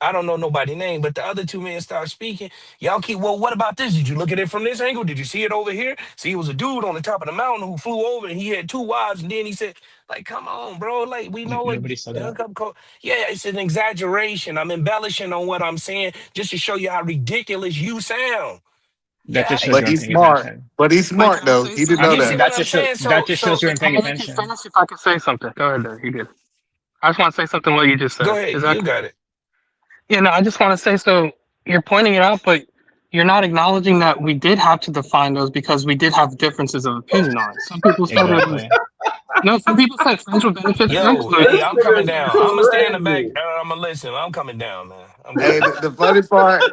I don't know nobody's name, but the other two men start speaking, y'all keep, well, what about this? Did you look at it from this angle? Did you see it over here? See, it was a dude on the top of the mountain who flew over and he had 2 wives, and then he said, like, come on, bro. Like, we know what Nobody said the that. hookup code. Yeah, it's an exaggeration. I'm embellishing on what I'm saying just to show you how ridiculous you sound. That Yeah, just shows But you aren't he's paying smart. attention. But he's Wait, smart can I though. say He didn't know something? you see that. what I'm saying? That just shows you aren't I'm paying gonna let you attention. finish if I can say something. Go ahead, there. You did. I just want to say something what you just go said. ahead. Is that You cool? got it. Yeah, no, I just want to say so you're pointing it out, but you're not acknowledging that we did have to define those because we did have differences of opinion on it. Some people said it was Exactly. no, some people said friends with benefits and Yo, exclusions. hey, This I'm shit coming is down. I'm gonna stay in the crazy. background. I'm gonna listen. I'm coming down, man. I'm Hey, coming the, down. the funny part,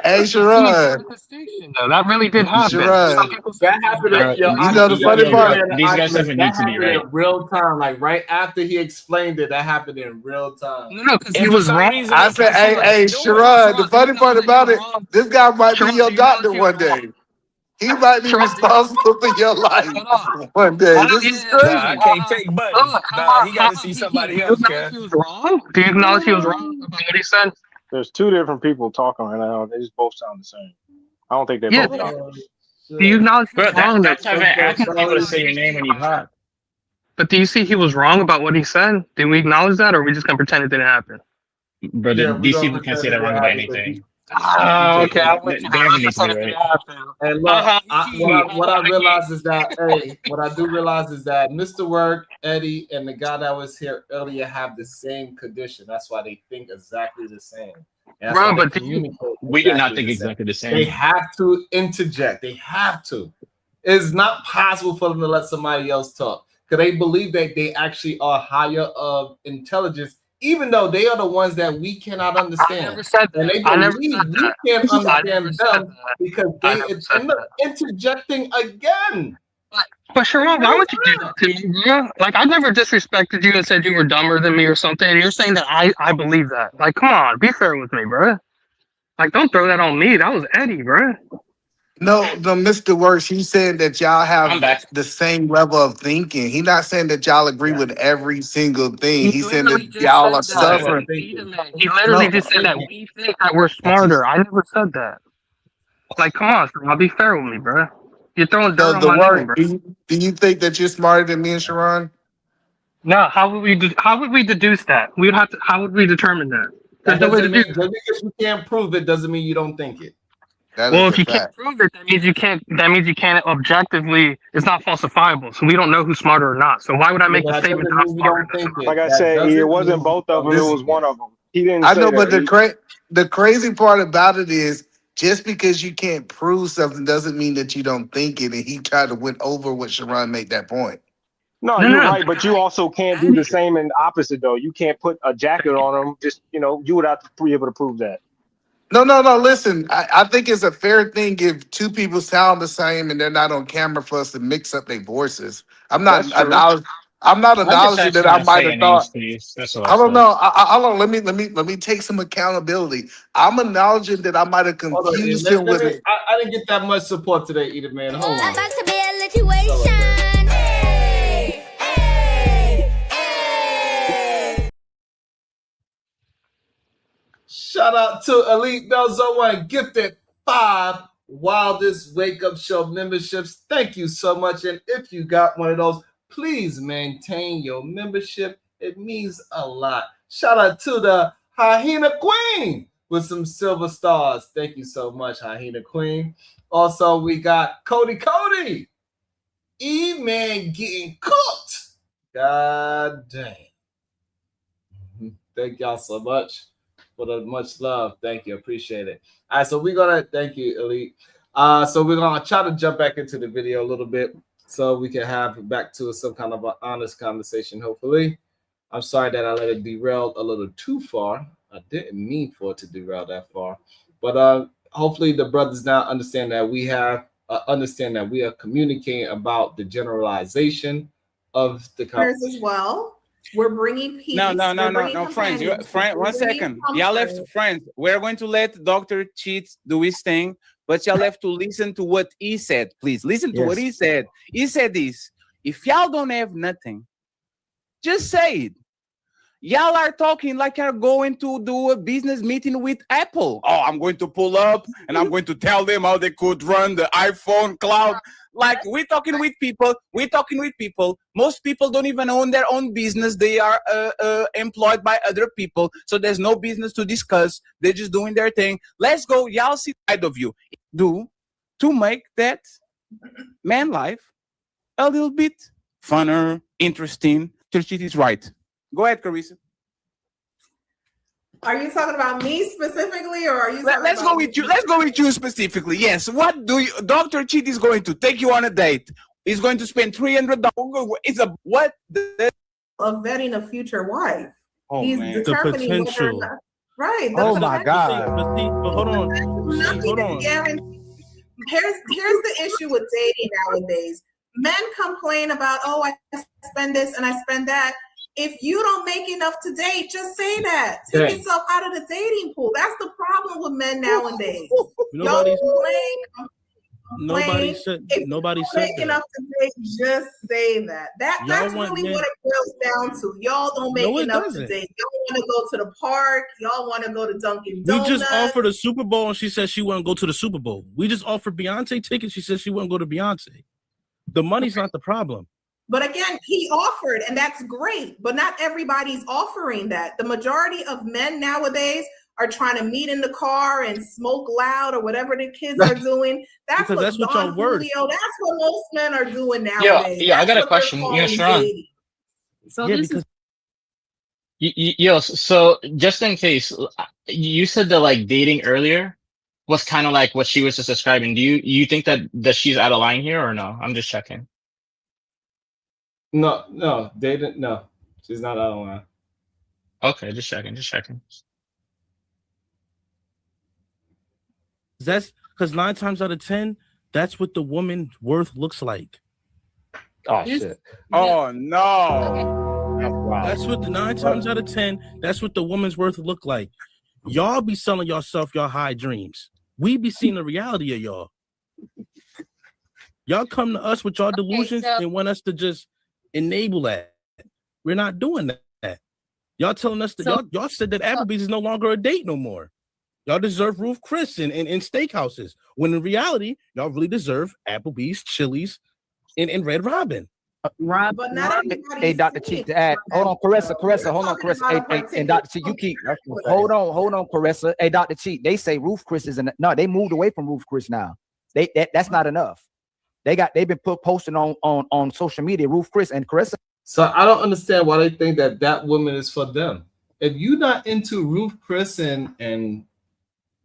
Hey, Sharon. No, that really did happen. Some Sharon. people That happened. Bro, Yo, You know the yo, funny yo, part? these guys have that it need to be happened right. in real time. Like right after he explained it, that happened in real time. No, because he And for was some wrong. reason, I they said, can't see hey, what hey, they're doing. Sharon, the Do you funny part acknowledge that he about was it, wrong? this guy might be Sharon, your do you acknowledge doctor he was one wrong? day. He might be Sharon, responsible for your life hold on. one day. Hold on, This is yeah. Nah, I crazy. can't take Buddy. Nah, he got to see He, somebody do you else, acknowledge Kev. he was wrong? Do you acknowledge he was wrong about what he said? There's two different people talking right now. They just both sound the same. I don't think they Yeah. both talk. Do you acknowledge he Bro, was wrong? that's having asking people to say your name when you hot. But do you see he was wrong about what he said? Did we acknowledge that, or are we just gonna pretend it didn't happen? Bro, Yeah, we these don't people can't say pretend they're it didn't wrong about happen because anything. Okay, I'm with you. They have Let's it need to be pretend it right. didn't happen. And look, what I realized is that, hey, what I do realize is that Mr. Work, Eddie, and the guy that was here earlier have the same condition. That's why they think exactly the same. And that's Bro, why they but communicate. We do not exactly think the same. exactly the same. They have to interject. They have to. It's not possible for them to let somebody else talk because they believe that they actually are higher of intelligence, even though they are the ones that we cannot understand. I never said that. And they I never believe said we that. can't I never understand said them that. because I they never said end up that. interjecting again. But Sharon, why would you do that to me, bro? Like, I never disrespected you and said you were dumber than me or something. And you're saying that I believe that. Like, come on, be fair with me, bro. Like, don't throw that on me. That was Eddie, bro. No, Mr. Works, he's saying that y'all I'm have back. the same level of thinking. He's not saying that y'all agree with every single thing. He He's saying literally that just y'all are said that. suffering. He literally No, just said that we think that we're smarter. I never said that. Like, come on, Sharon, be fair with me, bro. You're throwing dirt so on the my name, bro. work, do you think that you're smarter than me and Sharon? No, how would we deduce that? We would have to. How would we determine that? That There's no way to doesn't do mean that. just because you can't prove it doesn't mean you don't think it. That Well, is if a you can't fact. prove it, that means you can't. That means you can't objectively. It's not falsifiable, so we don't know who's smarter or not. So why would I make the That statement doesn't that I'm mean you smarter don't than think somebody? Like it. I That said, it doesn't wasn't mean both you of them. don't It This, was think it. one of them. He didn't I say know, that. but the crazy part about it is just because you can't prove something doesn't mean that you don't think it. And he tried to win over what Sharon made that point. No, No, you're no, right, but you also can't do the same in the opposite though. You can't put a jacket on them. Just you would have to be able to prove that. No. Listen, I think it's a fair thing if two people sound the same and they're not on camera for us to mix up their voices. I'm not That's true. I just acknowledging asked that you I not to say might your have thought. names, please. That's all I I don't said. know. Hold on. Let me take some accountability. I'm acknowledging that I might have Hold on, confused him with it. I didn't get that much support today, Edith, man. Hold on. About to be a situation. Hey, hey, hey. Shout out to Elite Belzo One, gifted 5 Wildest Wake Up Show memberships. Thank you so much. And if you got one of those, please maintain your membership. It means a lot. Shout out to the Hyena Queen with some silver stars. Thank you so much, Hyena Queen. Also, we got Cody. E-Man getting cooked. God damn. Thank y'all so much for the much love. Thank you. Appreciate it. All right, so we're gonna thank you, Elite. So we're gonna try to jump back into the video a little bit so we can have back to some kind of an honest conversation, hopefully. I'm sorry that I let it derail a little too far. I didn't mean for it to derail that far. But hopefully the brothers now understand that we have understand that we are communicating about the generalization of the As well. We're bringing peace. No, We're friends. companionship. Friend, We're one bringing second. comfort. Y'all left, friends. We're going to let Dr. Cheat do his thing, but y'all have to listen to what he said. Please listen to what he said. He said this: if y'all don't have nothing, just say it. Y'all are talking like you're going to do a business meeting with Apple. Oh, I'm going to pull up and I'm going to tell them how they could run the iPhone cloud. Like we're talking with people. Most people don't even own their own business. They are employed by other people. So there's no business to discuss. They're just doing their thing. Let's go. Y'all see side of you. Do to make that man life a little bit funner, interesting. Churchit is right. Go ahead, Carissa. Are you talking about me specifically, or are you? Let's go with you. Let's go with you specifically. Yes. What do you? Dr. Cheat is going to take you on a date. He's going to spend $300. It's a what? Of vetting a future wife. Oh, He's man. determining The potential. whether or not. Right. Oh my God. But hold on. Nothing Hold is on. guaranteed. Here's the issue with dating nowadays. Men complain about, oh, I spend this and I spend that. If you don't make enough to date, just say that. Take Okay. yourself out of the dating pool. That's the problem with men nowadays. Nobody Y'all said if you nobody don't said make that. enough to date, just say that. That's want really men- what it boils down to. Y'all don't make No, it enough doesn't. to date. Y'all want to go to the park. Y'all want to go to Dunkin' We Donuts. just offered a Super Bowl and she said she wouldn't go to the Super Bowl. We just offered Beyonce tickets. She said she wouldn't go to Beyonce. The money's not the problem. But again, he offered, and that's great. But not everybody's offering that. The majority of men nowadays are trying to meet in the car and smoke loud or whatever the kids are doing. That's Because that's what Don y'all worth. Julio. That's what most men are doing nowadays. Yeah, I That's got a what they're question. You know, calling Sharon. dating. So yeah, because yo, so just in case, you said that like dating earlier was kind of like what she was just describing. Do you think that she's out of line here or no? I'm just checking. No, they didn't. No, she's not out of line. Okay, just checking. That's because 9 times out of 10, that's what the woman's worth looks like. Oh shit. Oh no. That's what the 9 times out of 10, that's what the woman's worth look like. Y'all be selling yourself your high dreams. We be seeing the reality of y'all. Y'all come to us with y'all delusions and want us to just enable that. We're not doing that. Y'all telling us that y'all said that Applebee's is no longer a date no more. Y'all deserve Ruth Chris and steakhouses. When in reality, y'all really deserve Applebee's, Chili's, and Red Robin. But not Hey, Dr. Cheek, to add, hold on, Caressa, hold on, Caressa. Hey, and Dr. Cheek, you keep, hold on, Caressa. Hey, Dr. Cheek, they say Ruth Chris isn't, no, they moved away from Ruth Chris now. That's not enough. They've been posting on social media, Ruth Chris and Caressa. So I don't understand why they think that woman is for them. If you're not into Ruth Chris and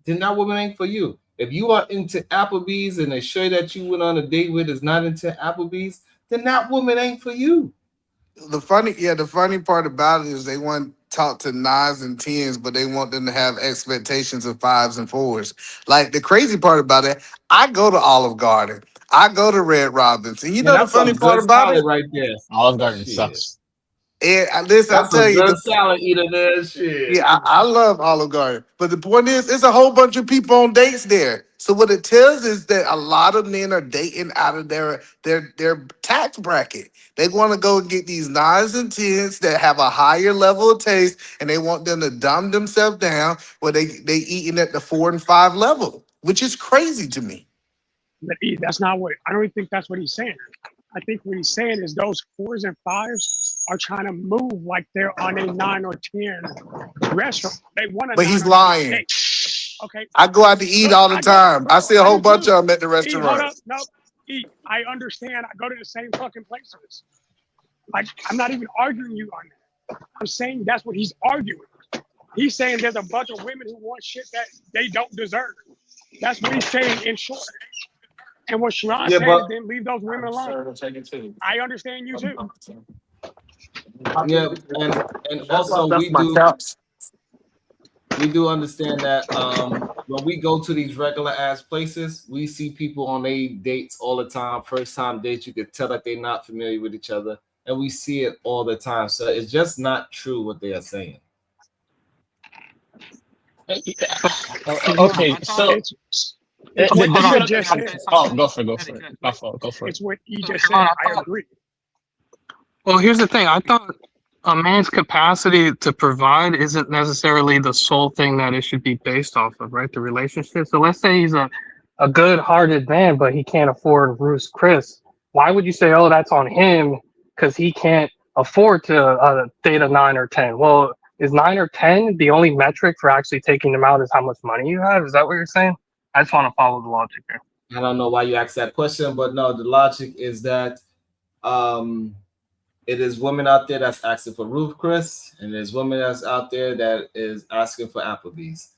then that woman ain't for you. If you are into Applebee's and they show that you went on a date with is not into Applebee's, then that woman ain't for you. The funny part about it is they want to talk to 9s and 10s, but they want them to have expectations of 5s and 4s. Like the crazy part about it, I go to Olive Garden, I go to Red Robin's, and you know the that's funny some part good about salad it, right there. Olive Garden sucks. and listen, I That's tell a you, good salad eater there. Shit. yeah, I love Olive Garden. But the point is, it's a whole bunch of people on dates there. So what it tells is that a lot of men are dating out of their tax bracket. They want to go and get these 9s and 10s that have a higher level of taste, and they want them to dumb themselves down where they eating at the 4 and 5 level, which is crazy to me. But that's not what I don't think that's what he's saying. I think what he's saying is those 4s and 5s are trying to move like they're on a 9 or 10 restaurant. They want a But 9 he's or 10 lying. date. Okay. I go out to eat all the time. I see a whole bunch of them at the Hold up. restaurants. No. I understand. I go to the same fucking places. Like, I'm not even arguing you on that. I'm saying that's what he's arguing. He's saying there's a bunch of women who want shit that they don't deserve. That's what he's saying in short. And what Sharon said is then leave those women alone. I understand you too. Yeah, and also we do understand that when we go to these regular ass places, we see people on their dates all the time. First time dates, you could tell that they're not familiar with each other, and we see it all the time. So it's just not true what they are saying. Okay, so it's what this he just said. Oh, go for it. My fault. Go for it. It's what he just said. I agree. Well, here's the thing. I thought a man's capacity to provide isn't necessarily the sole thing that it should be based off of, right? The relationship. So let's say he's a good-hearted man, but he can't afford Ruth Chris. Why would you say, oh, that's on him because he can't afford to date a 9 or 10? Well, is 9 or 10 the only metric for actually taking them out is how much money you have? Is that what you're saying? I just want to follow the logic here. I don't know why you asked that question, but no, the logic is that it is women out there that's asking for Ruth Chris, and there's women that's out there that is asking for Applebee's.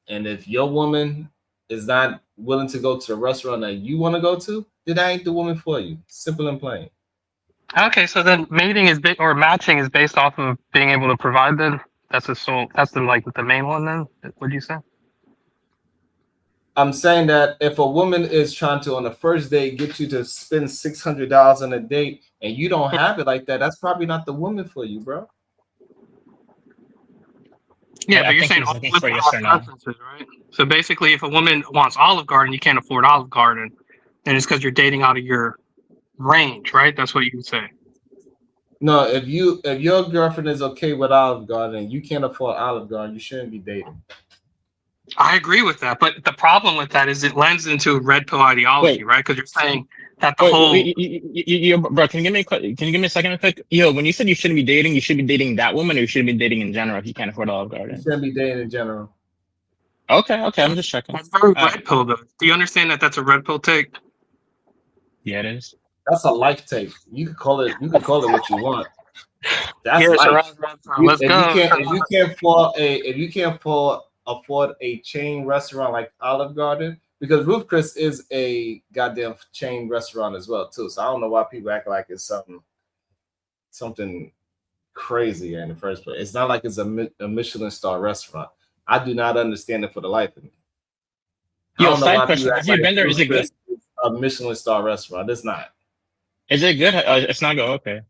And if your woman is not willing to go to the restaurant that you want to go to, then that ain't the woman for you. Simple and plain. Okay, so then mating is or matching is based off of being able to provide. Then That's the main one then? What do you say? I'm saying that if a woman is trying to on the first date get you to spend $600 on a date and you don't have it like that, that's probably not the woman for you, bro. Yeah, I but you're think saying he's all looking for women yes want or no. preferences, right? So basically, if a woman wants Olive Garden, you can't afford Olive Garden, then it's because you're dating out of your range, right? That's what you would say. No, if your girlfriend is okay with Olive Garden and you can't afford Olive Garden, you shouldn't be dating. I agree with that, but the problem with that is it lends into red pill ideology, right? Because you're saying that the whole Bro, can you give me a second real quick? Yo, when you said you shouldn't be dating, you should be dating that woman, or you should be dating in general if you can't afford Olive You Garden. shouldn't be dating in general. Okay, I'm just checking. that's very red pill, though. Do you understand that that's a red pill take? Yeah, it is. That's a life take. You could call it what you want. That's Yeah, life. let's go. If you can't afford a chain restaurant like Olive Garden, because Ruth Chris is a goddamn chain restaurant as well too. So I don't know why people act like it's something crazy in the first place. It's not like it's a Michelin star restaurant. I do not understand it for the life of me. I Yo, don't know side why question: people have act you like been there? Is Ruth it good? Chris is a Michelin star restaurant. It's not. Is it good? It's not good. Okay,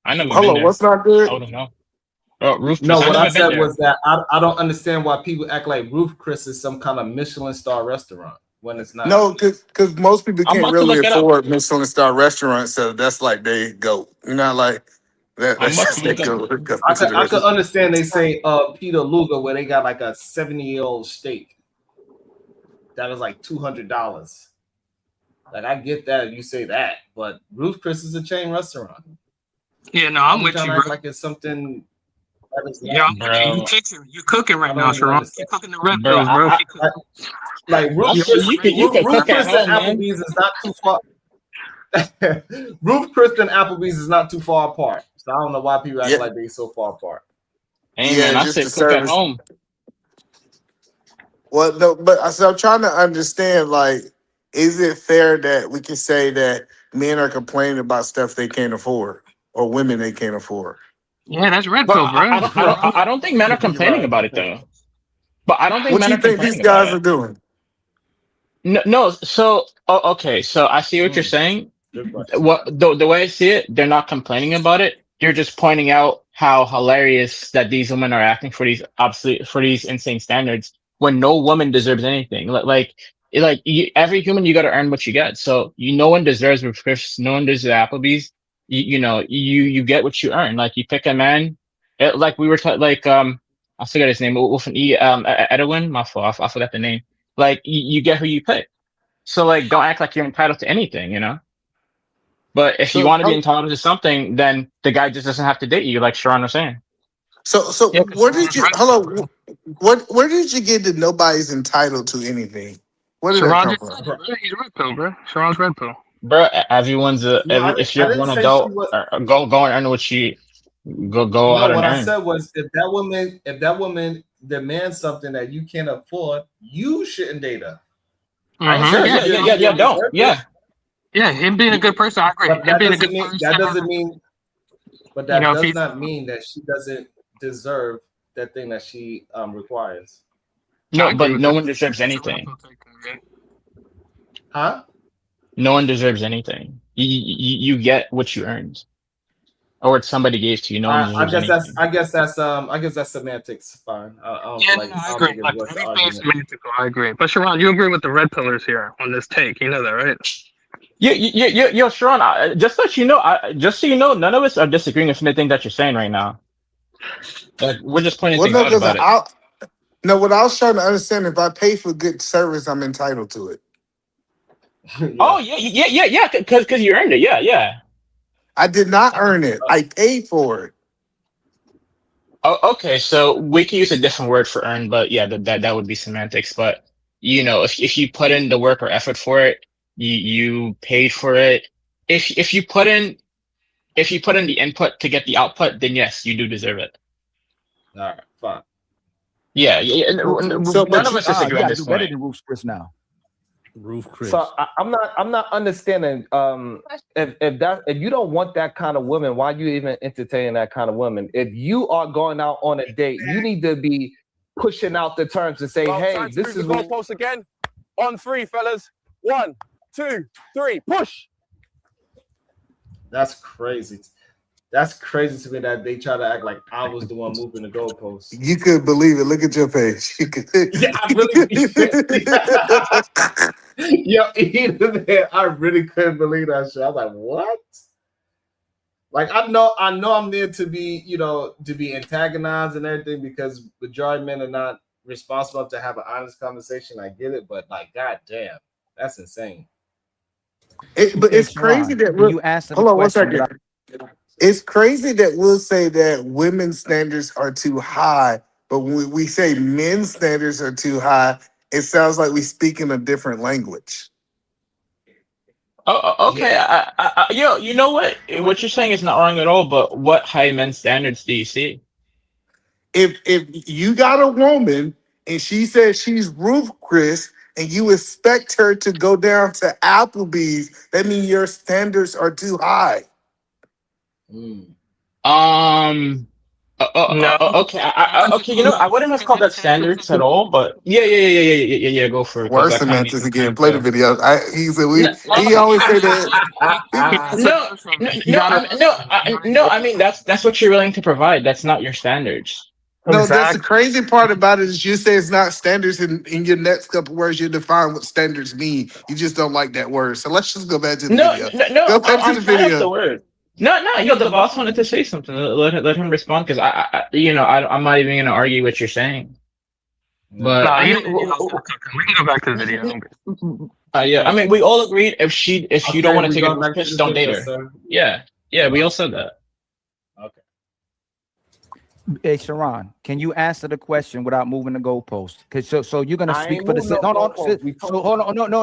I never been Hello, there. what's not I good? wouldn't know. Oh, Roof No, Chris, I what I never been said there. was that I don't understand why people act like Ruth Chris is some kind of Michelin star restaurant when it's not. No, because most people I'm can't about to really look it up. afford Michelin star restaurants, so that's like they go. You know, like that. I'm That's about to just they look up. go I could consideration. understand they say Peter Luger where they got like a 70-year-old steak that is like $200. Like I get that you say that, but Ruth Chris is a chain restaurant. Yeah, no, Why I'm we with trying you, to bro. act like it's something that is Yeah, I'm not? with you. Bro, You cooking right I now, don't even Sharon. You understand. cooking the red bro, pills, bro. Like I Ruth feel Chris, you could Ruth cook at Chris and home, man. Applebee's is not too far. Ruth Chris and Applebee's is not too far apart. So I don't know why people act Yeah, like they so far apart. Hey, yeah, man, I just the said cook at service. home. Well, no, but I'm trying to understand. Like, is it fair that we can say that men are complaining about stuff they can't afford, or women they can't afford? Yeah, that's red But pill, bro. I don't think men are You're complaining right. about it though. But I don't think What do men you are think these complaining about guys it. are doing? No. So, okay. So I see what you're saying. Good question. What the way I see it, they're not complaining about it. You're just pointing out how hilarious that these women are acting for these insane standards when no woman deserves anything. Every human, you got to earn what you get. So no one deserves with Chris, no one deserves Applebee's. You get what you earn. Like you pick a man, like we were I forgot his name with an E, Edwin. My fault, I forgot the name. Like you get who you pick. So like, don't act like you're entitled to anything, you know. But if you So, want to be entitled to something, then the guy just doesn't have to date you, like Sharon was saying. so Yeah, because where did Sharon's you? red pill, Hello, bro. where did you get that nobody's entitled to anything? Where did that Sharon come just from? said it, bro. He's red pill, bro. Sharon's red pill. Bro, everyone's No, if I you're a didn't grown say she adult, was. go and earn what you go No, out and what I earn. said was if that woman demands something that you can't afford, you shouldn't date her. I ain't Sure, saying yeah, you don't don't, deserve it. yeah. Yeah, him being a good person, I agree. But Him being a good person, that if does he's not mean that she doesn't deserve that thing that she requires. I No, agree but with no that. one deserves That's a red anything. pill take, yeah. Huh? No one deserves anything. You get what you earned, or what somebody gave to you. No one I deserves guess anything. I guess that's semantics. Fine. Yeah, no, I I don't agree. think it's Like worth the everything is argument. semantical. I agree. But Sharon, you agree with the red pillars here on this take. You know that, right? Yo, Sharon, just so you know, none of us are disagreeing with anything that you're saying right now. Like we're just pointing Well, things no, out because about it. what I was trying to understand, if I pay for good service, I'm entitled to it. Oh yeah, because you earned it. Yeah. I did not earn it. I paid for it. Oh, okay. So we can use a different word for earn, but yeah, that would be semantics. But if you put in the work or effort for it, you paid for it. If you put in the input to get the output, then yes, you do deserve it. All right, fine. Yeah. So, None of us you disagree on got to this do better point. than Ruth's Chris now. Roof Chris. So I'm not understanding. If you don't want that kind of woman, why you even entertain that kind of woman? If you are going out on a date, you need to be pushing out the terms and say, hey, this is what. Goalpost again. On 3, fellas. 1, 2, 3, push. That's crazy. That's crazy to me that they try to act like I was the one moving the goalposts. You could believe it. Look at your page. You could. Yeah, I really. Yo, either man, I really couldn't believe that shit. I was like, what? Like I know I'm there to be, to be antagonized and everything because majority of men are not responsible to have an honest conversation. I get it, but like, goddamn, that's insane. But it's crazy that you answer. Hold on 1 second. It's crazy that we'll say that women's standards are too high, but when we say men's standards are too high, it sounds like we speak in a different language. Oh, okay. Yo, you know what? What you're saying is not wrong at all. But what high men's standards do you see? If you got a woman and she says she's Ruth Chris and you expect her to go down to Applebee's, that means your standards are too high. Okay. Okay. I wouldn't have called that standards at all. But yeah. Go for it. Worse semantics again. Play the video. He always say that. No. I mean that's what you're willing to provide. That's not your standards. No, that's the crazy part about it is you say it's not standards, and in your next couple words you define what standards mean. You just don't like that word. So let's just go back to the video. Go back to the video. The word. No. The boss wanted to say something. Let him respond because I'm not even going to argue what you're saying. But we can go back to the video. I mean, we all agreed if you don't want to take a piss, don't date her. Yeah, we all said that. Okay. Hey, Sharon, can you answer the question without moving the goalpost? Because so you're gonna speak for the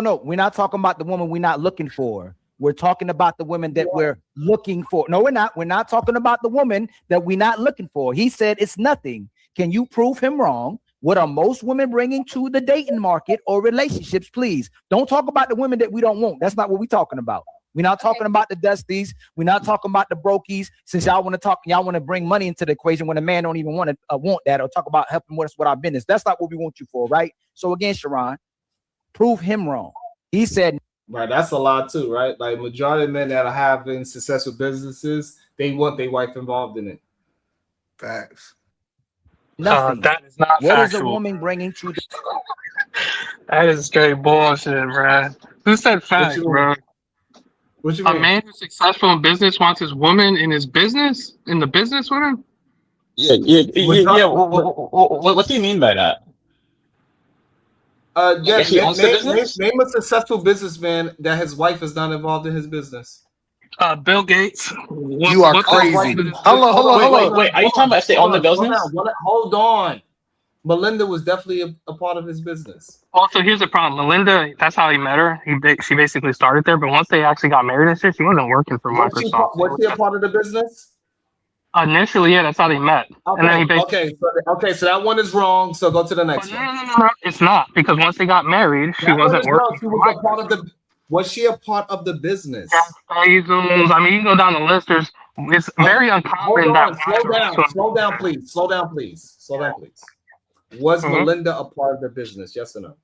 no. We're not talking about the woman we're not looking for. We're talking about the women that we're looking for. No, we're not. We're not talking about the woman that we're not looking for. He said it's nothing. Can you prove him wrong? What are most women bringing to the dating market or relationships? Please don't talk about the women that we don't want. That's not what we're talking about. We're not talking about the dusties. We're not talking about the brokies. Since y'all want to bring money into the equation when a man don't even want that or talk about helping us with our business. That's not what we want you for, right? So again, Sharon, prove him wrong. He said, right, that's a lot too, right? Like majority of men that are having successful businesses, they want their wife involved in it. Facts. Nothing. That is not what factual. Is a woman bringing to the That is straight bullshit, bro. Who said facts, bro? What you mean? A man who's successful in business wants his woman in his business, in the business with him? Yeah. What do you mean by that? Name a successful businessman that his wife is not involved in his business. Bill Gates. You are crazy. Hold on. Wait. Are you talking about stay on the business? Hold on. Melinda was definitely a part of his business. Also, here's the problem. Melinda, that's how he met her. She basically started there, but once they actually got married and shit, she wasn't working for Microsoft. Was she a part of the business? Initially, yeah, that's how they met. Okay, and then he basically, so that one is wrong. So go to the next one. No, it's not, because once they got married, she wasn't working. She was a part of the. Was she a part of the business? I mean, you can go down the list. It's very uncommon that. Slow down, please. Was Melinda a part of the business? Yes or no?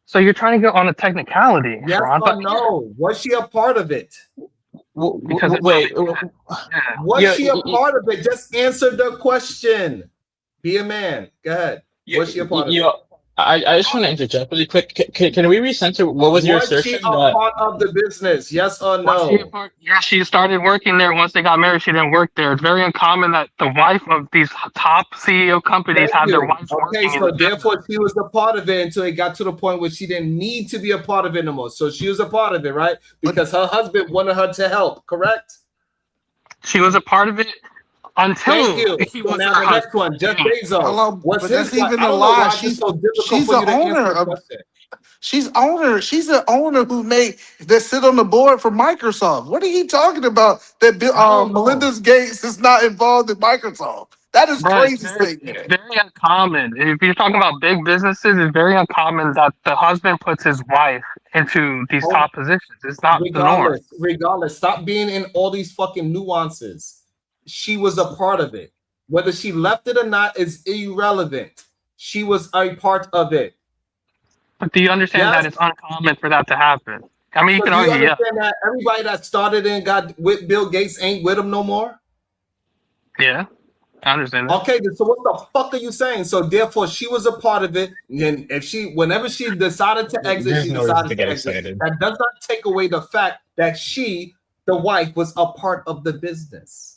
So you're trying to go on a technicality. Yes or no? Was she a part of it? Because was she a part of it? Just answer the question. Be a man. Go ahead. Was she a part of it? I just want to interject really quick. Can we recenter? What was your assertion? Was she a part of the business? Yes or no? She started working there. Once they got married, she didn't work there. It's very uncommon that the wife of these top CEO companies have their wives working. Okay, so therefore she was a part of it until it got to the point where she didn't need to be a part of it anymore. So she was a part of it, right? Because her husband wanted her to help, correct? She was a part of it. Until he was now the next one, Jeff Bezos. Hello, but that's even a lie. She's an owner. She's an owner that sit on the board for Microsoft. What are you talking about? That Melinda Gates is not involved in Microsoft. That is Bro, crazy it's statement. very uncommon. If you're talking about big businesses, it's very uncommon that the husband puts his wife into these top positions. It's not the norm. Regardless, stop being in all these fucking nuances. She was a part of it. Whether she left it or not is irrelevant. She was a part of it. But do you understand that it's uncommon for that to happen? I mean, you So can do you argue, yeah. understand that everybody that started and got with Bill Gates ain't with him no more? Yeah, I understand that. Okay, so what the fuck are you saying? So therefore, she was a part of it. And if whenever she decided to exit, There's she no reason to decided get to exit. excited. That does not take away the fact that she, the wife, was a part of the business.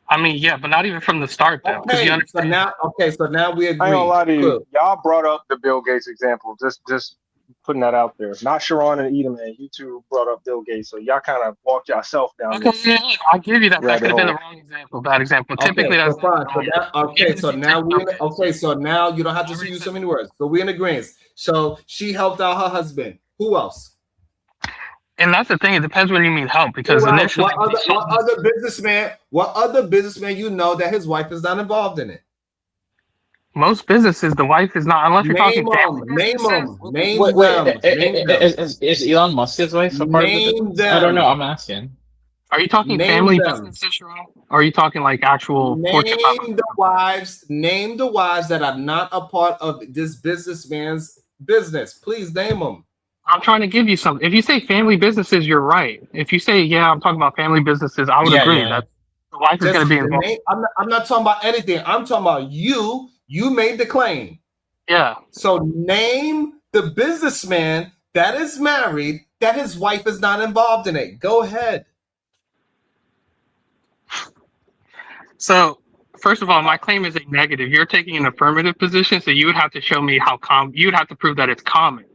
I mean, yeah, but not even from the start, then. Okay, so now we agree. I ain't gonna lie to you. Cool. Y'all brought up the Bill Gates example. Just putting that out there. Not Sharon and Edom, man. You two brought up Bill Gates, so y'all kind of walked yourself down. Okay, yeah, I'll give you that. That could have been the hole. wrong example, bad example. Okay, Typically, so that's fine. So now you don't have to Every use so many words. So we're in agreement. So she helped out her husband. Who else? And that's the thing. It depends when you mean help, because initially, What other businessman you know that his wife is not involved in it? most businesses, the wife is not, unless you're talking family. Name them. Is Elon Musk his wife a part of the business? I don't know. I'm asking. Are you talking Name family them. businesses, Sharon? Or are you talking like actual Fortune 500? Name the wives that are not a part of this businessman's business. Please name them. I'm trying to give you something. If you say family businesses, you're right. If you say, yeah, I'm talking about family businesses, I would agree that the wife is going to be involved. I'm not talking about anything. I'm talking about you. You made the claim. Yeah. So name the businessman that is married that his wife is not involved in it. Go ahead. So, first of all, my claim is a negative. You're taking an affirmative position, so you would have to show me how you would have to prove that it's common.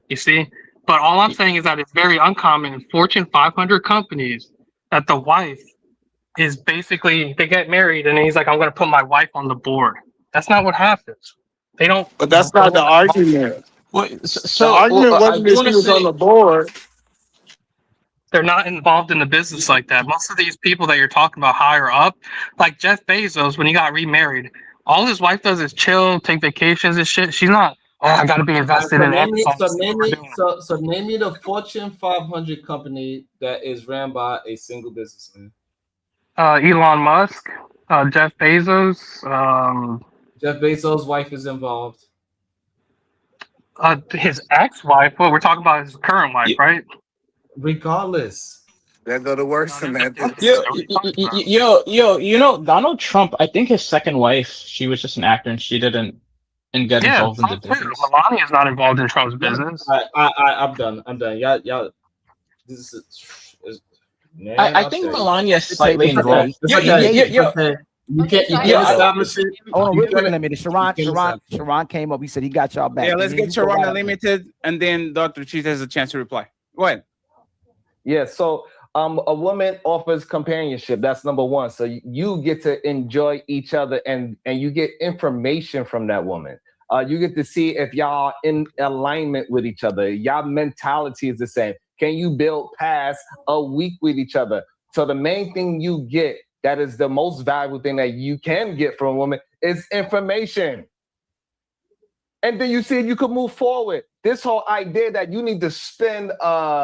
You see? But all I'm saying is that it's very uncommon in Fortune 500 companies that the wife is basically, they get married and he's like, I'm going to put my wife on the board. That's not what happens. They don't. But that's not the argument. So the argument wasn't that she was on the board. They're not involved in the business like that. Most of these people that you're talking about higher up, like Jeff Bezos, when he got remarried, all his wife does is chill, take vacations and shit. She's not, oh, I got to be invested in Amazon. So name me the Fortune 500 company that is ran by a single businessman. Elon Musk, Jeff Bezos. Jeff Bezos' wife is involved. His ex-wife. Well, we're talking about his current wife, right? Regardless. That go to worse than that. You know, Donald Trump, I think his second wife, she was just an actor and she didn't get involved in the business. Melania is not involved in Trump's business. I'm done. Y'all. This is man, I think Melania is slightly involved. You can't establish it. Hold on, real quick, a minute. Sharon came up. He said he got y'all back. Yeah, let's get Sharon Unlimited, and then Dr. Cheetah has a chance to reply. Go ahead. Yeah, so a woman offers companionship. That's number one. So you get to enjoy each other and you get information from that woman. You get to see if y'all in alignment with each other. Y'all mentality is the same. Can you build past a week with each other? So the main thing you get, that is the most valuable thing that you can get from a woman, is information. And then you see if you could move forward. This whole idea that you need to spend $200,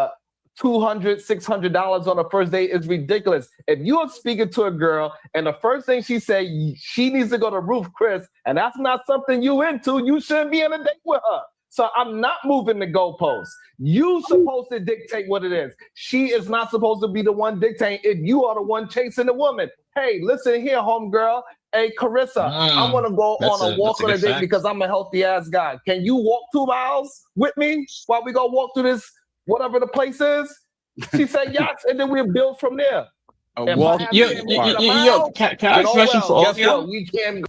$600 on a first date is ridiculous. If you are speaking to a girl and the first thing she say, she needs to go to Ruth Chris, and that's not something you into, you shouldn't be on a date with her. So I'm not moving the goalposts. You supposed to dictate what it is. She is not supposed to be the one dictating if you are the one chasing the woman. Hey, listen here, homegirl. Hey, Carissa, I want to go on a walk on a date because I'm a healthy ass guy. Can you walk 2 miles with me while we go walk through this, whatever the place is? She said yes, and then we'll build from there. Can I ask a question for all of you? We can go.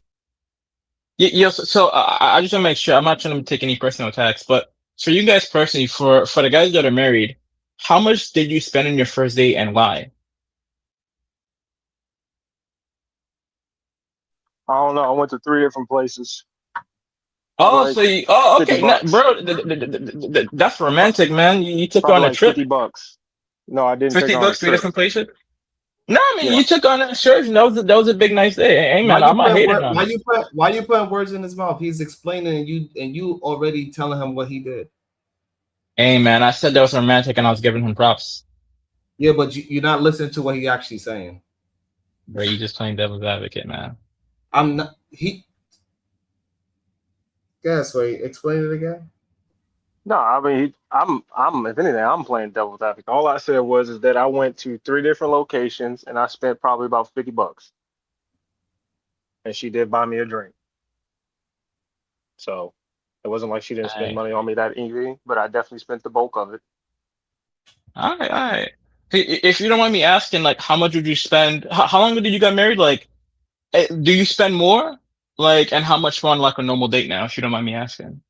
Yes, so I just want to make sure I'm not trying to take any personal attacks, but for you guys personally, for the guys that are married, how much did you spend on your first date and why? I don't know. I went to 3 different places. Oh, Like so okay, $50. bro, that's romantic, man. You took her Probably on a like trip. $50. No, I didn't. 50 take her on a bucks, 3 trip. different places. No, I mean Yeah. you took on that shirt, and that was a big nice day. Hey man, I'm not hating on it. Why you putting words in his mouth? He's explaining and you already telling him what he did. Hey man, I said that was romantic, and I was giving him props. Yeah, but you're not listening to what he actually saying. Bro, you just playing devil's advocate, man. I'm not. He. Yes, wait. Explain it again. No, I mean, I'm if anything, I'm playing devil's advocate. All I said was is that I went to 3 different locations and I spent probably about $50, and she did buy me a drink. So it wasn't like she didn't spend money on me that evening, but I definitely spent the bulk of it. All right, all right. If you don't mind me asking, like, how much would you spend? How long did you get married? Like, do you spend more? Like, and how much fun like a normal date now? If you don't mind me asking.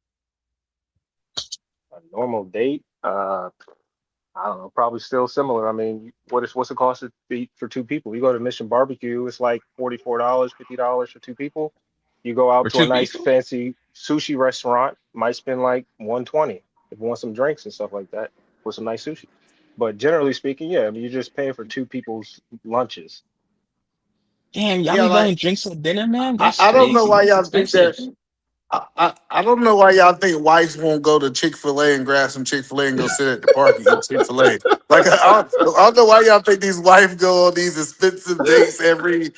A normal date, I don't know, probably still similar. I mean, what's the cost to eat for 2 people? You go to Mission Barbecue, it's like $44, $50 for 2 people. You go out For to a two nice people? fancy sushi restaurant, might spend like 120 if you want some drinks and stuff like that with some nice sushi. But generally speaking, yeah, I mean, you're just paying for 2 people's lunches. Damn, y'all Yeah, be like buying drinks for dinner, man? I, That's I don't know crazy. why That's y'all think expensive. that. I don't know why y'all think wives won't go to Chick-fil-A and grab some Chick-fil-A and go sit at the park and eat Chick-fil-A. Like I don't know why y'all think these wives go on these expensive dates every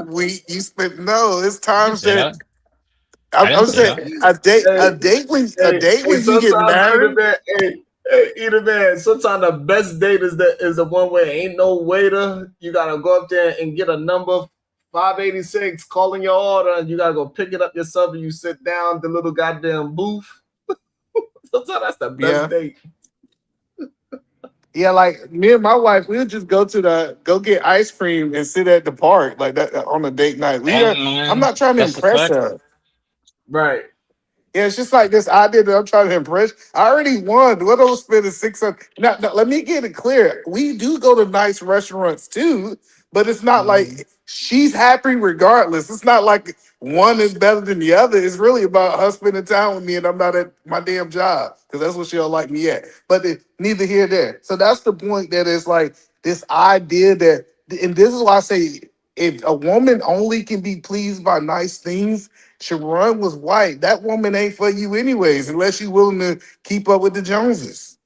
week. You spend no. It's I didn't times say that that. I I'm didn't say saying that. a Hey, date hey, when you get sometimes married. either man. Sometimes the best date is the one where ain't no waiter. You gotta go up there and get a number 586, calling your order, and you gotta go pick it up yourself, and you sit down the little goddamn booth. Sometimes that's the best Yeah. date. Yeah, like me and my wife, we'll just go get ice cream and sit at the park like that on a date night. Hey, I'm man, not trying to that's a impress fact. her. Right. Yeah, it's just like this idea that I'm trying to impress. I already won. What am I spending 600? Now, let me get it clear. We do go to nice restaurants too, but it's not like she's happy regardless. It's not like one is better than the other. It's really about her spending time with me and I'm not at my damn job because that's what she'll like me at. But neither here nor there. So that's the point that it's like this idea that, and this is why I say if a woman only can be pleased by nice things, Sharon was white. That woman ain't for you anyways, unless you're willing to keep up with the Joneses.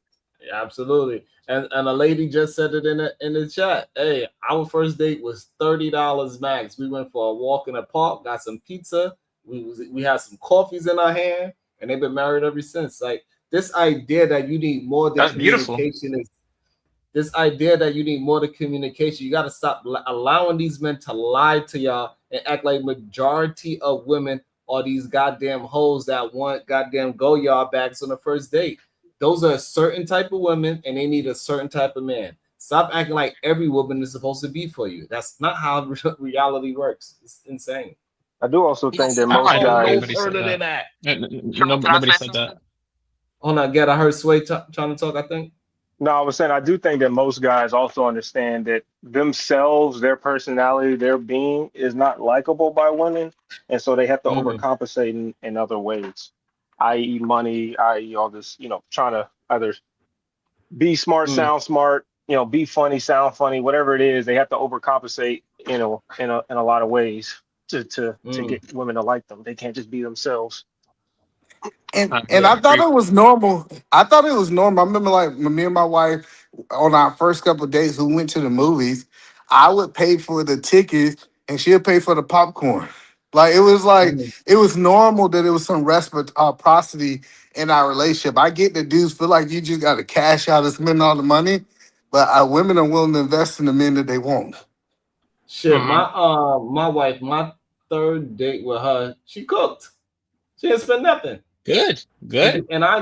Yeah, absolutely. And a lady just said it in the chat. Hey, our first date was $30 max. We went for a walk in the park, got some pizza. We had some coffees in our hand, and they've been married ever since. Like this idea that you need more than That's beautiful. communication is this idea that you need more than communication. You got to stop allowing these men to lie to y'all and act like majority of women are these goddamn hoes that want goddamn go yard bags on the first date. Those are a certain type of women, and they need a certain type of man. Stop acting like every woman is supposed to be for you. That's not how reality works. It's insane. I do also think that I most don't think guys. anybody said that. Sean, can I Nobody say said something? that. Hold on, get I heard Sway trying to talk, I think. No, I was saying I do think that most guys also understand that themselves, their personality, their being is not likable by women, and so they have to overcompensate in other ways, i.e., money, i.e., all this, trying to either be smart, sound smart, be funny, sound funny, whatever it is, they have to overcompensate, in a lot of ways to get women to like them. They can't just be themselves. And I thought it was normal. I thought it was normal. I remember like me and my wife on our first couple of days who went to the movies, I would pay for the tickets and she'd pay for the popcorn. Like it was normal that it was some reciprocity in our relationship. I get that dudes feel like you just got to cash out and spend all the money, but women are willing to invest in the men that they want. Shit, my wife, my third date with her, she cooked. She didn't spend nothing. Good. And I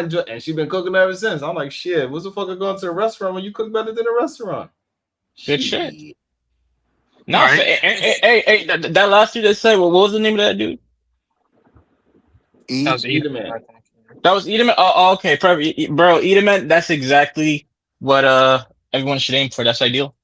enjoy, and she's been cooking ever since. I'm like, shit, what's the fuck of going to a restaurant when you cook better than a restaurant? Good shit. No, hey, that last dude that said, what was the name of that dude? That was Edelman. That was Edelman. Oh, okay, perfect, bro. Edelman. That's exactly what everyone should aim for. That's ideal.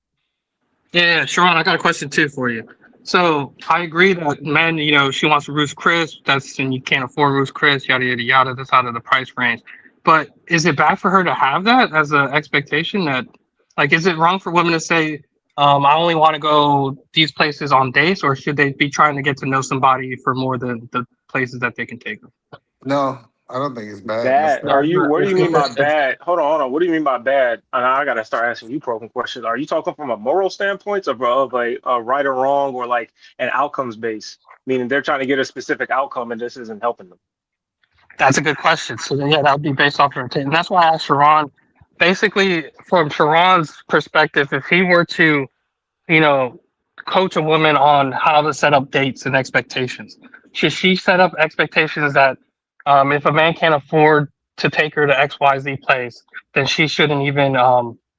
Yeah, Sharon, I got a question too for you. So I agree that men, she wants Ruth's Chris. That's and you can't afford Ruth's Chris. Yada yada yada. That's out of the price range. But is it bad for her to have that as an expectation? That like, is it wrong for women to say, I only want to go these places on dates, or should they be trying to get to know somebody for more than the places that they can take them? No, I don't think it's bad. Bad? No, Are it's you? not. What do you mean by It's bad? Hold on. What do you mean by bad? And I gotta start asking you probing questions. Are you talking from a moral standpoint of a right or wrong, or like an outcomes base, meaning they're trying to get a specific outcome and this isn't helping them? That's a good question. So then, yeah, that would be based off your intent, and that's why I asked Sharon. Basically, from Sharon's perspective, if he were to, you know, coach a woman on how to set up dates and expectations, should she set up expectations that if a man can't afford to take her to XYZ place, then she shouldn't even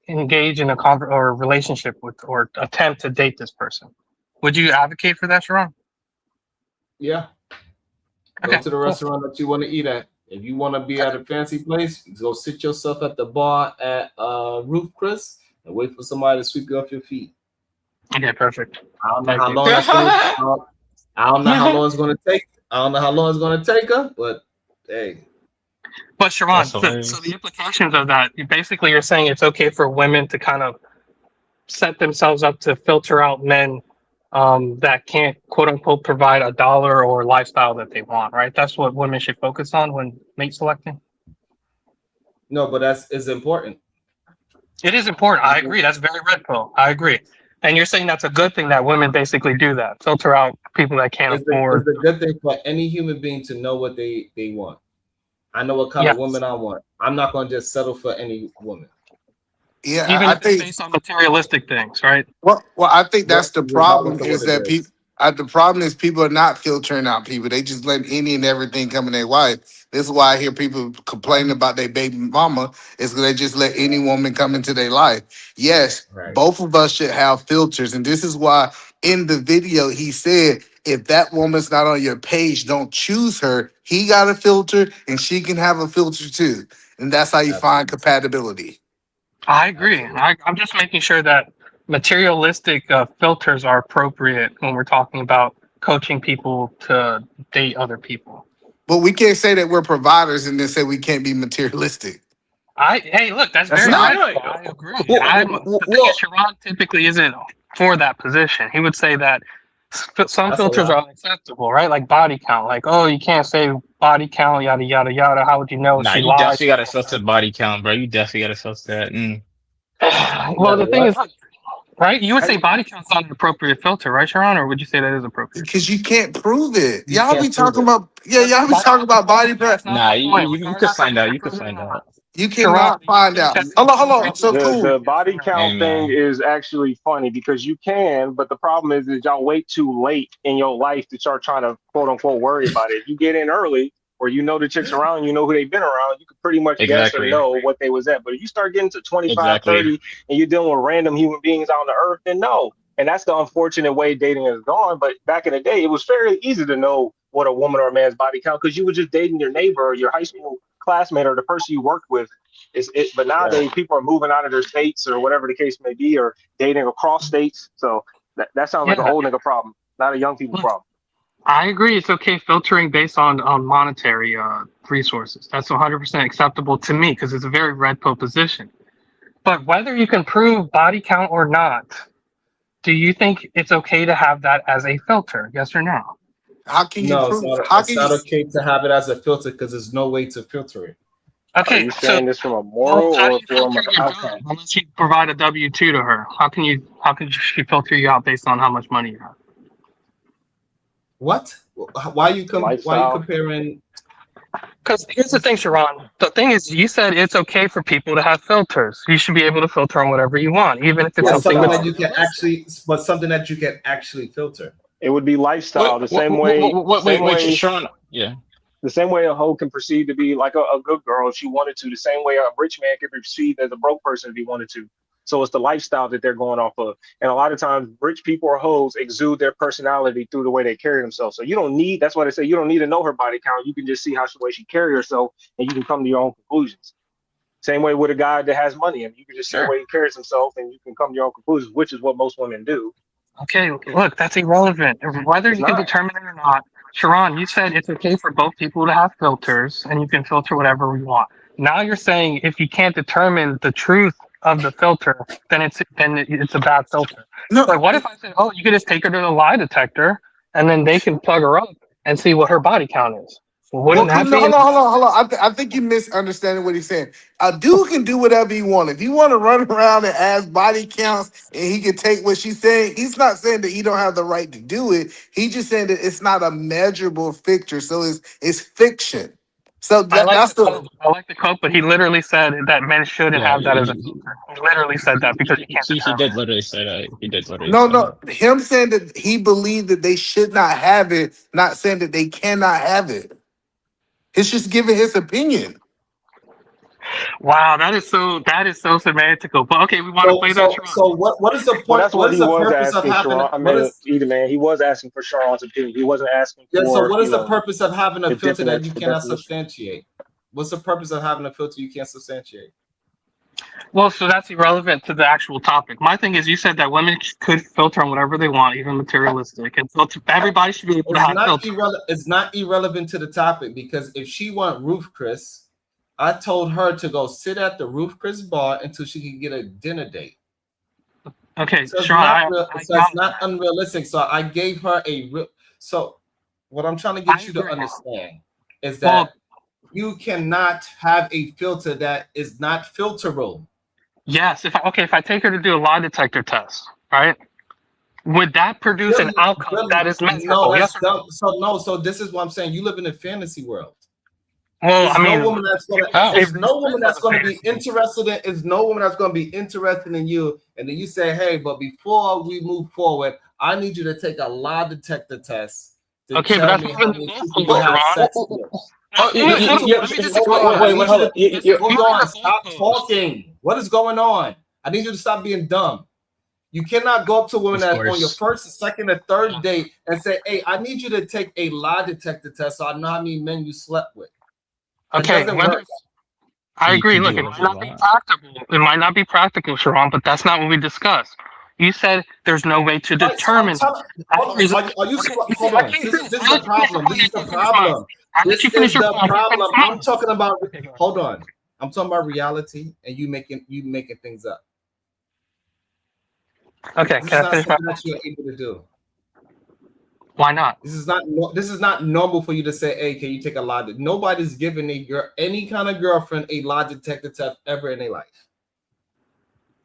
engage in a or relationship with or attempt to date this person? Would you advocate for that, Sharon? Yeah. Go Okay, to the cool. restaurant that you want to eat at. If you want to be at a fancy place, go sit yourself at the bar at Ruth Chris and wait for somebody to sweep you off your feet. Okay, perfect. I don't know Thank how you. long that's gonna. I don't know how long it's gonna take. I don't know how long it's gonna take her, but hey. But Sharon, so the implications of that, basically, you're saying it's okay for women to kind of set themselves up to filter out men that can't, quote unquote, provide a dollar or lifestyle that they want, right? That's what women should focus on when mate selecting. No, but is important. It is important. I agree. That's very red pill. I agree. And you're saying that's a good thing that women basically do that, filter out people that can't afford. It's a good thing for any human being to know what they want. I know what kind of woman I want. I'm not going to just settle for any woman. Yeah, Even I if it's think. based on materialistic things, right? Well, I think that's the problem Regardless of is what it that is. people. The problem is people are not filtering out people. They just letting any and everything come in their life. This is why I hear people complaining about their baby mama. Is because they just let any woman come into their life. Yes, both of us should have filters, and this is why in the video he said, if that woman's not on your page, don't choose her. He got a filter, and she can have a filter too, and that's how you find compatibility. I agree. I'm just making sure that materialistic filters are appropriate when we're talking about coaching people to date other people. But we can't say that we're providers and then say we can't be materialistic. Hey, look, that's very not radical. I agree. The thing is, Sharon typically isn't for that position. He would say that some That's a filters lot. are unacceptable, right? Like body count. Like, oh, you can't say body count, yada yada yada. How would you know Nah, she you lies? definitely gotta filter body count, bro. You definitely gotta filter that. Well, the thing is, right? You would say body count's not an appropriate filter, right, Sharon? Or would you say that is appropriate? Because you can't prove it. You Y'all can't be prove talking it. about y'all be talking about body prep. Nah, you could find out. You could find out. You cannot find out. Hold on. So cool. The body count Hey, thing man. is actually funny because you can, but the problem is y'all wait too late in your life to start trying to quote unquote worry about it. If you get in early or you know the chicks around, you know who they've been around, you can pretty much guess or Exactly. know what they was at. But if you start getting to 25, Exactly. 30 and you're dealing with random human beings on the earth, then no. And that's the unfortunate way dating has gone. But back in the day, it was fairly easy to know what a woman or a man's body count because you were just dating your neighbor or your high school classmate or the person you worked with. But nowadays people are moving out of their states or whatever the case may be, or dating across states. So that sounds like an old nigga problem, not a young people problem. I agree. It's okay filtering based on monetary resources. That's 100% acceptable to me because it's a very red pill position. But whether you can prove body count or not, do you think it's okay to have that as a filter? Yes or no? How can No, it's not okay to have it as a filter because there's no way to filter it. Okay, Are you saying this from a moral how do or you from filter an your outcome? job unless you provide a W-2 to her? How can she filter you out based on how much money you have? What? Why are you comparing? Because here's the thing, Sharon. The thing is, you said it's okay for people to have filters. You should be able to filter on whatever you want, even if it's something that you can actually, but something that you can actually filter. It would be lifestyle the same way. Sharon. Yeah. The same way a hoe can perceive to be like a good girl if she wanted to, the same way a rich man can be perceived as a broke person if he wanted to. So it's the lifestyle that they're going off of. And a lot of times rich people or hoes exude their personality through the way they carry themselves. So you don't need, that's why they say you don't need to know her body count. You can just see how the way she carry herself and you can come to your own conclusions. Same way with a guy that has money and you can just see the way he carries himself and you can come to your own conclusions, which is what most women do. Okay, look, that's irrelevant. Whether you can determine it or not, Sharon, you said it's okay for both people to have filters and you can filter whatever we want. Now you're saying if you can't determine the truth of the filter, then it's a bad filter. No, Like, what if I said, oh, you could just take her to the lie detector, and then they can plug her up and see what her body count is? Well, well, wouldn't that no, be? hold on. I think you misunderstanding what he's saying. A dude can do whatever he wants. If he want to run around and ask body counts and he can take what she's saying, he's not saying that he don't have the right to do it. He just saying that it's not a measurable fixture, so it's fiction. So that's the. I like the quote, but he literally said that men shouldn't have that as a filter. He literally said that because you can't. He did literally say that. He did literally No, say no. Him saying that he believed that they should not have it, not saying that they cannot have it. It's just giving his opinion. Wow, that is so semantical. But okay, we want to play that. So what is the point? Well, that's What what is he the was purpose of asking, having? Sharon. I What mean, is either man, he was asking for Sharon's opinion. He wasn't asking yeah? for. So what is the purpose of having a the filter that you definition- cannot definition. substantiate? What's the purpose of having a filter you can't substantiate? Well, so that's irrelevant to the actual topic. My thing is, you said that women could filter on whatever they want, even materialistic, and filter. Everybody should be able to have filters. It's not irrelevant to the topic because if she want Roof Chris, I told her to go sit at the Roof Chris bar until she can get a dinner date. Okay, so it's Sharon, not unrealistic. So I gave her a real. So what I'm trying to get you to understand is that you cannot have a filter that is not filterable. Yes. If I take her to do a lie detector test, right? Would that produce an outcome that is measurable? No, Yes that's or no? dumb. So no. So this is what I'm saying. You live in a fantasy world. Well, There's I mean, no woman that's going to. There's no woman that's going to be interested in. Is no woman that's going to be interested in you. And then you say, "Hey, but before we move forward, I need you to take a lie detector test to Okay, tell but me that's how many people you have sex with." Hold on. Stop talking. What is going on? I need you to stop being dumb. You cannot go up to a woman that's on your first, second, or third date and say, "Hey, I need you to take a lie detector test so I know how many men you slept with." Okay, I agree. Look, it might not be practical. It might not be practical, Sharon, but that's not what we discussed. You said there's no way to determine. Hold on. This is the problem. This is the problem. This is the problem. I'm talking about. Hold on. I'm talking about reality, and you making things up. Okay, this can is I finish not my something that you're able to do. Why not? This is not normal for you to say, "Hey, can you take a lie?" Nobody's giving any kind of girlfriend a lie detector test ever in their life.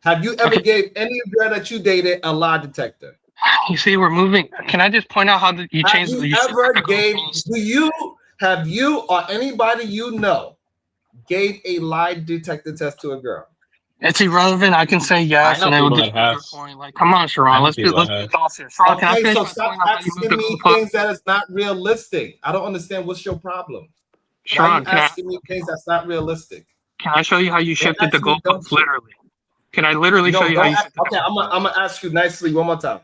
Have you ever gave any girl that you dated a lie detector? You see, we're moving. Can I just point out how you changed the? Have you or anybody you know gave a lie detector test to a girl? It's irrelevant. I can say yes, and it will get your point. Like, come on, Sharon, let's be serious. Sharon, can I finish so my stop point on how you asking moved me the things that is not realistic. I don't understand what's your problem. Sharon, Why are you asking me things that's not realistic? Can I show you how you shifted the goalposts? Literally, can I literally show you how you? Okay, I'm gonna ask you nicely one more time,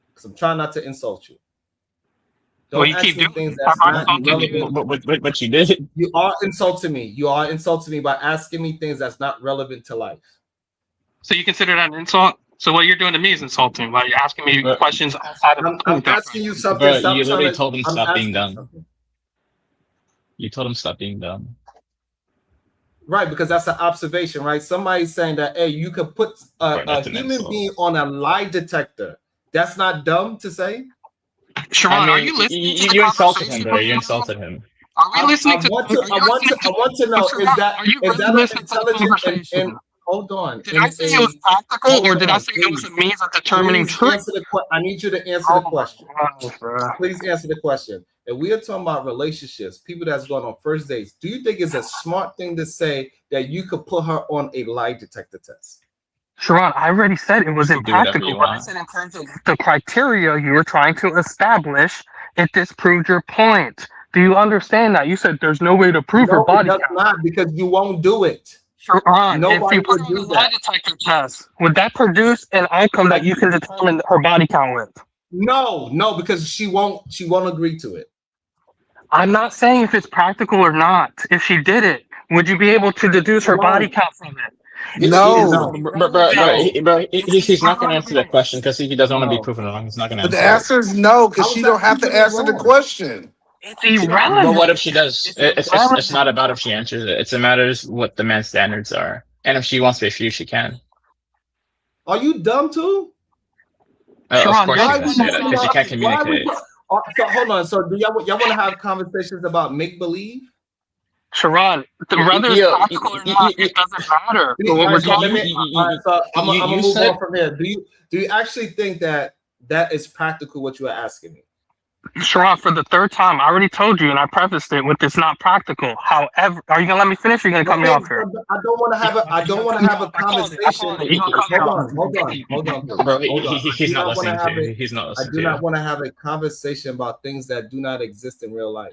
because I'm trying not to insult you. Don't ask me things that's not relevant. But you did. You are insulting me. You are insulting me by asking me things that's not relevant to life. So you consider that an insult? So what you're doing to me is insulting by asking me questions outside of the I'm asking you something. Bro, you literally told him stop being dumb. You told him stop being dumb. Right, because that's an observation, right? Somebody's saying that, hey, you could put a human being on a lie detector. That's not dumb to say? Sharon, are you listening? You insulted him, bro. You insulted him. Are we listening to? I want to know, is that an intelligent and hold on. Did I say it was practical, or did I say it was a means of determining truth? I need you to answer the question. Please answer the question. If we are talking about relationships, people that's going on first dates, do you think it's a smart thing to say that you could put her on a lie detector test? Sharon, I already said it was impractical, but I said in terms of the criteria you were trying to establish, it disproved your point. Do you understand that? You said there's no way to prove her body count. Not, because you won't do it. Sharon, nobody if you put would her do on a lie detector test, would that produce an outcome that you can determine her body count with? No, because she won't agree to it. I'm not saying if it's practical or not. If she did it, would you be able to deduce her body count from it? No, bro, he's not going to answer the question because he doesn't want to be proven wrong. He's not going to answer. But the answer is no, because she don't have to answer the question. It's irrelevant. Well, what if she does? It's not about if she answers it. It's a matter of what the man's standards are. And if she wants to refuse, she can. Are you dumb too? Of Sharon, course you're she Why can we say that talking because you about? can't Why we? communicate. So hold on. So do y'all want to have conversations about make believe? Sharon, whether it's You, practical or not, it doesn't matter. But what All we're right, so talking let me. All right, so I'm you, gonna you move on said from here. Do you actually think that is practical? What you are asking me? Sharon, for the third time, I already told you, and I prefaced it with it's not practical. However, are you gonna let me finish? Or are you gonna cut me Okay, off here? so I don't want to have a. I don't want to have a I called it. I conversation. called it. You gonna cut me Hold off? on, please. bro, Hold on. I he's do not not want to listening to have you. it. He's not I listening do to you. not want to have a conversation about things that do not exist in real life.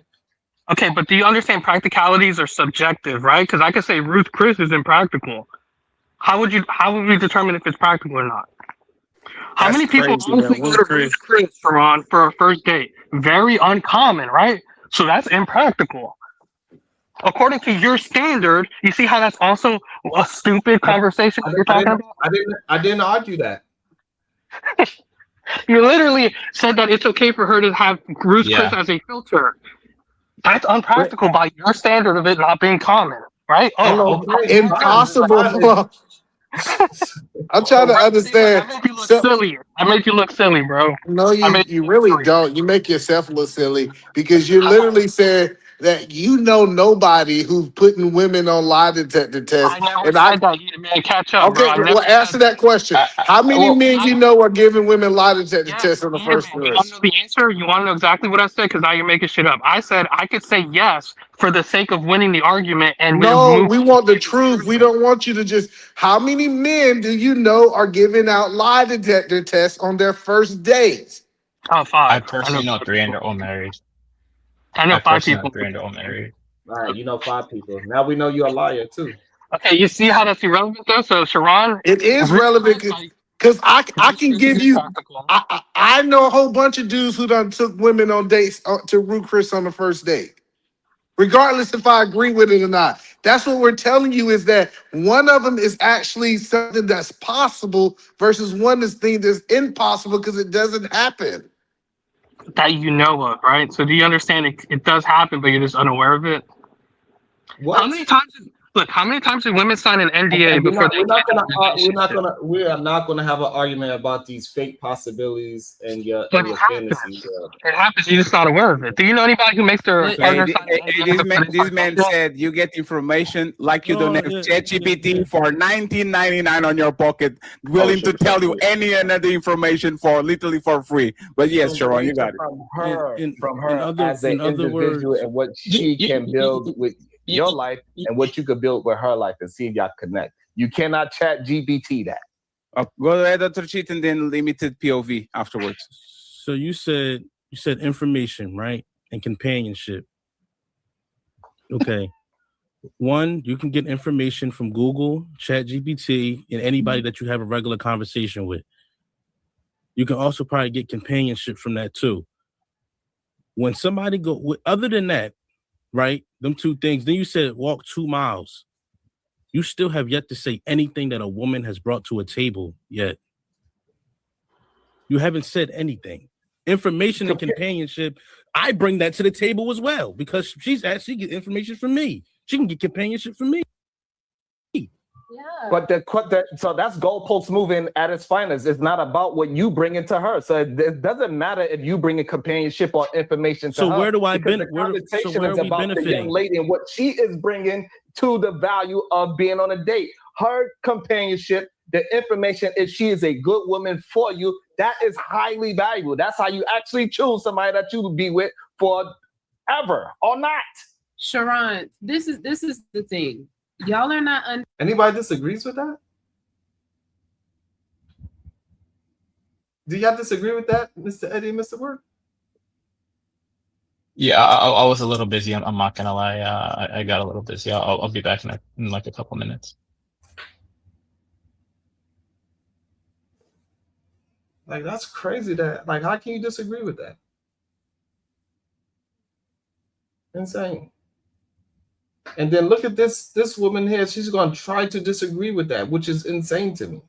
Okay, but do you understand practicalities are subjective, right? Because I could say Ruth Chris is impractical. How would we determine if it's practical or not? How That's many people crazy, man. honestly go Ruth to Ruth Chris. Chris for a first date? Very uncommon, right? So that's impractical. According to your standard, you see how that's also a stupid conversation that you're talking about? I didn't argue that. You literally said that it's okay for her to have Ruth Chris Yeah. as a filter. That's unpractical by your standard of it not being common, right? No, Okay, impossible. I'm trying to understand. I made you look silly. I made you look silly, bro. No, I made you really don't. You make yourself look silly because you How? literally said that you know nobody who's putting women on lie detector tests. I never And said that. You man, catch up, bro. okay, I never well, answer said that question. How many Well, men you know are giving women lie detector tests on the first You want to list? know the answer? You want to know exactly what I said? Because now you're making shit up. I said I could say yes for the sake of winning the argument and No, remove. we want the truth. We don't want you to just. How many men do you know are giving out lie detector tests on their first date? Oh, I five. personally know 3 and they're all married. I know I five personally know people. 3 and they're all married. All right, you know 5 people. Now we know you're a liar too. Okay, you see how that's irrelevant though? So Sharon, It is Ruth relevant Chris, like, because I Ruth can Chris is give you. impractical. I know a whole bunch of dudes who done took women on dates to root Chris on the first date, regardless if I agree with it or not. That's what we're telling you is that one of them is actually something that's possible versus one that's thing that's impossible because it doesn't happen. That you know of, right? So do you understand it does happen, but you're just unaware of it? What? How many times? How many times did women sign an NDA And before they we're not get into a relationship? we are not gonna have an argument about these fake possibilities and your But it happens. fantasies. It happens. You're just not aware of it. Do you know anybody who makes their partner sign an NDA This before man, they this start man dating? said you get information like you don't Oh, have yeah, ChatGPT for $19.99 on your pocket, willing to tell you any and other information for literally for free. But yes, Sharon, you got it. From her, in as an other individual words, and what she can build with your life and what you could build with her life and see if y'all connect. You cannot chat GPT that. Go ahead, Dr. Cheat, and then limited POV afterwards. so you said information, right? And companionship. Okay. One, you can get information from Google, ChatGPT, and anybody that you have a regular conversation with. You can also probably get companionship from that too. When somebody other than that, right? Them 2 things. Then you said walk 2 miles. You still have yet to say anything that a woman has brought to a table yet. You haven't said anything. Information and companionship, I bring that to the table as well because she gets information from me. She can get companionship from me. But so that's goalposts moving at its finest. It's not about what you bring into her. So it doesn't matter if you bring a companionship or information to her. So where do I benefit? The conversation is about the young lady and what she is bringing to the value of being on a date. Her companionship, the information, if she is a good woman for you, that is highly valuable. That's how you actually choose somebody that you will be with forever or not. Sharon, this is the thing. Y'all are not Anybody disagrees with that? Do y'all disagree with that, Mr. Eddie, Mr. Work? Yeah, I was a little busy. I'm not gonna lie. I got a little busy. I'll be back in like a couple minutes. Like that's crazy. That like, how can you disagree with that? Insane. And then look at this woman here. She's going to try to disagree with that, which is insane to me.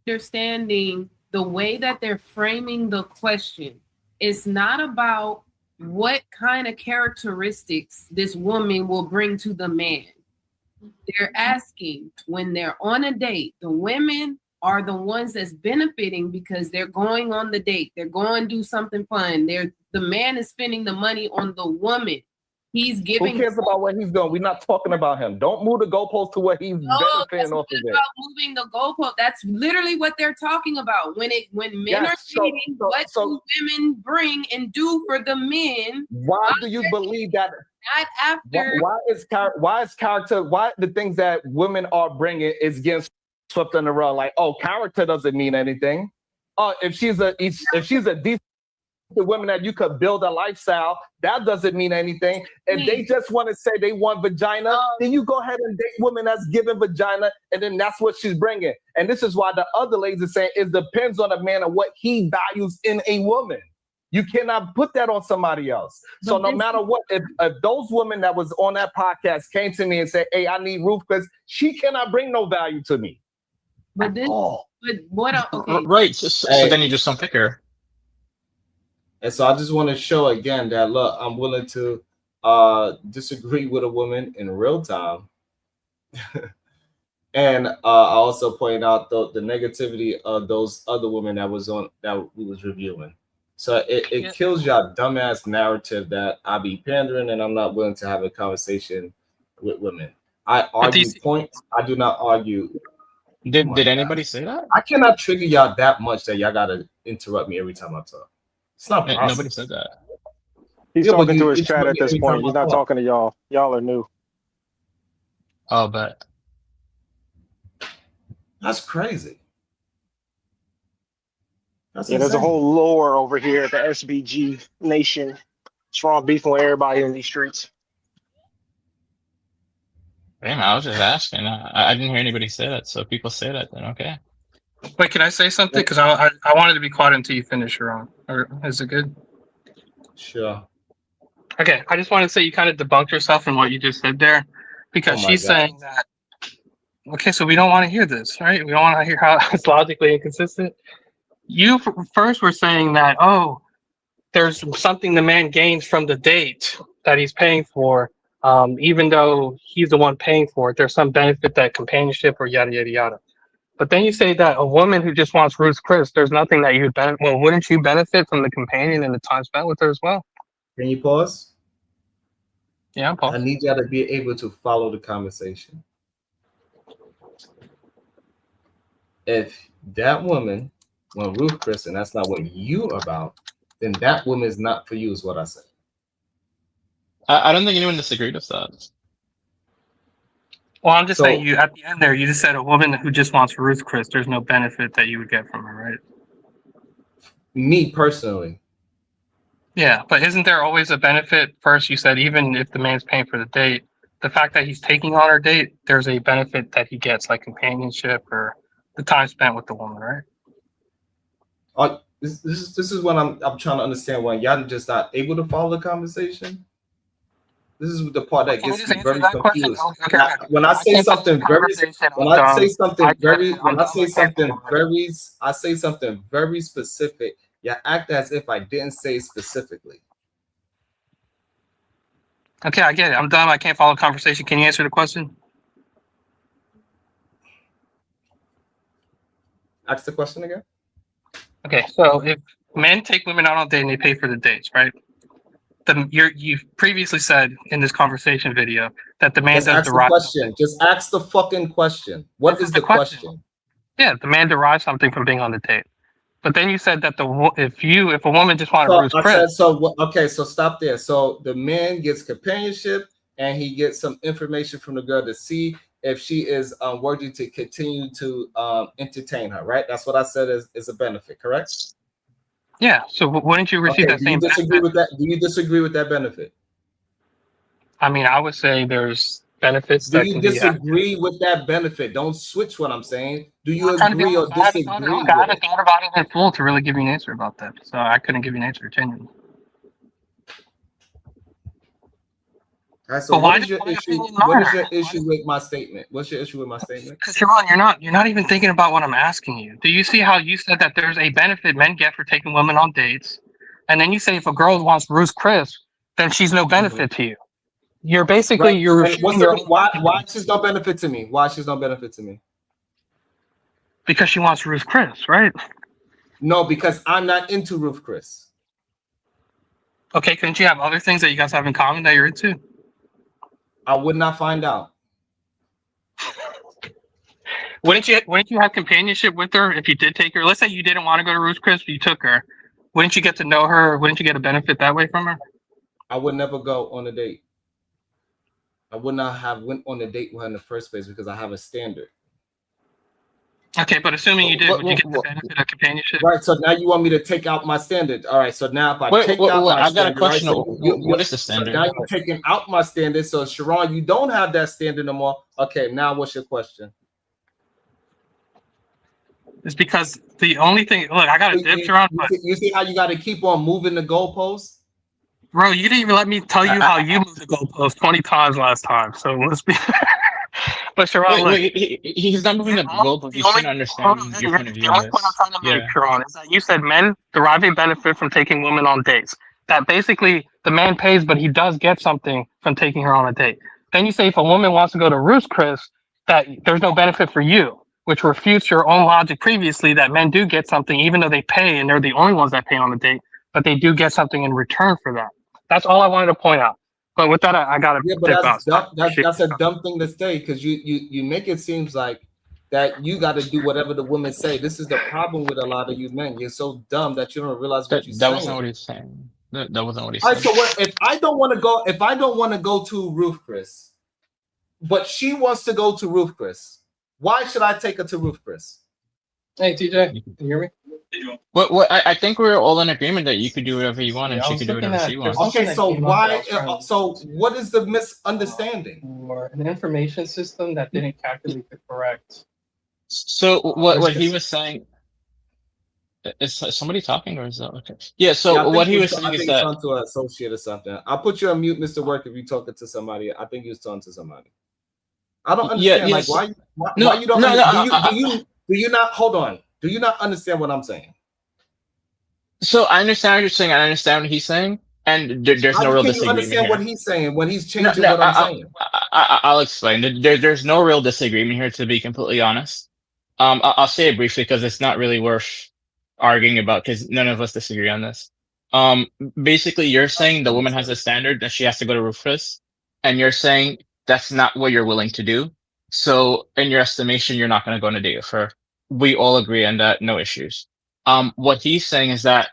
understanding the way that they're framing the question. It's not about what kind of characteristics this woman will bring to the man. They're asking when they're on a date, the women are the ones that's benefiting because they're going on the date. They're going to do something fun. The man is spending the money on the woman. He's giving. Who cares about what he's doing? We're not talking about him. Don't move the goalpost to what he's benefiting off of it. About moving the goalpost. That's literally what they're talking about. When men are dating, what do women bring and do for the men? Why do you believe that? Not after. Why is character? Why the things that women are bringing is getting swept under the rug? Like, oh, character doesn't mean anything. Oh, if she's a decent woman that you could build a lifestyle, that doesn't mean anything. If they just want to say they want vagina, then you go ahead and date women that's giving vagina, and then that's what she's bringing. And this is why the other ladies are saying it depends on a man and what he values in a woman. You cannot put that on somebody else. So no matter what, if those women that was on that podcast came to me and said, hey, I need Ruth because she cannot bring no value to me. But then, but what? Okay. Right. So then you just don't pick her. And so I just want to show again that, look, I'm willing to disagree with a woman in real time. And I also point out the negativity of those other women that we was reviewing. So it kills y'all dumbass narrative that I be pandering and I'm not willing to have a conversation with women. I argue points. I do not argue. Did anybody say that? I cannot trigger y'all that much that y'all gotta interrupt me every time I talk. It's not possible. Nobody said that. He's talking to his chat at this point. He's not talking to y'all. Y'all are new. Oh, but that's crazy. That's there's a whole lore over here at the SBG Nation. Strong beefing with everybody in these streets. Damn, I was just asking. I didn't hear anybody say that. So if people say that, then okay. Wait, can I say something? Because I wanted to be quiet until you finish your own. Or is it good? Sure. Okay, I just wanted to say you kind of debunked yourself in what you just said there, because she's saying that. Okay, so we don't want to hear this, right? We don't want to hear how it's logically inconsistent. You first were saying that, oh, there's something the man gains from the date that he's paying for, even though he's the one paying for it. There's some benefit, that companionship or yada, yada, yada. But then you say that a woman who just wants Ruth's Chris, there's nothing that you would benefit. Well, wouldn't you benefit from the companion and the time spent with her as well? Can you pause? Yeah, I'm pausing. I need y'all to be able to follow the conversation. If that woman want Ruth Chris and that's not what you about, then that woman is not for you, is what I said. I don't think anyone disagreed with that. Well, I'm just saying, you at the end there, you just said a woman who just wants Ruth Chris, there's no benefit that you would get from her, right? Me personally. Yeah, but isn't there always a benefit? First, you said even if the man's paying for the date, the fact that he's taking on her date, there's a benefit that he gets, like companionship or the time spent with the woman, right? This is what I'm trying to understand. When y'all just not able to follow the conversation. This is the part that gets me very confused. When I say something very specific, you act as if I didn't say specifically. Okay, I get it. I'm done. I can't follow the conversation. Can you answer the question? Ask the question again. Okay, so if men take women out on a date and they pay for the dates, right? You've previously said in this conversation video that the man does derive. Just ask the fucking question. What is the question? Yeah, the man derives something from being on the date. But then you said that if a woman just wanted Ruth's Chris. So stop there. So the man gets companionship and he gets some information from the girl to see if she is worthy to continue to entertain her, right? That's what I said is a benefit, correct? Yeah. So wouldn't you receive that same benefit? Do you disagree with that benefit? I mean, I would say there's benefits. Do you disagree with that benefit? Don't switch what I'm saying. Do you agree or disagree? I haven't thought about it in full to really give you an answer about that. So I couldn't give you an answer genuinely. All right, so what is your issue with my statement? What's your issue with my statement? Because you're not even thinking about what I'm asking you. Do you see how you said that there's a benefit men get for taking women on dates, and then you say if a girl wants Ruth's Chris, then she's no benefit to you. You're basically Right. you're And what's refuting your the own why? argument Why she's no benefit to me? Why she's no benefit to me? because she wants Ruth Chris, right? No, because I'm not into Ruth Chris. Okay, couldn't you have other things that you guys have in common that you're into? I would not find out. Wouldn't you have companionship with her if you did take her? Let's say you didn't want to go to Ruth Chris, but you took her. Wouldn't you get to know her? Wouldn't you get a benefit that way from her? I would never go on a date. I would not have went on a date with her in the first place because I have a standard. Okay, but assuming you did, would you get the benefit of companionship? Right. So now you want me to take out my standard. All right. So now if I Wait, take wait, out wait, my I got a standard, right? question. So What is the so standard? now you're taking out my standard. So Sharon, you don't have that standard no more. Okay. Now what's your question? It's because the only thing. Look, I got a dip, Sharon. But You see how you got to keep on moving the goalposts? bro, you didn't even let me tell you how you moved the goalpost 20 times last time. So let's be. But Sharon, look, He's not moving the goalpost. He's trying to understand your point of view the on only point I'm this. trying to make, Yeah. Sharon, is that you said men derive a benefit from taking women on dates. That basically the man pays, but he does get something from taking her on a date. Then you say if a woman wants to go to Ruth Chris, that there's no benefit for you, which refutes your own logic previously that men do get something even though they pay and they're the only ones that pay on the date, but they do get something in return for that. That's all I wanted to point out. But with that, I got to dip that's out. dumb. That's a dumb thing to say because you make it seems like that you got to do whatever the women say. This is the problem with a lot of you men. You're so dumb that you don't realize what you're That saying. wasn't what he's saying. That wasn't what he All said. right, so what if I don't want to go? If I don't want to go to Ruth Chris, but she wants to go to Ruth Chris, why should I take her to Ruth Chris? Hey, TJ, can you hear me? What I think we're all in agreement that you could do whatever you want and she could do whatever she wants. Okay, so why? So what is the misunderstanding? Or an information system that didn't calculate the correct. So what he was saying is somebody talking or is that okay? Yeah. So Yeah, what he was saying is that talking to an associate or something. I'll put you on mute, Mr. Work, if you're talking to somebody. I think he was talking to somebody. I don't understand. yes. Like why you don't? Do you not? Hold on. Do you not understand what I'm saying? So I understand what you're saying. I understand what he's saying, and there's no real Can you disagreement understand here. what he's saying when he's changing what I'm saying? I'll explain. There's no real disagreement here, to be completely honest. I'll say it briefly because it's not really worth arguing about because none of us disagree on this. Basically, you're saying the woman has a standard that she has to go to Rufus, and you're saying that's not what you're willing to do. So, in your estimation, you're not going to go on a date with her. We all agree on that, no issues. What he's saying is that,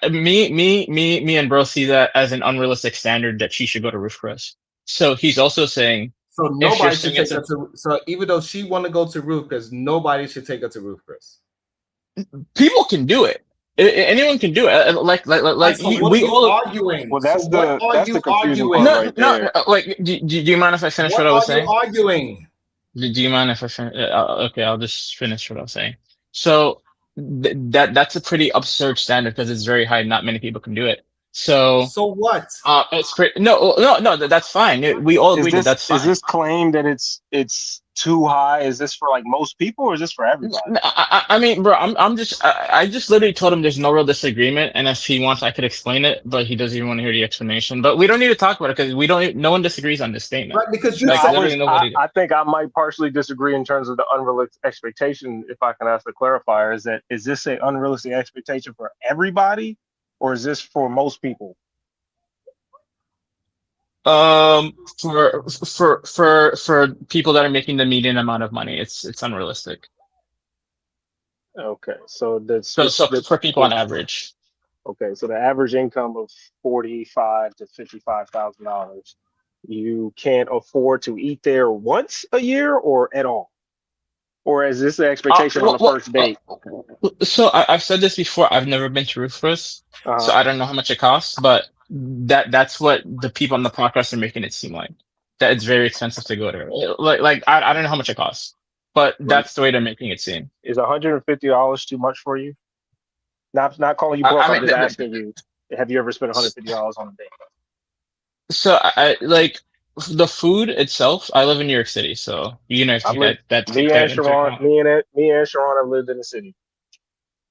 me and bro see that as an unrealistic standard that she should go to Ruth Chris. So he's also saying, so nobody should take her to. So even though she want to go to Ruth Chris, nobody should take her to Ruth Chris. People can do it. Anyone can do it. We all arguing. Well, that's the confusing part right there. Do you mind if I finish what I was saying? Arguing. Do you mind if I finish? Okay, I'll just finish what I was saying. So that's a pretty absurd standard because it's very high. Not many people can do it. So what? It's pretty. No. That's fine. We all agree that that's fine. Is this claim that it's too high? Is this for like most people, or is this for everybody? I mean, bro, I just literally told him there's no real disagreement, and if he wants, I could explain it, but he doesn't even want to hear the explanation. But we don't need to talk about it because no one disagrees on this statement. Right? Because I think I might partially disagree in terms of the unrealistic expectation. If I can ask the clarifier, is this an unrealistic expectation for everybody, or is this for most people? For people that are making the median amount of money, it's unrealistic. Okay, so that's for people on average. Okay, so the average income of $45,000 to $55,000, you can't afford to eat there once a year or at all, or is this the expectation on the first date? So I've said this before. I've never been to Rufus, so I don't know how much it costs, but that's what the people on the podcast are making it seem like, that it's very expensive to go there. I don't know how much it costs, but that's the way they're making it seem. Is $150 too much for you? Not calling you broke. I'm just asking you, have you ever spent $150 on a date? So I like the food itself. I live in New York City, so you know, me and Sharon have lived in the city.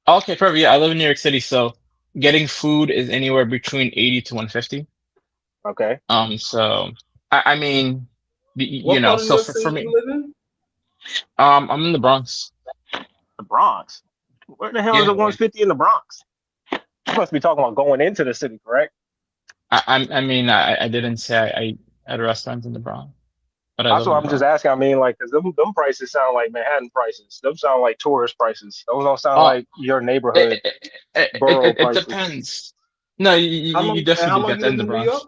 Okay, perfect. Yeah, I live in New York City, so getting food is anywhere between 80 to 150. Okay. So I mean, What you know, part of New so York for City me, you live in? I'm in the Bronx. The Bronx. Where the hell is Yeah, the 150 in the Bronx? You must be talking about going into the city, correct? I mean, I didn't say I had a restaurant in the Bronx, but I That's live in what the I'm just Bronx. asking. I mean, like, because them prices sound like Manhattan prices. Them sound like tourist prices. Those don't sound Uh, like your it neighborhood it, it, borough it prices. depends. No, you How definitely long get you that in live the in New Bronx. York?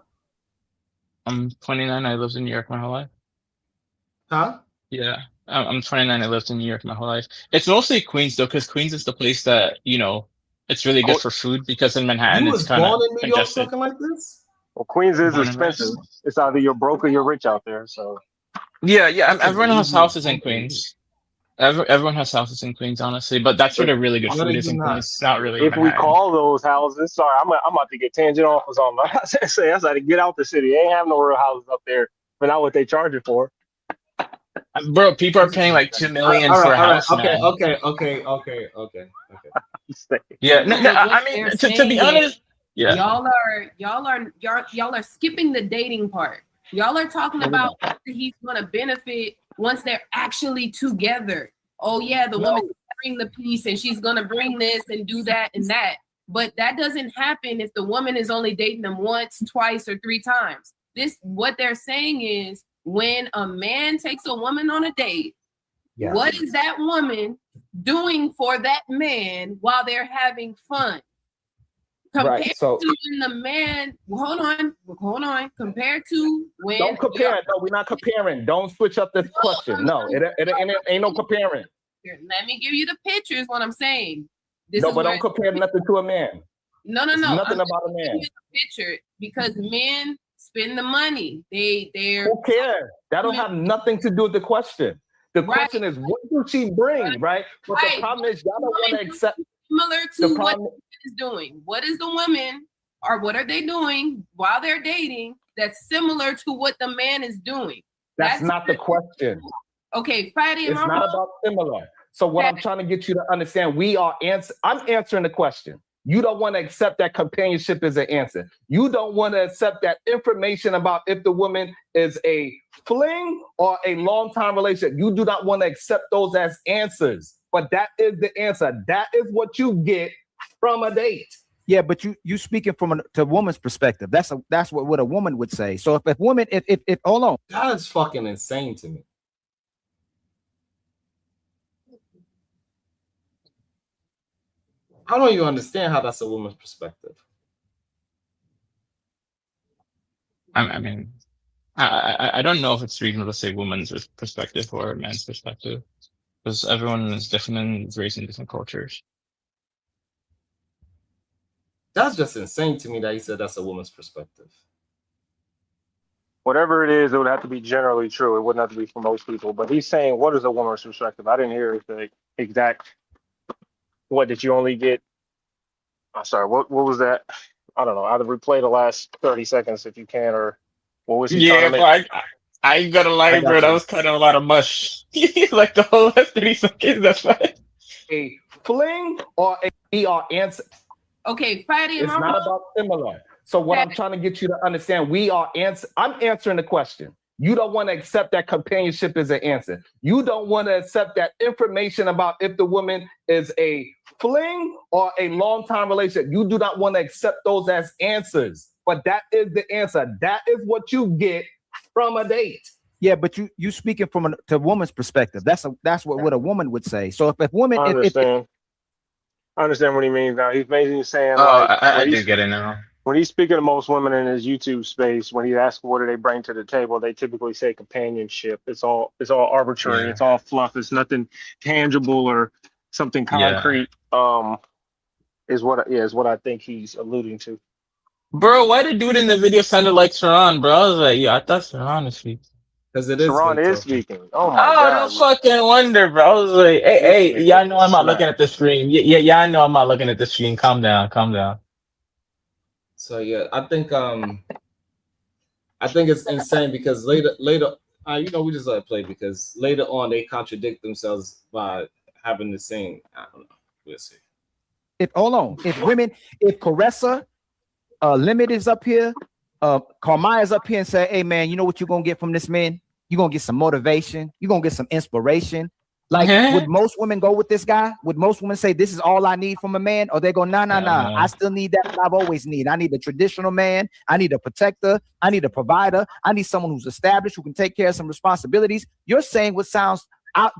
I'm 29. I lived in New York my whole life. Huh? Yeah, I'm 29. I lived in New York my whole life. It's mostly Queens though, because Queens is the place that, you know, it's really good Que- for food because in You Manhattan it's was kind born of in New York congested. talking like this? Well, Queens is Born and expensive. raised. It's either you're broke or you're rich out there. So I Yeah. can't Everyone believe has you was houses in born in New York. Queens. Everyone has houses in Queens, honestly, but that's where if the really good No, they food is do in not. Queens, not really in if we Manhattan. call those houses, sorry, I'm about to get tangent off or something. I say that's how to get out the city. They ain't have no real houses up there, but not what they charge it for. Bro, people are paying like 2 million for a All right. house now. Okay. Yeah, No, no, but what I mean, they're to be saying is honest, yeah. y'all are skipping the dating part. Y'all are talking about that he's gonna benefit once they're actually together. Oh yeah, the woman bring the peace and she's gonna bring this and do that and that. But that doesn't happen if the woman is only dating them once, twice, or 3 times. What they're saying is when a man takes a woman on a date, Yeah. what is that woman doing for that man while they're having fun? Compared Right. So to when the man, hold on. Compared to when don't compare. No, we're not comparing. Don't switch up this question. No, it ain't no comparing. let me give you the pictures. What I'm saying. This No, is but where don't compare nothing to a man. no. It's I'm nothing just about a giving man. you the picture because men spend the money. They're Who cares? That don't have nothing to do with the question. The question is, what does she bring, right? But the problem is, y'all don't want to accept. Similar The to what problem is doing. What is the woman or what are they doing while they're dating that's similar to what the man is doing? that's not the question. Okay, Friday, am It's I not wrong? about similar. So what I'm trying to get you to understand, I'm answering the question. You don't want to accept that companionship is an answer. You don't want to accept that information about if the woman is a fling or a long-time relationship. You do not want to accept those as answers. But that is the answer. That is what you get from a date. Yeah, but you speaking from a woman's perspective. That's what a woman would say. So if woman, if hold on, That is fucking insane to me. I don't even understand how that's a woman's perspective. I mean, I don't know if it's reasonable to say woman's perspective or a man's perspective because everyone is different and raised in different cultures. That's just insane to me that he said that's a woman's perspective. Whatever it is, it would have to be generally true. It wouldn't have to be for most people. But he's saying, what is a woman's perspective? I didn't hear the exact. What did you only get? I'm sorry. What was that? I don't know. Either replay the last 30 seconds if you can, or what was he trying to Yeah, make? I ain't gonna lie, I bro. got That you. was kind of a lot of mush. Like the whole last 30 seconds. That's fine. A fling or a ER answer. Okay, Friday, It's not about similar. So what I'm trying to get you to understand, I'm answering the question. You don't want to accept that companionship is an answer. You don't want to accept that information about if the woman is a fling or a long-time relationship. You do not want to accept those as answers. But that is the answer. That is what you get from a date. yeah, but you speaking from a woman's perspective. That's what a woman would say. So if woman, I understand. I understand what he means now. He's basically saying Oh, like I do get it now. when he's speaking to most women in his YouTube space, when he asks what do they bring to the table, they typically say companionship. It's all arbitrary. Yeah. It's all fluff. It's nothing tangible or something Yeah. concrete. Is what I think he's alluding to. Bro, why the dude in the video sounded like Sharon, bro? I was like, yeah, I thought Sharon was speaking. Because it is Sharon is Victor. speaking. Oh my Oh, no God. fucking wonder, bro. I was like, hey, yeah, I know I'm not looking at the screen. Yeah, I know I'm not looking at the screen. Calm down. So yeah, I think it's insane because later, we just let it play because later on they contradict themselves by having the same. I don't know. We'll see. if Caressa Limit is up here, Carmichael's up here and say, hey man, you know what you're gonna get from this man? You're gonna get some motivation, you're gonna get some inspiration. Like, would most women go with this guy? Would most women say this is all I need from a man? Or they go, nah, I still need that I've always need. I need a traditional man, I need a protector, I need a provider, I need someone who's established, who can take care of some responsibilities. You're saying what sounds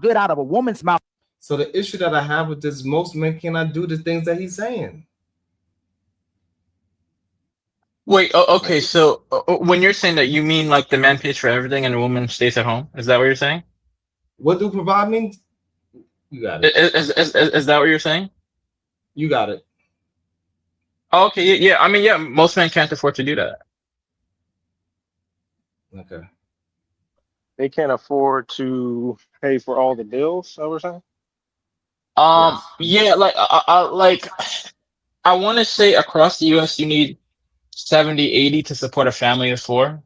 good out of a woman's mouth. So the issue that I have with this, most men cannot do the things that he's saying. Wait, okay, so when you're saying that, you mean like the man pays for everything and the woman stays at home? Is that what you're saying? What do provide mean? You got it. Is that what you're saying? You got it. Oh, okay, yeah. I mean, yeah, most men can't afford to do that. Okay. They can't afford to pay for all the bills. Is that what we're saying? Yeah, like I want to say across the U.S. you need 70, 80 to support a family of 4,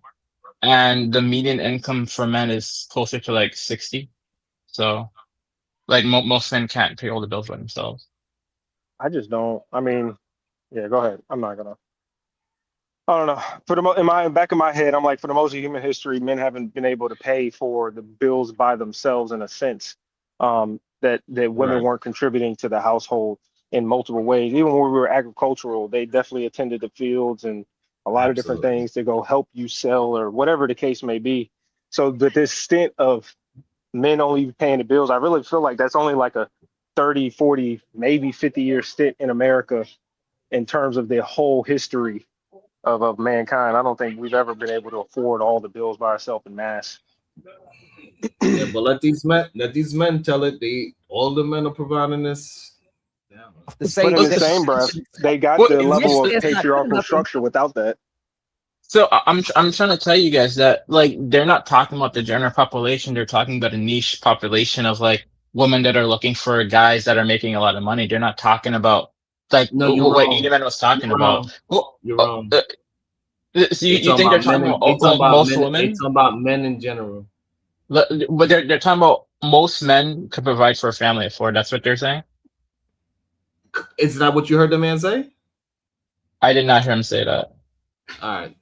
and the median income for men is closer to like 60. So, like most men can't pay all the bills by themselves. I just don't. I mean, yeah, go ahead. I'm not gonna. I don't know. For the back of my head, I'm like, for the most of human history, men haven't been able to pay for the bills by themselves in a sense. That women weren't contributing to the household in multiple ways. Even when we were agricultural, they definitely attended the fields and a lot of different things to go help you sell or whatever the case may be. So this stint of men only paying the bills, I really feel like that's only like a 30, 40, maybe 50-year stint in America in terms of the whole history of mankind. I don't think we've ever been able to afford all the bills by ourselves in mass. Yeah, but let these men tell it. All the men are providing this. But in the same breath, they got the level of patriarchal structure without that. So I'm trying to tell you guys that, like, they're not talking about the general population. They're talking about a niche population of like women that are looking for guys that are making a lot of money. They're not talking about like what Edelman was talking about. You're wrong. So you think they're talking about most women? They talking about men in general. But they're talking about most men could provide for a family of 4. That's what they're saying. Is that what you heard the man say? I did not hear him say that. All right.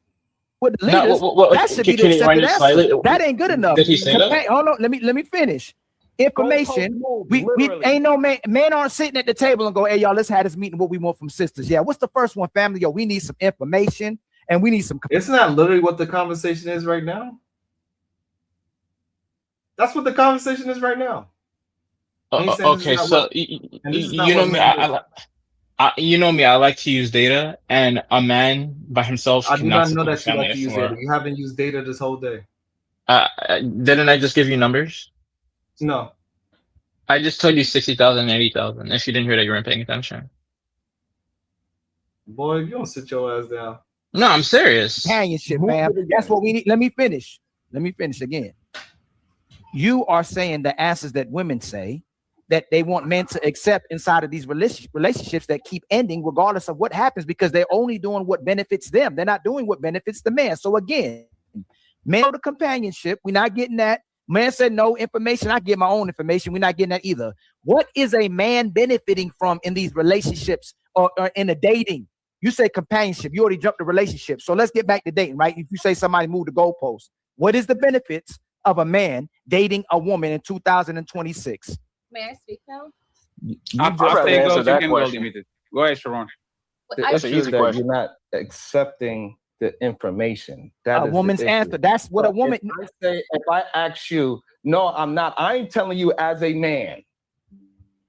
With the leaders, that should be the accepted answer. That ain't good enough. Did he say that? Hold on, let me finish. Information. We ain't no man. Men aren't sitting at the table and go, hey y'all, let's have this meeting. What we want from sisters? Yeah. What's the first one, family? Yo, we need some information and we need some. Isn't that literally what the conversation is right now? That's what the conversation is right now. Okay, so you know me. You know me. I like to use data, and a man by himself. I do not know that you like to use data. You haven't used data this whole day. Didn't I just give you numbers? No. I just told you 60,000, 80,000. If you didn't hear that, you weren't paying attention. Boy, you don't sit your ass down. No, I'm serious. Companionship, man. That's what we need. Let me finish again. You are saying the answers that women say that they want men to accept inside of these relationships that keep ending regardless of what happens, because they're only doing what benefits them. They're not doing what benefits the man. So again, men know the companionship. We're not getting that. Man said no information. I get my own information. We're not getting that either. What is a man benefiting from in these relationships or in a dating? You say companionship. You already jumped the relationship. So let's get back to dating, right? If you say somebody moved the goalpost, what is the benefits of a man dating a woman in 2026? May I speak now? I'll say go. You can go limited. Go ahead, Sharon. That's an easy question. You're not accepting the information. That a woman's answer. That's what a woman. If I ask you, no, I'm not. I'm telling you as a man,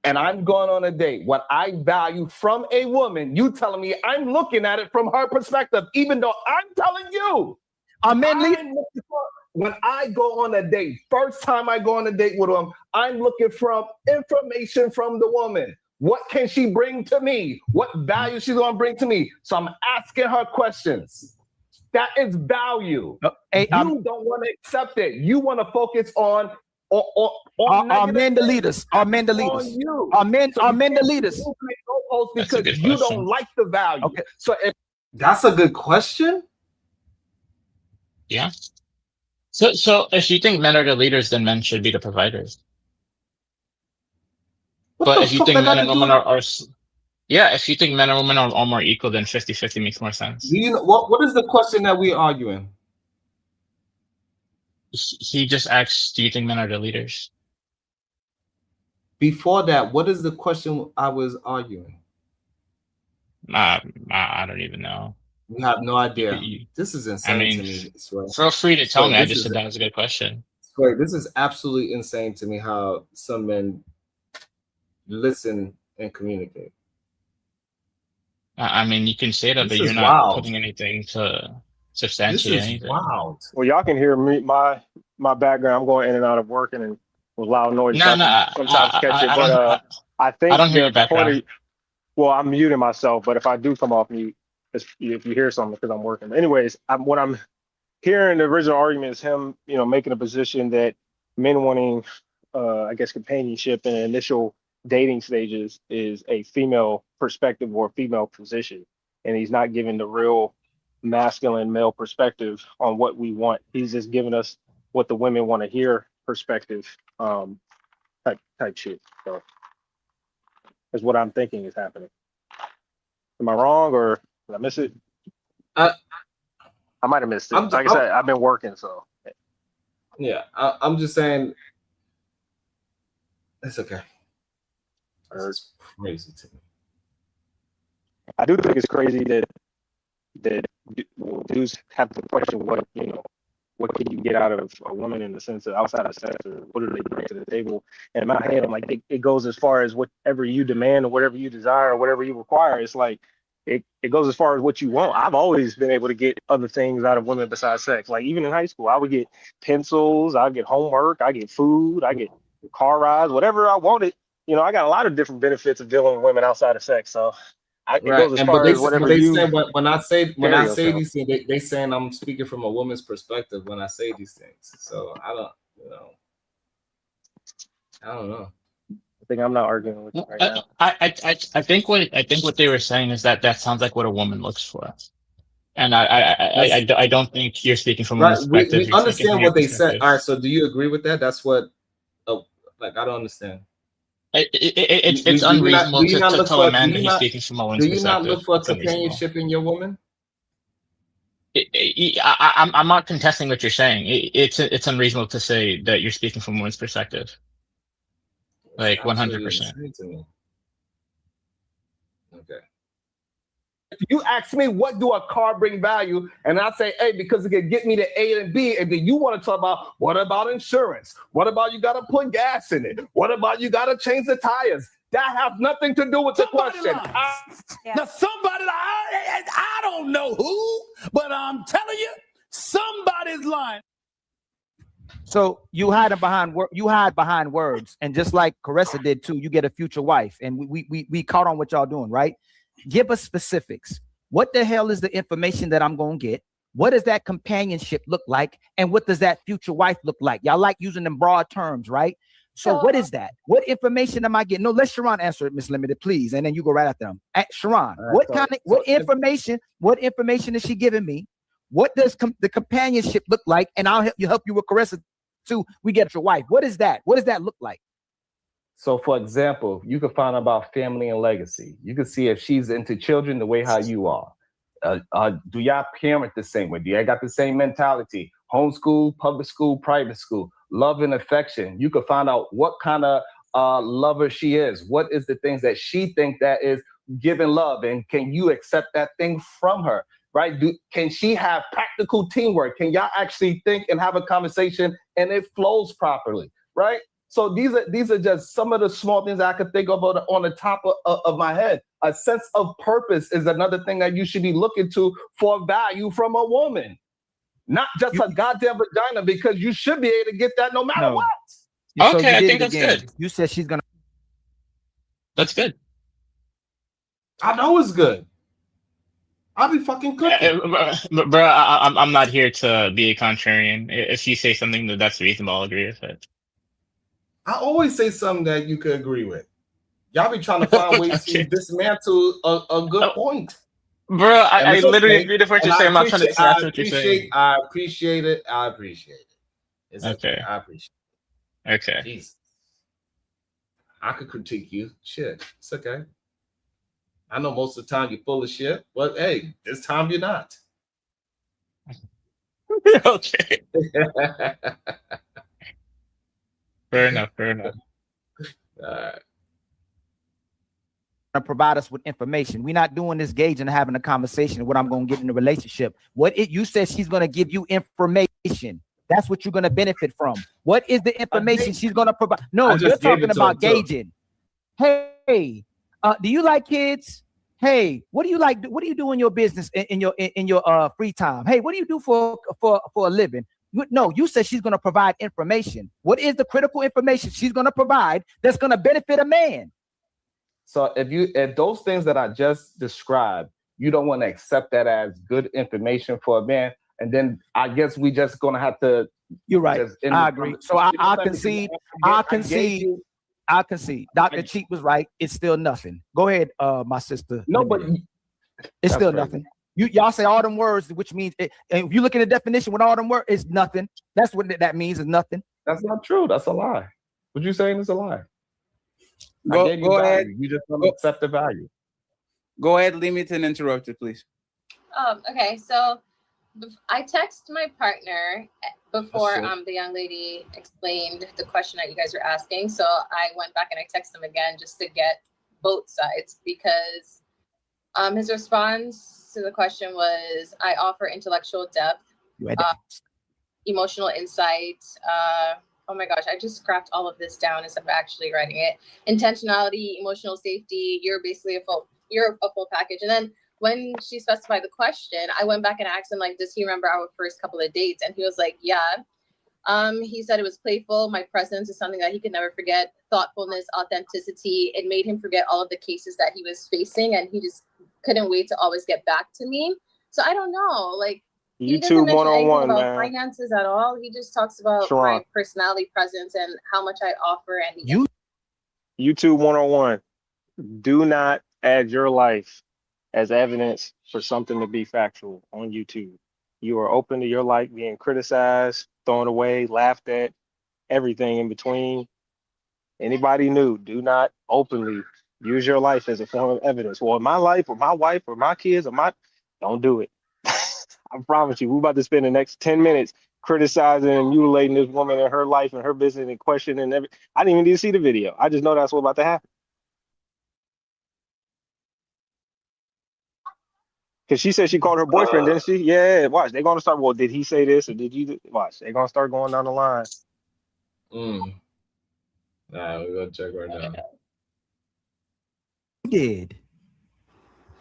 and I'm going on a date. What I value from a woman, you telling me I'm looking at it from her perspective, even though I'm telling you, when I go on a date, first time I go on a date with them, I'm looking for information from the woman. What can she bring to me? What value she's going to bring to me? So I'm asking her questions. That is value. You don't want to accept it. You want to focus on are men the leaders? Are men the leaders? Are men the leaders? Because you don't like the value. Okay. So that's a good question. Yeah. So if you think men are the leaders, then men should be the providers. But if you think men and women are Yeah, if you think men and women are more equal, then 50-50 makes more sense. Do you know what is the question that we're arguing? He just asked, do you think men are the leaders? Before that, what is the question I was arguing? I don't even know. You have no idea. You- This is I insane mean, to me. Sway. feel free to tell Sway, me. I this just is said that was a good question. Sway, this is absolutely insane to me how some men listen and communicate. I mean, you can say that, This but you're is not wild. putting anything to This substantiate is anything. wild. Well, y'all can hear me, my background. I'm going in and out of working and with loud noises. No, I no, can sometimes catch it, I but don't. I I think don't hear the a background. point of, well, I'm muting myself, but if I do come off mute, if you hear something because I'm working. But anyways, what I'm hearing the original argument is him, making a position that men wanting, I guess, companionship in initial dating stages is a female perspective or female position, and he's not giving the real masculine male perspective on what we want. He's just giving us what the women want to hear perspective, type shit. So that's what I'm thinking is happening. Am I wrong or did I miss it? I might have missed it. Like I said, I've been working, so. Yeah, I'm just saying it's okay. It's crazy to me. I do think it's crazy that dudes have to question what can you get out of a woman in the sense of outside of sex, or what do they bring to the table? And in my head, I'm like, it goes as far as whatever you demand or whatever you desire or whatever you require. It's like it goes as far as what you want. I've always been able to get other things out of women besides sex. Like even in high school, I would get pencils, I get homework, I get food, I get car rides, whatever I wanted. I got a lot of different benefits of dealing with women outside of sex. So it goes as far as whatever you say when I say yourself. these things, they saying I'm speaking from a woman's perspective when I say these things. So I don't know. I think I'm not arguing with you right now. I think what they were saying is that sounds like what a woman looks for, and I don't think you're speaking from a woman's perspective. We understand what they said. All right, so do you agree with that? That's what, I don't understand. It's unreasonable to tell a man that he's speaking from a woman's perspective. Do you not look for companionship in your woman? I'm not contesting what you're saying. It's unreasonable to say that you're speaking from a woman's perspective. Like 100%. Okay. If you ask me what do a car bring value, and I say, hey, because it can get me to A and B, and then you want to talk about what about insurance? What about you got to put gas in it? What about you got to change the tires? That has nothing to do with the question. Now somebody, I don't know who, but I'm telling you, somebody's lying. So you hide behind words, and just like Caressa did too, you get a future wife, and we caught on what y'all doing, right? Give us specifics. What the hell is the information that I'm gonna get? What does that companionship look like, and what does that future wife look like? Y'all like using them broad terms, right? So what is that? What information am I getting? No, let Sharon answer it, Miss Limited, please, and then you go right after them. Sharon, what information is she giving me? What does the companionship look like? And I'll help you with Caressa too. We get your wife. What is that? What does that look like? So, for example, you can find out about family and legacy. You can see if she's into children the way how you are. Do y'all parent the same way? Do y'all got the same mentality? Homeschool, public school, private school, love and affection. You can find out what kind of lover she is. What is the things that she think that is giving love, and can you accept that thing from her? Right? Can she have practical teamwork? Can y'all actually think and have a conversation and it flows properly? Right? So these are just some of the small things I could think of on the top of my head. A sense of purpose is another thing that you should be looking to for value from a woman. Not just a goddamn vagina, because you should be able to get that no matter what. Okay, I think that's good. You said she's gonna. That's good. I know it's good. I'll be fucking cooking. Bro, I'm not here to be a contrarian. If you say something that's reasonable, I'll agree with it. I always say something that you could agree with. Y'all be trying to find ways to dismantle a good point. Bro, I literally agree with what you're saying. I'm not trying to dismantle what you're saying. I appreciate it. It's okay. I appreciate it. Okay. Jesus. I could critique you. Shit. It's okay. I know most of the time you're full of shit, but hey, this time you're not. Okay. Fair enough. Fair enough. All right. Provide us with information. We're not doing this gauging and having a conversation of what I'm going to get in a relationship. You said she's going to give you information. That's what you're going to benefit from. What is the information she's going to provide? No, you're talking about gauging. Hey, do you like kids? Hey, what do you like? What do you do in your business in your free time? Hey, what do you do for a living? No, you said she's going to provide information. What is the critical information she's going to provide that's going to benefit a man? So if those things that I just described, you don't want to accept that as good information for a man, and then I guess we just gonna have to. You're right. I agree. So I concede. I concede. Dr. Cheek was right. It's still nothing. Go ahead, my sister. No, but it's still nothing. Y'all say all them words, which means and if you look at the definition with all them words, it's nothing. That's what that means. Is nothing. That's not true. That's a lie. What you saying is a lie. Go ahead. You just don't accept the value. Go ahead, limit and interrupt it, please. Okay, so I text my partner before the young lady explained the question that you guys were asking. So I went back and I texted him again just to get both sides, because his response to the question was, I offer intellectual depth, emotional insight, oh my gosh, I just scrapped all of this down instead of actually writing it. Intentionality, emotional safety, you're basically a full package. And then when she specified the question, I went back and asked him, like, does he remember our first couple of dates? And he was like, yeah. He said it was playful. My presence is something that he could never forget. Thoughtfulness, authenticity. It made him forget all of the cases that he was facing, and he just couldn't wait to always get back to me. So I don't know, like, he doesn't mention anything about finances at all. He just talks about my personality, presence, and how much I offer. And YouTube 101. Do not add your life as evidence for something to be factual on YouTube. You are open to your life being criticized, thrown away, laughed at, everything in between. Anybody new, do not openly use your life as a form of evidence. Well, my life or my wife or my kids or don't do it. I promise you, we're about to spend the next 10 minutes criticizing and mutilating this woman and her life and her business and questioning everything. I didn't even need to see the video. I just know that's what's about to happen. Because she said she called her boyfriend, didn't she? Yeah, watch. They're going to start, well, did he say this or did you? Watch. They're going to start going down the line. We're going to check right now. You did.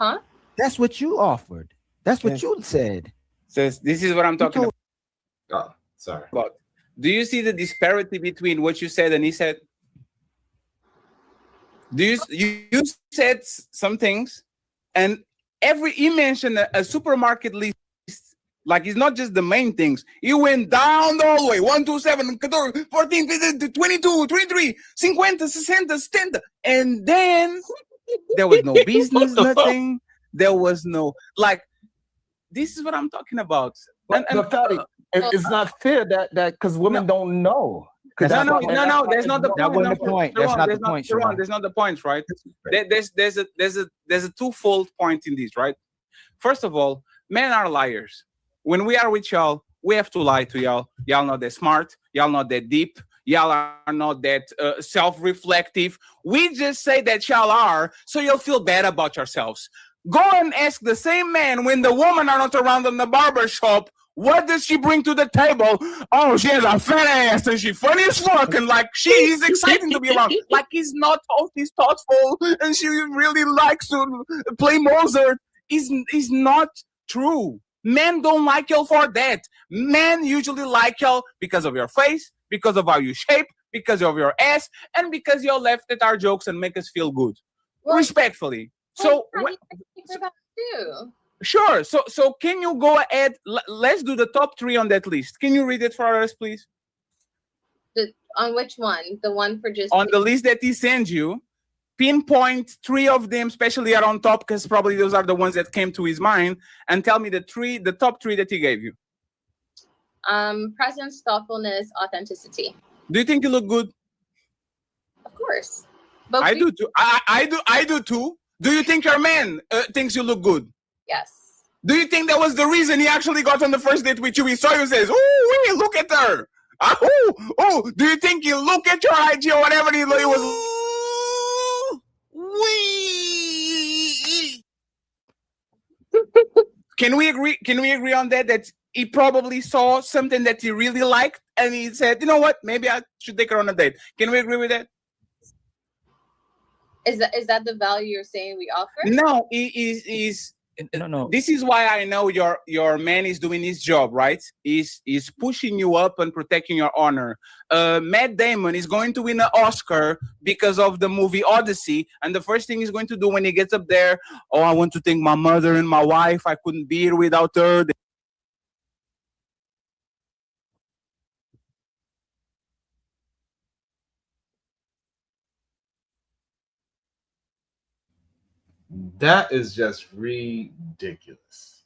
Huh? That's what you offered. That's what you said. Says this is what I'm talking about. Oh, sorry. But do you see the disparity between what you said and he said? You said some things, and he mentioned a supermarket list. Like, it's not just the main things. He went down the hallway. 1, 2, 7, 14, 15, 22, 23, 50, 60, 70. And then there was no business, nothing. There was no, like, this is what I'm talking about. But Fatty, it's not fair that because women don't know. No, that's not the point. That wasn't the point. That's not the point. That's not the point, right? There's a twofold point in this, right? First of all, men are liars. When we are with y'all, we have to lie to y'all. Y'all not that smart. Y'all not that deep. Y'all are not that self-reflective. We just say that y'all are, so you'll feel bad about yourselves. Go and ask the same man when the women are not around in the barber shop, what does she bring to the table? Oh, she has a fat ass and she's funny as fuck, and like she's exciting to be around. Like he's thoughtful and she really likes to play Mozart. Is not true. Men don't like y'all for that. Men usually like y'all because of your face, because of how you shape, because of your ass, and because y'all laughed at our jokes and make us feel good. Well, respectfully. So sure. So can you go ahead? Let's do the top 3 on that list. Can you read it for us, please? On which one? The one for just on the list that he sends you. Pinpoint 3 of them, especially are on top, because probably those are the ones that came to his mind. And tell me the top 3 that he gave you. Presence, thoughtfulness, authenticity. Do you think you look good? Of course. But I do too. I do too. Do you think your man thinks you look good? Yes. Do you think that was the reason he actually got on the first date with you? He saw you and says, "Oh, wait, look at her." Oh, do you think he look at your IG or whatever he was? Can we agree on that? That he probably saw something that he really liked, and he said, "You know what? Maybe I should take her on a date." Can we agree with that? Is that the value you're saying we offer? No, is no. This is why I know your man is doing his job, right? Is pushing you up and protecting your honor. Matt Damon is going to win an Oscar because of the movie Odyssey, and the first thing he's going to do when he gets up there, oh, I want to thank my mother and my wife. I couldn't be here without her. That is just ridiculous.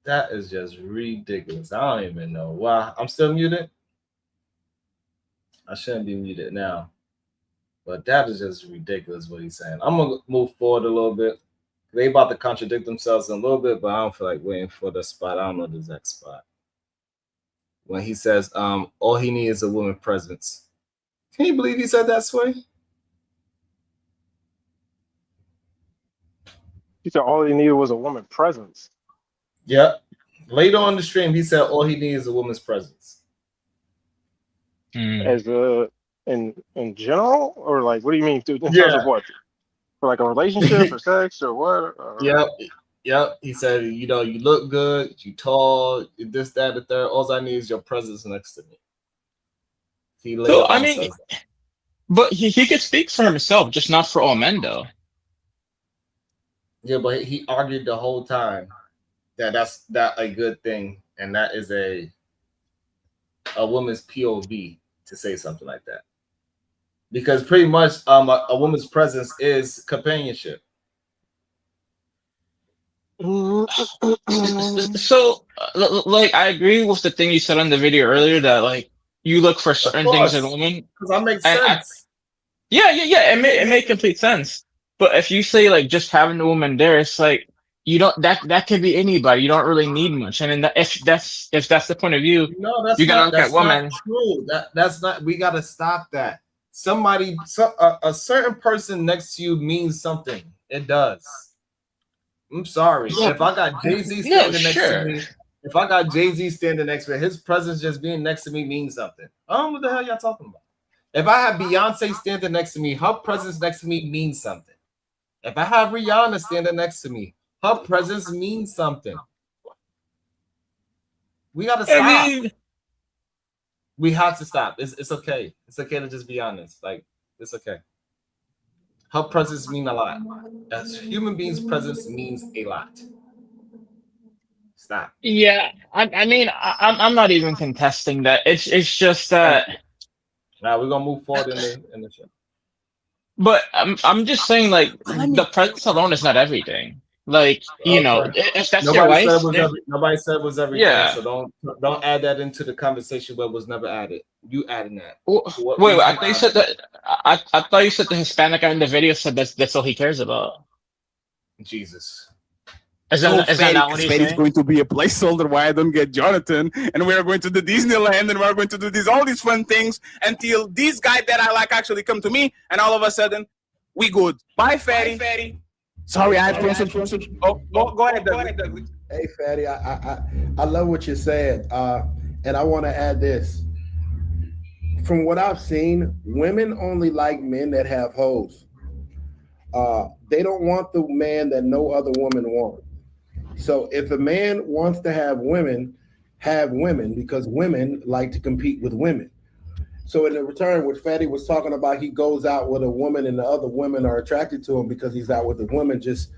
That is just ridiculous. I don't even know why. I'm still muted. I shouldn't be muted now. But that is just ridiculous what he's saying. I'm going to move forward a little bit. They about to contradict themselves in a little bit, but I don't feel like waiting for the spot. I don't know the exact spot. When he says, all he needs is a woman presence. Can you believe he said that, Sway? He said all he needed was a woman presence. Yep. Later on the stream, he said all he needs is a woman's presence. As in general, or like, what do you mean? In terms of what? For like a relationship or sex or what? Or... Yep. He said, you know, you look good, you tall, this, that, the third. All I need is your presence next to me. So I mean, but he could speak for himself, just not for all men, though. Yeah, but he argued the whole time that that's a good thing, and that is a woman's POV to say something like that, because pretty much a woman's presence is companionship. So, like, I agree with the thing you said on the video earlier that like you look for certain things in a woman. Because that makes sense. Yeah. It made complete sense. But if you say like just having the woman there, it's like you don't that could be anybody. You don't really need much. And then if that's the point of view, no, that's you gotta not, look at women. Not true. That's not. We gotta stop that. A certain person next to you means something. It does. I'm sorry. Yeah. If I got Jay-Z standing next to me, if I got Jay-Z standing next to me, his presence just being next to me means something. I don't know what the hell y'all talking about. If I have Beyonce standing next to me, her presence next to me means something. If I have Rihanna standing next to me, her presence means something. We gotta stop. We have to stop. It's okay. It's okay to just be honest. Like, it's okay. Her presence means a lot. As human beings, presence means a lot. Stop. Yeah, I mean, I'm not even contesting that. It's just that. Now we're gonna move forward in the show. But I'm just saying, like, the presence alone is not everything. Like, you know, if that's your wife, nobody said it was everything. Yeah. So don't add that into the conversation where it was never added. You adding that. Wait, I thought you said that. I thought you said the Hispanic guy in the video said that's all he cares about. Jesus. Is that not what he's saying? Going to be a placeholder why I don't get Jonathan, and we are going to do Disneyland, and we're going to do all these fun things until this guy that I like actually come to me, and all of a sudden, we good. Bye, Fatty. Sorry, I have to. Oh, go ahead, Doug. Hey, Fatty, I love what you're saying, and I want to add this. From what I've seen, women only like men that have hoes. They don't want the man that no other woman wants. So if a man wants to have women because women like to compete with women. So in the return, what Fatty was talking about, he goes out with a woman and the other women are attracted to him because he's out with a woman, just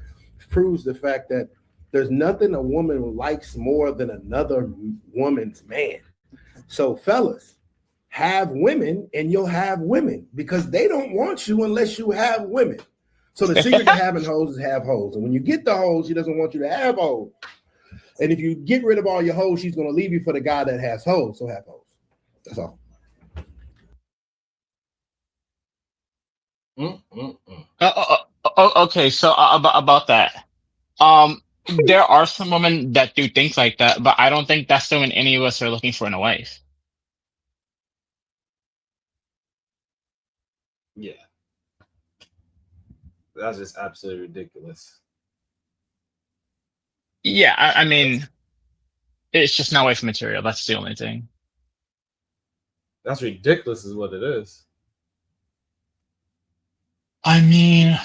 proves the fact that there's nothing a woman likes more than another woman's man. So fellas, have women and you'll have women because they don't want you unless you have women. So the secret to having hoes is have hoes. And when you get the hoes, she doesn't want you to have hoes. And if you get rid of all your hoes, she's going to leave you for the guy that has hoes. So have hoes. That's all. Okay, so about that. There are some women that do things like that, but I don't think that's something any of us are looking for in a wife. Yeah, that's just absolutely ridiculous. Yeah, I mean, it's just not wife material. That's the only thing. That's ridiculous, is what it is. I mean,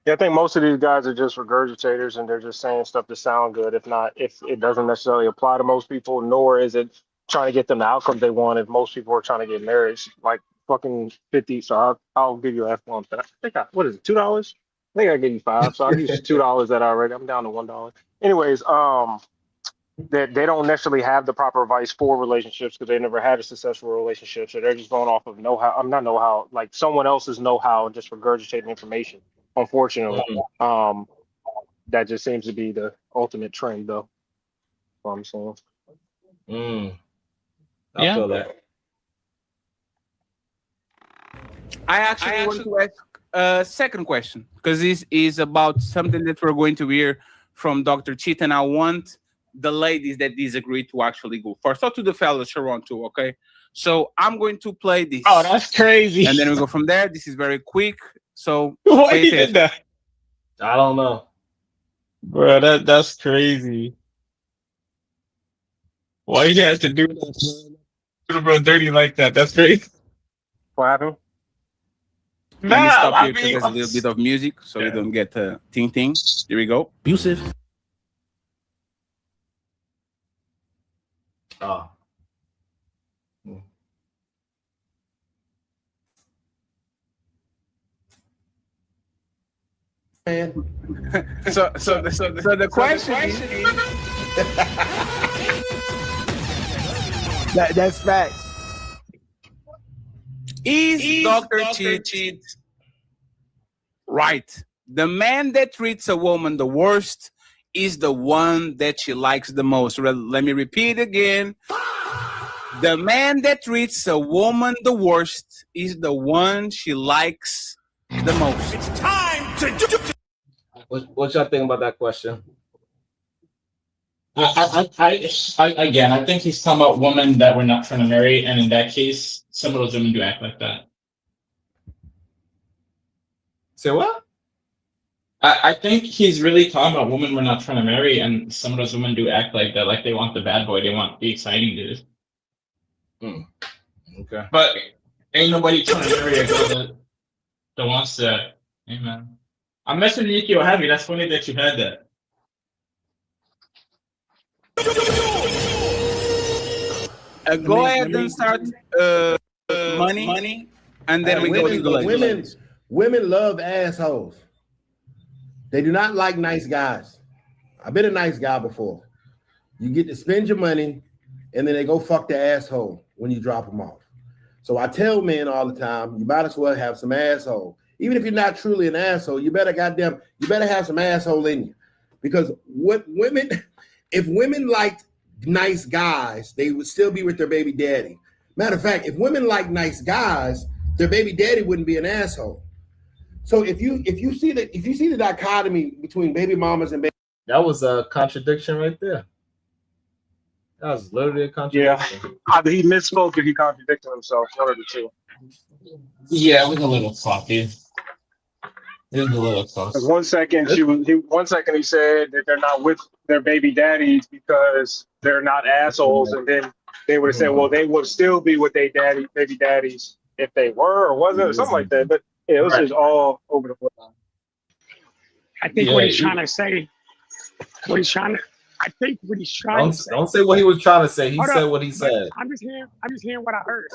Yeah, I think most of these guys are just regurgitators and they're just saying stuff to sound good. If it doesn't necessarily apply to most people, nor is it trying to get them the outcomes they want. If most people are trying to get married, like fucking 50. So I'll give you F1. But I think what is it, $2? I think I gave you 5. So I'll give you $2 that already. I'm down to $1. Anyways, that they don't necessarily have the proper advice for relationships because they never had a successful relationship. So they're just going off of know-how. I'm not know-how, like someone else's know-how and just regurgitating information. Unfortunately, that just seems to be the ultimate trend, though. What I'm saying. I feel that. I actually want to ask a second question because this is about something that we're going to hear from Dr. Cheat, and I want the ladies that disagree to actually go first. Or to the fellas, Sharon, too, okay? So I'm going to play this. Oh, that's crazy. And then we go from there. This is very quick. So Why pay you did attention. that? I don't know. Bro, that's crazy. Why you have to do that, bro? Dirty like that. That's crazy. What happened? Let me stop here because there's a little bit of music so we don't get ting ting. Here we go. Abusive. Oh. Man. So the question is That's facts. Is Dr. Cheat right? The man that treats a woman the worst is the one that she likes the most. Let me repeat again. The man that treats a woman the worst is the one she likes the most. It's time to do. What y'all think about that question? Again, I think he's talking about women that we're not trying to marry, and in that case, some of those women do act like that. Say what? I think he's really talking about women we're not trying to marry, and some of those women do act like that. Like they want the bad boy, they want the exciting dude. Okay. But ain't nobody trying to marry a girl that wants that. Amen. I'm messing with you heavy. That's funny that you had that. Go ahead and start money, and then we go to the ladies. Women love assholes. They do not like nice guys. I've been a nice guy before. You get to spend your money, and then they go fuck the asshole when you drop them off. So I tell men all the time, you might as well have some asshole. Even if you're not truly an asshole, you better have some asshole in you. Because if women liked nice guys, they would still be with their baby daddy. Matter of fact, if women like nice guys, their baby daddy wouldn't be an asshole. So if you see the dichotomy between baby mamas and baby, that was a contradiction right there. That was literally a contradiction. Yeah, either he misspoke or he contradicted himself. One of the two. Yeah, it was a little sloppy. It was a little close. 'Cause one second he said that they're not with their baby daddies because they're not assholes, and then they would have said, well, they would still be with their baby daddies if they were or wasn't, or something like that. But yeah, it was just all over the place. I think what he's trying to say, I think what he's trying to say. Don't say what he was trying to say. He said what he said. I'm just hearing what I heard.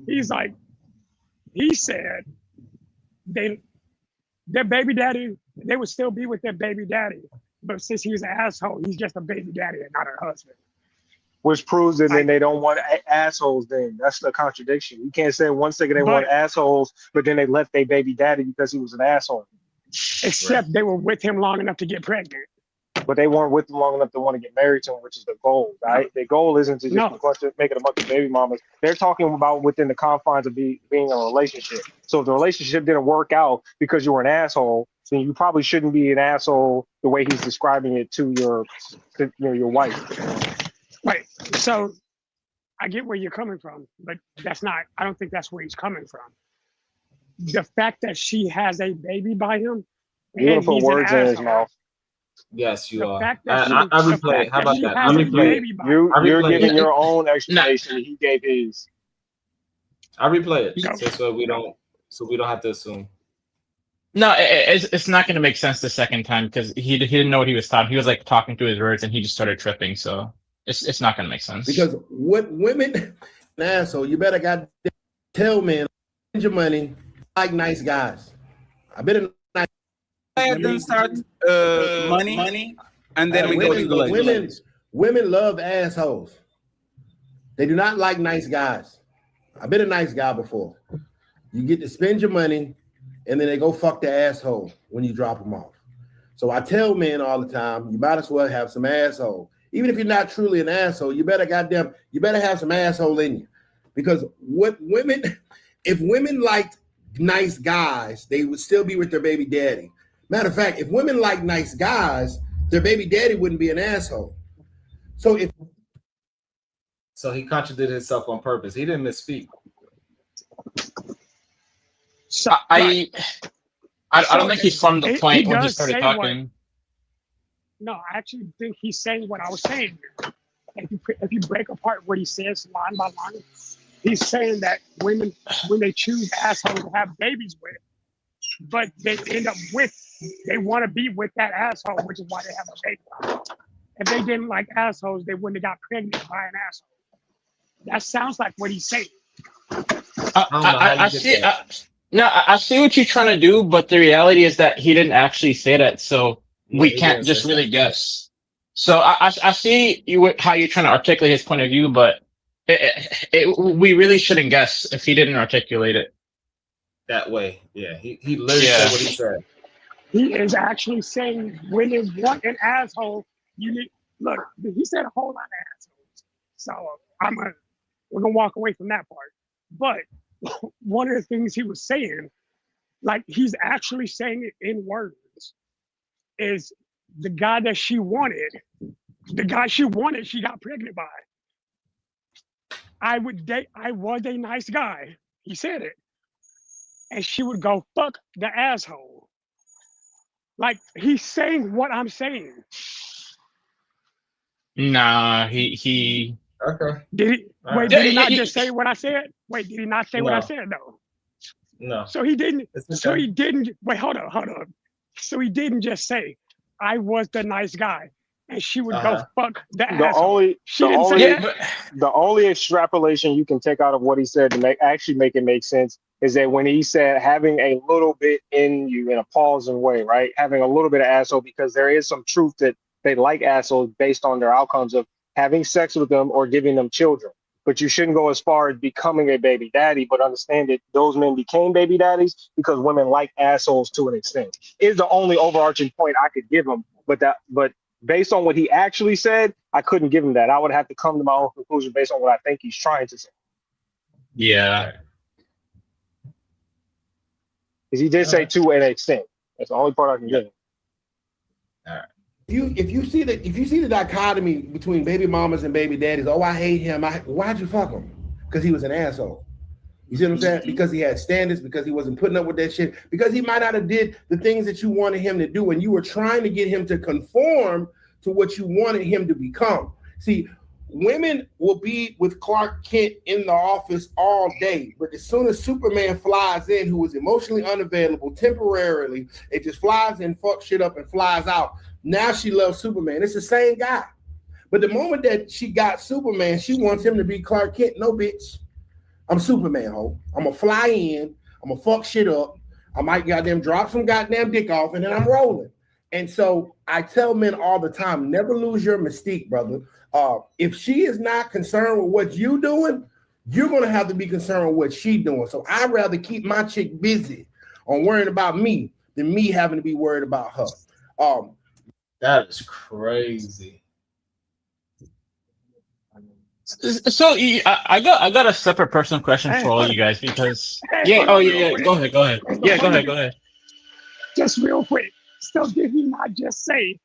He said their baby daddy, they would still be with their baby daddy. But since he's an asshole, he's just a baby daddy and not a husband. Which proves that then they don't want assholes then. That's the contradiction. You can't say one second they want assholes, but then they left their baby daddy because he was an asshole. Except they were with him long enough to get pregnant. but they weren't with them long enough to want to get married to them, which is the goal, right? The goal isn't to just make it a bunch of baby mamas. They're talking about within the confines of being in a relationship. So if the relationship didn't work out because you were an asshole, then you probably shouldn't be an asshole the way he's describing it to your wife. Right. So I get where you're coming from, but I don't think that's where he's coming from. The fact that she has a baby by him, you're gonna put words in his mouth. Yes, you are. I replay it. How about that? I replay it. You're giving your own explanation. He gave his. I replay it so we don't have to assume. No, it's not going to make sense the second time because he didn't know what he was talking. He was like talking through his words and he just started tripping. So it's not going to make sense. Because what women, an asshole, you better got tell men spend your money like nice guys. I better not. Then start money, and then we go to the legs. Women love assholes. They do not like nice guys. I've been a nice guy before. You get to spend your money, and then they go fuck the asshole when you drop them off. So I tell men all the time, you might as well have some asshole. Even if you're not truly an asshole, you better have some asshole in you. Because if women liked nice guys, they would still be with their baby daddy. Matter of fact, if women like nice guys, their baby daddy wouldn't be an asshole. So he contradicted himself on purpose. He didn't misspeak. So I don't think he's from the point when he started talking. No, I actually think he's saying what I was saying. If you break apart what he says line by line, he's saying that women, when they choose assholes to have babies with, but they end up they want to be with that asshole, which is why they have a baby. If they didn't like assholes, they wouldn't have got pregnant by an asshole. That sounds like what he's saying. I see what you're trying to do, but the reality is that he didn't actually say that, so we can't just really guess. So I see how you're trying to articulate his point of view, but we really shouldn't guess if he didn't articulate it that way. Yeah, he literally said what he said. He is actually saying when you want an asshole, look. He said a whole lot of assholes, so we're gonna walk away from that part. But one of the things he was saying, like he's actually saying it in words, is the guy that she wanted, she got pregnant by. I was a nice guy. He said it. And she would go, fuck the asshole. Like, he's saying what I'm saying. Nah, he okay. Did he not just say what I said? Wait, did he not say what I said though? No. So he didn't. Wait, hold up. So he didn't just say, I was the nice guy, and she would go fuck the asshole. The only extrapolation you can take out of what he said to make it make sense is that when he said having a little bit in you in a pausing way, right? Having a little bit of asshole, because there is some truth that they like assholes based on their outcomes of having sex with them or giving them children. But you shouldn't go as far as becoming a baby daddy, but understand that those men became baby daddies because women like assholes to an extent. Is the only overarching point I could give him. But based on what he actually said, I couldn't give him that. I would have to come to my own conclusion based on what I think he's trying to say. Yeah. Because he did say to an extent. That's the only part I can give him. All right. If you see the dichotomy between baby mamas and baby daddies, I hate him. Why'd you fuck him? Because he was an asshole. You see what I'm saying? Because he had standards, because he wasn't putting up with that shit, because he might not have did the things that you wanted him to do, and you were trying to get him to conform to what you wanted him to become. See, women will be with Clark Kent in the office all day, but as soon as Superman flies in, who is emotionally unavailable temporarily, it just flies in, fucks shit up, and flies out. Now she loves Superman. It's the same guy. But the moment that she got Superman, she wants him to be Clark Kent. No, bitch. I'm Superman, ho. I'm going to fly in. I'm going to fuck shit up. I might goddamn drop some goddamn dick off, and then I'm rolling. And so I tell men all the time, never lose your mystique, brother. If she is not concerned with what you doing, you're going to have to be concerned with what she doing. So I'd rather keep my chick busy on worrying about me than me having to be worried about her. That is crazy. So I got a separate personal question Hey, for all hold you guys because hey, yeah, hold oh on yeah, real yeah, quick. go ahead, go ahead. Yeah, go Before ahead, you, go ahead. just real quick. So did he not just say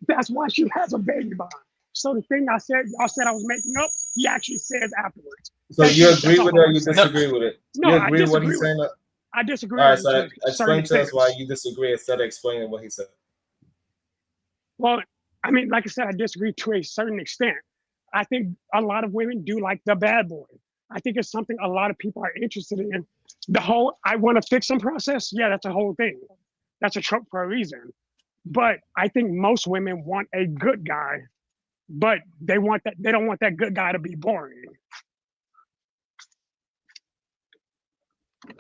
that's why she has a baby bond? So the thing y'all said I was making up, he actually says afterwards. So you That's agree all with I it or want you to say. disagree with it? No, You I agree with what disagree he's with. saying? I All disagree right, with so him to a certain explain to us extent. why you disagree instead of explaining what he said. Well, I mean, like I said, I disagree to a certain extent. I think a lot of women do like the bad boy. I think it's something a lot of people are interested in. The whole "I want to fix them" process, yeah, that's a whole thing. That's a trope for a reason. But I think most women want a good guy, but they don't want that good guy to be boring.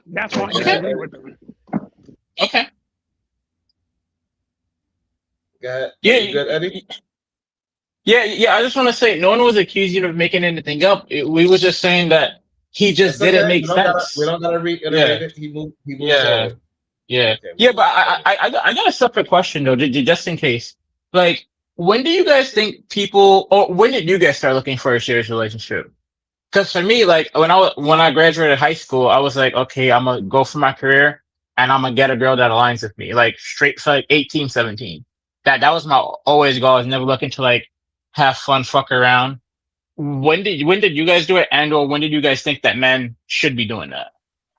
That's why I disagree with them. Okay. Go ahead. Yeah, You good, Eddie? yeah. I just want to say, no one was accusing you of making anything up. We was just saying that he just It's okay. didn't make We sense. don't gotta reiterate Yeah, it. He moved yeah, forward. yeah, Okay. yeah. But I got a separate question though, just in case. Like, when do you guys think people, or when did you guys start looking for a serious relationship? Because for me, like when I graduated high school, I was like, okay, I'm gonna go for my career and I'm gonna get a girl that aligns with me, like straight for like 18, 17. That was my always goal. I was never looking to like have fun, fuck around. When did you guys do it, and or when did you guys think that men should be doing that?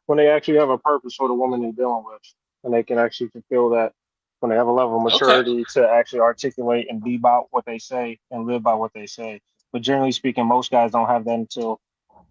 When they actually have a purpose for the woman they're dealing with, and they can actually fulfill that, when they have a level of Okay. maturity to actually articulate and be about what they say and live by what they say. But generally speaking, most guys don't have that until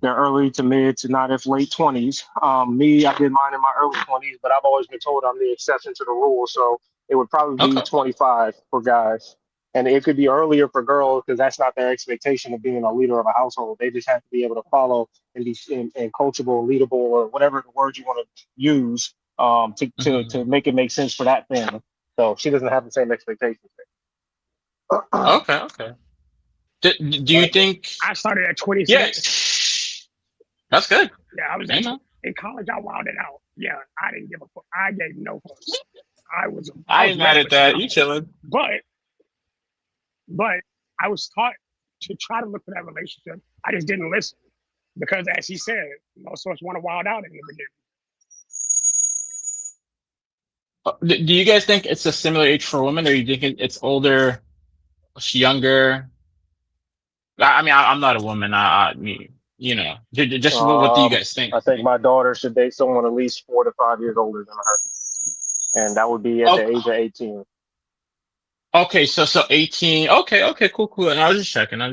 their early to mid to not if late 20s. Me, I did mine in my early 20s, but I've always been told I'm the exception to the rule. So it would probably be Okay. 25 for guys. And it could be earlier for girls because that's not their expectation of being a leader of a household. They just have to be able to follow and be and coachable, leadable, or whatever the word you want to use to make it make sense for that family. So she doesn't have the same expectations. Okay. Okay. Do you think? I started at Yeah, 26. that's good. Yeah, I was You know, in college. I wilded out. Yeah, I didn't give a fuck. I gave no fucks. I I was ain't mad ready at for that. shit. You chilling? But I was taught to try to look for that relationship. I just didn't listen because, as he said, most of us want to wild out in the beginning. Do you guys think it's a similar age for women, or you think it's older, it's younger? I mean, I'm not a woman. You know, just what do you guys think? I think my daughter should date someone at least 4 to 5 years older than her, and that would be at the Oh, age of 18. okay. So 18. Okay, okay, cool. And I was just checking. All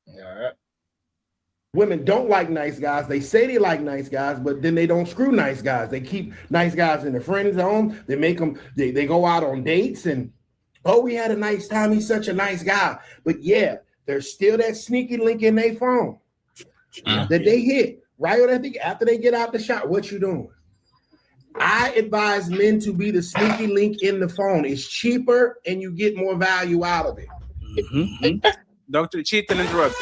right. Women don't like nice guys. They say they like nice guys, but then they don't screw nice guys. They keep nice guys in the friend zone. They make them, they go out on dates and, oh, we had a nice time. He's such a nice guy. But yeah, there's still that sneaky link in their phone that they hit right after they get out the shot. What you doing? I advise men to be the sneaky link in the phone. It's cheaper and you get more value out of it. Dr. Cheat and interrupt.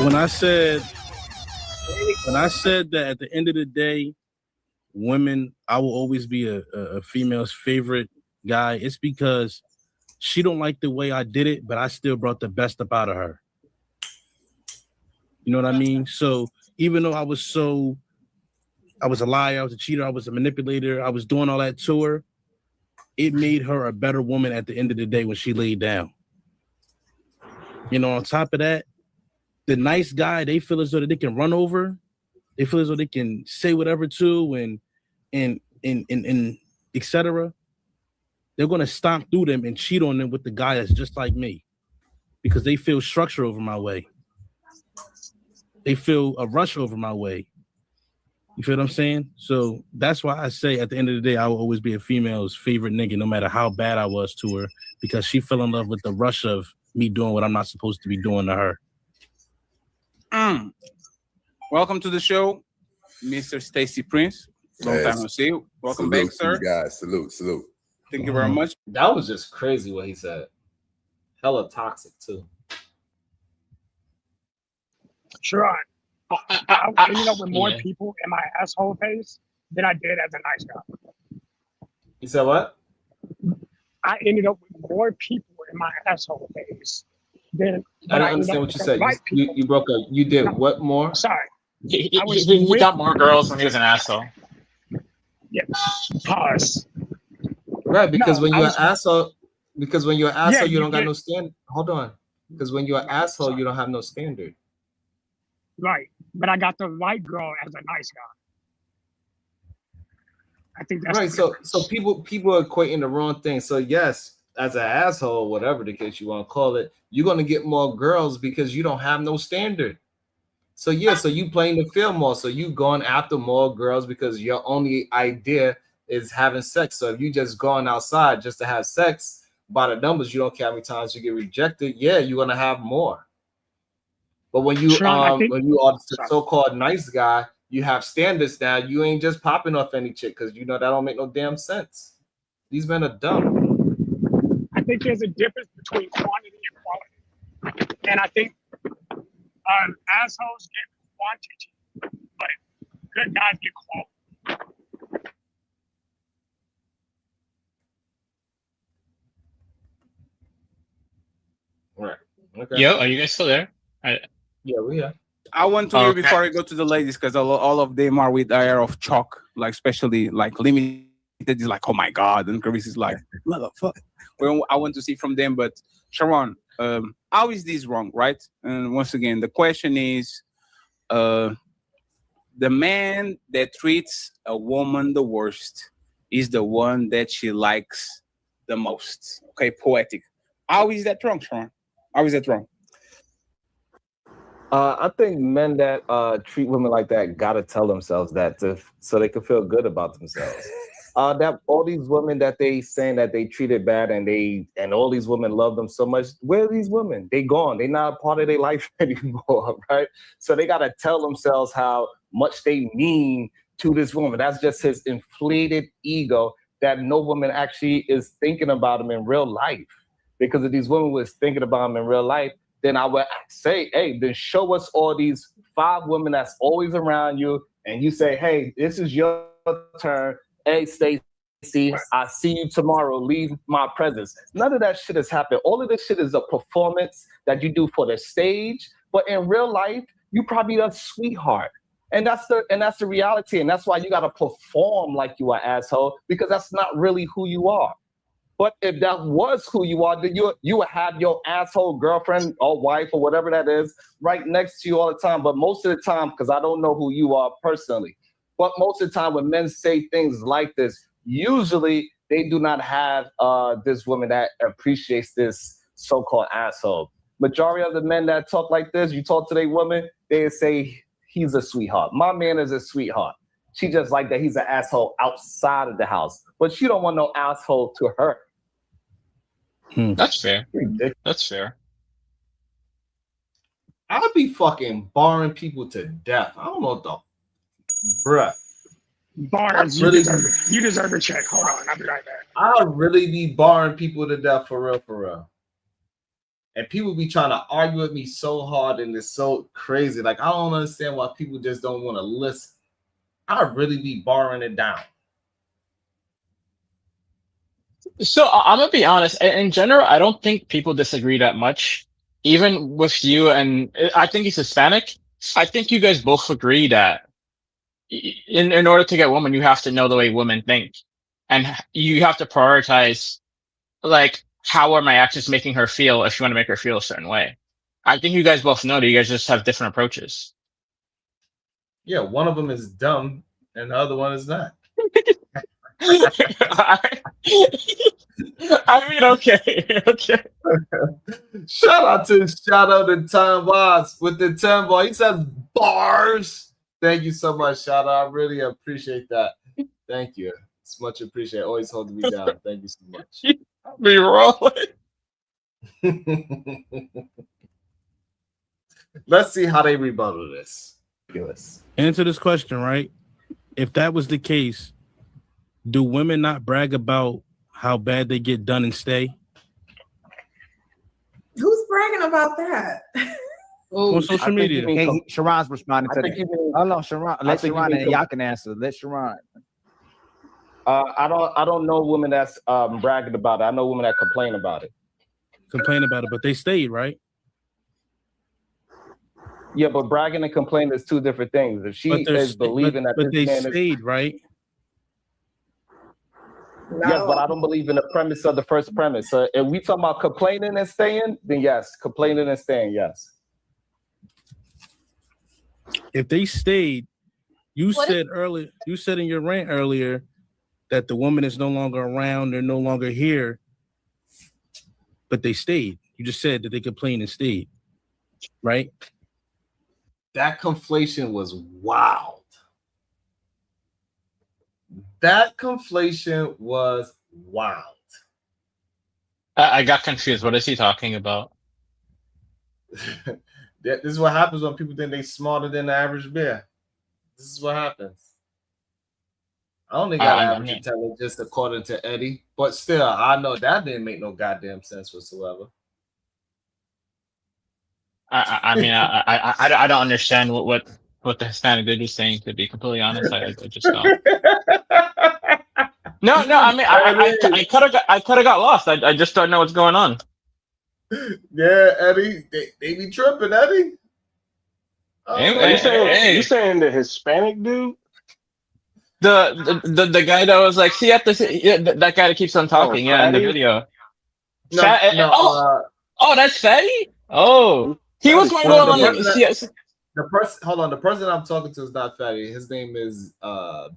When I said that at the end of the day, women, I will always be a female's favorite guy. It's because she don't like the way I did it, but I still brought the best up out of her. You know what I mean? So even though I was a liar, I was a cheater, I was a manipulator, I was doing all that to her, it made her a better woman at the end of the day when she laid down. You know, on top of that, the nice guy, they feel as though that they can run over, they feel as though they can say whatever to and etc. They're gonna stomp through them and cheat on them with the guy that's just like me because they feel structure over my way. They feel a rush over my way. You feel what I'm saying? So that's why I say at the end of the day, I will always be a female's favorite nigga, no matter how bad I was to her, because she fell in love with the rush of me doing what I'm not supposed to be doing to her. Welcome to the show, Mr. Stacy Prince. Long time no see. Welcome back, sir. You guys. Salute. Thank you very much. That was just crazy what he said. Hella toxic too. Sure. I ended up with more people in my asshole phase than I did as a nice guy. You said what? I ended up with more people in my asshole phase than I when I didn't ended up understand what with you the said. right people. You broke up. You did No, what more? sorry. I was He with, got more girls when he was an asshole. yeah, pause. Right, because No, when I you're an was, asshole, yeah, you you don't got get, no stand. Hold on. Because when you're an asshole, sorry, you don't have no standard. right. But I got the right girl as a nice guy. I think that's Right. the So difference. people are equating the wrong thing. So yes, as an asshole, whatever the case you want to call it, you're gonna get more girls because you don't have no standard. So yeah, so you playing the field more. So you going after more girls because your only idea is having sex. So if you just going outside just to have sex, by the numbers, you don't care how many times you get rejected. Yeah, you're gonna have more. But Sharon, I think, when you are the sorry. so-called nice guy, you have standards now. You ain't just popping off any chick because you know that don't make no damn sense. These men are dumb. I think there's a difference between quantity and quality. And I think assholes get quantity, but good guys get quality. Right. Okay. Yo, are you guys still there? Yeah, we are. I want to hear before I go to the ladies because all of them are with the air of chalk, like especially like limited is like, oh my god, and Chris is like, motherfucker. Well, I want to see from them, but Sharon, how is this wrong, right? And once again, the question is, the man that treats a woman the worst is the one that she likes the most. Okay, poetic. How is that wrong, Sharon? How is that wrong? I think men that treat women like that gotta tell themselves that so they can feel good about themselves. That all these women that they saying that they treated bad and all these women love them so much. Where are these women? They gone. They not a part of their life anymore, right? So they gotta tell themselves how much they mean to this woman. That's just his inflated ego that no woman actually is thinking about him in real life. Because if these women was thinking about him in real life, then I would say, hey, then show us all these 5 women that's always around you. And you say, hey, this is your turn. Hey, Stacey, I see you tomorrow. Leave my presence. None of that shit has happened. All of this shit is a performance that you do for the stage. But in real life, you probably a sweetheart. And that's the reality. And that's why you got to perform like you are an asshole, because that's not really who you are. But if that was who you are, then you would have your asshole girlfriend or wife or whatever that is right next to you all the time. But most of the time, because I don't know who you are personally, but most of the time when men say things like this, usually they do not have this woman that appreciates this so-called asshole. Majority of the men that talk like this, you talk to their woman, they say he's a sweetheart. My man is a sweetheart. She just like that he's an asshole outside of the house, but she don't want no asshole to her. That's fair. That's fair. I'll be fucking barring people to death. I don't know what the bruh. Bars, really, you deserve a check. Hold on, I'll be right back. I'll really be barring people to death for real, for real. And people be trying to argue with me so hard, and it's so crazy. Like, I don't understand why people just don't want to listen. I'll really be barring it down. So I'm gonna be honest. In general, I don't think people disagree that much. Even with you, and I think he's Hispanic. I think you guys both agree that in order to get women, you have to know the way women think, and you have to prioritize, like, how are my actions making her feel if you want to make her feel a certain way. I think you guys both know that you guys just have different approaches. Yeah, one of them is dumb, and the other one is not. I mean, okay. Shout out to Time Boss with the 10 ball. He says bars. Thank you so much, shout out. I really appreciate that. Thank you. It's much appreciated. Always holding me down. Thank you so much. Be rolling. Let's see how they rebuttal this. Answer this question, right? If that was the case, do women not brag about how bad they get done and stay? Who's bragging about that? On social media. Hey, Sharon's responding to that. Hold on, Sharon. Let Sharon and y'all can answer. Let Sharon. I don't know women that's bragging about it. I know women that complain about it. Complain about it, but they stayed, right? Yeah, but bragging and complaining is two different things. If she is believing that but this they man stayed, right? Yes, but I don't believe in the premise of the first premise. So if we talk about complaining and staying, then yes, complaining and staying, yes. If they stayed, you said in your rant earlier that the woman is no longer around, they're no longer here, but they stayed. You just said that they complained and stayed, right? That conflation was wild. That conflation was wild. I got confused. What is he talking about? This is what happens when people think they're smarter than the average bear. This is what happens. I only got average intelligence according to Eddie, but still, I know that didn't make no goddamn sense whatsoever. I mean, I don't understand what the Hispanic dude is saying. To be completely honest, I just don't. No. I mean, I could have got lost. I just don't know what's going on. Yeah, Eddie, they be tripping, Eddie. You saying the Hispanic dude? The guy that was like, see, that guy that keeps on talking, in the video. Oh, that's Fatty? Oh, he was going on like, the person I'm talking to is not Fatty. His name is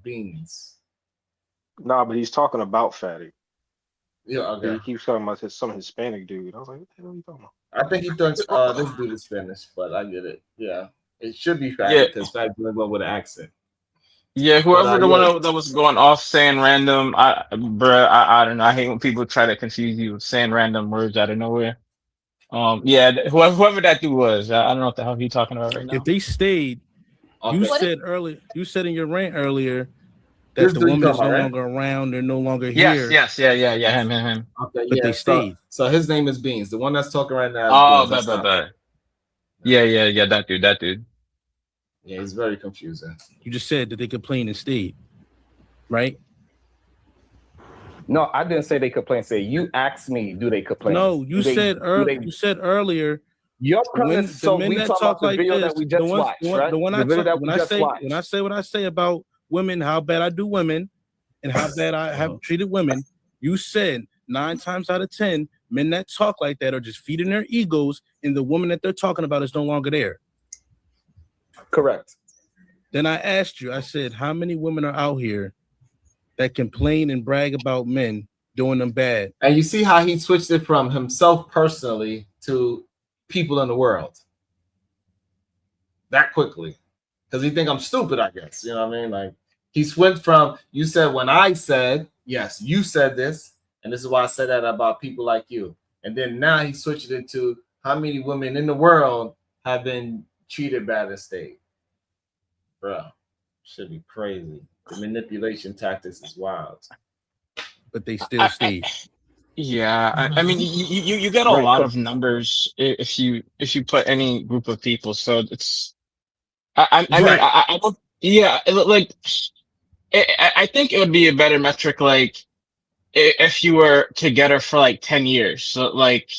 Beans. Nah, but he's talking about Fatty. Yeah, okay. He keeps talking about some Hispanic dude. I was like, what the hell are you talking about? I think he thinks this dude is Spanish, but I get it. Yeah, it should be Fatty because Fatty's the one with an accent. Yeah, whoever the one that was going off saying random, I don't know. I hate when people try to confuse you with saying random words out of nowhere. Whoever that dude was, I don't know what the hell he's talking about right now. If they stayed, you said in your rant earlier that the woman is no longer around, they're no longer here. Yes, him. Okay, but they stayed. So his name is Beans. The one that's talking right now. Yeah, that dude. Yeah, he's very confusing. You just said that they complained and stayed, right? No, I didn't say they complain. Say you asked me, do they complain? No, you said earlier. You said earlier. Your premise. So we talk about the video that we just watched, right? When I say what I say about women, how bad I do women, and how bad I have treated women, you said 9 times out of 10, men that talk like that are just feeding their egos, and the woman that they're talking about is no longer there. Correct. Then I asked you, I said, how many women are out here that complain and brag about men doing them bad? And you see how he switched it from himself personally to people in the world that quickly. Because he think I'm stupid, I guess. You know what I mean? Like he went from, you said when I said, yes, you said this, and this is why I said that about people like you. And then now he switched it to how many women in the world have been treated bad and stayed. Bro, should be crazy. The manipulation tactics is wild. But they still stayed. I mean, you get a lot of numbers if you put any group of people. So it's, I think it would be a better metric, like if you were together for like 10 years. So like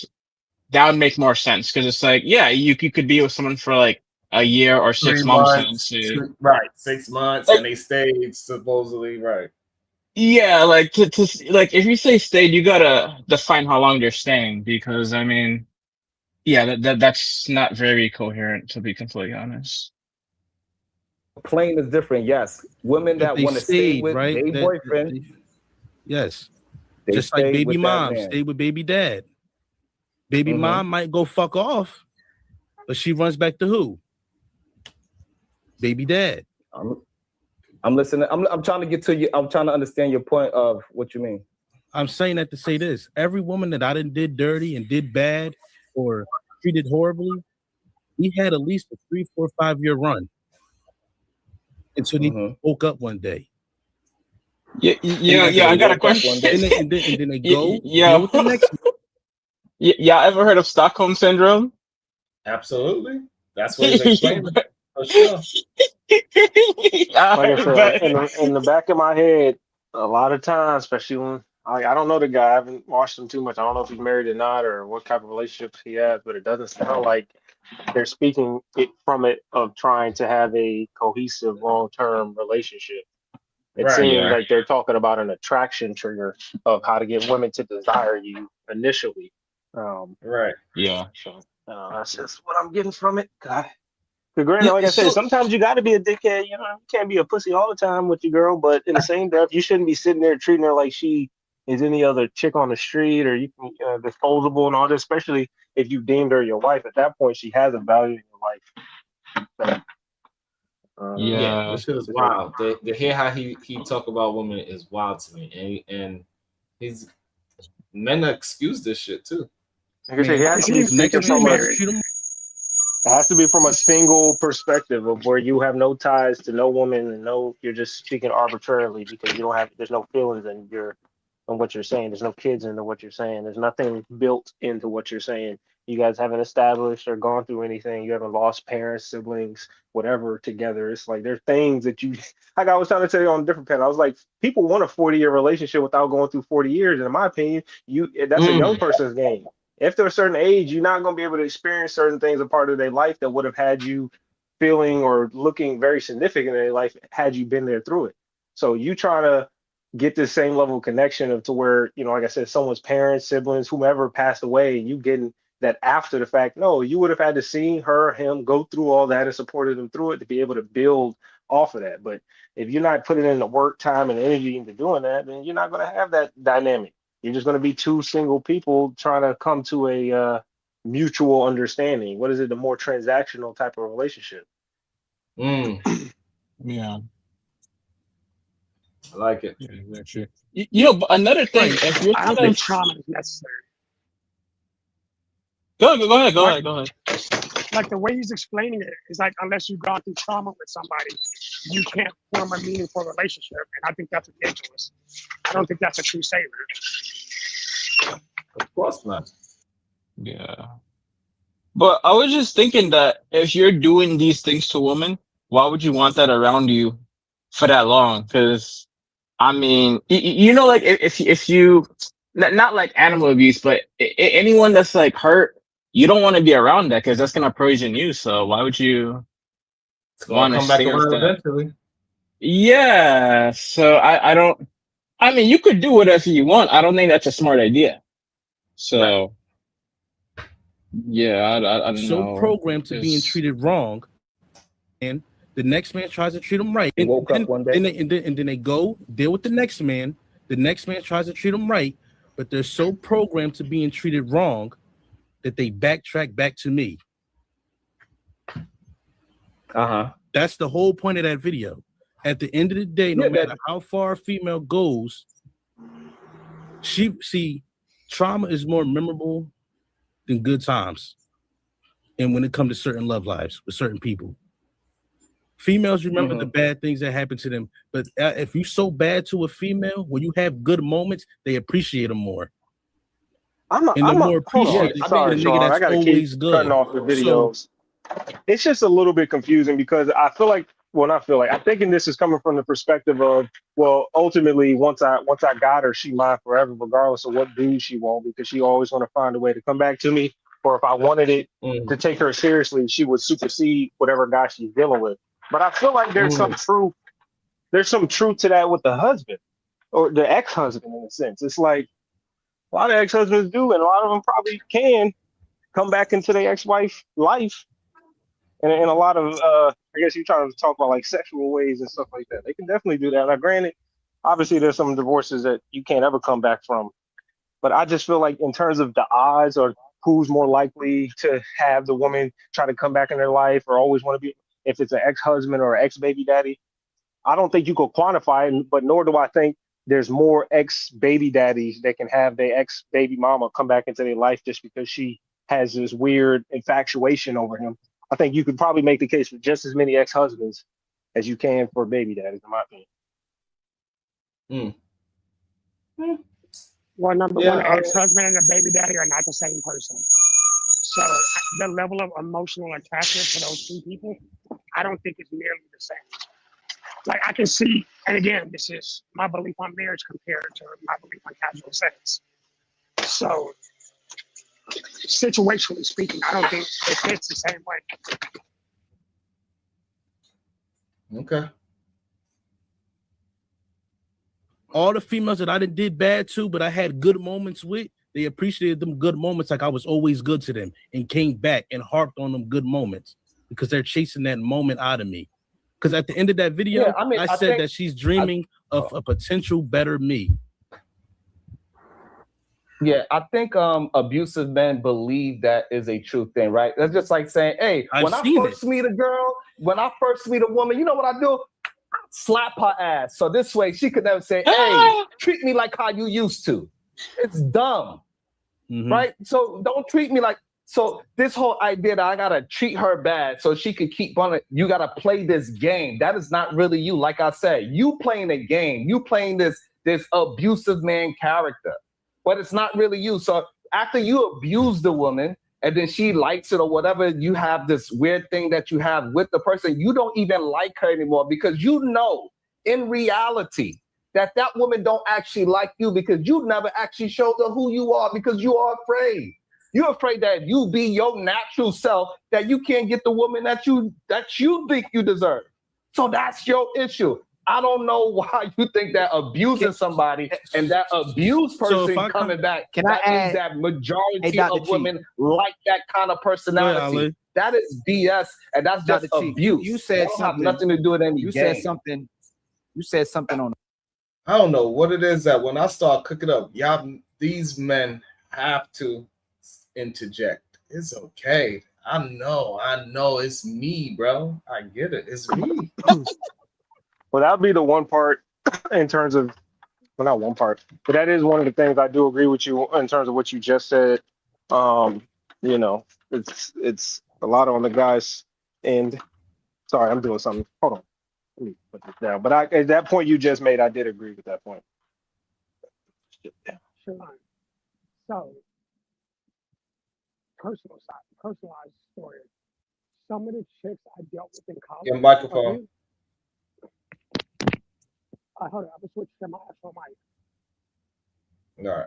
that would make more sense because it's like, yeah, you could be with someone for like a year or 6 months. Right, 6 months, and they stayed supposedly, right. Yeah, like to like if you say stayed, you gotta define how long they're staying because I mean, yeah, that's not very coherent to be completely honest. Plain is different, yes. Women that want to stay with their boyfriend, yes, just like baby mom stay with baby dad. Baby mom might go fuck off, but she runs back to who? Baby dad. I'm listening. I'm trying to get to you. I'm trying to understand your point of what you mean. I'm saying that to say this. Every woman that I did dirty and did bad or treated horribly, we had at least a 3, 4, 5 year run until they woke up one day. Yeah. I got a question. And then they go. With the next one. Yeah, ever heard of Stockholm Syndrome? Absolutely. That's what he's explaining. For sure. Like I said, in the back of my head, A lot of times, especially when I don't know the guy, I haven't watched him too much. I don't know if he's married or not or what type of relationships he has, but it doesn't sound like they're speaking it from it of trying to have a cohesive long-term relationship. It Right. seems Yeah. like they're talking about an attraction trigger of how to get women to desire you initially. Right. Yeah. So that's just what I'm getting from it. God. But granted, Yeah. like I said, So sometimes you got to be a dickhead. You know, you can't be a pussy all the time with your girl. But in the same breath, you shouldn't be sitting there treating her like she is any other chick on the street or you can disposable and all this. Especially if you deemed her your wife. At that point, she has a value in your life. So, Yeah, yeah. this shit is wild. To hear how he talk about women is wild to me, and he's men excuse this shit too. like I said, he Man, has Is to he be the next speaking is he man from tries to married? treat him. it has to be from a single perspective of where you have no ties to no woman and you're just speaking arbitrarily because there's no feelings in what you're saying. There's no kids into what you're saying. There's nothing built into what you're saying. You guys haven't established or gone through anything. You haven't lost parents, siblings, whatever together. It's like there's things that you, like I was trying to tell you on a different panel. I was like, people want a 40-year relationship without going through 40 years. And in my opinion, that's a young person's game. After a certain age, you're not going to be able to experience certain things a part of their life that would have had you feeling or looking very significant in their life had you been there through it. So you try to get this same level of connection of to where, like I said, someone's parents, siblings, whomever passed away, and you getting that after the fact. No, you would have had to see her, him go through all that and supported them through it to be able to build off of that. But if you're not putting in the work, time, and energy into doing that, then you're not going to have that dynamic. You're just going to be two single people trying to come to a mutual understanding. What is it? The more transactional type of relationship. Yeah. I like it. Yeah, exactly. But another thing, Right. if you're I kind don't think of trauma is necessary. go ahead, go Like ahead, go ahead. like the way he's explaining it is like unless you've gone through trauma with somebody, you can't form a meaningful relationship. And I think that's ridiculous. I don't think that's a true statement. Of course not. Yeah. But I was just thinking that if you're doing these things to women, why would you want that around you for that long? Because I mean, like if you not like animal abuse, but anyone that's like hurt, you don't want to be around that because that's gonna poison you. So why would you It's gonna want to come back stay with around that? eventually. Yeah. So I don't. I mean, you could do whatever you want. I don't think that's a smart idea. Right. So yeah, I don't So know. programmed to being It's treated wrong, and the next man tries to treat them right, He and woke up one day. then they go deal with the next man. The next man tries to treat them right, but they're so programmed to being treated wrong that they backtrack back to me. That's the whole point of that video. At the end of the day, no matter how far a female goes, trauma is more memorable than good times. And when it comes to certain love lives with certain people, females remember the bad things that happen to them. But if you're so bad to a female, when you have good moments, they appreciate them more. I'm And they're more hold on. appreciated than Sorry, the nigga Sean. I that's gotta keep always cutting good. off the So videos. It's just a little bit confusing because I feel like, well, not feel like I'm thinking this is coming from the perspective of, well, ultimately, once I got her, she mine forever, regardless of what dude she want, because she always want to find a way to come back to me. Or if I wanted it to take her seriously, she would supersede whatever guy she's dealing with. But I feel like there's some truth. There's some truth to that with the husband or the ex-husband in a sense. It's like a lot of ex-husbands do, and a lot of them probably can come back into their ex-wife life. And a lot of, I guess you're trying to talk about like sexual ways and stuff like that. They can definitely do that. Now, granted, obviously there's some divorces that you can't ever come back from. But I just feel like in terms of the odds or who's more likely to have the woman try to come back in their life or always want to be, if it's an ex-husband or ex-baby daddy, I don't think you could quantify it, but nor do I think there's more ex-baby daddies that can have their ex-baby mama come back into their life just because she has this weird infatuation over him. I think you could probably make the case for just as many ex-husbands as you can for baby daddies, in my opinion. Well, number one, the ex-husband and the baby daddy are not the same person. So the level of emotional attachment to those two people, I don't think is nearly the same. Like I can see And again, this is my belief on marriage compared to my belief on casual sex. So, situationally speaking, I don't think it fits the same way. Okay. All the females that I did bad to, but I had good moments with, they appreciated them good moments like I was always good to them and came back and harped on them good moments because they're chasing that moment out of me. Because at the end of that video, Yeah, I mean, I I said think that she's dreaming of a potential better me. Yeah, I think abusive men believe that is a true thing, right? That's just like saying, hey, when I first meet a girl, when I first meet a woman, you know what I do? I slap her ass. So this way she could never say, hey, treat me like how you used to. It's dumb, right? So don't treat me like, so this whole idea that I gotta treat her bad so she could keep on it, you gotta play this game. That is not really you. Like I said, you playing a game. You playing this abusive man character. But it's not really you. So after you abuse the woman and then she likes it or whatever, you have this weird thing that you have with the person, you don't even like her anymore because you know in reality that woman don't actually like you because you never actually showed her who you are because you are afraid. You're afraid that you be your natural self, that you can't get the woman that you think you deserve. So that's your issue. I don't know why you think that abusing somebody and that abused person coming back, means that majority of women like that kind of personality. That is BS, and that's just abuse. You said don't something. have nothing to do with any You game. said something on. I don't know what it is that when I start cooking up, these men have to interject. It's okay. I know it's me, bro. I get it. It's me. Well, that'd be the one part in terms of, well, not one part, but that is one of the things I do agree with you in terms of what you just said. You know, it's a lot on the guys' end. Sorry, I'm doing something. Hold on. Let me put this down. But at that point you just made, I did agree with that point. Sure. So, personalized story. Some of the chicks I dealt with in college. Your microphone. Hold on, I'm gonna switch to my actual mic. All right.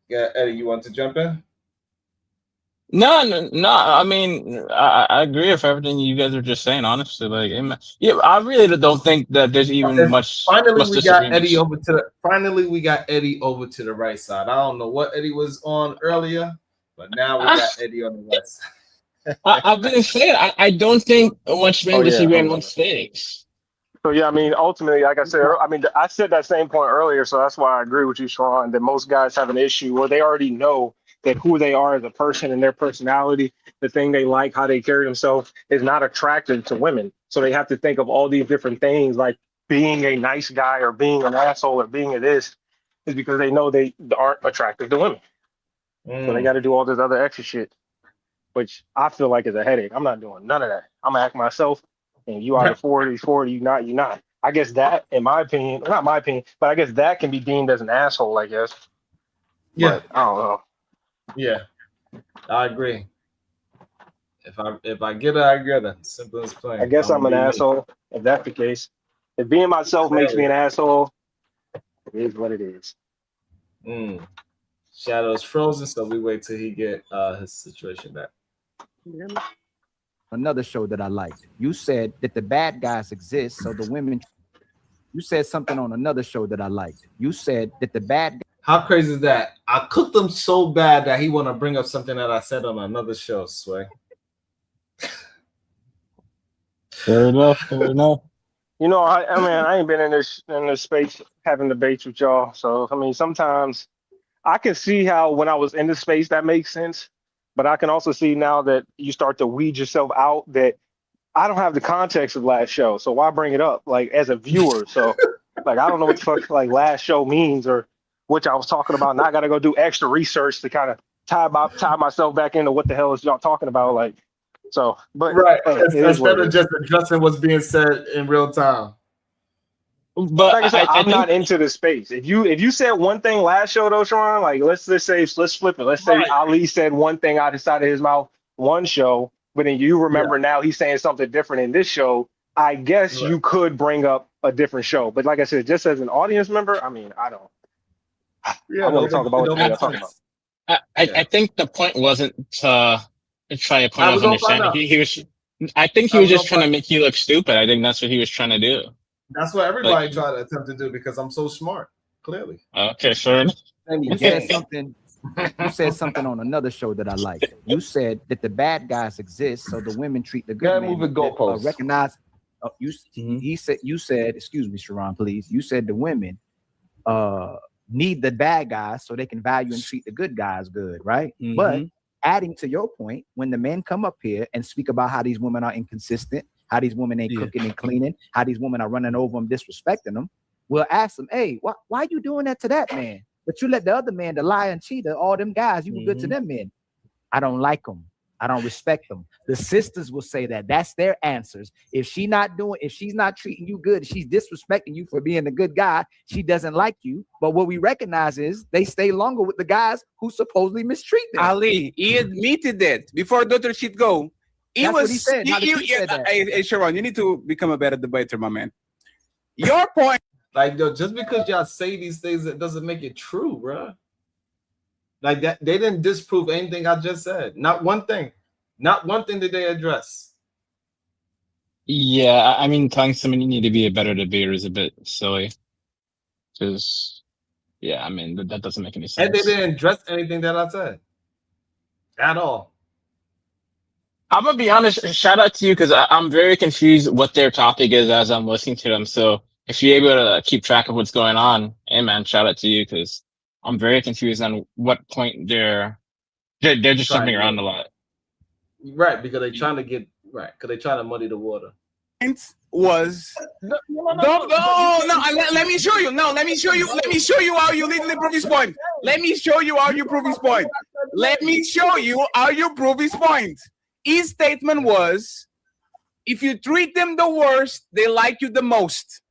Yeah, Eddie, you want to jump in? No. I mean, I agree with everything you guys are just saying. Honestly, like, yeah, I really don't think that there's even much. Finally, much we got disagreements. Eddie over to the. Finally, we got Eddie over to the right side. I don't know what Eddie was on earlier, but now we got Eddie on the right side. I've been saying I don't think much men disagree on most things. So yeah, I mean, ultimately, like I said, I said that same point earlier, so that's why I agree with you, Sharon, that most guys have an issue where they already know that who they are as a person and their personality, the thing they like, how they carry themselves, is not attractive to women. So they have to think of all these different things, like being a nice guy or being an asshole or being a this, is because they know they aren't attractive to women. So they got to do all this other extra shit, which I feel like is a headache. I'm not doing none of that. I'm gonna act myself. And you either 40, you not. I guess that, in my opinion, not my opinion, but I guess that can be deemed as an asshole, I guess. Yeah. But I don't know. Yeah, I agree. If I get it, I get it. Simple as plain. I guess I'm an asshole if that's the case. If being myself makes me an asshole, it is what it is. Shadow's frozen, so we wait till he get his situation back. Another show that I liked. You said that the bad guys exist, so the women. You said something on another show that I liked. You said that the bad. How crazy is that? I cooked him so bad that he want to bring up something that I said on another show. Sway. Fair enough. You know, I mean, I ain't been in this space having debates with y'all. So I mean, sometimes I can see how when I was in the space that makes sense. But I can also see now that you start to weed yourself out that I don't have the context of last show. So why bring it up like as a viewer? So like, I don't know what the fuck like last show means or which I was talking about. And I got to go do extra research to kind of tie myself back into what the hell is y'all talking about. Like, so, but right. Hey, Instead of just addressing what's being said in real time. But like I said, I'm not into the space. If you said one thing last show though, Sharon, like let's flip it. Let's say Ali said one thing out of his mouth one show, but then you remember now he's saying something different in this show. I guess you could bring up a different show, but like I said, just as an audience member, I mean, I don't. Yeah, I want to talk about what the hell y'all talking about. I think the point wasn't to try a point We're of gonna find understanding. out. He was. I think he We're was just gonna trying to make you look stupid. I think that's what he was trying to do. That's what everybody tried to attempt to do because I'm so smart. Clearly. Okay, sure. You said something. You said something on another show that I like. You said that the bad guys exist, so the women treat the good men. Moving goalposts. Recognize. You said. Excuse me, Sharon, please. You said the women need the bad guys so they can value and treat the good guys good, right? But adding to your point, when the men come up here and speak about how these women are inconsistent, how these women ain't cooking and cleaning, how these women are running over them, disrespecting them, we'll ask them, hey, why you doing that to that man? But you let the other man, the liar and cheater, all them guys, you were good to them men. I don't like them. I don't respect them. The sisters will say that. That's their answers. If she's not treating you good, she's disrespecting you for being a good guy, she doesn't like you. But what we recognize is they stay longer with the guys who supposedly mistreat them. Ali, he admitted that before Dr. Shit go. That's what he said. Hey, Sharon, you need to become a better debater, my man. Your point. Like, yo, just because y'all say these things, it doesn't make it true, bro. Like that, they didn't disprove anything I just said. Not one thing. Not one thing did they address. Yeah, I mean, telling someone you need to be a better debater is a bit silly. Because, yeah, I mean, that doesn't make any sense. And they didn't address anything that I said at all. I'm gonna be honest. Shout out to you because I'm very confused what their topic is as I'm listening to them. So if you're able to keep track of what's going on, hey man, shout out to you because I'm very confused on what point they're just jumping around a lot. Right, because they're trying to get right, because they're trying to muddy the water. Was let me show you. No, let me show you. Let me show you how you legally prove his point. Let me show you how you prove his point. Let me show you how you prove his point. His statement was, if you treat them the worst, they like you the most.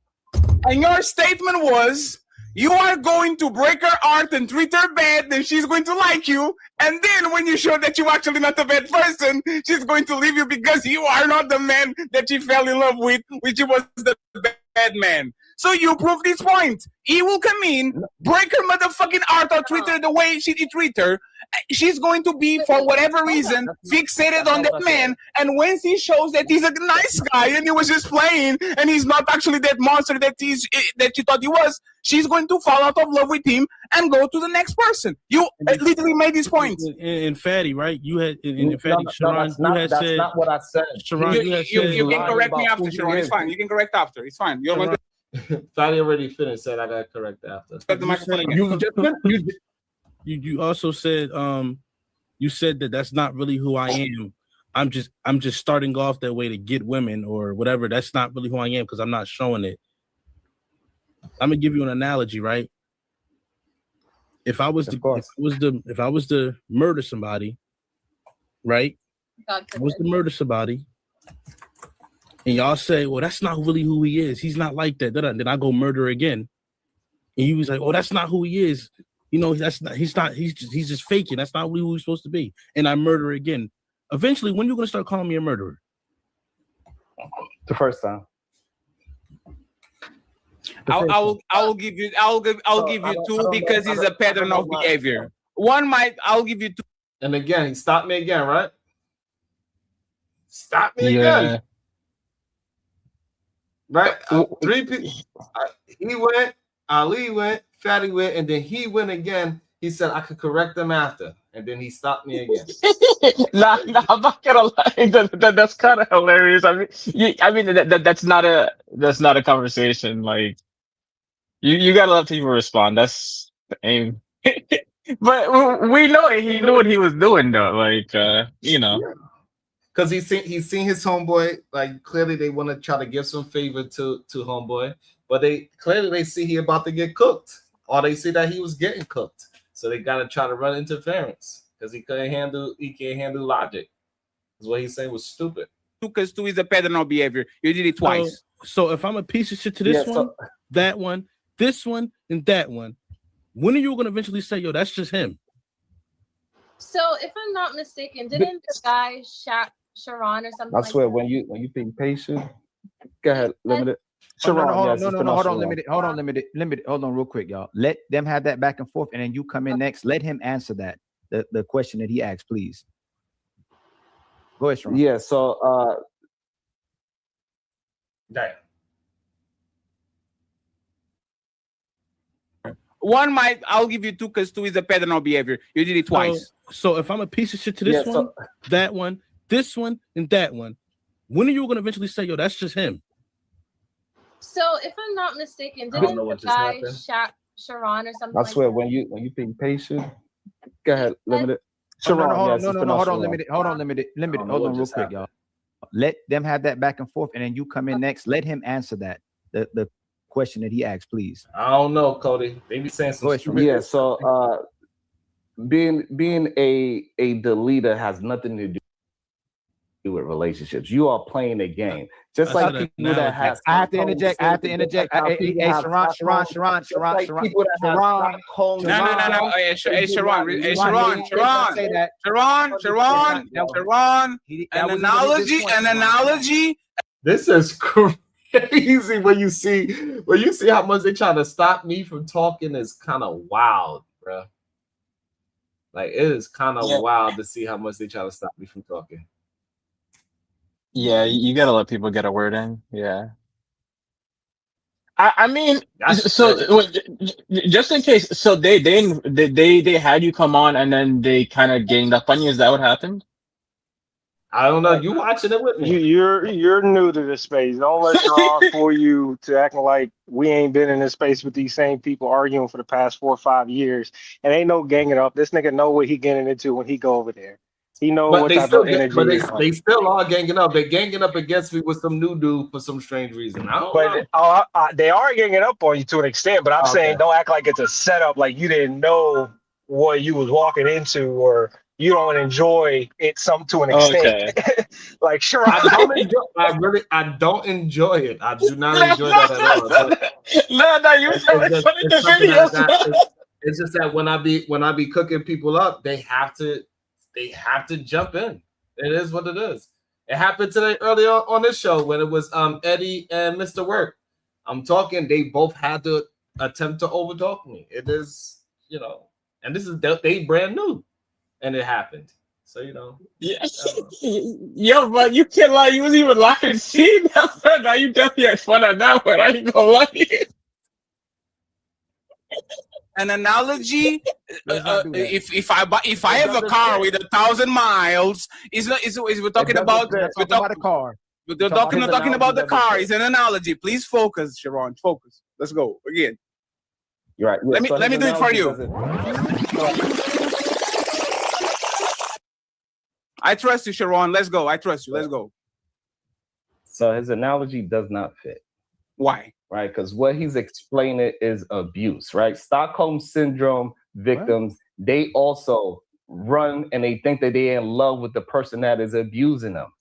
And your statement was, you are going to break her heart and treat her bad, then she's going to like you. And then when you show that you're actually not a bad person, she's going to leave you because you are not the man that she fell in love with, which was the bad man. So you prove this point. He will come in, break her motherfucking heart or treat her the way she treat her. She's going to be, for whatever reason, fixated on that man. And when he shows that he's a nice guy and he was just playing and he's not actually that monster that she thought he was, she's going to fall out of love with him and go to the next person. You literally made this point. In Fatty, right? You had in Fatty, No, Sharon, that's you had that's said. not what I said. Sharon, You can correct me after, Sharon. It's fine. You can correct after. It's fine. You're going to. Fatty already finished. Said I got to correct after. You also said you said that that's not really who I am. I'm just starting off that way to get women or whatever. That's not really who I am because I'm not showing it. I'm gonna give you an analogy, right? If I was to murder somebody, right? And y'all say, well, that's not really who he is. He's not like that. Then I go murder again. And he was like, oh, that's not who he is. You know, he's just faking. That's not who he's supposed to be. And I murder again. Eventually, when are you gonna start calling me a murderer? The first time. I'll give you two because it's a pattern of behavior. I'll give you two. And again, he stopped me again, right? Stop me again. Right? Three people. He went, Ali went, Fatty went, and then he went again. He said I could correct them after, and then he stopped me again. Nah, I'm not gonna lie. That's kind of hilarious. I mean, that's not a conversation. Like, you gotta let people respond. That's the aim. But we know he knew what he was doing, though. Like, you know, because he's seen his homeboy. Like, clearly they want to try to give some favor to homeboy, but they see he about to get cooked, or they see that he was getting cooked. So they gotta try to run interference because he can't handle logic. Is what he's saying was stupid. Because two is a pattern of behavior. You did it twice. So if I'm a piece of shit to this one, that one, this one, and that one, when are you gonna eventually say, yo, that's just him? So if I'm not mistaken, didn't the guy Sharon or something I like swear, that. when you be patient, go ahead, limited. Oh, no, Sharon, hold on, yes, it's pronounced hold on, Sharon. limited. Hold on, real quick, y'all. Let them have that back and forth, and then you come in next. Let him answer that the question that he asked, please. Go ahead, Sharon. Yeah, so Damn. One might, I'll give you two because two is a pattern of behavior. You did it twice. So if I'm a piece of shit to this one, that one, this one, and that one, when are you gonna eventually say, yo, that's just him? So if I'm not mistaken, I don't didn't know the what just guy happened. shot Sharon or something I like swear, that? when you be patient, go ahead, limited. Oh, no, Sharon, hold on, yes, it's hold pronounced on, Sharon. limited. Hold on, know hold what on, real just quick, happened. y'all. Let them have that back and forth, and then you come in next. Let him answer that the question that he asked, please. I don't know, Cody. They be saying some Go ahead, stupid. Yeah, so being a deleter has nothing to do with relationships. You are playing a game, just like people that have. I have to interject. Hey, Sharon. No. Hey, Sharon. An analogy. This is crazy when you see how much they try to stop me from talking. Is kind of wild, bro. Like, it is kind of wild to see how much they try to stop me from talking. Yeah, you gotta let people get a word in. Yeah. I mean, so just in case, so they had you come on and then they kind of ganged up on you. Is that what happened? I don't know. You watching it with me? You're new to this space. Don't let Sharon fool you to acting like we ain't been in this space with these same people arguing for the past 4 or 5 years. And ain't no ganging up. This nigga know what he getting into when he go over there. He know But what they type still of energy. they still are ganging up. They're ganging up against me with some new dude for some strange reason. I don't know. They are ganging up on you to an extent. But I'm saying don't act like it's a setup. Like you didn't know what you was walking into, or you don't enjoy it to an extent. Like sure, I don't enjoy it. I do not enjoy that at all. It's just that when I be cooking people up, they have to jump in. It is what it is. It happened today earlier on this show when it was Eddie and Mr. Work. I'm talking, they both had to attempt to overtalk me. It is, and this is they brand new, and it happened. So Yeah. Yo, but you can't lie. You was even laughing. See that? Now you definitely had fun at that one. I ain't gonna lie. An analogy. If I have a car with 1,000 miles, we're talking about a car. We're talking about the car. It's an analogy. Please focus, Sharon. Focus. Let's go again. You're right. Yeah, Let me do it for you. I trust you, Sharon. Let's go. I trust you. Let's go. So his analogy does not fit. Why? Right, because what he's explaining is abuse, right? Stockholm syndrome victims, they also run and they think that they're in love with the person that is abusing them.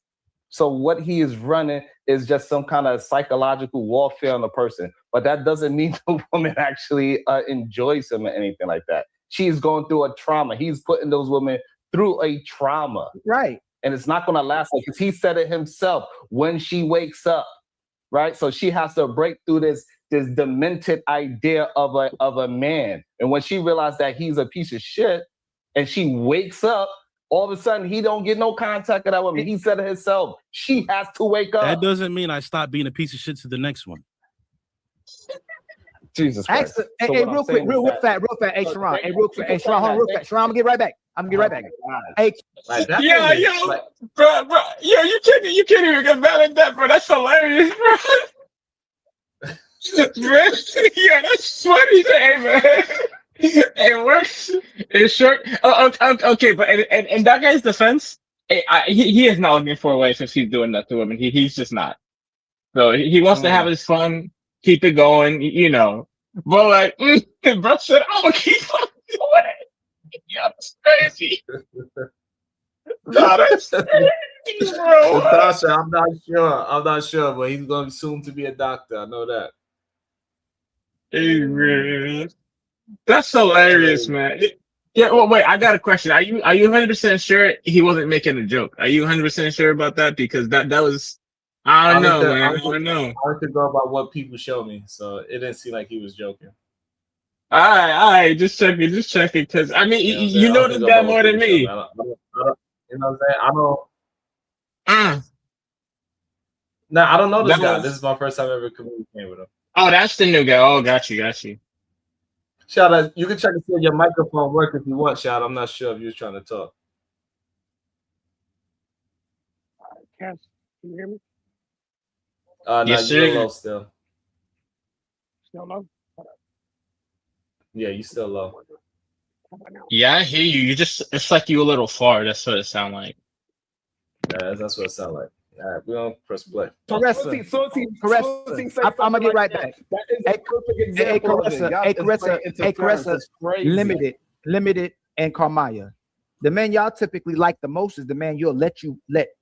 So what he is running is just some kind of psychological warfare on the person, but that doesn't mean the woman actually enjoys him or anything like that. She's going through a trauma. He's putting those women through a trauma. Right. And it's not going to last because he said it himself when she wakes up. Right, so she has to break through this demented idea of a man, and when she realized that he's a piece of shit, and she wakes up, all of a sudden he don't get no contact with that woman. He said it himself. She has to wake up. That doesn't mean I stop being a piece of shit to the next one. Jesus Christ. Hey, real quick, real fast. Hey, Sharon. Hey, real quick. Hey, Sharon, hold on, real quick. Sharon, I'm gonna get right back. Hey, bro, you can't even get mad at that, bro. That's hilarious, bro. Yeah, that's funny, man. It works. It's short. Okay, but in that guy's defense, he is not looking for a way since he's doing that to women. He's just not. So he wants to have his fun, keep it going, But like, bro said, I'm gonna keep on doing it. Yeah, that's crazy. That's crazy, bro. Natasha, I'm not sure, but he's going to soon to be a doctor. I know that. Hey, man. That's hilarious, man. Yeah, well, wait, I got a question. Are you 100% sure he wasn't making a joke? Are you 100% sure about that? Because that was, I don't know, man. I don't know. I could go by what people show me, so it didn't seem like he was joking. All right, just checking, because I mean, You know what I'm saying? you I know could this go guy by what more than people show me. me. You know what I'm saying? I don't. Mm. Nah, I don't know this That guy. was, This is my first time ever communicating with him. oh, that's the new guy. Oh, got you. Shout out. You can check to see if your microphone work if you want, Shout. I'm not sure if you was trying to talk. Cass, can you hear me? No, Yes, you're sir. low still. Still low? Yeah, you still low. How about now? Yeah, I hear you. It's like you a little far. That's what it sound like. Yeah, that's what it sounds like. All right, we're gonna press play. Caressa. I'm gonna get right back. Hey, Caressa, limited, and Carmaya. The man y'all typically like the most is the man you'll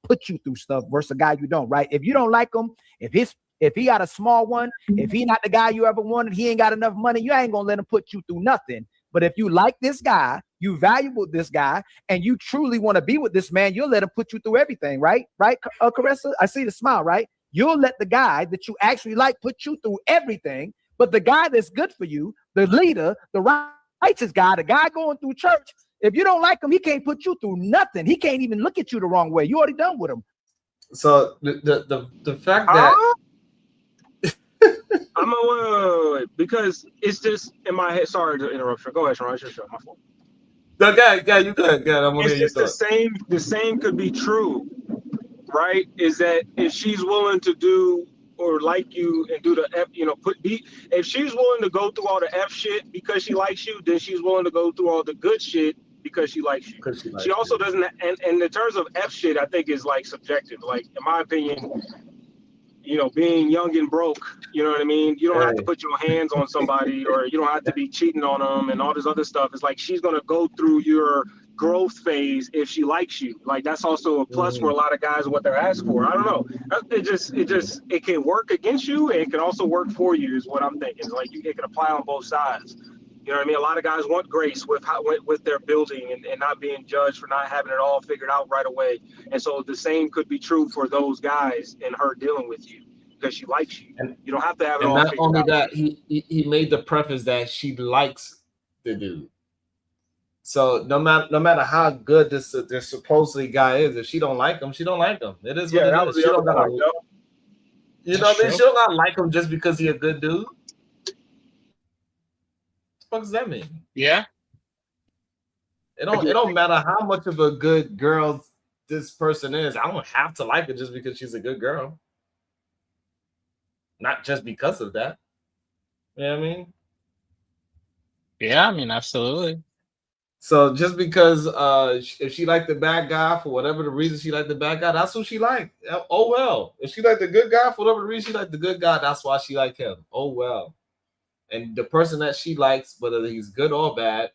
put you through stuff versus a guy you don't, right? If you don't like him, if he got a small one, if he not the guy you ever wanted, he ain't got enough money, you ain't gonna let him put you through nothing. But if you like this guy, you value this guy, and you truly want to be with this man, you'll let him put you through everything, right? Right, Caressa? I see the smile, right? You'll let the guy that you actually like put you through everything, but the guy that's good for you, the leader, the righteous guy, the guy going through church, if you don't like him, he can't put you through nothing. He can't even look at you the wrong way. You already done with him. So the fact that I'm a wait, because it's just in my head. Sorry to interrupt you. Go ahead, Sean. It's your show. My fault. no, yeah, you good. I want to hear your It's just thoughts. the same could be true, right? Is that if she's willing to do or like you and do the F, if she's willing to go through all the F shit because she likes you, then she's willing to go through all the good shit because she likes you. She also doesn't, and in terms of F shit, I think is like subjective. Like in my opinion, being young and broke, you know what I mean? You don't have to put your hands on somebody or you don't have to be cheating on them and all this other stuff. It's like she's going to go through your growth phase if she likes you. Like that's also a plus for a lot of guys, what they're asked for. I don't know. It can work against you and it can also work for you is what I'm thinking. It's like it can apply on both sides. You know what I mean? A lot of guys want grace with their building and not being judged for not having it all figured out right away. And so the same could be true for those guys and her dealing with you because she likes you. And you don't have to have it all not figured only out. that, he made the preface that she likes the dude. So no matter how good this supposedly guy is, if she don't like him, she don't like him. It is what it is. She don't gotta, you know what I mean? She don't gotta like him just because he's a good dude. What does that mean? Yeah. It don't matter how much of a good girl this person is. I don't have to like her just because she's a good girl. Not just because of that. You know what I mean? Yeah, I mean, absolutely. So just because if she liked the bad guy for whatever the reason she liked the bad guy, that's who she liked. Oh well. If she liked the good guy for whatever reason she liked the good guy, that's why she liked him. Oh well. And the person that she likes, whether he's good or bad,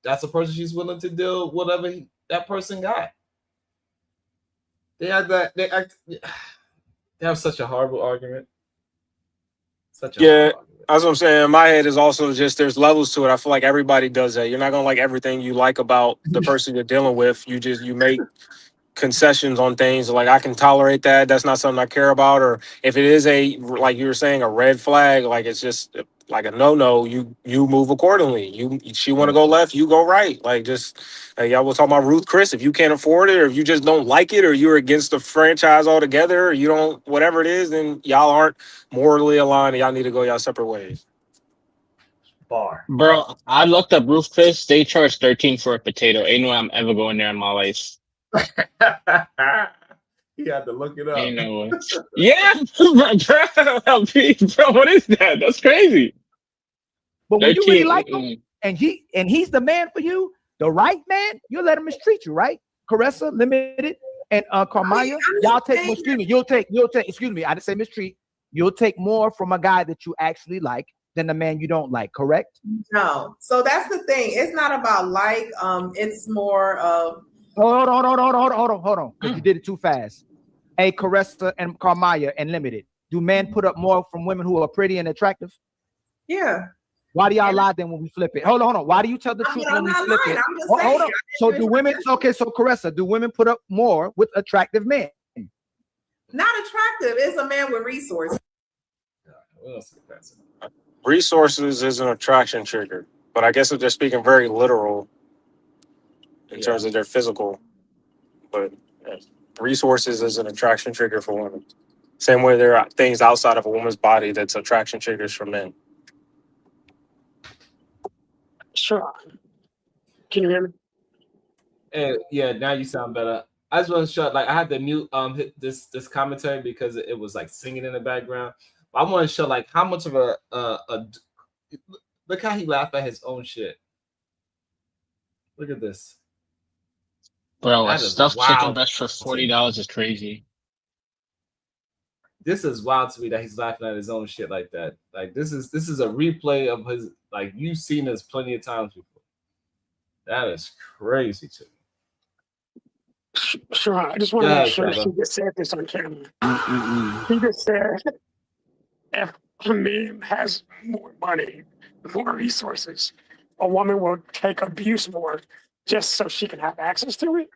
that's the person she's willing to do whatever that person got. They have such a horrible argument. Yeah, that's what I'm saying. My head is also just there's levels to it. I feel like everybody does that. You're not gonna like everything you like about the person you're dealing with. You make concessions on things like I can tolerate that. That's not something I care about. Or if it is like you were saying, a red flag, like it's just like a no. You move accordingly. She want to go left, you go right. Like just y'all was talking about Ruth Chris. If you can't afford it, or if you just don't like it, or you're against the franchise altogether, or you don't whatever it is, then y'all aren't morally aligned. And y'all need to go y'all separate ways. Bro, I looked up Roof Chris. They charge 13 for a potato. Ain't no way I'm ever going there in my life. He had to look it up. Ain't no way. Yeah, bro, what is that? That's crazy. But when you really like him and he's the man for you, the right man, you'll let him mistreat you, right? Caressa, Limited, and Carmaya, y'all take. Excuse me, you'll take. Excuse me, I didn't say mistreat. You'll take more from a guy that you actually like than the man you don't like. Correct? No. So that's the thing. It's not about like. It's more of. Hold on, because you did it too fast. Hey, Caressa and Carmaya and Limited, do men put up more from women who are pretty and attractive? Yeah. Why do y'all lie then when we flip it? Hold on. Why do you tell the truth when we flip it? Hold on. So do women? Okay, so Caressa, do women put up more with attractive men? Not attractive. It's a man with resources. Resources is an attraction trigger, but I guess if they're speaking very literal in terms of their physical, but resources is an attraction trigger for women. Same way there are things outside of a woman's body that's attraction triggers for men. Sure. Can you hear me? Yeah, now you sound better. I just want to show, like, I had to mute hit this commentary because it was like singing in the background. I want to show like how much of a look how he laughed at his own shit. Look at this. Bro, a That is stuffed chicken wild. breast for $40 is crazy. This is wild to me that he's laughing at his own shit like that. Like this is a replay of his, like, you've seen this plenty of times before. That is crazy to me. Sure. I just want to make sure she just said this on camera. He just said, if a man has more money, more resources, a woman will take abuse more just so she can have access to it.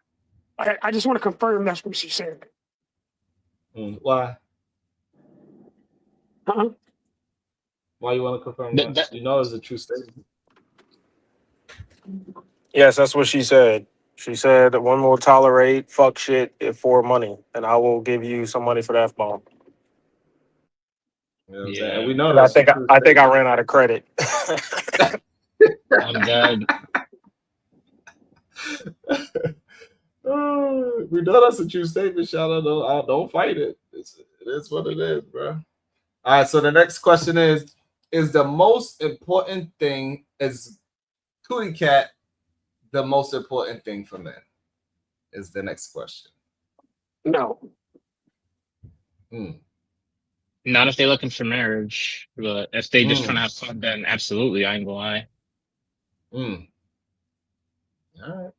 I just want to confirm that's what she said. Why? Huh? Why you want to confirm that? You know it's a true statement. Yes, that's what she said. She said that one will tolerate fuck shit for money, and I will give you some money for the F-bomb. You know what I'm saying? And we know And I that's think I ran out of credit. I'm dead. We know that's a true statement, Shadow. Don't fight it. It is what it is, bro. All right, so the next question is the most important thing, is cootie cat the most important thing for men? Is the next question. No. Not if they're looking for marriage, but if they just trying to have fun, then absolutely, I ain't gonna lie. All right.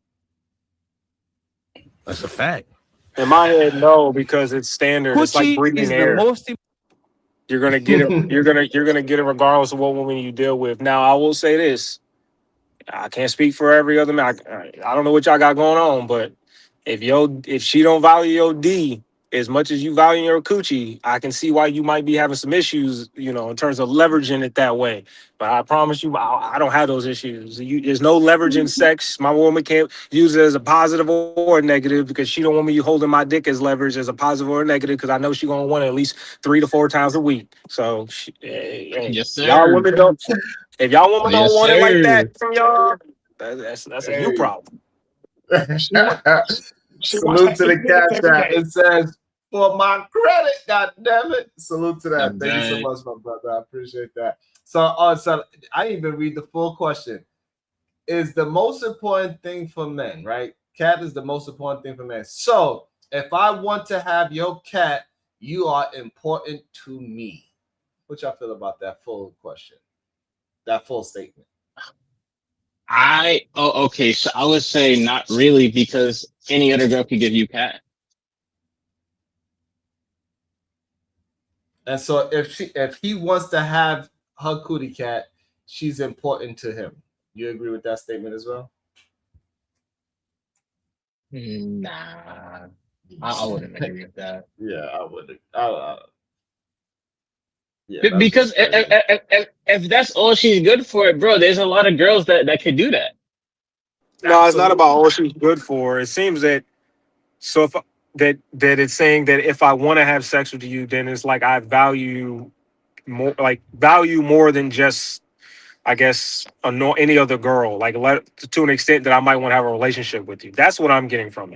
That's a fact. In my head, no, because it's standard. It's like breathing air. You're gonna get it. You're gonna get it regardless of what woman you deal with. Now, I will say this: I can't speak for every other man. I don't know what y'all got going on, but if she don't value your D as much as you value your coochie, I can see why you might be having some issues, you know, in terms of leveraging it that way. But I promise you, I don't have those issues. There's no leverage in sex. My woman can't use it as a positive or a negative because she don't want me holding my dick as leverage as a positive or a negative because I know she's gonna want it at least 3 to 4 times a week. So, Yes, sir. y'all women don't. If y'all women don't want it like that sir. from y'all, that's a you problem. Salute to the cash app. It says, for my credit, god damn it. Salute to that. Thank you so much, my brother. I appreciate that. So, so I didn't even read the full question. Is the most important thing for men, right? Cat is the most important thing for men. So if I want to have your cat, you are important to me. What y'all feel about that full question? That full statement? Okay, so I would say not really, because any other girl could give you cat. And so if he wants to have her cootie cat, she's important to him. You agree with that statement as well? Nah, I wouldn't agree with that. Yeah, I would. Because if that's all she's good for, bro, there's a lot of girls that could do that. No, it's not about all she's good for. It seems that that it's saying that if I want to have sex with you, then it's like I value more than just, I guess, any other girl. Like to an extent that I might want to have a relationship with you. That's what I'm getting from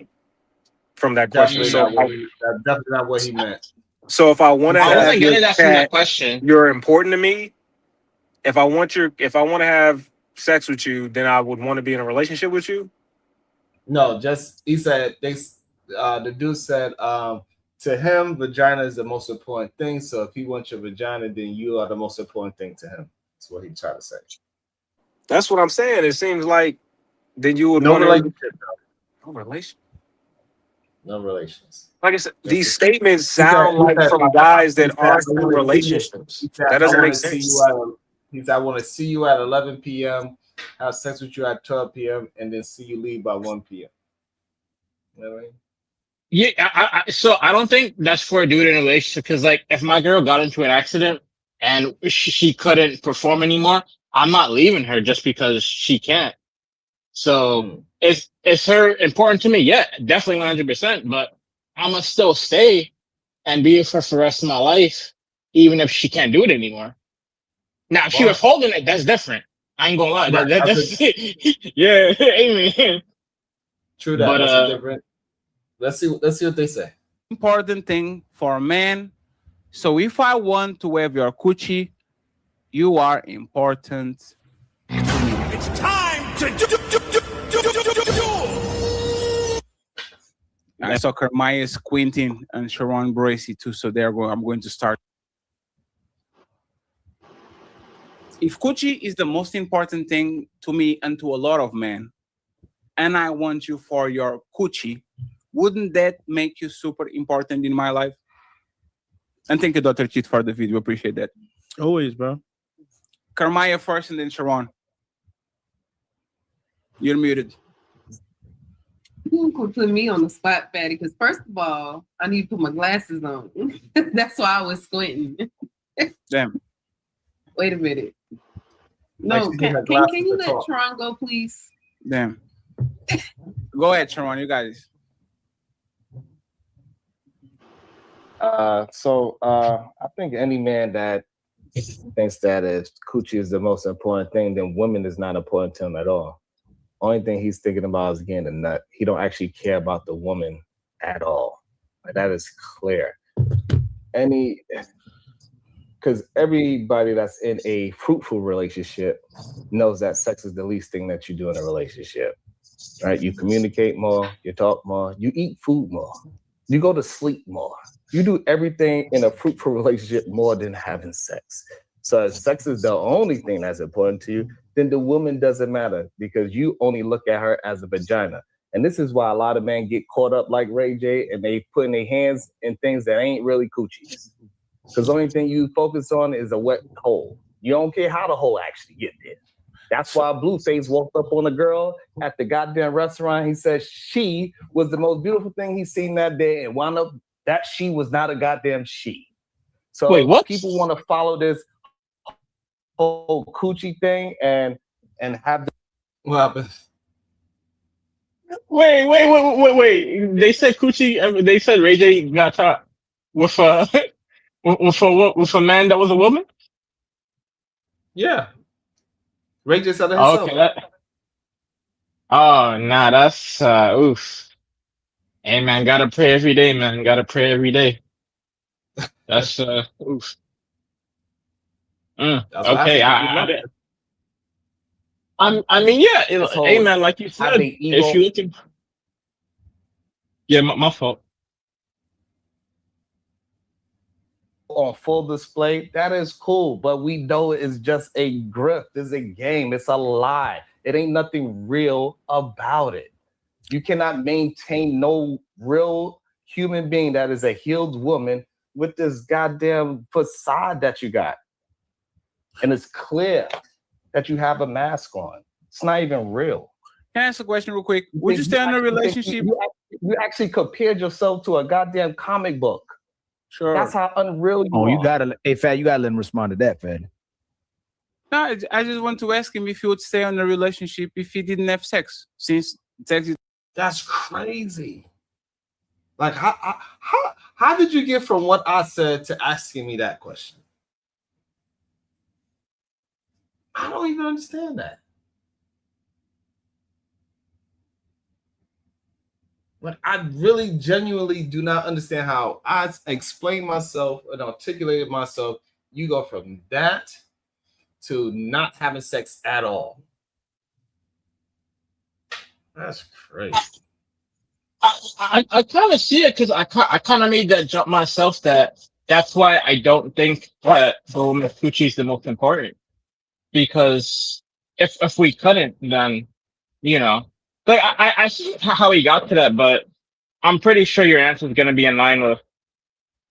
that question. Definitely not what he meant. So if I want to have your that from that cat, question. you're important to me. If I want to have sex with you, then I would want to be in a relationship with you. No, just he said the dude said to him, vagina is the most important thing. So if he wants your vagina, then you are the most important thing to him. That's what he tried to say. That's what I'm saying. It seems like then you would no want relationship. No relation. No relations. Like I said, these statements sound like from guys that aren't in relationships. That doesn't make sense. He said, I want to see you at 11 p.m., have sex with you at 12 p.m., and then see you leave by 1 p.m. You know what I mean? Yeah, so I don't think that's for a dude in a relationship because, like, if my girl got into an accident and she couldn't perform anymore, I'm not leaving her just because she can't. So is her important to me? Yeah, definitely 100%. But I'm gonna still stay and be with her for the rest of my life, even if she can't do it anymore. Now, if she was holding it, that's different. I ain't gonna lie. That's yeah, amen. True that. But That's a different. Let's see what they say. Important thing for a man. So if I want to have your coochie, you are important. It's time to do. I saw Kermaya squinting and Sharon Bracy too, so there I'm going to start. If coochie is the most important thing to me and to a lot of men, and I want you for your coochie, wouldn't that make you super important in my life? And thank you, Dr. Cheat, for the video. Appreciate that. Always, bro. Kermaya first and then Sharon. You're muted. You could put me on the spot, Fatty, because first of all, I need to put my glasses on. That's why I was squinting. Damn. Wait a minute. No, can you let Tron go, please? Damn. Go ahead, Sharon. You guys. I think any man that thinks that if coochie is the most important thing, then women is not important to him at all. Only thing he's thinking about is getting a nut. He don't actually care about the woman at all. Like, that is clear. Because everybody that's in a fruitful relationship knows that sex is the least thing that you do in a relationship, right? You communicate more, you talk more, you eat food more, you go to sleep more. You do everything in a fruitful relationship more than having sex. So if sex is the only thing that's important to you, then the woman doesn't matter because you only look at her as a vagina. And this is why a lot of men get caught up like Ray J and they putting their hands in things that ain't really coochies. Because the only thing you focus on is a wet hole. You don't care how the hole actually get there. That's why Blueface walked up on a girl at the goddamn restaurant. He said she was the most beautiful thing he's seen that day and wound up that she was not a goddamn she. So wait, what? People want to follow this whole coochie thing and have the what happened? Wait. They said coochie. They said Ray J got caught with with a man that was a woman. Yeah. Ray J said it Oh, himself. okay. Oh, nah, that's oof. Hey man, gotta pray every day, man. Gotta pray every day. That's oof. That's what Okay, happens. I mean, yeah. Hey man, like you said, if you looking, yeah, my fault. On full display, that is cool, but we know it's just a grift. It's a game. It's a lie. It ain't nothing real about it. You cannot maintain no real human being that is a healed woman with this goddamn facade that you got. And it's clear that you have a mask on. It's not even real. Can I ask a question real quick? Would you stay in a relationship? You actually compared yourself to a goddamn comic book. Sure. That's how unreal you are. You gotta, hey, Fat, you gotta let him respond to that, Fat. No, I just want to ask him if he would stay in a relationship if he didn't have sex. Since sex is... That's crazy. Like, how did you get from what I said to asking me that question? I don't even understand that. Like, I really genuinely do not understand how I explain myself and articulated myself. You go from that to not having sex at all. That's crazy. I kind of see it because I kind of made that jump myself. That's why I don't think that the woman coochie is the most important. Because if we couldn't, then like I see how he got to that, but I'm pretty sure your answer is going to be in line with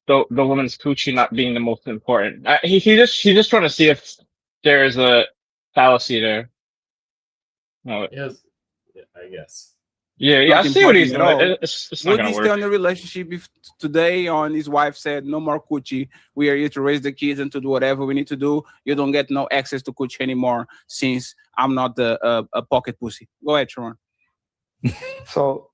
the woman's coochie not being the most important. He's just trying to see if there's a fallacy there. No, Yes, yeah, I guess. yeah, I Not see what important he's at doing. all. It's not Would gonna he stay work. on the relationship if today on his wife said, "No more coochie. We are here to raise the kids and to do whatever we need to do. You don't get no access to coochie anymore since I'm not the a pocket pussy." Go ahead, Sharon. So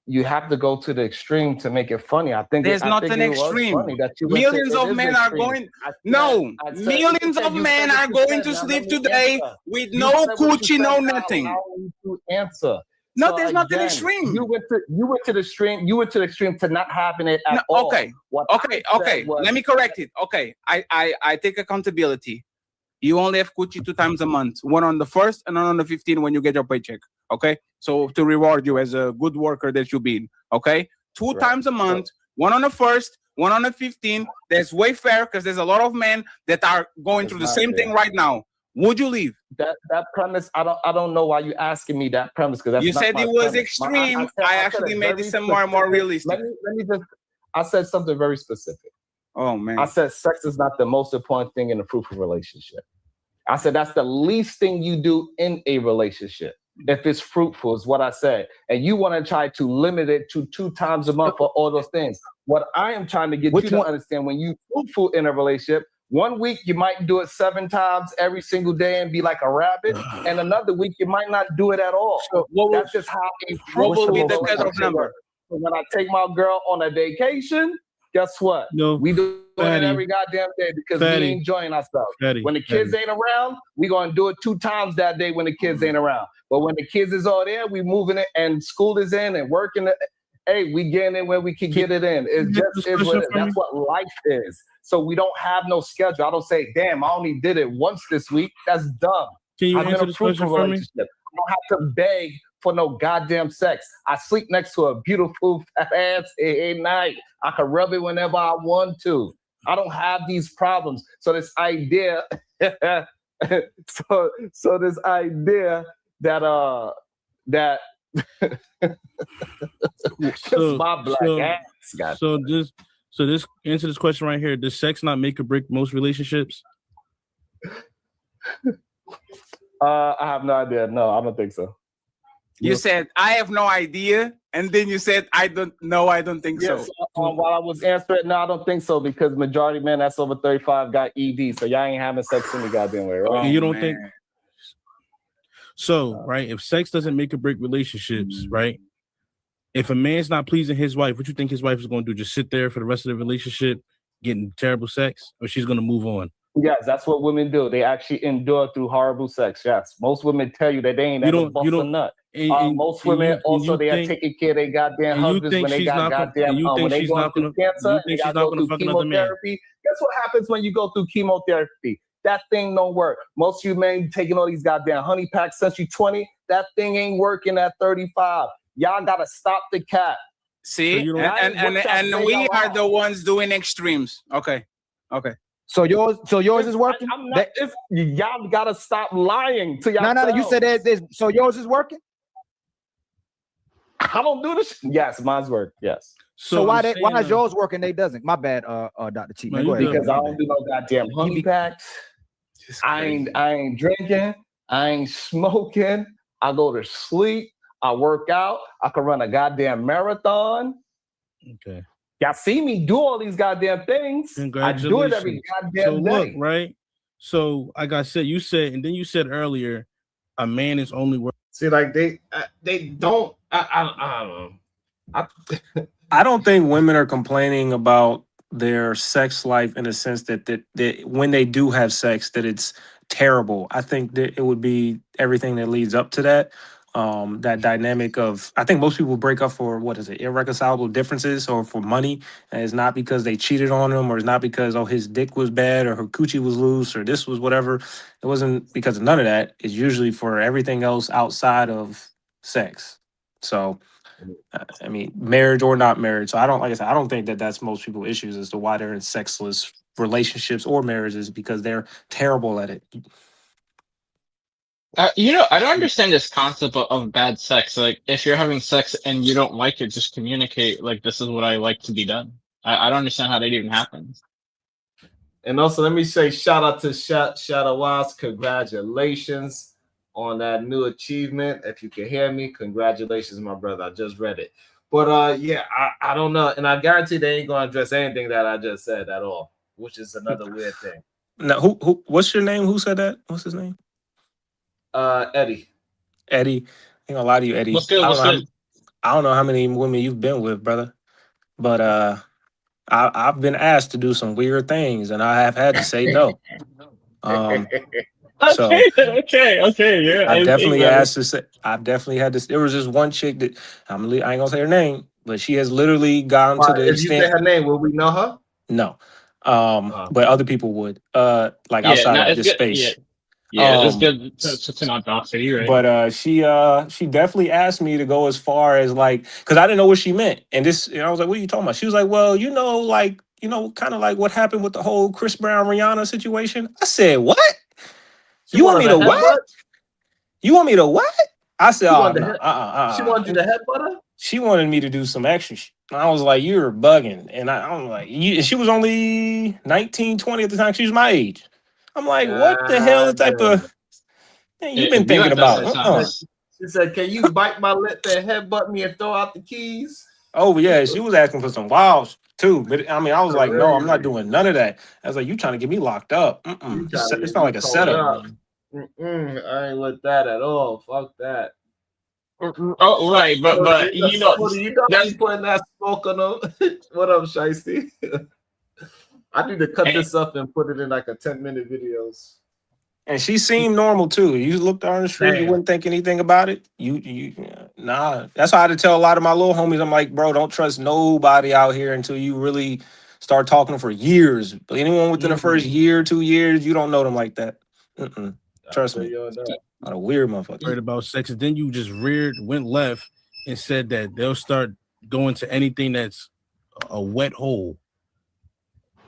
you have to go to the extreme to make it funny. There's I not think an it was extreme. funny that you went to. Millions It of is men are extreme. going. I No, said, millions of you men said are what you going said. to Now sleep let me today answer. with You no said what you coochie, no said. Now nothing. allow me to answer. No, So there's not an again, extreme. you went to the extreme. You went to the extreme to not having it at No, all. okay, What okay, I said okay. was, Let me correct it. Okay, I take accountability. You only have coochie 2 times a month, one on the 1st and one on the 15th when you get your paycheck. Okay, so to reward you as a good worker that you've been. Okay, two Right. times a month, one on the 1st, one on the 15th. That's way fair because there's a lot of men that are going It's through the not same fair. thing right now. Would you leave? That premise, I don't know why you asking me that premise, because that's You not said my it was premise. extreme. said I it actually made very it some more specific. realistic. Let me just. I said something very specific. Oh man. I said sex is not the most important thing in a fruitful relationship. I said that's the least thing you do in a relationship. If it's fruitful, is what I said. And you want to try to limit it to 2 times a month for all those things. What I am trying to get you to understand, when you fruitful in a relationship, 1 week you might do it 7 times every single day and be like a rabbit, and another week you might not do it at all. So that's just how a what will fruitful be the cutoff relationship number? works. So when I take my girl on a vacation, guess what? No, we do it Fatty. every goddamn day because Fatty. we enjoying ourselves. Fatty. When the kids ain't around, we gonna do it 2 times that day when the kids ain't around. But when the kids is all there, we moving it and school is in and working. Hey, we getting it where we can get it in. It just is what it is. That's what life is. So we don't have no schedule. I don't say, damn, I only did it once this week. That's dumb. Can you I'm in answer a this fruitful question for me? relationship. I don't have to beg for no goddamn sex. I sleep next to a beautiful fat ass at night. I can rub it whenever I want to. I don't have these problems. So this idea, so this idea that that my black ass got so this answer this question right here. Does sex not make or break most relationships? I have no idea. No, I don't think so. You said I have no idea, and then you said I don't know. I don't think Yes, so. while I was answering, no, I don't think so, because majority men that's over 35 got ED, so y'all ain't having sex any goddamn way, right? And you don't think so, right? If sex doesn't make or break relationships, right? If a man's not pleasing his wife, what you think his wife is going to do? Just sit there for the rest of the relationship, getting terrible sex, or she's going to move on? Yes, that's what women do. They actually endure through horrible sex. Yes, most women tell you that they ain't ever bust a nut. Most women also they are taking care of their goddamn husbands when they got goddamn when they going through cancer. They got to go through chemotherapy. Guess what happens when you go through chemotherapy? That thing don't work. Most of you men taking all these goddamn honey packs since you 20. That thing ain't working at 35. Y'all gotta stop the cap. See, and we are the ones doing extremes. Okay. So yours is working. I'm not. Y'all gotta stop lying to y'all. No. You said there's so yours is working. I don't do this. Yes, mine's work. Yes. So why is yours working? They doesn't. My bad, Dr. T. Man, go ahead. Because I don't do no goddamn honey packs. I ain't drinking. I ain't smoking. I go to sleep. I work out. I can run a goddamn marathon. Okay. Y'all see me do all these goddamn things. I do it every goddamn day. Look, right? So, like I said, you said earlier, a man is only worth. See, like they don't. I don't know. I don't think women are complaining about their sex life in a sense that when they do have sex that it's terrible. I think that it would be everything that leads up to that. That dynamic of, I think most people break up for irreconcilable differences or for money, and it's not because they cheated on him, or it's not because his dick was bad or her coochie was loose or this was whatever. It wasn't because of none of that. It's usually for everything else outside of sex. So I mean, marriage or not marriage. So I don't think that that's most people's issues as to why they're in sexless relationships or marriages, because they're terrible at it. I don't understand this concept of bad sex. Like, if you're having sex and you don't like it, just communicate. Like, this is what I like to be done. I don't understand how that even happens. And also, let me say shout out to Shadow Wise. Congratulations on that new achievement. If you can hear me, congratulations, my brother. I just read it. But yeah, I don't know. And I guarantee they ain't gonna address anything that I just said at all, which is another weird thing. Now, who? What's your name? Who said that? What's his name? Eddie. Eddie. I ain't gonna lie to you, Eddie. What's good? What's good? I don't know how many women you've been with, brother, but I've been asked to do some weird things, and I have had to say no. So Okay, yeah. I definitely man. asked to say. I definitely had to. There was just one chick that I ain't gonna say her name, but she has literally gone to the If you say extent. her name, will we know her? No, but other people would. Like Yeah, outside no, of it's this good. Yeah, space. it's good to not dox her. You're right. But she definitely asked me to go as far as like, because I didn't know what she meant, and I was like, what are you talking about? She was like, well, kind of like what happened with the whole Chris Brown Rihanna situation. I said, what? She You want me wanted to a what? headbutt? You want me to what? I said, She oh wanted no, She wanted you to headbutt her? She wanted me to do some extra shit. I was like, you're bugging. And I'm like, she was only 19, 20 at the time. She was my age. I'm like, what the hell type Damn. of thing you been thinking about? She said, can you bite my lip and headbutt me and throw out the keys? Oh yeah, she was asking for some wild too. But I mean, I was like, no, I'm not doing none of that. I was like, you trying to get me locked up. It's not like a setup. I ain't with that at all. Fuck that. Oh, right, but you know, You got me putting that smoke on them. What up, Shiesty? I need to cut this up and put it in like a 10-minute videos. And she seemed normal too. You looked on the street, you wouldn't think anything about it. Nah. That's why I had to tell a lot of my little homies. I'm like, bro, don't trust nobody out here until you really start talking for years. But anyone within the first year, 2 years, you don't know them like that. Trust me. Not a weird motherfucker. Worried about sex, and then you just went left, and said that they'll start going to anything that's a wet hole.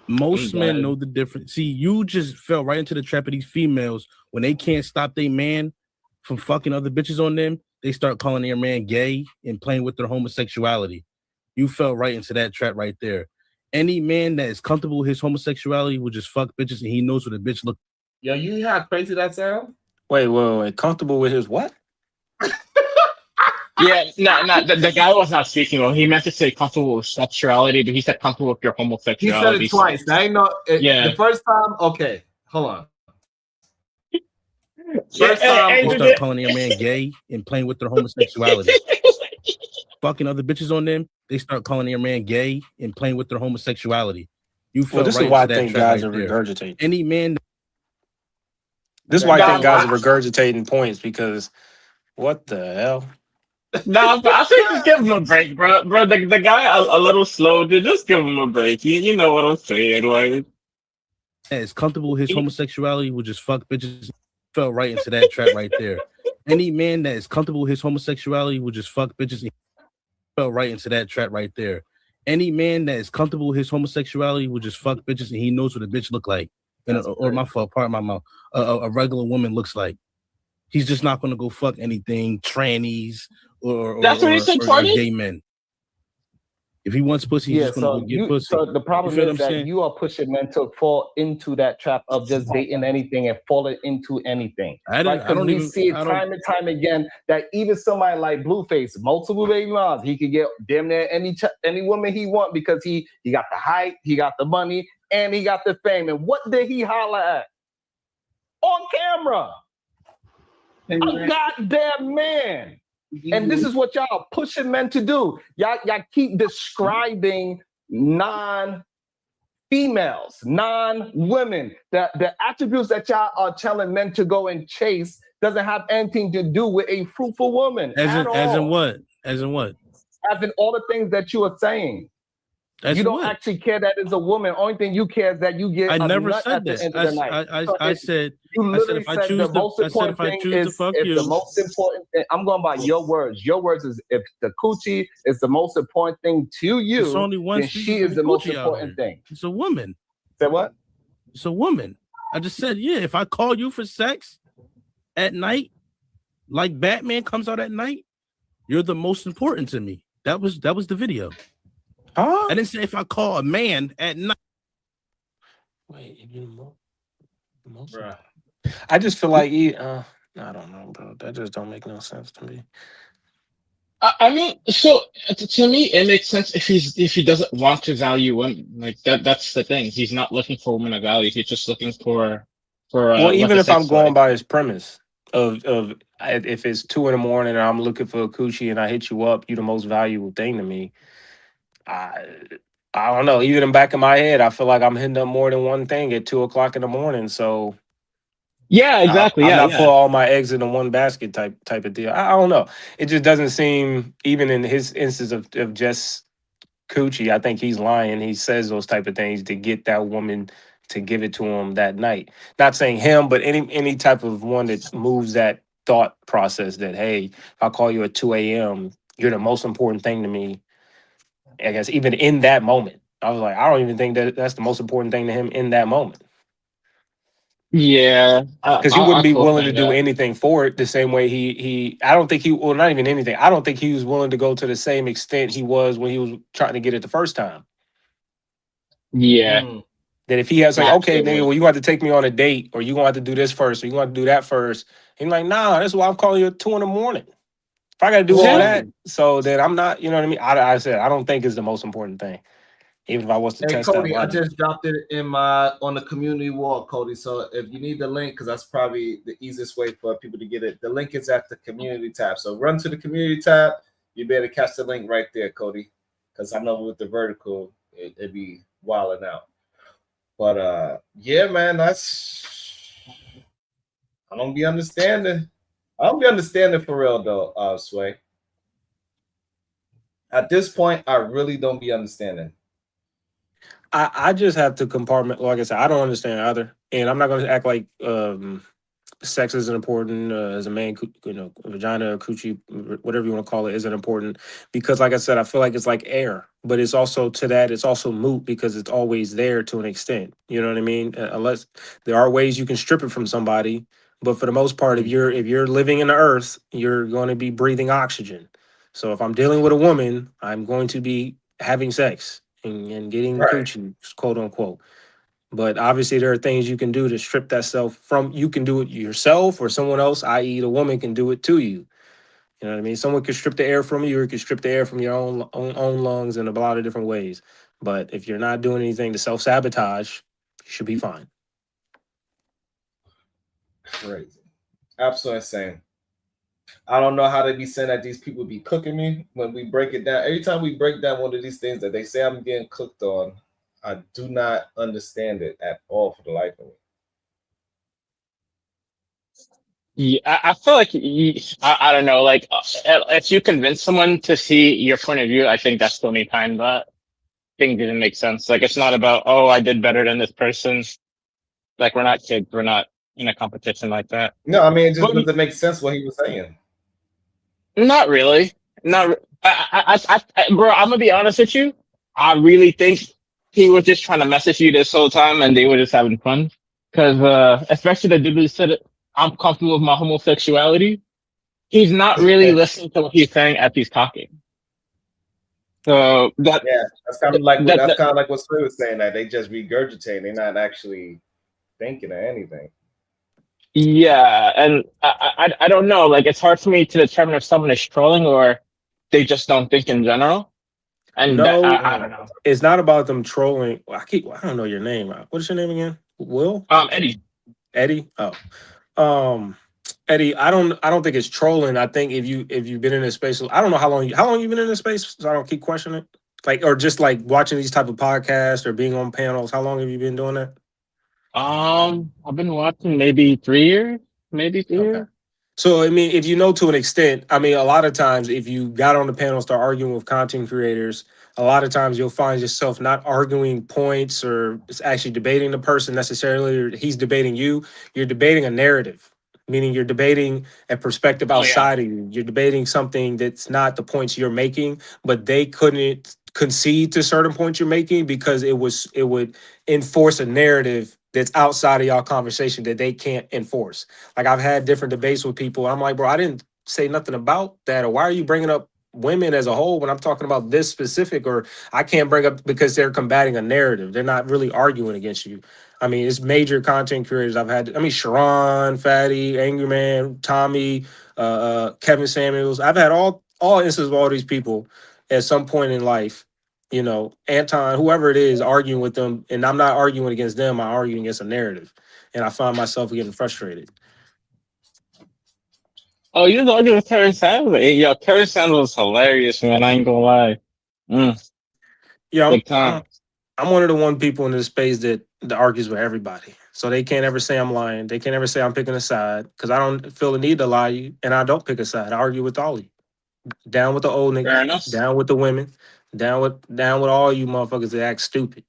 Most men know the difference. See, you just fell right into the trap of these females when they can't stop their man from fucking other bitches on them. They start calling their man gay and playing with their homosexuality. You fell right into that trap right there. Any man that is comfortable with his homosexuality will just fuck bitches, and he knows what a bitch looks. Yo, you hear how crazy that sound? Wait. Comfortable with his what? Yeah, no, the guy was not speaking well. He meant to say comfortable with sexuality, but he said comfortable with your He homosexuality. said it twice. I ain't know. Yeah. The first time, okay, hold on. First time, They start calling their man gay and playing with their homosexuality. Fucking other bitches on them. They start calling their man gay and playing with their homosexuality. You fell this right is why I into that think trap guys right are there. regurgitating. Any man. This is why I think guys are regurgitating points, because what the hell? No, but I think just give him a break, bro. Bro, the guy a little slow. Just give him a break. You know what I'm saying, like. Is comfortable with his homosexuality will just fuck bitches. Fell right into that trap right there. Any man that is comfortable with his homosexuality will just fuck bitches. Fell right into that trap right there. Any man that is comfortable with his homosexuality will just fuck bitches, and he knows what a bitch look like. Or my fault, part of my mouth. A regular woman looks like. He's just not going to go fuck anything trannies or gay men. If he wants pussy, he's just going to go get pussy. So the problem is that you are pushing men to fall into that trap of just dating anything and falling into anything. Because we see it time and time again that even somebody like Blueface, multiple baby moms, he could get damn near any woman he want because he got the height, he got the money, and he got the fame. And what did he holler at? On camera. A goddamn man. And this is what y'all are pushing men to do. Y'all keep describing non-females, non-women. The attributes that y'all are telling men to go and chase doesn't have anything to do with a fruitful woman. As in what? As in what? As in all the things that you are saying. You don't actually care that it's a woman. Only thing you care is that you get. I a never nut said at the that. end of the night. I said if I choose to fuck you, the most important thing. I'm going by your words. Your words is if the coochie is the most important thing to you, it's only one then she is the most important thing. It's a woman. Say what? It's a woman. I just said, yeah. If I call you for sex at night, like Batman comes out at night, you're the most important to me. That was the video. Huh? I didn't say if I call a man at night. Wait, most Bruh. I just feel like I don't know, bro. That just don't make no sense to me. I mean, so to me, it makes sense if he doesn't want to value women like that. That's the thing. He's not looking for women of value. He's just looking for Well, like even a if I'm sex going toy. by his premise if it's 2 in the morning and I'm looking for a coochie and I hit you up, you the most valuable thing to me. I I don't know. Even in the back of my head, I feel like I'm hitting up more than one thing at 2 o'clock in the morning. So Yeah, exactly. I'm Yeah, not putting yeah. all my eggs in the one basket type of deal. I don't know. It just doesn't seem even in his instance of just coochie. I think he's lying. He says those type of things to get that woman to give it to him that night. Not saying him, but any type of one that moves that thought process that hey, if I call you at 2 a.m., you're the most important thing to me. I guess even in that moment, I was like, I don't even think that that's the most important thing to him in that moment. Yeah, Because he wouldn't I be willing to co-sign do that. anything for it the same way he I don't think he well not even anything. I don't think he was willing to go to the same extent he was when he was trying to get it the first time. Yeah, That if he has like, okay, nigga, naturally. well, you got to take me on a date, or you gonna have to do this first, or you gonna have to do that first. He's like, nah, that's why I'm calling you at 2 in the morning. If I gotta do all that, Exactly. so then I'm not, you know what I mean? I said I don't think it's the most important thing, even if I was to Hey test that Cody, I logic. just dropped it in my on the community wall, Cody. So if you need the link, because that's probably the easiest way for people to get it. The link is at the community tab. So run to the community tab. You better catch the link right there, Cody. Because I know with the vertical, it'd be wilding out. But yeah, man, that's I don't be understanding. I don't be understanding for real though, Sway. At this point, I really don't be understanding. I just have to compartment. Like I said, I don't understand either, and I'm not going to act like sex isn't important as a man. Vagina, coochie, whatever you want to call it, isn't important because, like I said, I feel like it's like air, but it's also to that it's also moot because it's always there to an extent. You know what I mean? Unless there are ways you can strip it from somebody, but for the most part, if you're living in the earth, you're going to be breathing oxygen. So if I'm dealing with a woman, I'm going to be having sex and getting Right. coochie, quote unquote. But obviously, there are things you can do to strip that self from. You can do it yourself, or someone else, i.e., the woman, can do it to you. You know what I mean? Someone can strip the air from you, or you can strip the air from your own lungs in a lot of different ways. But if you're not doing anything to self sabotage, you should be fine. Crazy. Absolutely insane. I don't know how they be saying that these people be cooking me when we break it down. Every time we break down one of these things that they say I'm getting cooked on, I do not understand it at all for the life of me. Yeah, I feel like I don't know. Like, if you convince someone to see your point of view, I think that's the only time that thing didn't make sense. Like, it's not about, oh, I did better than this person. Like, we're not kids. We're not in a competition like that. No, I mean it just But doesn't make sense what he was saying. not really. Not. Bro, I'm gonna be honest with you. I really think he was just trying to message you this whole time, and they were just having fun. Because, especially the dude who said, "I'm comfortable with my homosexuality." He's not really listening to what he's saying as he's talking. So Yeah, that's kind of like what that, that's that kind of like what Sway was saying that they just regurgitate. They're not actually thinking of anything. yeah, and I don't know. Like, it's hard for me to determine if someone is trolling or they just don't think in general. And No, I don't know. it's not about them trolling. I don't know your name. What's your name again? Will? Eddie. Eddie? Oh. Eddie, I don't think it's trolling. I think if you've been in this space, I don't know how long you've been in this space, so I don't keep questioning it. Like or just like watching these type of podcasts or being on panels. How long have you been doing that? I've been watching maybe 3 years, maybe 3 years. So I mean, if you know to an extent, I mean, a lot of times if you got on the panel, start arguing with content creators, a lot of times you'll find yourself not arguing points or it's actually debating the person necessarily, or he's debating you. You're debating a narrative, meaning you're debating a perspective Oh yeah. outside of you. You're debating something that's not the points you're making, but they couldn't concede to certain points you're making because it would enforce a narrative that's outside of y'all conversation that they can't enforce. Like I've had different debates with people. I'm like, bro, I didn't say nothing about that. Or why are you bringing up women as a whole, when I'm talking about this specific, or I can't bring up because they're combating a narrative. They're not really arguing against you. I mean, it's major content creators I've had. I mean, Sharon, Fatty, Angry Man, Tommy, Kevin Samuels. I've had all instances of all these people at some point in life. You know, Anton, whoever it is, arguing with them, and I'm not arguing against them. I'm arguing against a narrative, and I find myself getting frustrated. Oh, you was arguing with Kevin Sanders? Hey, yo, Kevin Sanders was hilarious, man. I ain't gonna lie. Yeah, Big time. I'm one of the one people in this space that argues with everybody. So they can't ever say I'm lying. They can't ever say I'm picking a side because I don't feel the need to lie to you, and I don't pick a side. I argue with all of you. Down with the old Fair niggas. enough. Down with the women. Down with all you motherfuckers that act stupid.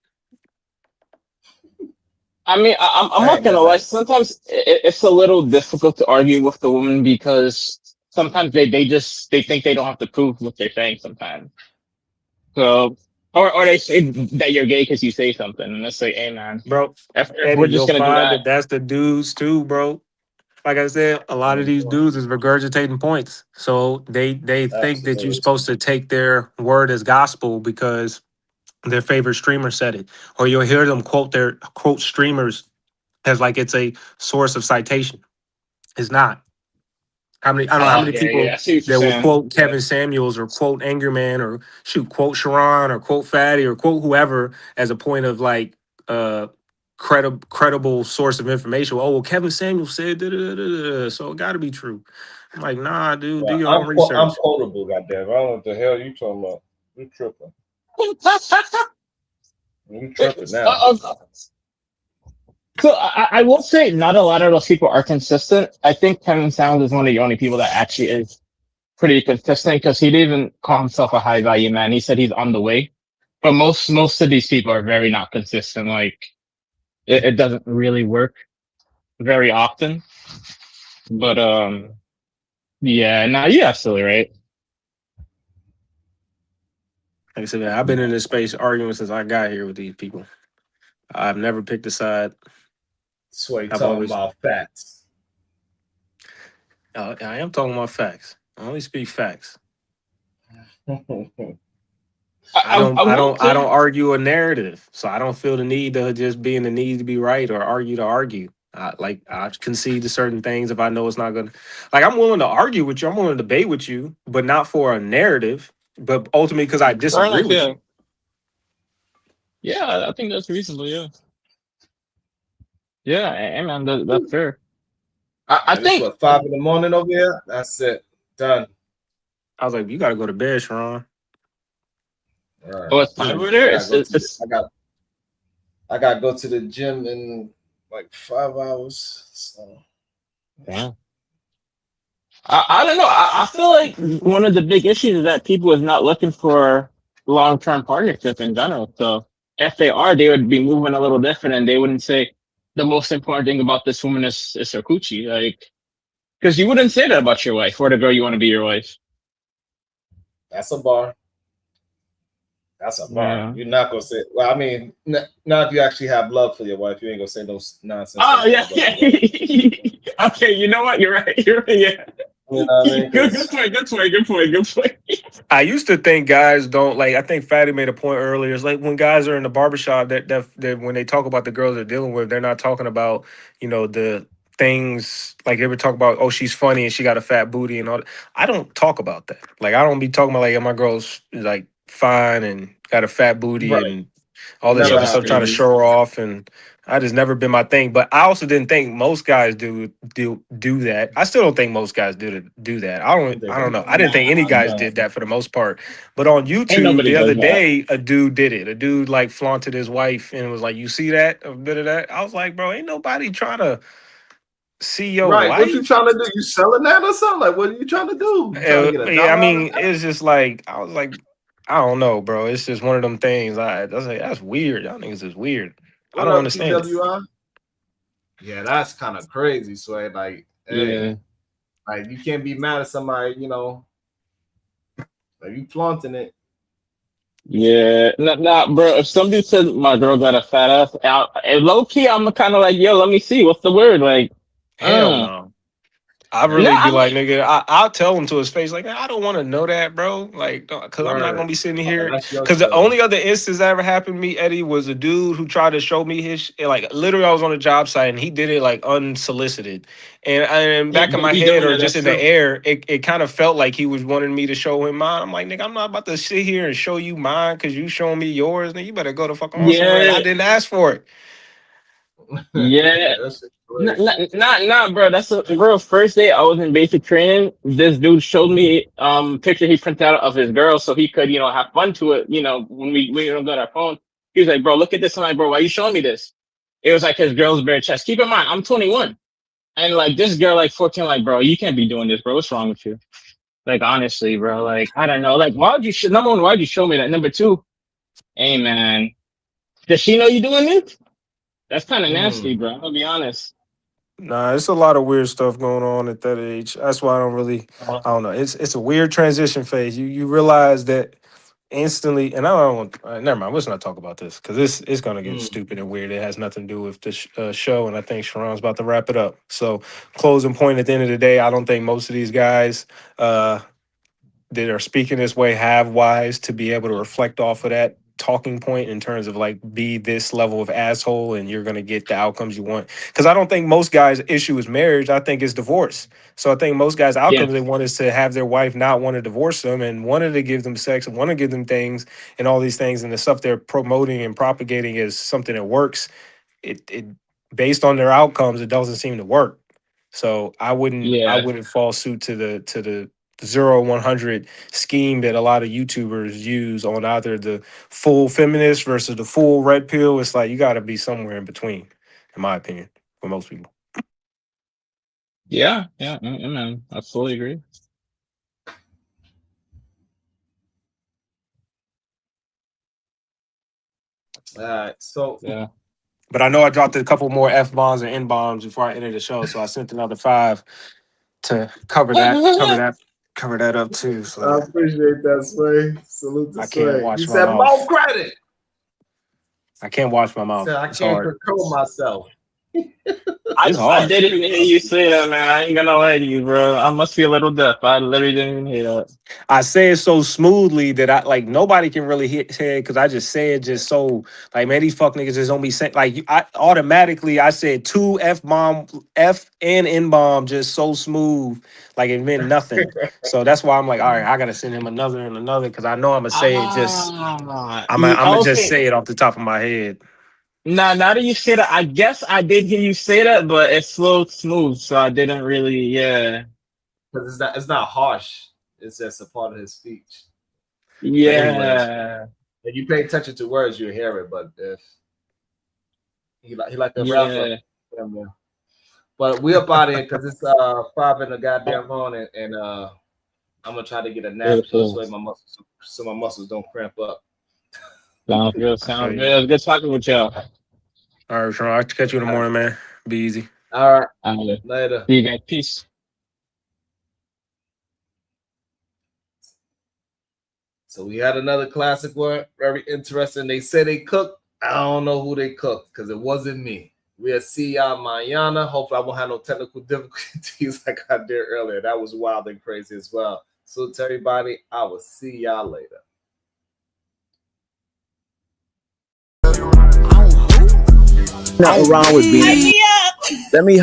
I mean, I'm not gonna lie. Sometimes it's a little difficult to argue with the woman because sometimes they think they don't have to prove what they're saying sometimes. So, or they say that you're gay because you say something, and it's like, hey man, Bro, if Eddie, we're just you'll gonna do find that. that that's the dudes too, bro. Like I said, a lot of these dudes is regurgitating points. So they think that you're Absolutely. supposed to take their word as gospel because their favorite streamer said it. Or you'll hear them quote streamers as like it's a source of citation. It's not. I don't know how many Yeah, people I see what you're that will saying. quote Kevin Samuels or quote Angry Man or quote Sharon or quote Fatty or quote whoever as a point of like credible source of information. Oh well, Kevin Samuels said da, da, da, da, so it got to be true. I'm like, nah, dude, do Well, your own I'm research. quotable, goddamn. I don't know what the hell you talking about. You tripping? You tripping now? So I will say not a lot of those people are consistent. I think Kevin Sounds is one of the only people that actually is pretty consistent because he didn't even call himself a high value man. He said he's on the way. But most of these people are very not consistent. Like it doesn't really work very often. But yeah, now you absolutely right. Like I said, man, I've been in this space arguing since I got here with these people. I've never picked a side. Sway I've talking always about facts. I am talking about facts. I only speak facts. I don't argue a narrative, so I don't feel the need to just be in the need to be right or argue to argue. I concede to certain things if I know it's not gonna. Like I'm willing to argue with you, I'm willing to debate with you, but not for a narrative, but ultimately because I disagree with you. Yeah, I think that's reasonable. Yeah. Yeah, hey, man, that's fair. I It's think what 5 in the morning over here. That's it. Done. I was like, you got to go to bed, Sharon. All right. Oh, it's time over there. I gotta go to the gym in like 5 hours. So. Yeah. I don't know. I feel like one of the big issues is that people is not looking for long-term partnership in general. So if they are, they would be moving a little different, and they wouldn't say the most important thing about this woman is her coochie. Like, because you wouldn't say that about your wife or the girl you want to be your wife. That's a bar. That's a bar. Yeah. You're not gonna say. Well, I mean, not if you actually have love for your wife. You ain't gonna say no nonsense. Oh yeah. Okay, you know what? You're right. You're right. Yeah. You know what I mean? Good point. I used to think guys don't like. I think Fatty made a point earlier. It's like when guys are in the barbershop that when they talk about the girls they're dealing with, they're not talking about the things like they would talk about. Oh, she's funny and she got a fat booty and all that. I don't talk about that. Like I don't be talking about like my girl's like fine and got a fat booty Right. and all this Never other stuff trying to happened. show her off, and I just never been my thing. But I also didn't think most guys do that. I still don't think most guys do that. I don't know. I didn't think any guys did that for the most part. But on YouTube nobody the other does that. day, a dude did it. A dude like flaunted his wife and was like, "You see that? A bit of that." I was like, "Bro, ain't nobody trying to see your Right. wife." What you trying to do? You selling that or something? Like, what are you trying to do? You trying to get a dollar? I mean, it's just like I was like, I don't know, bro. It's just one of them things. I was like, that's weird. Y'all niggas is weird. I What don't up, understand it. TWI? Yeah, that's kind of crazy, Sway. Like, hey, like you can't be mad at somebody, like you flaunting it. Yeah, nah, bro. If somebody said my girl got a fat ass, low key, I'm kind of like, yo, let me see. What's the word? Like, Hell no. I really No, be like, nigga, I'll tell him to his face, like, I don't want to know that, bro. Like, because I'm not Word. gonna be sitting Oh, here. that's your Because the show. only other instance that ever happened to me, Eddie, was a dude who tried to show me his like literally I was on a job site and he did it like unsolicited. And he back in my be head doing or that. just That's in the true. air, it kind of felt like he was wanting me to show him mine. I'm like, nigga, I'm not about to sit here and show you mine because you showing me yours. Nigga, you better go to fuck on somewhere. Yeah, I didn't ask for it. yeah. That's Nah, crazy. bro. That's a bro. First day I was in basic training. This dude showed me picture he printed out of his girl so he could have fun to it. When we don't got our phone, he was like, bro, look at this. I'm like, bro, why you showing me this? It was like his girl's bare chest. Keep in mind, I'm 21, and like this girl like 14. Like, bro, you can't be doing this, bro. What's wrong with you? Like, honestly, bro. Like, I don't know. Like, why would you? Number one, why'd you show me that? Number two, hey man, does she know you doing this? That's kind of nasty, bro. I'll be honest. Nah, it's a lot of weird stuff going on at that age. That's why I don't really, I don't know. It's a weird transition phase. You realize that instantly, and I don't want. Never mind. Let's not talk about this because it's gonna get stupid and weird. It has nothing to do with the show, and I think Sharon's about to wrap it up. So, closing point at the end of the day, I don't think most of these guys that are speaking this way have wise to be able to reflect off of that talking point in terms of like be this level of asshole and you're going to get the outcomes you want, because I don't think most guys issue is marriage. I think it's divorce. So I think most guys Yeah. outcomes they want is to have their wife not want to divorce them and wanted to give them sex and want to give them things and all these things, and the stuff they're promoting and propagating is something that works. It based on their outcomes, it doesn't seem to work. So I Yeah. wouldn't fall suit to the 0-100 scheme that a lot of YouTubers use on either the full feminist versus the full red pill. It's like you got to be somewhere in between, in my opinion, for most people. Yeah, man. I fully agree. All right, so Yeah. But I know I dropped a couple more F bombs and N bombs before I ended the show, so I sent another 5 to cover that up too. So I appreciate that, Sway. Salute to I can't Sway. He watch my said more mouth. credit. I can't watch my He mouth. said I It's can't hard. control myself. It's I hard. didn't even hear you say that, man. I ain't gonna lie to you, bro. I must be a little deaf. I literally didn't even hear that. I say it so smoothly that I like nobody can really say it because I just say it just so like, man, these fuck niggas just don't be saying like I automatically I said 2 F and N bomb just so smooth like it meant nothing. So that's why I'm like, all right, I gotta send him another and another because I know I'm gonna say it just I'm gonna just say it off the top of my head. Now that you say that, I guess I did hear you say that, but it flowed smooth, so I didn't really, yeah. Because it's not harsh. It's just a part of his speech. Yeah. But anyways, if you pay attention to words, you hear it. But if he like a rapper, yeah. But we up out of here because it's 5 in the goddamn morning, and I'm gonna try to get a nap so my muscles don't cramp up. Sounds good. Sounds good. It was good talking with y'all. All right, Sean. I'll catch you in the morning, man. Be easy. All right. Later. See you guys. Peace. So we had another classic one. Very interesting. They say they cooked. I don't know who they cooked because it wasn't me. We'll see y'all mañana. Hopefully I won't have no technical difficulties like I did earlier. That was wild and crazy as well. So to everybody, I will see y'all later. Nothing wrong with being. Let me